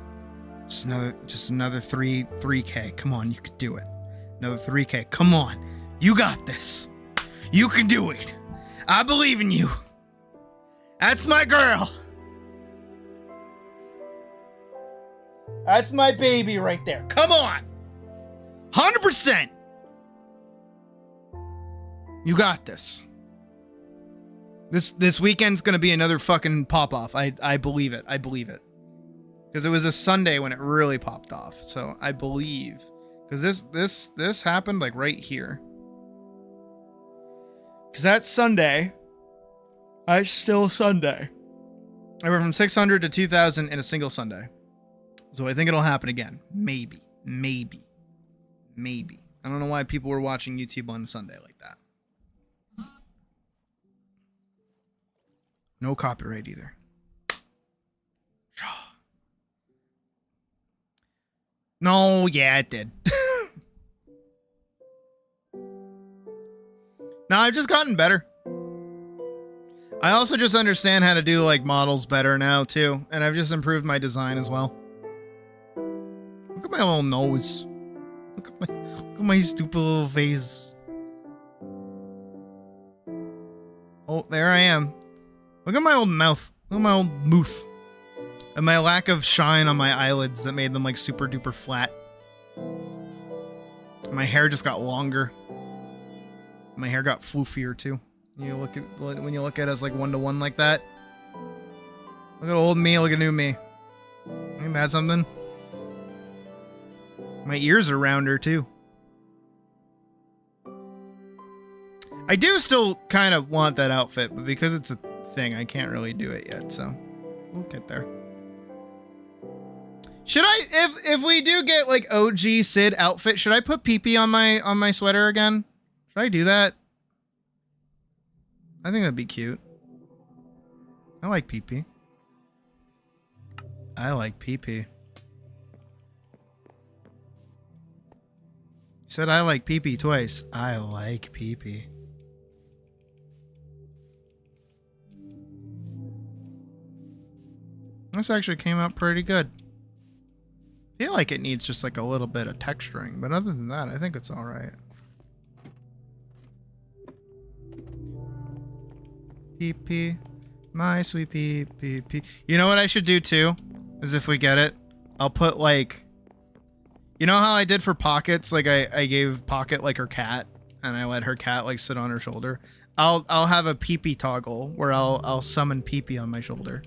Just another 3K. Come on, you can do it. Another 3K. Come on. You got this. You can do it. I believe in you. That's my girl. That's my baby right there. Come on. 100%. You got this. This weekend's gonna be another fucking pop off. I believe it. I believe it. Because it was a Sunday when it really popped off. So I believe. Because this happened like right here. Because that Sunday, I still Sunday. I went from 600 to 2,000 in a single Sunday. So I think it'll happen again. Maybe. I don't know why people were watching YouTube on a Sunday like that. No copyright either. No, yeah, it did. No, I've just gotten better. I also just understand how to do like models better now too, and I've just improved my design as well. Look at my little nose. Look at my stupid little face. Oh, there I am. Look at my old mouth. Look at my old mouth. And my lack of shine on my eyelids that made them like super duper flat. My hair just got longer. My hair got floofier too. When you look at us like 1-to-1 like that. Look at old me, look at new me. Ain't that something? My ears are rounder too. I do still kind of want that outfit, but because it's a thing, I can't really do it yet, so we'll get there. Should I, if we do get like OG Sid outfit, should I put pee-pee on my sweater again? Should I do that? I think that'd be cute. I like pee-pee. I like pee-pee. You said I like pee-pee twice. I like pee-pee. This actually came out pretty good. feel like it needs just like a little bit of texturing, but other than that, I think it's all right. PP, my sweet PP. You know what I should do too? Is if we get it, I'll put like, you know how I did for Pockets? Like I gave Pocket like her cat, and I let her cat like sit on her shoulder. I'll have a PP toggle where I'll summon PP on my shoulder.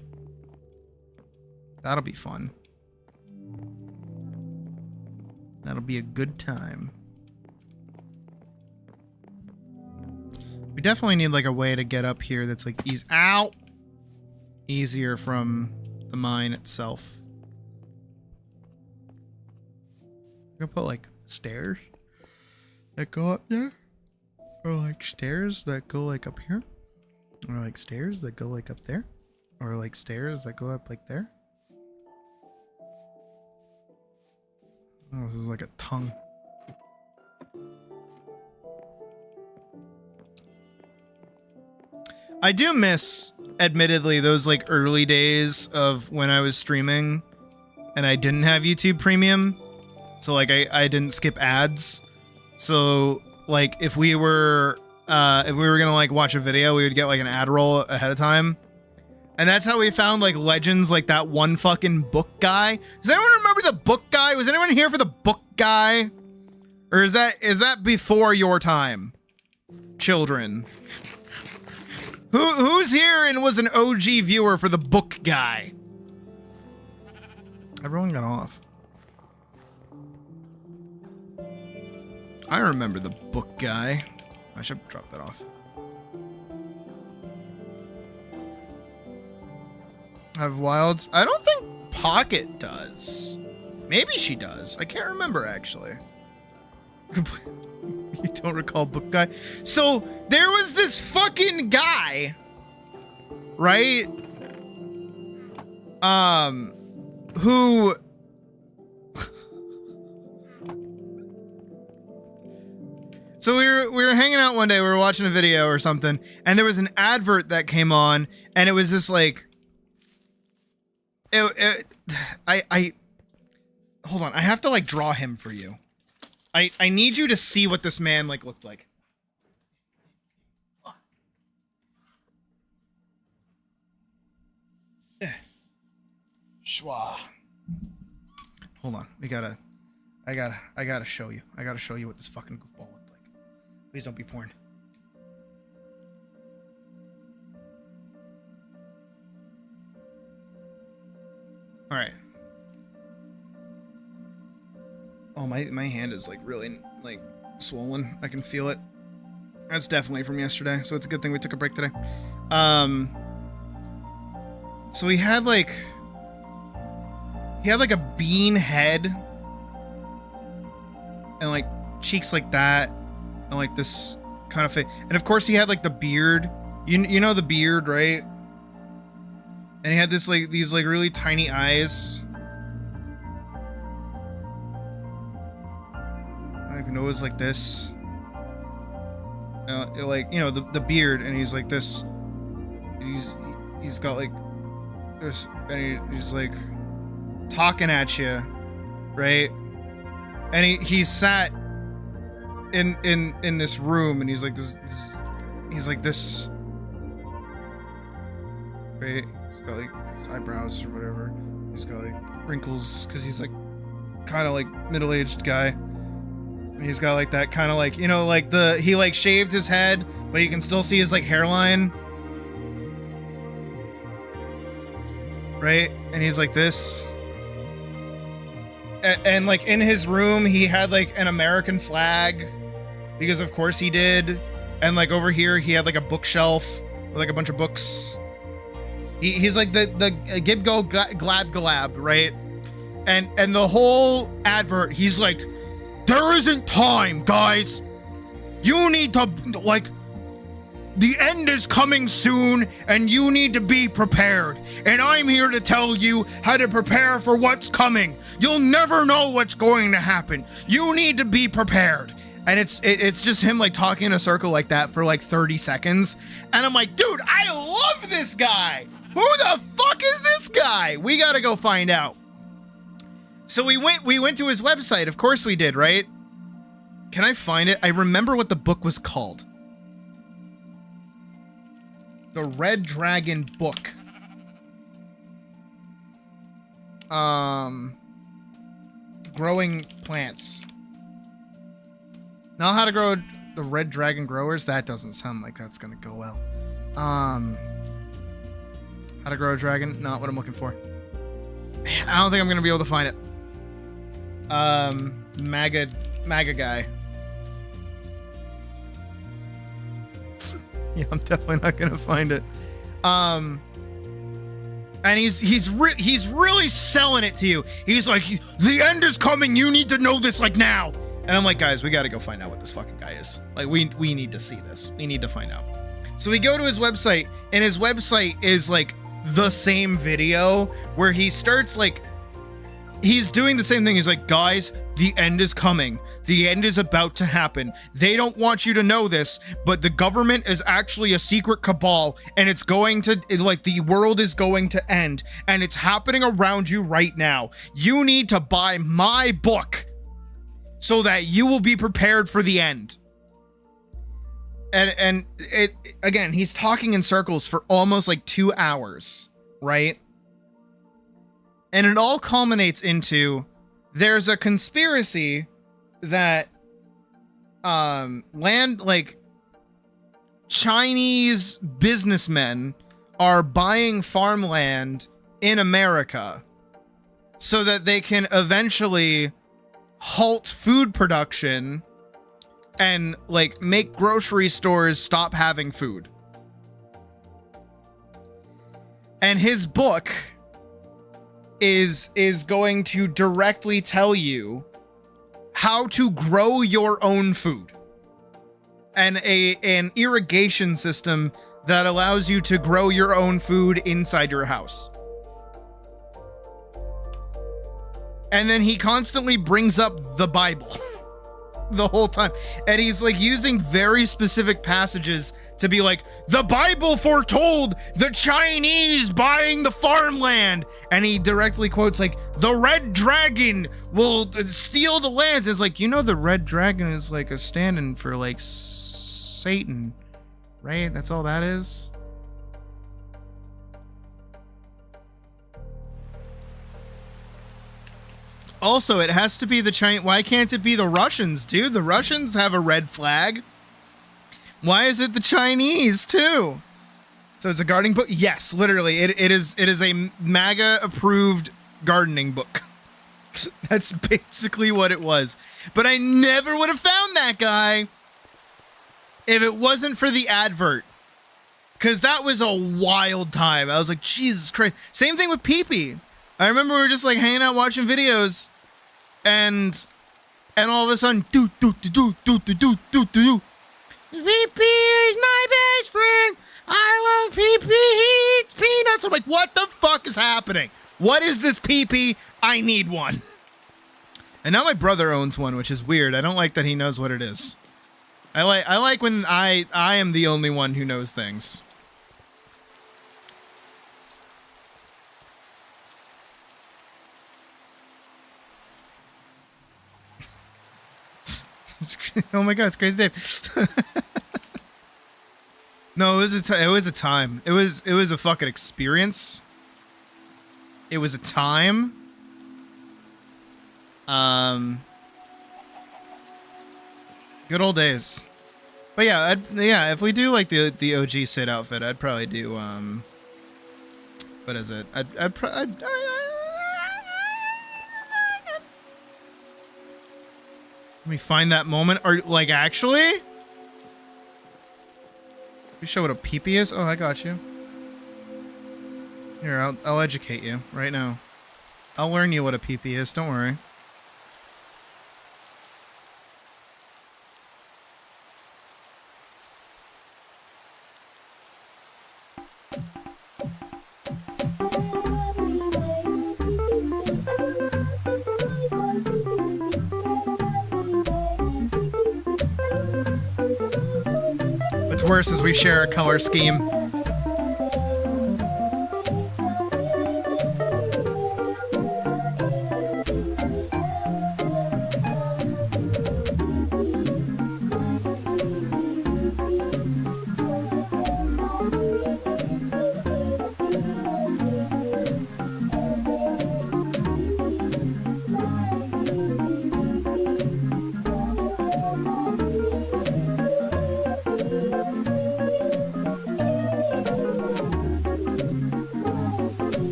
That'll be fun. That'll be a good time. We definitely need like a way to get up here that's like easier from the mine itself. I'm gonna put like stairs that go up there, or like stairs that go like up here, or like stairs that go like up there, or like stairs that go up like there. Oh, this is like a tongue. I do miss, admittedly, those like early days of when I was streaming and I didn't have YouTube Premium. So like I didn't skip ads. So like if we were gonna like watch a video, we would get like an ad roll ahead of time. And that's how we found like legends like that one fucking book guy. Does anyone remember the book guy? Was anyone here for the book guy? Or is that before your time? Children. Who's here and was an OG viewer for the book guy? Everyone got off. I remember the book guy. I should drop that off. Have wilds? I don't think Pocket does. Maybe she does. I can't remember actually. You don't recall book guy? So there was this fucking guy, right? Who so we were hanging out one day, we were watching a video or something, and there was an advert that came on, and it was just like I hold on, I have to like draw him for you. I need you to see what this man like looked like. Schwa. Hold on. I gotta show you. I gotta show you what this fucking goofball looked like. Please don't be porn. Alright. Oh, my hand is like really like swollen. I can feel it. That's definitely from yesterday, so it's a good thing we took a break today. So he had like a bean head and like cheeks like that and like this kind of face. And of course he had like the beard. You know the beard, right? And he had this like these like really tiny eyes. Like nose like this. Like, you know, the beard, and he's like this. He's got like this, and he's like talking at you, right? And he's sat in this room, and he's like this he's like this, right? He's got like his eyebrows or whatever. He's got like wrinkles because he's like kind of like middle-aged guy. And he's got like that kind of like, you know, like he like shaved his head, but you can still see his like hairline. Right? And he's like this. And like in his room, he had like an American flag, because of course he did. And like over here, he had like a bookshelf with like a bunch of books. He's like the Gibgo Glab, right? And the whole advert, he's like, there isn't time, guys. You need to, like, the end is coming soon, and you need to be prepared. And I'm here to tell you how to prepare for what's coming. You'll never know what's going to happen. You need to be prepared. And it's just him, like, talking in a circle like that for, like, 30 seconds. And I'm like, dude, I love this guy. Who the fuck is this guy? We gotta go find out. So we went to his website. Of course we did, right? Can I find it? I remember what the book was called. The Red Dragon book. Growing plants. Now how to grow the Red Dragon growers? That doesn't sound like that's gonna go well. How to grow a dragon? Not what I'm looking for. Man, I don't think I'm gonna be able to find it. MAGA guy. Yeah, I'm definitely not gonna find it. And he's really selling it to you. He's like, the end is coming. You need to know this like now. And I'm like, guys, we got to go find out what this fucking guy is. Like, we need to see this. We need to find out. So we go to his website, and his website is like the same video where he starts like, he's doing the same thing. He's like, guys, the end is coming. The end is about to happen. They don't want you to know this, but the government is actually a secret cabal, and it's going to, like, the world is going to end, and it's happening around you right now. You need to buy my book so that you will be prepared for the end. And it, again, he's talking in circles for almost like 2 hours, right? And it all culminates into, there's a conspiracy that Chinese businessmen are buying farmland in America so that they can eventually halt food production and like make grocery stores stop having food. And his book is going to directly tell you how to grow your own food, and an irrigation system that allows you to grow your own food inside your house. And then he constantly brings up the Bible the whole time, and he's like using very specific passages to be like, the Bible foretold the Chinese buying the farmland, and he directly quotes like, the Red Dragon will steal the lands. It's like, you know, the Red Dragon is like a stand-in for like Satan, right? That's all that is. Also, it has to be the Chinese. Why can't it be the Russians, dude? The Russians have a red flag. Why is it the Chinese too? So it's a gardening book. Yes, literally, it is a MAGA approved gardening book. That's basically what it was. But I never would have found that guy if it wasn't for the advert. Because that was a wild time. I was like, Jesus Christ. Same thing with Pee-Pee. I remember we were just like hanging out watching videos, and all of a sudden, Pee-Pee is my best friend. I love Pee-Pee. He eats peanuts. I'm like, what the fuck is happening? What is this Pee-Pee? I need one. And now my brother owns one, which is weird. I don't like that he knows what it is. I like when I am the only one who knows things. Oh my god, it's Crazy Dave. No, it was a time. It was a fucking experience. It was a time. Good old days. But yeah, if we do like the OG Sid outfit, I'd probably do what is it? I'd let me find that moment. Or like, actually, we show what a Pee-Pee is. Oh, I got you. Here, I'll educate you right now. I'll learn you what a Pee-Pee is. Don't worry. What's worse is we share a color scheme.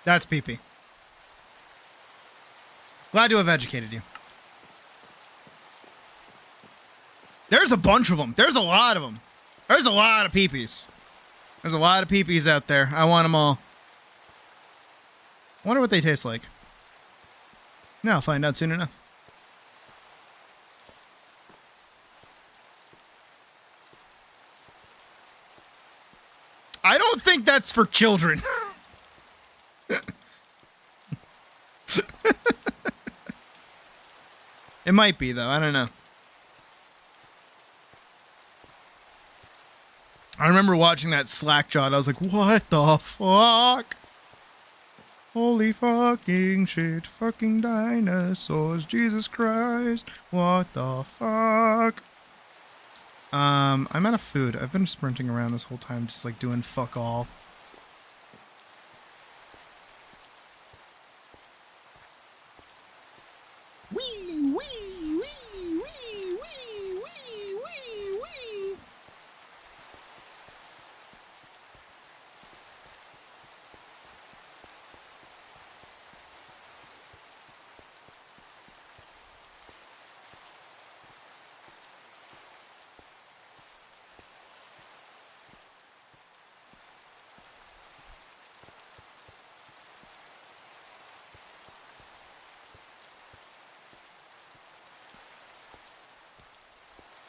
That's pee-pee. Glad to have educated you. There's a bunch of them. There's a lot of them. There's a lot of pee-pees. There's a lot of pee-pees out there. I want them all. I wonder what they taste like. No, I'll find out soon enough. I don't think that's for children. It might be, though. I don't know. I remember watching that Slackjawed. I was like, what the fuck? Holy fucking shit. Fucking dinosaurs. Jesus Christ. What the fuck? I'm out of food. I've been sprinting around this whole time just like doing fuck all. Wee, wee, wee, wee, wee, wee, wee, wee.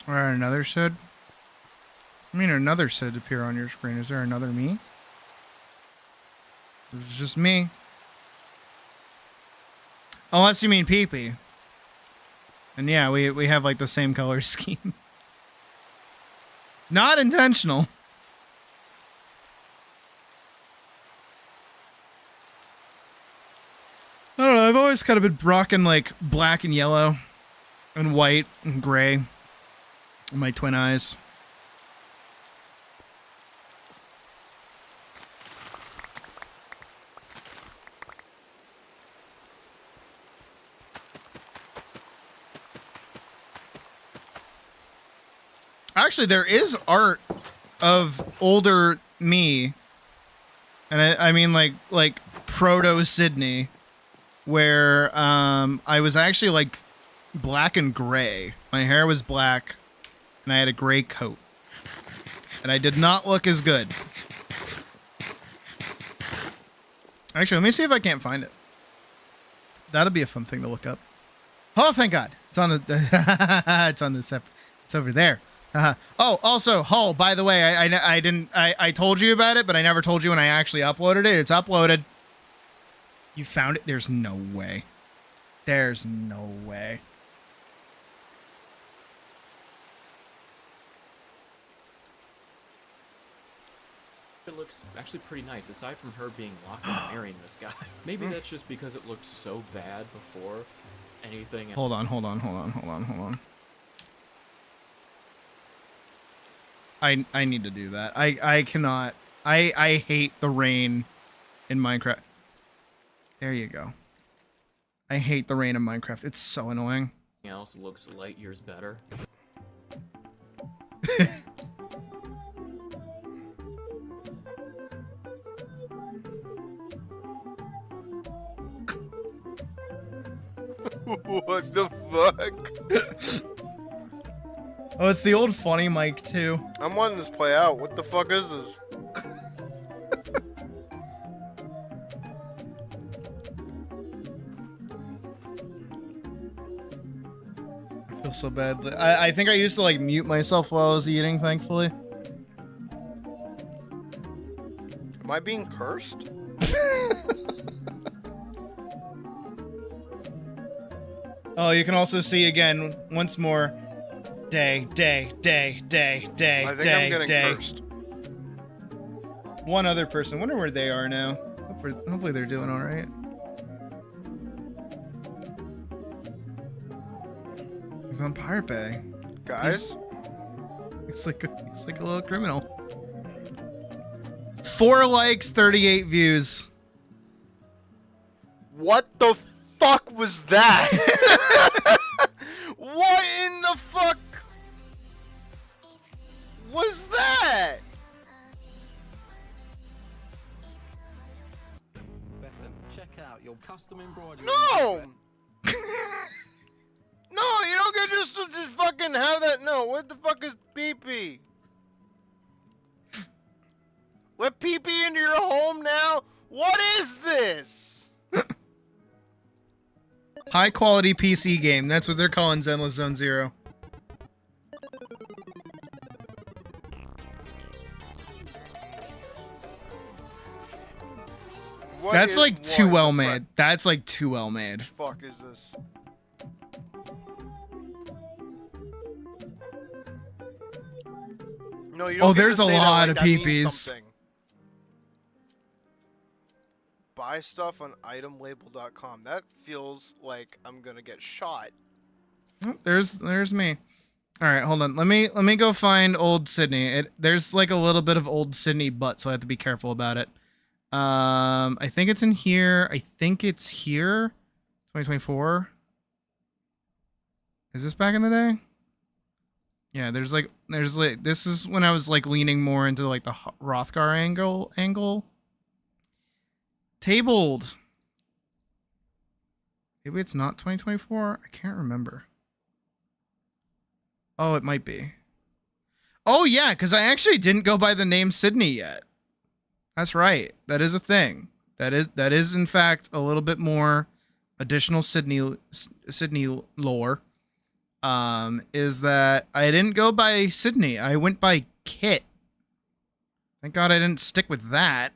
Or another said? I mean, another said appear on your screen. Is there another me? It's just me. Unless you mean pee-pee. And yeah, we have like the same color scheme. Not intentional. I don't know, I've always kind of been rocking like black and yellow and white and gray. My twin eyes. Actually, there is art of older me, and I mean like proto Sydney, where I was actually like black and gray. My hair was black. And I had a gray coat. And I did not look as good. Actually, let me see if I can't find it. That'll be a fun thing to look up. Oh, thank God. It's on the... it's on the separate... It's over there. Oh, also, Hull, by the way, I told you about it, but I never told you when I actually uploaded it. It's uploaded. You found it? There's no way. There's no way. It looks actually pretty nice, aside from her being locked and marrying this guy. Maybe that's just because it looked so bad before anything. Hold on. I need to do that. I cannot. I hate the rain in Minecraft. There you go. I hate the rain in Minecraft. It's so annoying. Everything else looks light years better. What the fuck? Oh, it's the old funny mic too. I'm wanting this to play out. What the fuck is this? I feel so bad. I think I used to like mute myself while I was eating, thankfully. Am I being cursed? Oh, you can also see again once more. Day. I think I'm getting cursed. One other person. Wonder where they are now. Hopefully they're doing all right. He's on Pirate Bay. Guys? He's like a little criminal. 4 likes, 38 views. What the fuck was that? What in the fuck was that? out your custom embroidery. No! No, you don't get just to just fucking have that. No, what the fuck is pee-pee? Let pee-pee into your home now? What is this? High quality PC game. That's what they're calling Zenless Zone Zero. What That's is like too what well the made. That's like too well made. fuck is this? No, you don't Oh, get to there's a say that lot like of that means peepees. something. Buy stuff on itemlabel.com. That feels like I'm gonna get shot. Oh, there's me. All right, hold on. Let me go find old Sydney. There's like a little bit of old Sydney butt, so I have to be careful about it. I think it's in here. I think it's here. 2024. Is this back in the day? Yeah, there's like this is when I was like leaning more into like the Rothgar angle. Tabled. Maybe it's not 2024. I can't remember. Oh, it might be. Oh yeah, because I actually didn't go by the name Sydney yet. That's right. That is a thing. That is in fact a little bit more additional Sydney lore. Is that I didn't go by Sydney. I went by Kit. Thank God I didn't stick with that.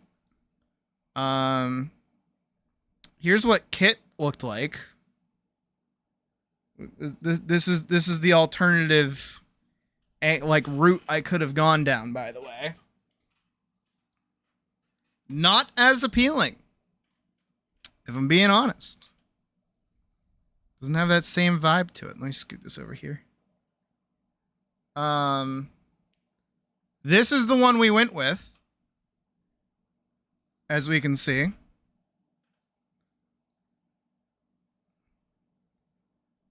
Here's what Kit looked like. This is the alternative like route I could have gone down, by the way. Not as appealing, if I'm being honest. Doesn't have that same vibe to it. Let me scoot this over here. This is the one we went with, as we can see.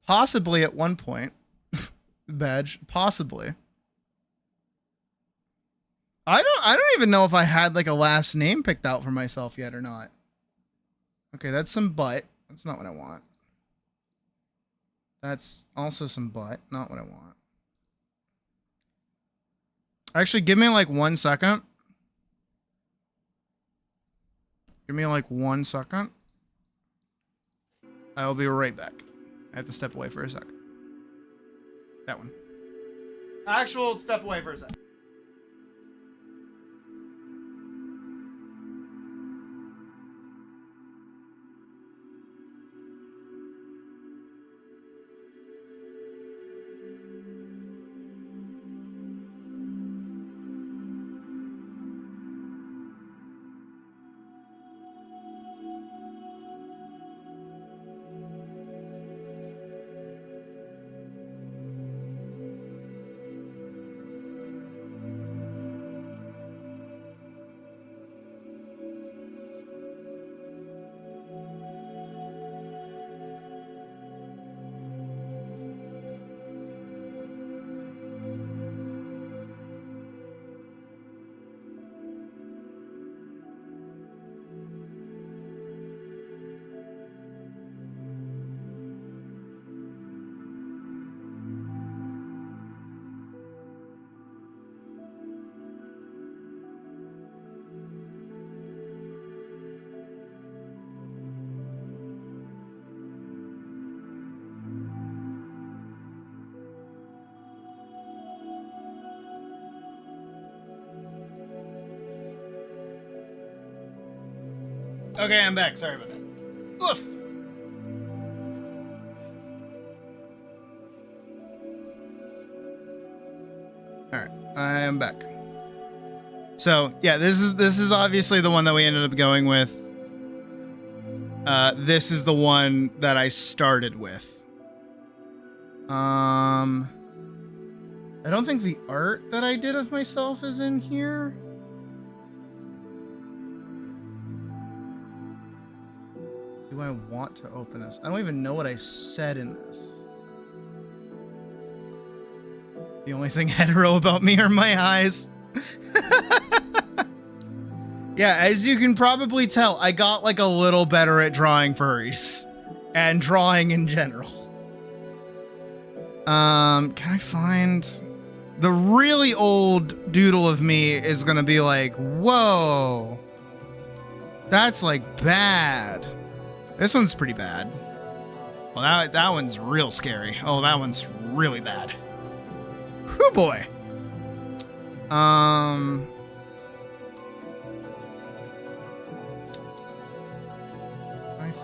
Possibly at one point. Badge, possibly. I don't even know if I had like a last name picked out for myself yet or not. Okay, that's some butt. That's not what I want. That's also some butt. Not what I want. Actually, give me like 1 second. Give me like 1 second. I'll be right back. I have to step away for a second. That one. Actual step away for a second. Okay, I'm back. Sorry about that. Oof. All right, I am back. So yeah, this is obviously the one that we ended up going with. This is the one that I started with. I don't think the art that I did of myself is in here. Do I want to open this? I don't even know what I said in this. The only thing hetero about me are my eyes. Yeah, as you can probably tell, I got like a little better at drawing furries and drawing in general. Can I find the really old doodle of me is gonna be like, whoa, that's like bad. This one's pretty bad. Well, that one's real scary. Oh, that one's really bad. Whew, boy. I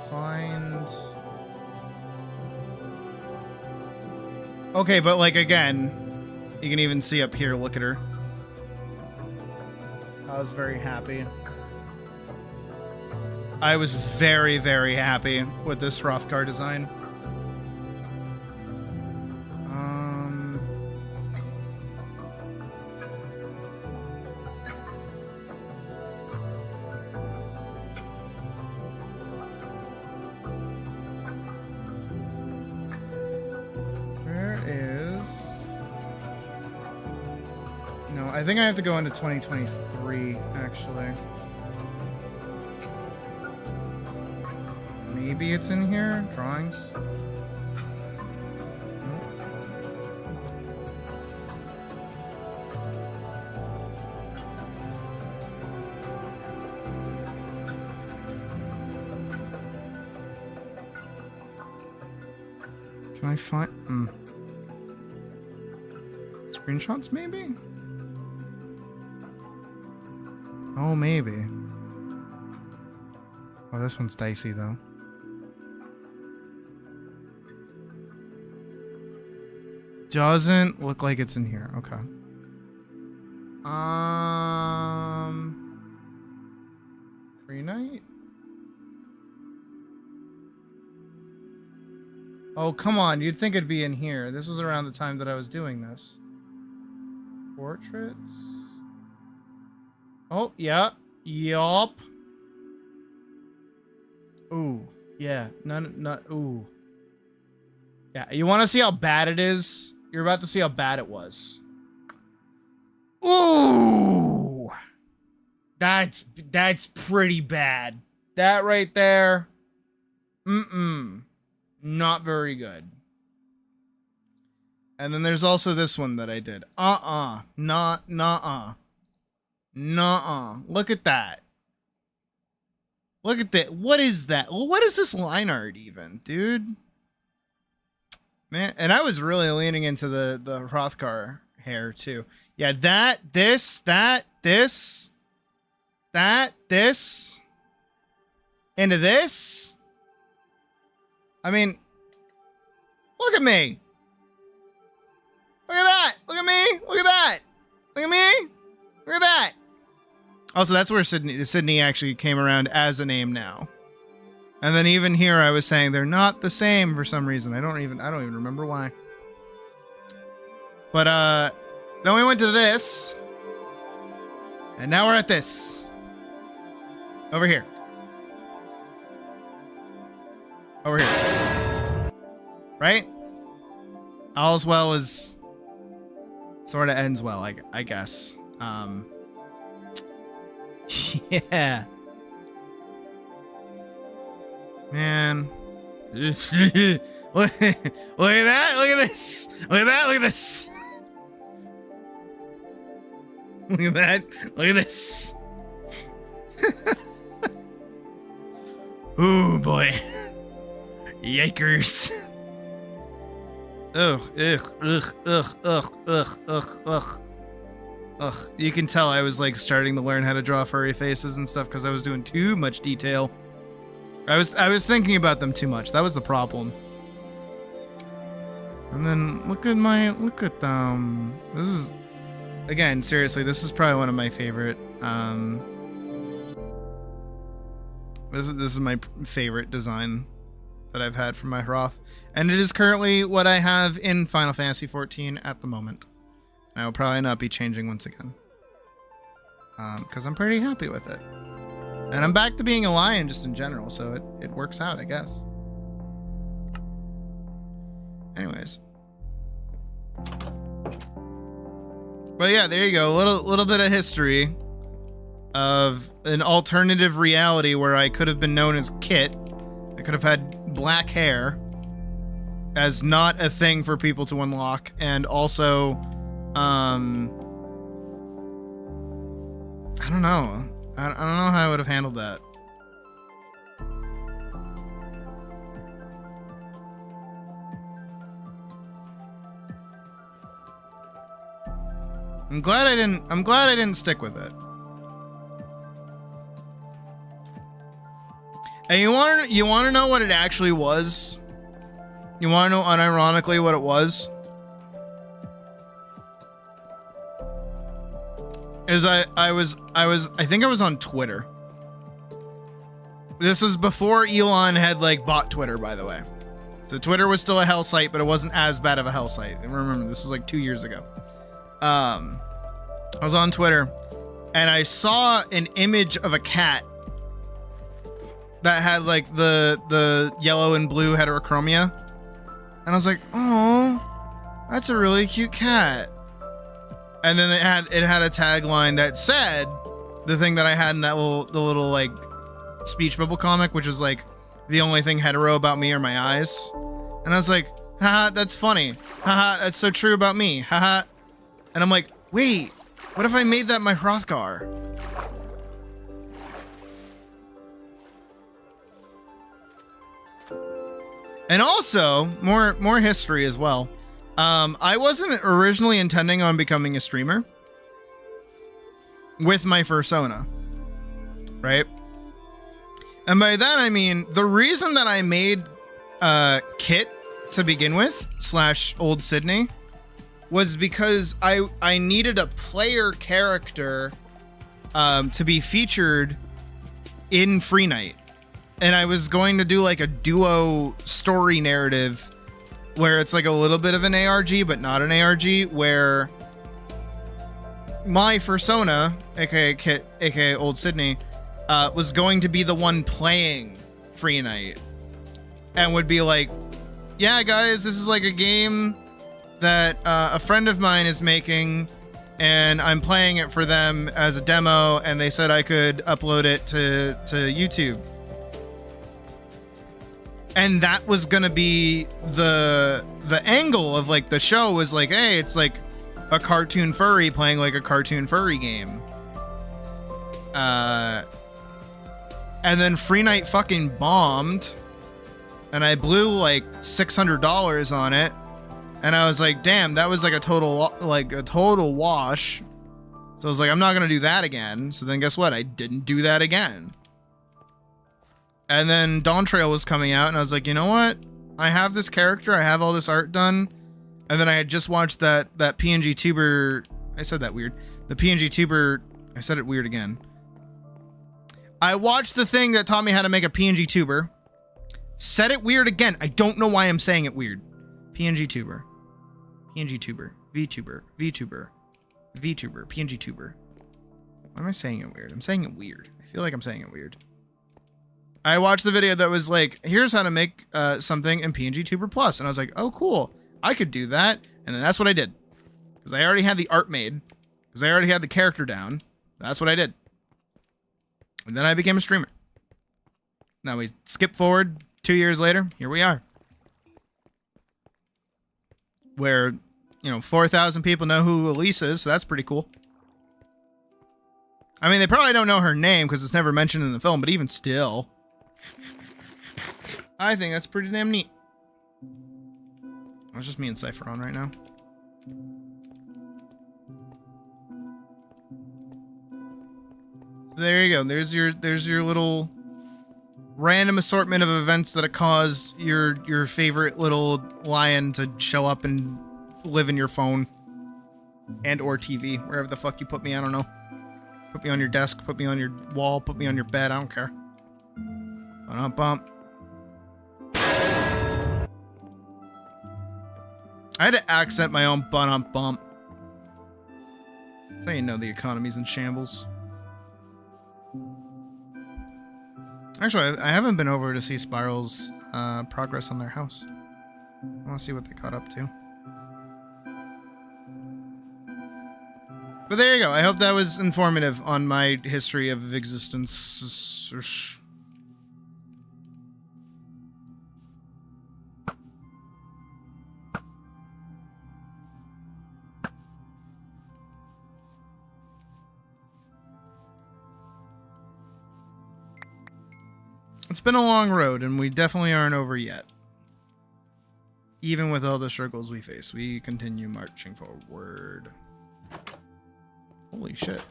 find. Okay, but like again, you can even see up here. Look at her. I was very happy. I was very, very happy with this Hrothgar design. Where is... No, I think I have to go into 2023, actually. Maybe it's in here? Drawings? Can I find... Screenshots, maybe? Oh, maybe. Oh, this one's dicey, though. Doesn't look like it's in here. Okay. Free night? Oh, come on. You'd think it'd be in here. This was around the time that I was doing this. Portraits? Oh, yeah. Yup. Ooh. Yeah. None. Ooh. Yeah. You want to see how bad it is? You're about to see how bad it was. Ooh. That's pretty bad. That right there. Not very good. And then there's also this one that I did. Nuh-uh. Look at that. Look at that. What is that? What is this line art even, dude? Man, and I was really leaning into the Hrothgar hair too. Yeah, this, into this. I mean, look at me. Look at that. Look at me. Look at that. Look at me. Look at that. Also, that's where Sydney actually came around as a name now. And then even here I was saying they're not the same for some reason. I don't even remember why. But then we went to this. And now we're at this. Over here. Over here. Right? All's well as sort of ends well, I guess. Yeah. Man. Look at that. Look at this. Look at that. Look at this. Look at that. Look at this. Ooh, boy. Yikers. Ugh. You can tell I was like starting to learn how to draw furry faces and stuff because I was doing too much detail. I was thinking about them too much. That was the problem. And then look at them. This is, again, seriously, this is probably one of my favorite. This is my favorite design that I've had from my Hroth, and it is currently what I have in Final Fantasy XIV at the moment. I will probably not be changing once again, because I'm pretty happy with it. And I'm back to being a lion just in general, so it works out, I guess. Anyways. But yeah, there you go. A little bit of history of an alternative reality where I could have been known as Kit. I could have had black hair as not a thing for people to unlock, and also, I don't know. I don't know how I would have handled that. I'm glad I didn't stick with it. And you want to know what it actually was? You want to know unironically what it was? Is I think I was on Twitter. This was before Elon had like bought Twitter, by the way. So Twitter was still a hell site, but it wasn't as bad of a hell site. And remember, this was like 2 years ago. I was on Twitter and I saw an image of a cat that had like the yellow and blue heterochromia. And I was like, oh, that's a really cute cat. And then it had a tagline that said the thing that I had in that little like speech bubble comic, which is like, the only thing hetero about me are my eyes. And I was like, haha, that's funny. Haha, that's so true about me. Haha. And I'm like, wait, what if I made that my Hrothgar? And also, more history as well. I wasn't originally intending on becoming a streamer with my fursona, right? And by that I mean, the reason that I made Kit to begin with, / Old Sydney, was because I needed a player character to be featured in Free Night. And I was going to do like a duo story narrative where it's like a little bit of an ARG, but not an ARG, where my fursona, aka Kit, aka Old Sydney, was going to be the one playing Free Night and would be like, yeah, guys, this is like a game that a friend of mine is making, and I'm playing it for them as a demo, and they said I could upload it to YouTube. And that was gonna be the angle of like the show, was like, hey, it's like a cartoon furry playing like a cartoon furry game. And then Free Night fucking bombed, and I blew like $600 on it, and I was like, damn, that was like a total wash. So I was like, I'm not gonna do that again. So then guess what? I didn't do that again. And then Dawn Trail was coming out, and I was like, you know what? I have this character, I have all this art done, and then I had just watched that PNG tuber. I said that weird. The PNG tuber. I said it weird again. I watched the thing that taught me how to make a PNG tuber. Said it weird again. I don't know why I'm saying it weird. PNG tuber. PNG tuber. VTuber. VTuber. VTuber. PNG tuber. Why am I saying it weird? I'm saying it weird. I feel like I'm saying it weird. I watched the video that was like, here's how to make something in PNG Tuber Plus. And I was like, oh, cool. I could do that. And then that's what I did. Because I already had the art made. Because I already had the character down. That's what I did. And then I became a streamer. Now we skip forward 2 years later. Here we are. Where, 4,000 people know who Elise is. So that's pretty cool. I mean, they probably don't know her name because it's never mentioned in the film. But even still, I think that's pretty damn neat. It's just me and Cypher on right now. So there you go. There's your little random assortment of events that have caused your favorite little lion to show up and live in your phone and or TV, wherever the fuck you put me. I don't know. Put me on your desk. Put me on your wall. Put me on your bed. I don't care. Bump. I had to accent my own bump. So you know the economy's in shambles. Actually, I haven't been over to see Spiral's progress on their house. I want to see what they got up to. But there you go. I hope that was informative on my history of existence. It's been a long road, and we definitely aren't over yet. Even with all the struggles we face, we continue marching forward. Holy shit.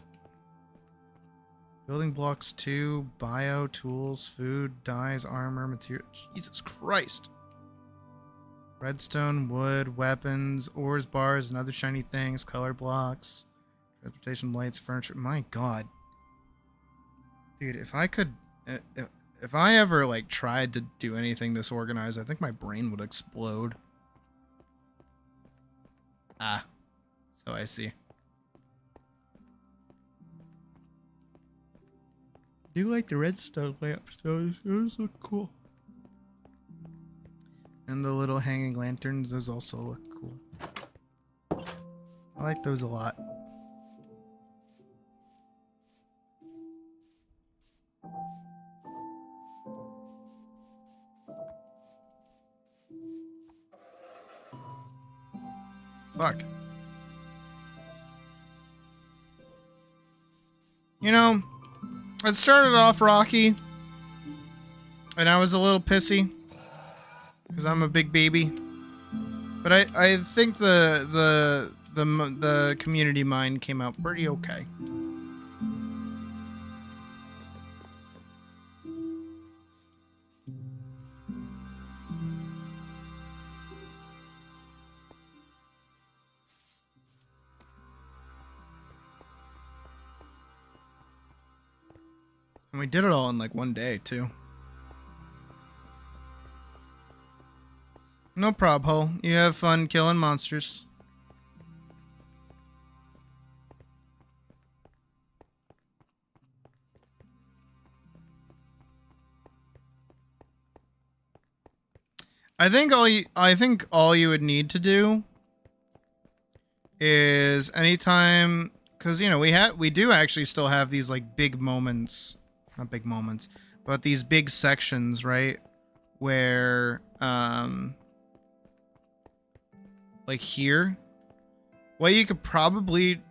Building blocks 2, bio, tools, food, dyes, armor, material. Jesus Christ. Redstone, wood, weapons, ores, bars, and other shiny things, color blocks, transportation, lights, furniture. My god. Dude, if I could... If I ever, like, tried to do anything this organized, I think my brain would explode. Ah. So I see. I do like the redstone lamps, those look cool. And the little hanging lanterns, those also look cool. I like those a lot. Fuck. You know, it started off rocky, and I was a little pissy because I'm a big baby. But I think the community mine came out pretty okay. And we did it all in like one day, too. No prob, Ho. You have fun killing monsters. I think all you would need to do is anytime, because you know we do actually still have these like big moments. Not big moments, but these big sections, right? Where, like here, what you could probably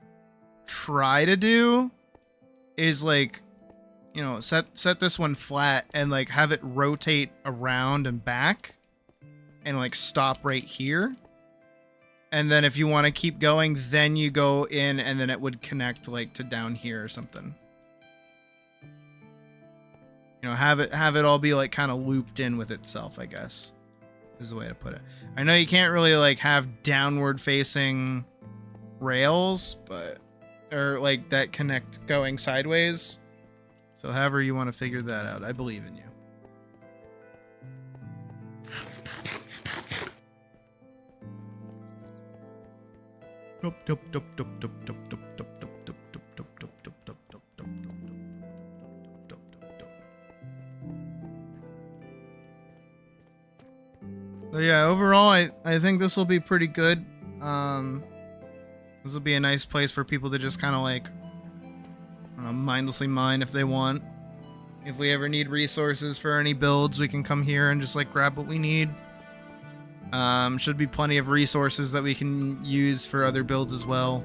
try to do is like, you know, set this one flat and like have it rotate around and back and like stop right here. And then if you want to keep going, then you go in and then it would connect like to down here or something. You know, have it all be like kind of looped in with itself, I guess, is the way to put it. I know you can't really like have downward facing rails, but or like that connect going sideways. So however you want to figure that out, I believe in you. So yeah, overall, I think this will be pretty good. This will be a nice place for people to just kind of like, I don't know, mindlessly mine if they want. If we ever need resources for any builds, we can come here and just like grab what we need. Should be plenty of resources that we can use for other builds as well.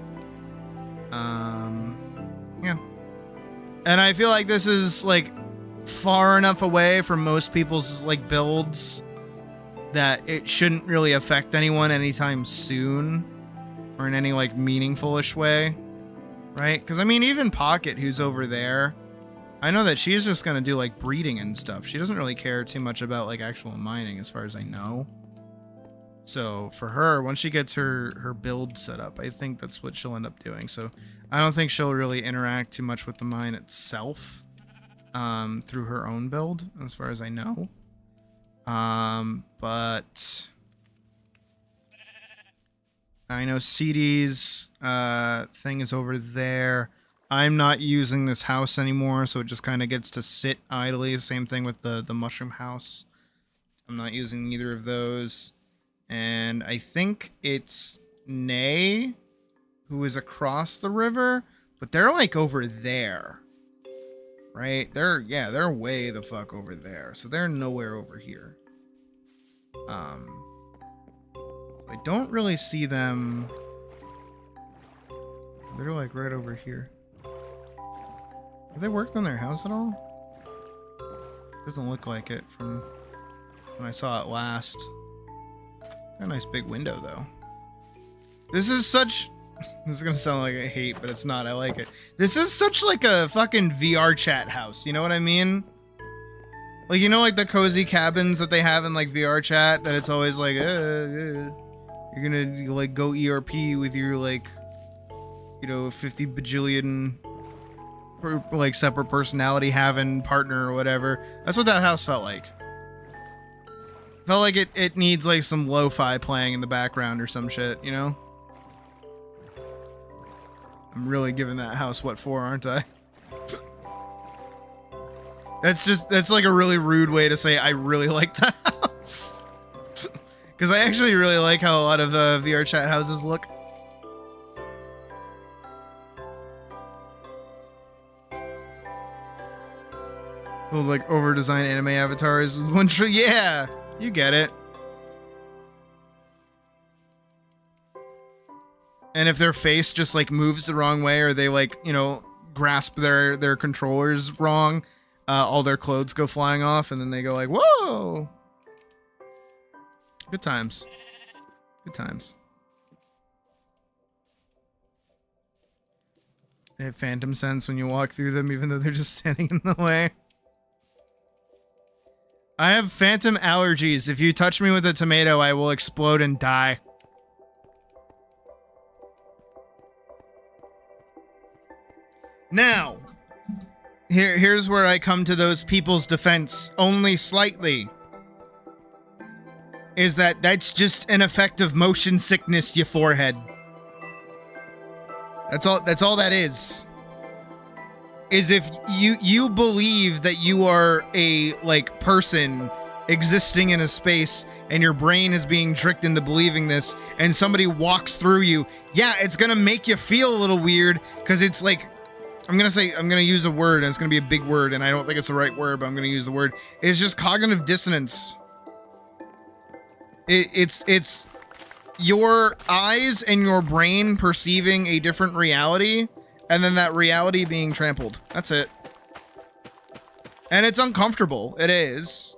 Yeah. And I feel like this is like far enough away from most people's like builds that it shouldn't really affect anyone anytime soon or in any like meaningful-ish way, right? Because I mean, even Pocket, who's over there, I know that she's just gonna do like breeding and stuff. She doesn't really care too much about like actual mining as far as I know. So for her, once she gets her build set up, I think that's what she'll end up doing. So I don't think she'll really interact too much with the mine itself through her own build, as far as I know. But I know CD's thing is over there. I'm not using this house anymore, so it just kind of gets to sit idly. Same thing with the mushroom house. I'm not using either of those. And I think it's Nay who is across the river, but they're like over there. Right? They're way the fuck over there. So they're nowhere over here. I don't really see them. They're like right over here. Have they worked on their house at all? Doesn't look like it from when I saw it last. Got a nice big window though. This is gonna sound like I hate, but it's not. I like it. This is such like a fucking VR chat house. You know what I mean? Like, you know, like the cozy cabins that they have in like VR chat, that it's always like, you're gonna like go ERP with your like, you know, 50 bajillion like separate personality having partner or whatever. That's what that house felt like. Felt like it needs like some lo-fi playing in the background or some shit, you know? I'm really giving that house what for, aren't I? That's like a really rude way to say I really like the house. Because I actually really like how a lot of VR chat houses look. Those like over-designed anime avatars with one tree. Yeah, you get it. And if their face just like moves the wrong way, or they like, you know, grasp their controllers wrong, all their clothes go flying off, and then they go like, whoa. Good times. Good times. They have phantom sense when you walk through them, even though they're just standing in the way. I have phantom allergies. If you touch me with a tomato, I will explode and die. Now, here's where I come to those people's defense only slightly. Is that's just an effect of motion sickness, you forehead. That's all that is. Is if you believe that you are a like person existing in a space and your brain is being tricked into believing this, and somebody walks through you, yeah, it's gonna make you feel a little weird, because it's like, I'm gonna use a word, and it's gonna be a big word, and I don't think it's the right word, but I'm gonna use the word. It's just cognitive dissonance. It's your eyes and your brain perceiving a different reality, and then that reality being trampled. That's it. And it's uncomfortable. It is.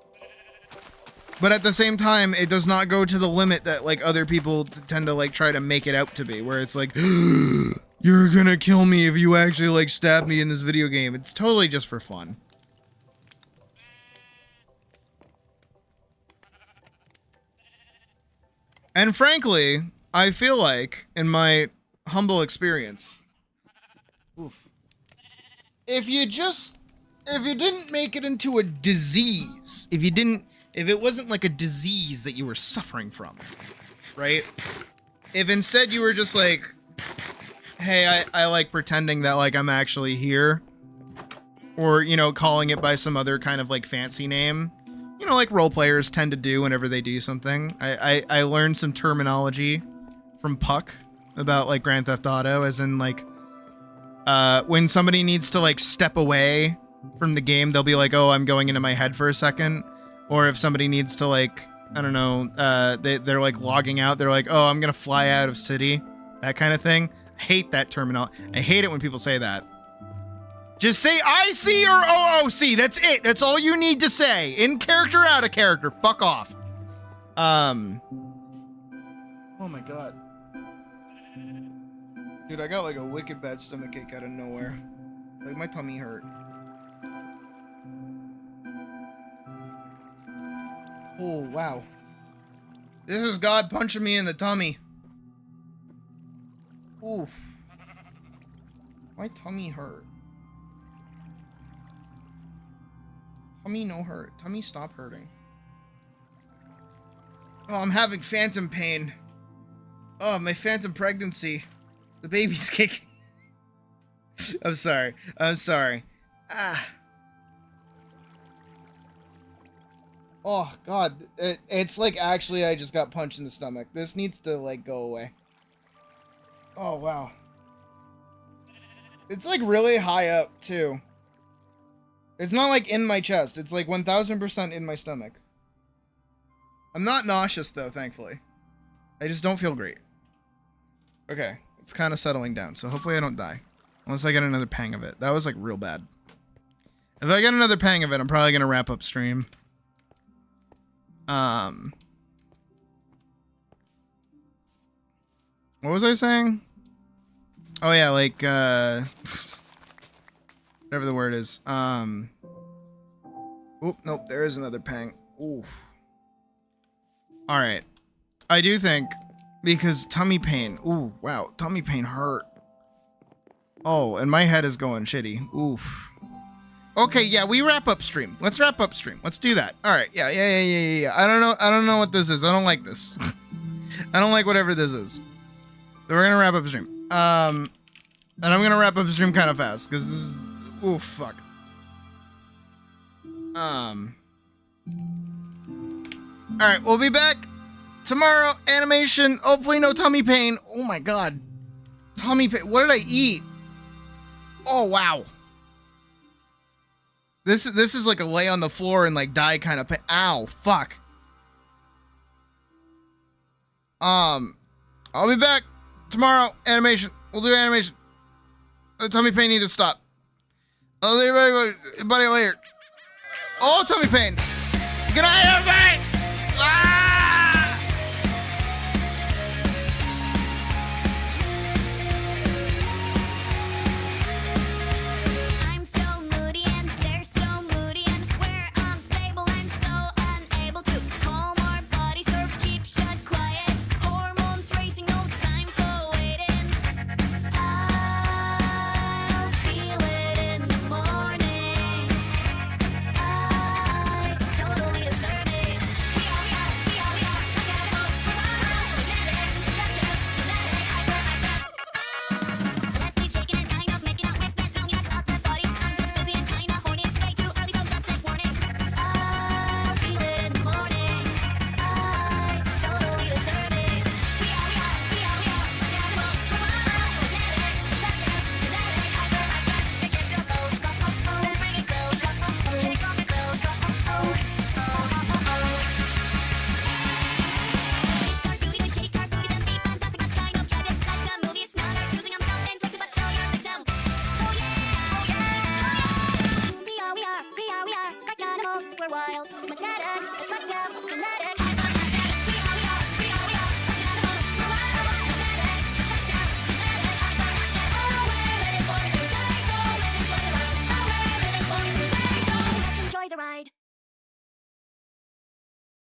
But at the same time, it does not go to the limit that like other people tend to like try to make it out to be, where it's like, you're gonna kill me if you actually like stab me in this video game. It's totally just for fun. And frankly, I feel like, in my humble experience, if you didn't make it into a disease, if it wasn't like a disease that you were suffering from, right? If instead you were just like, hey, I like pretending that like I'm actually here, or, you know, calling it by some other kind of like fancy name, you know, like role players tend to do whenever they do something. I learned some terminology from Puck about like Grand Theft Auto, as in like, when somebody needs to like step away from the game, they'll be like, oh, I'm going into my head for a second. Or if somebody needs to like, I don't know, they're like logging out, they're like, oh, I'm gonna fly out of city, that kind of thing. I hate that terminology. I hate it when people say that. Just say IC or OOC. That's it. That's all you need to say. In character, out of character. Fuck off. Oh my god. Dude, I got like a wicked bad stomachache out of nowhere. Like my tummy hurt. Oh, wow. This is God punching me in the tummy. Oof. My tummy hurt. Tummy no hurt. Tummy stop hurting. Oh, I'm having phantom pain. Oh, my phantom pregnancy. The baby's kicking. I'm sorry. I'm sorry. Ah. Oh, God. It's like actually I just got punched in the stomach. This needs to, like, go away. Oh, wow. It's like really high up too. It's not like in my chest. It's like 1000% in my stomach. I'm not nauseous though, thankfully. I just don't feel great. Okay, it's kind of settling down, so hopefully I don't die. Unless I get another pang of it. That was like real bad. If I get another pang of it, I'm probably gonna wrap up stream. What was I saying? Oh yeah, like whatever the word is. Oop, nope, there is another pang. Ooh. Alright. I do think, because tummy pain. Ooh, wow, tummy pain hurt. Oh, and my head is going shitty. Oof. Okay, yeah, we wrap up stream. Let's wrap up stream. Let's do that. Alright, yeah. I don't know what this is. I don't like this. I don't like whatever this is. So we're gonna wrap up stream. And I'm gonna wrap up stream kind of fast, because this is... Ooh, fuck. Alright, we'll be back tomorrow. Animation. Hopefully no tummy pain. Oh my god. Tummy pain. What did I eat? Oh, wow. This is like a lay on the floor and like die kind of pain. Ow, fuck. I'll be back tomorrow. Animation. We'll do animation. The tummy pain needs to stop. I'll see everybody later. Oh, tummy pain. Good night, everybody.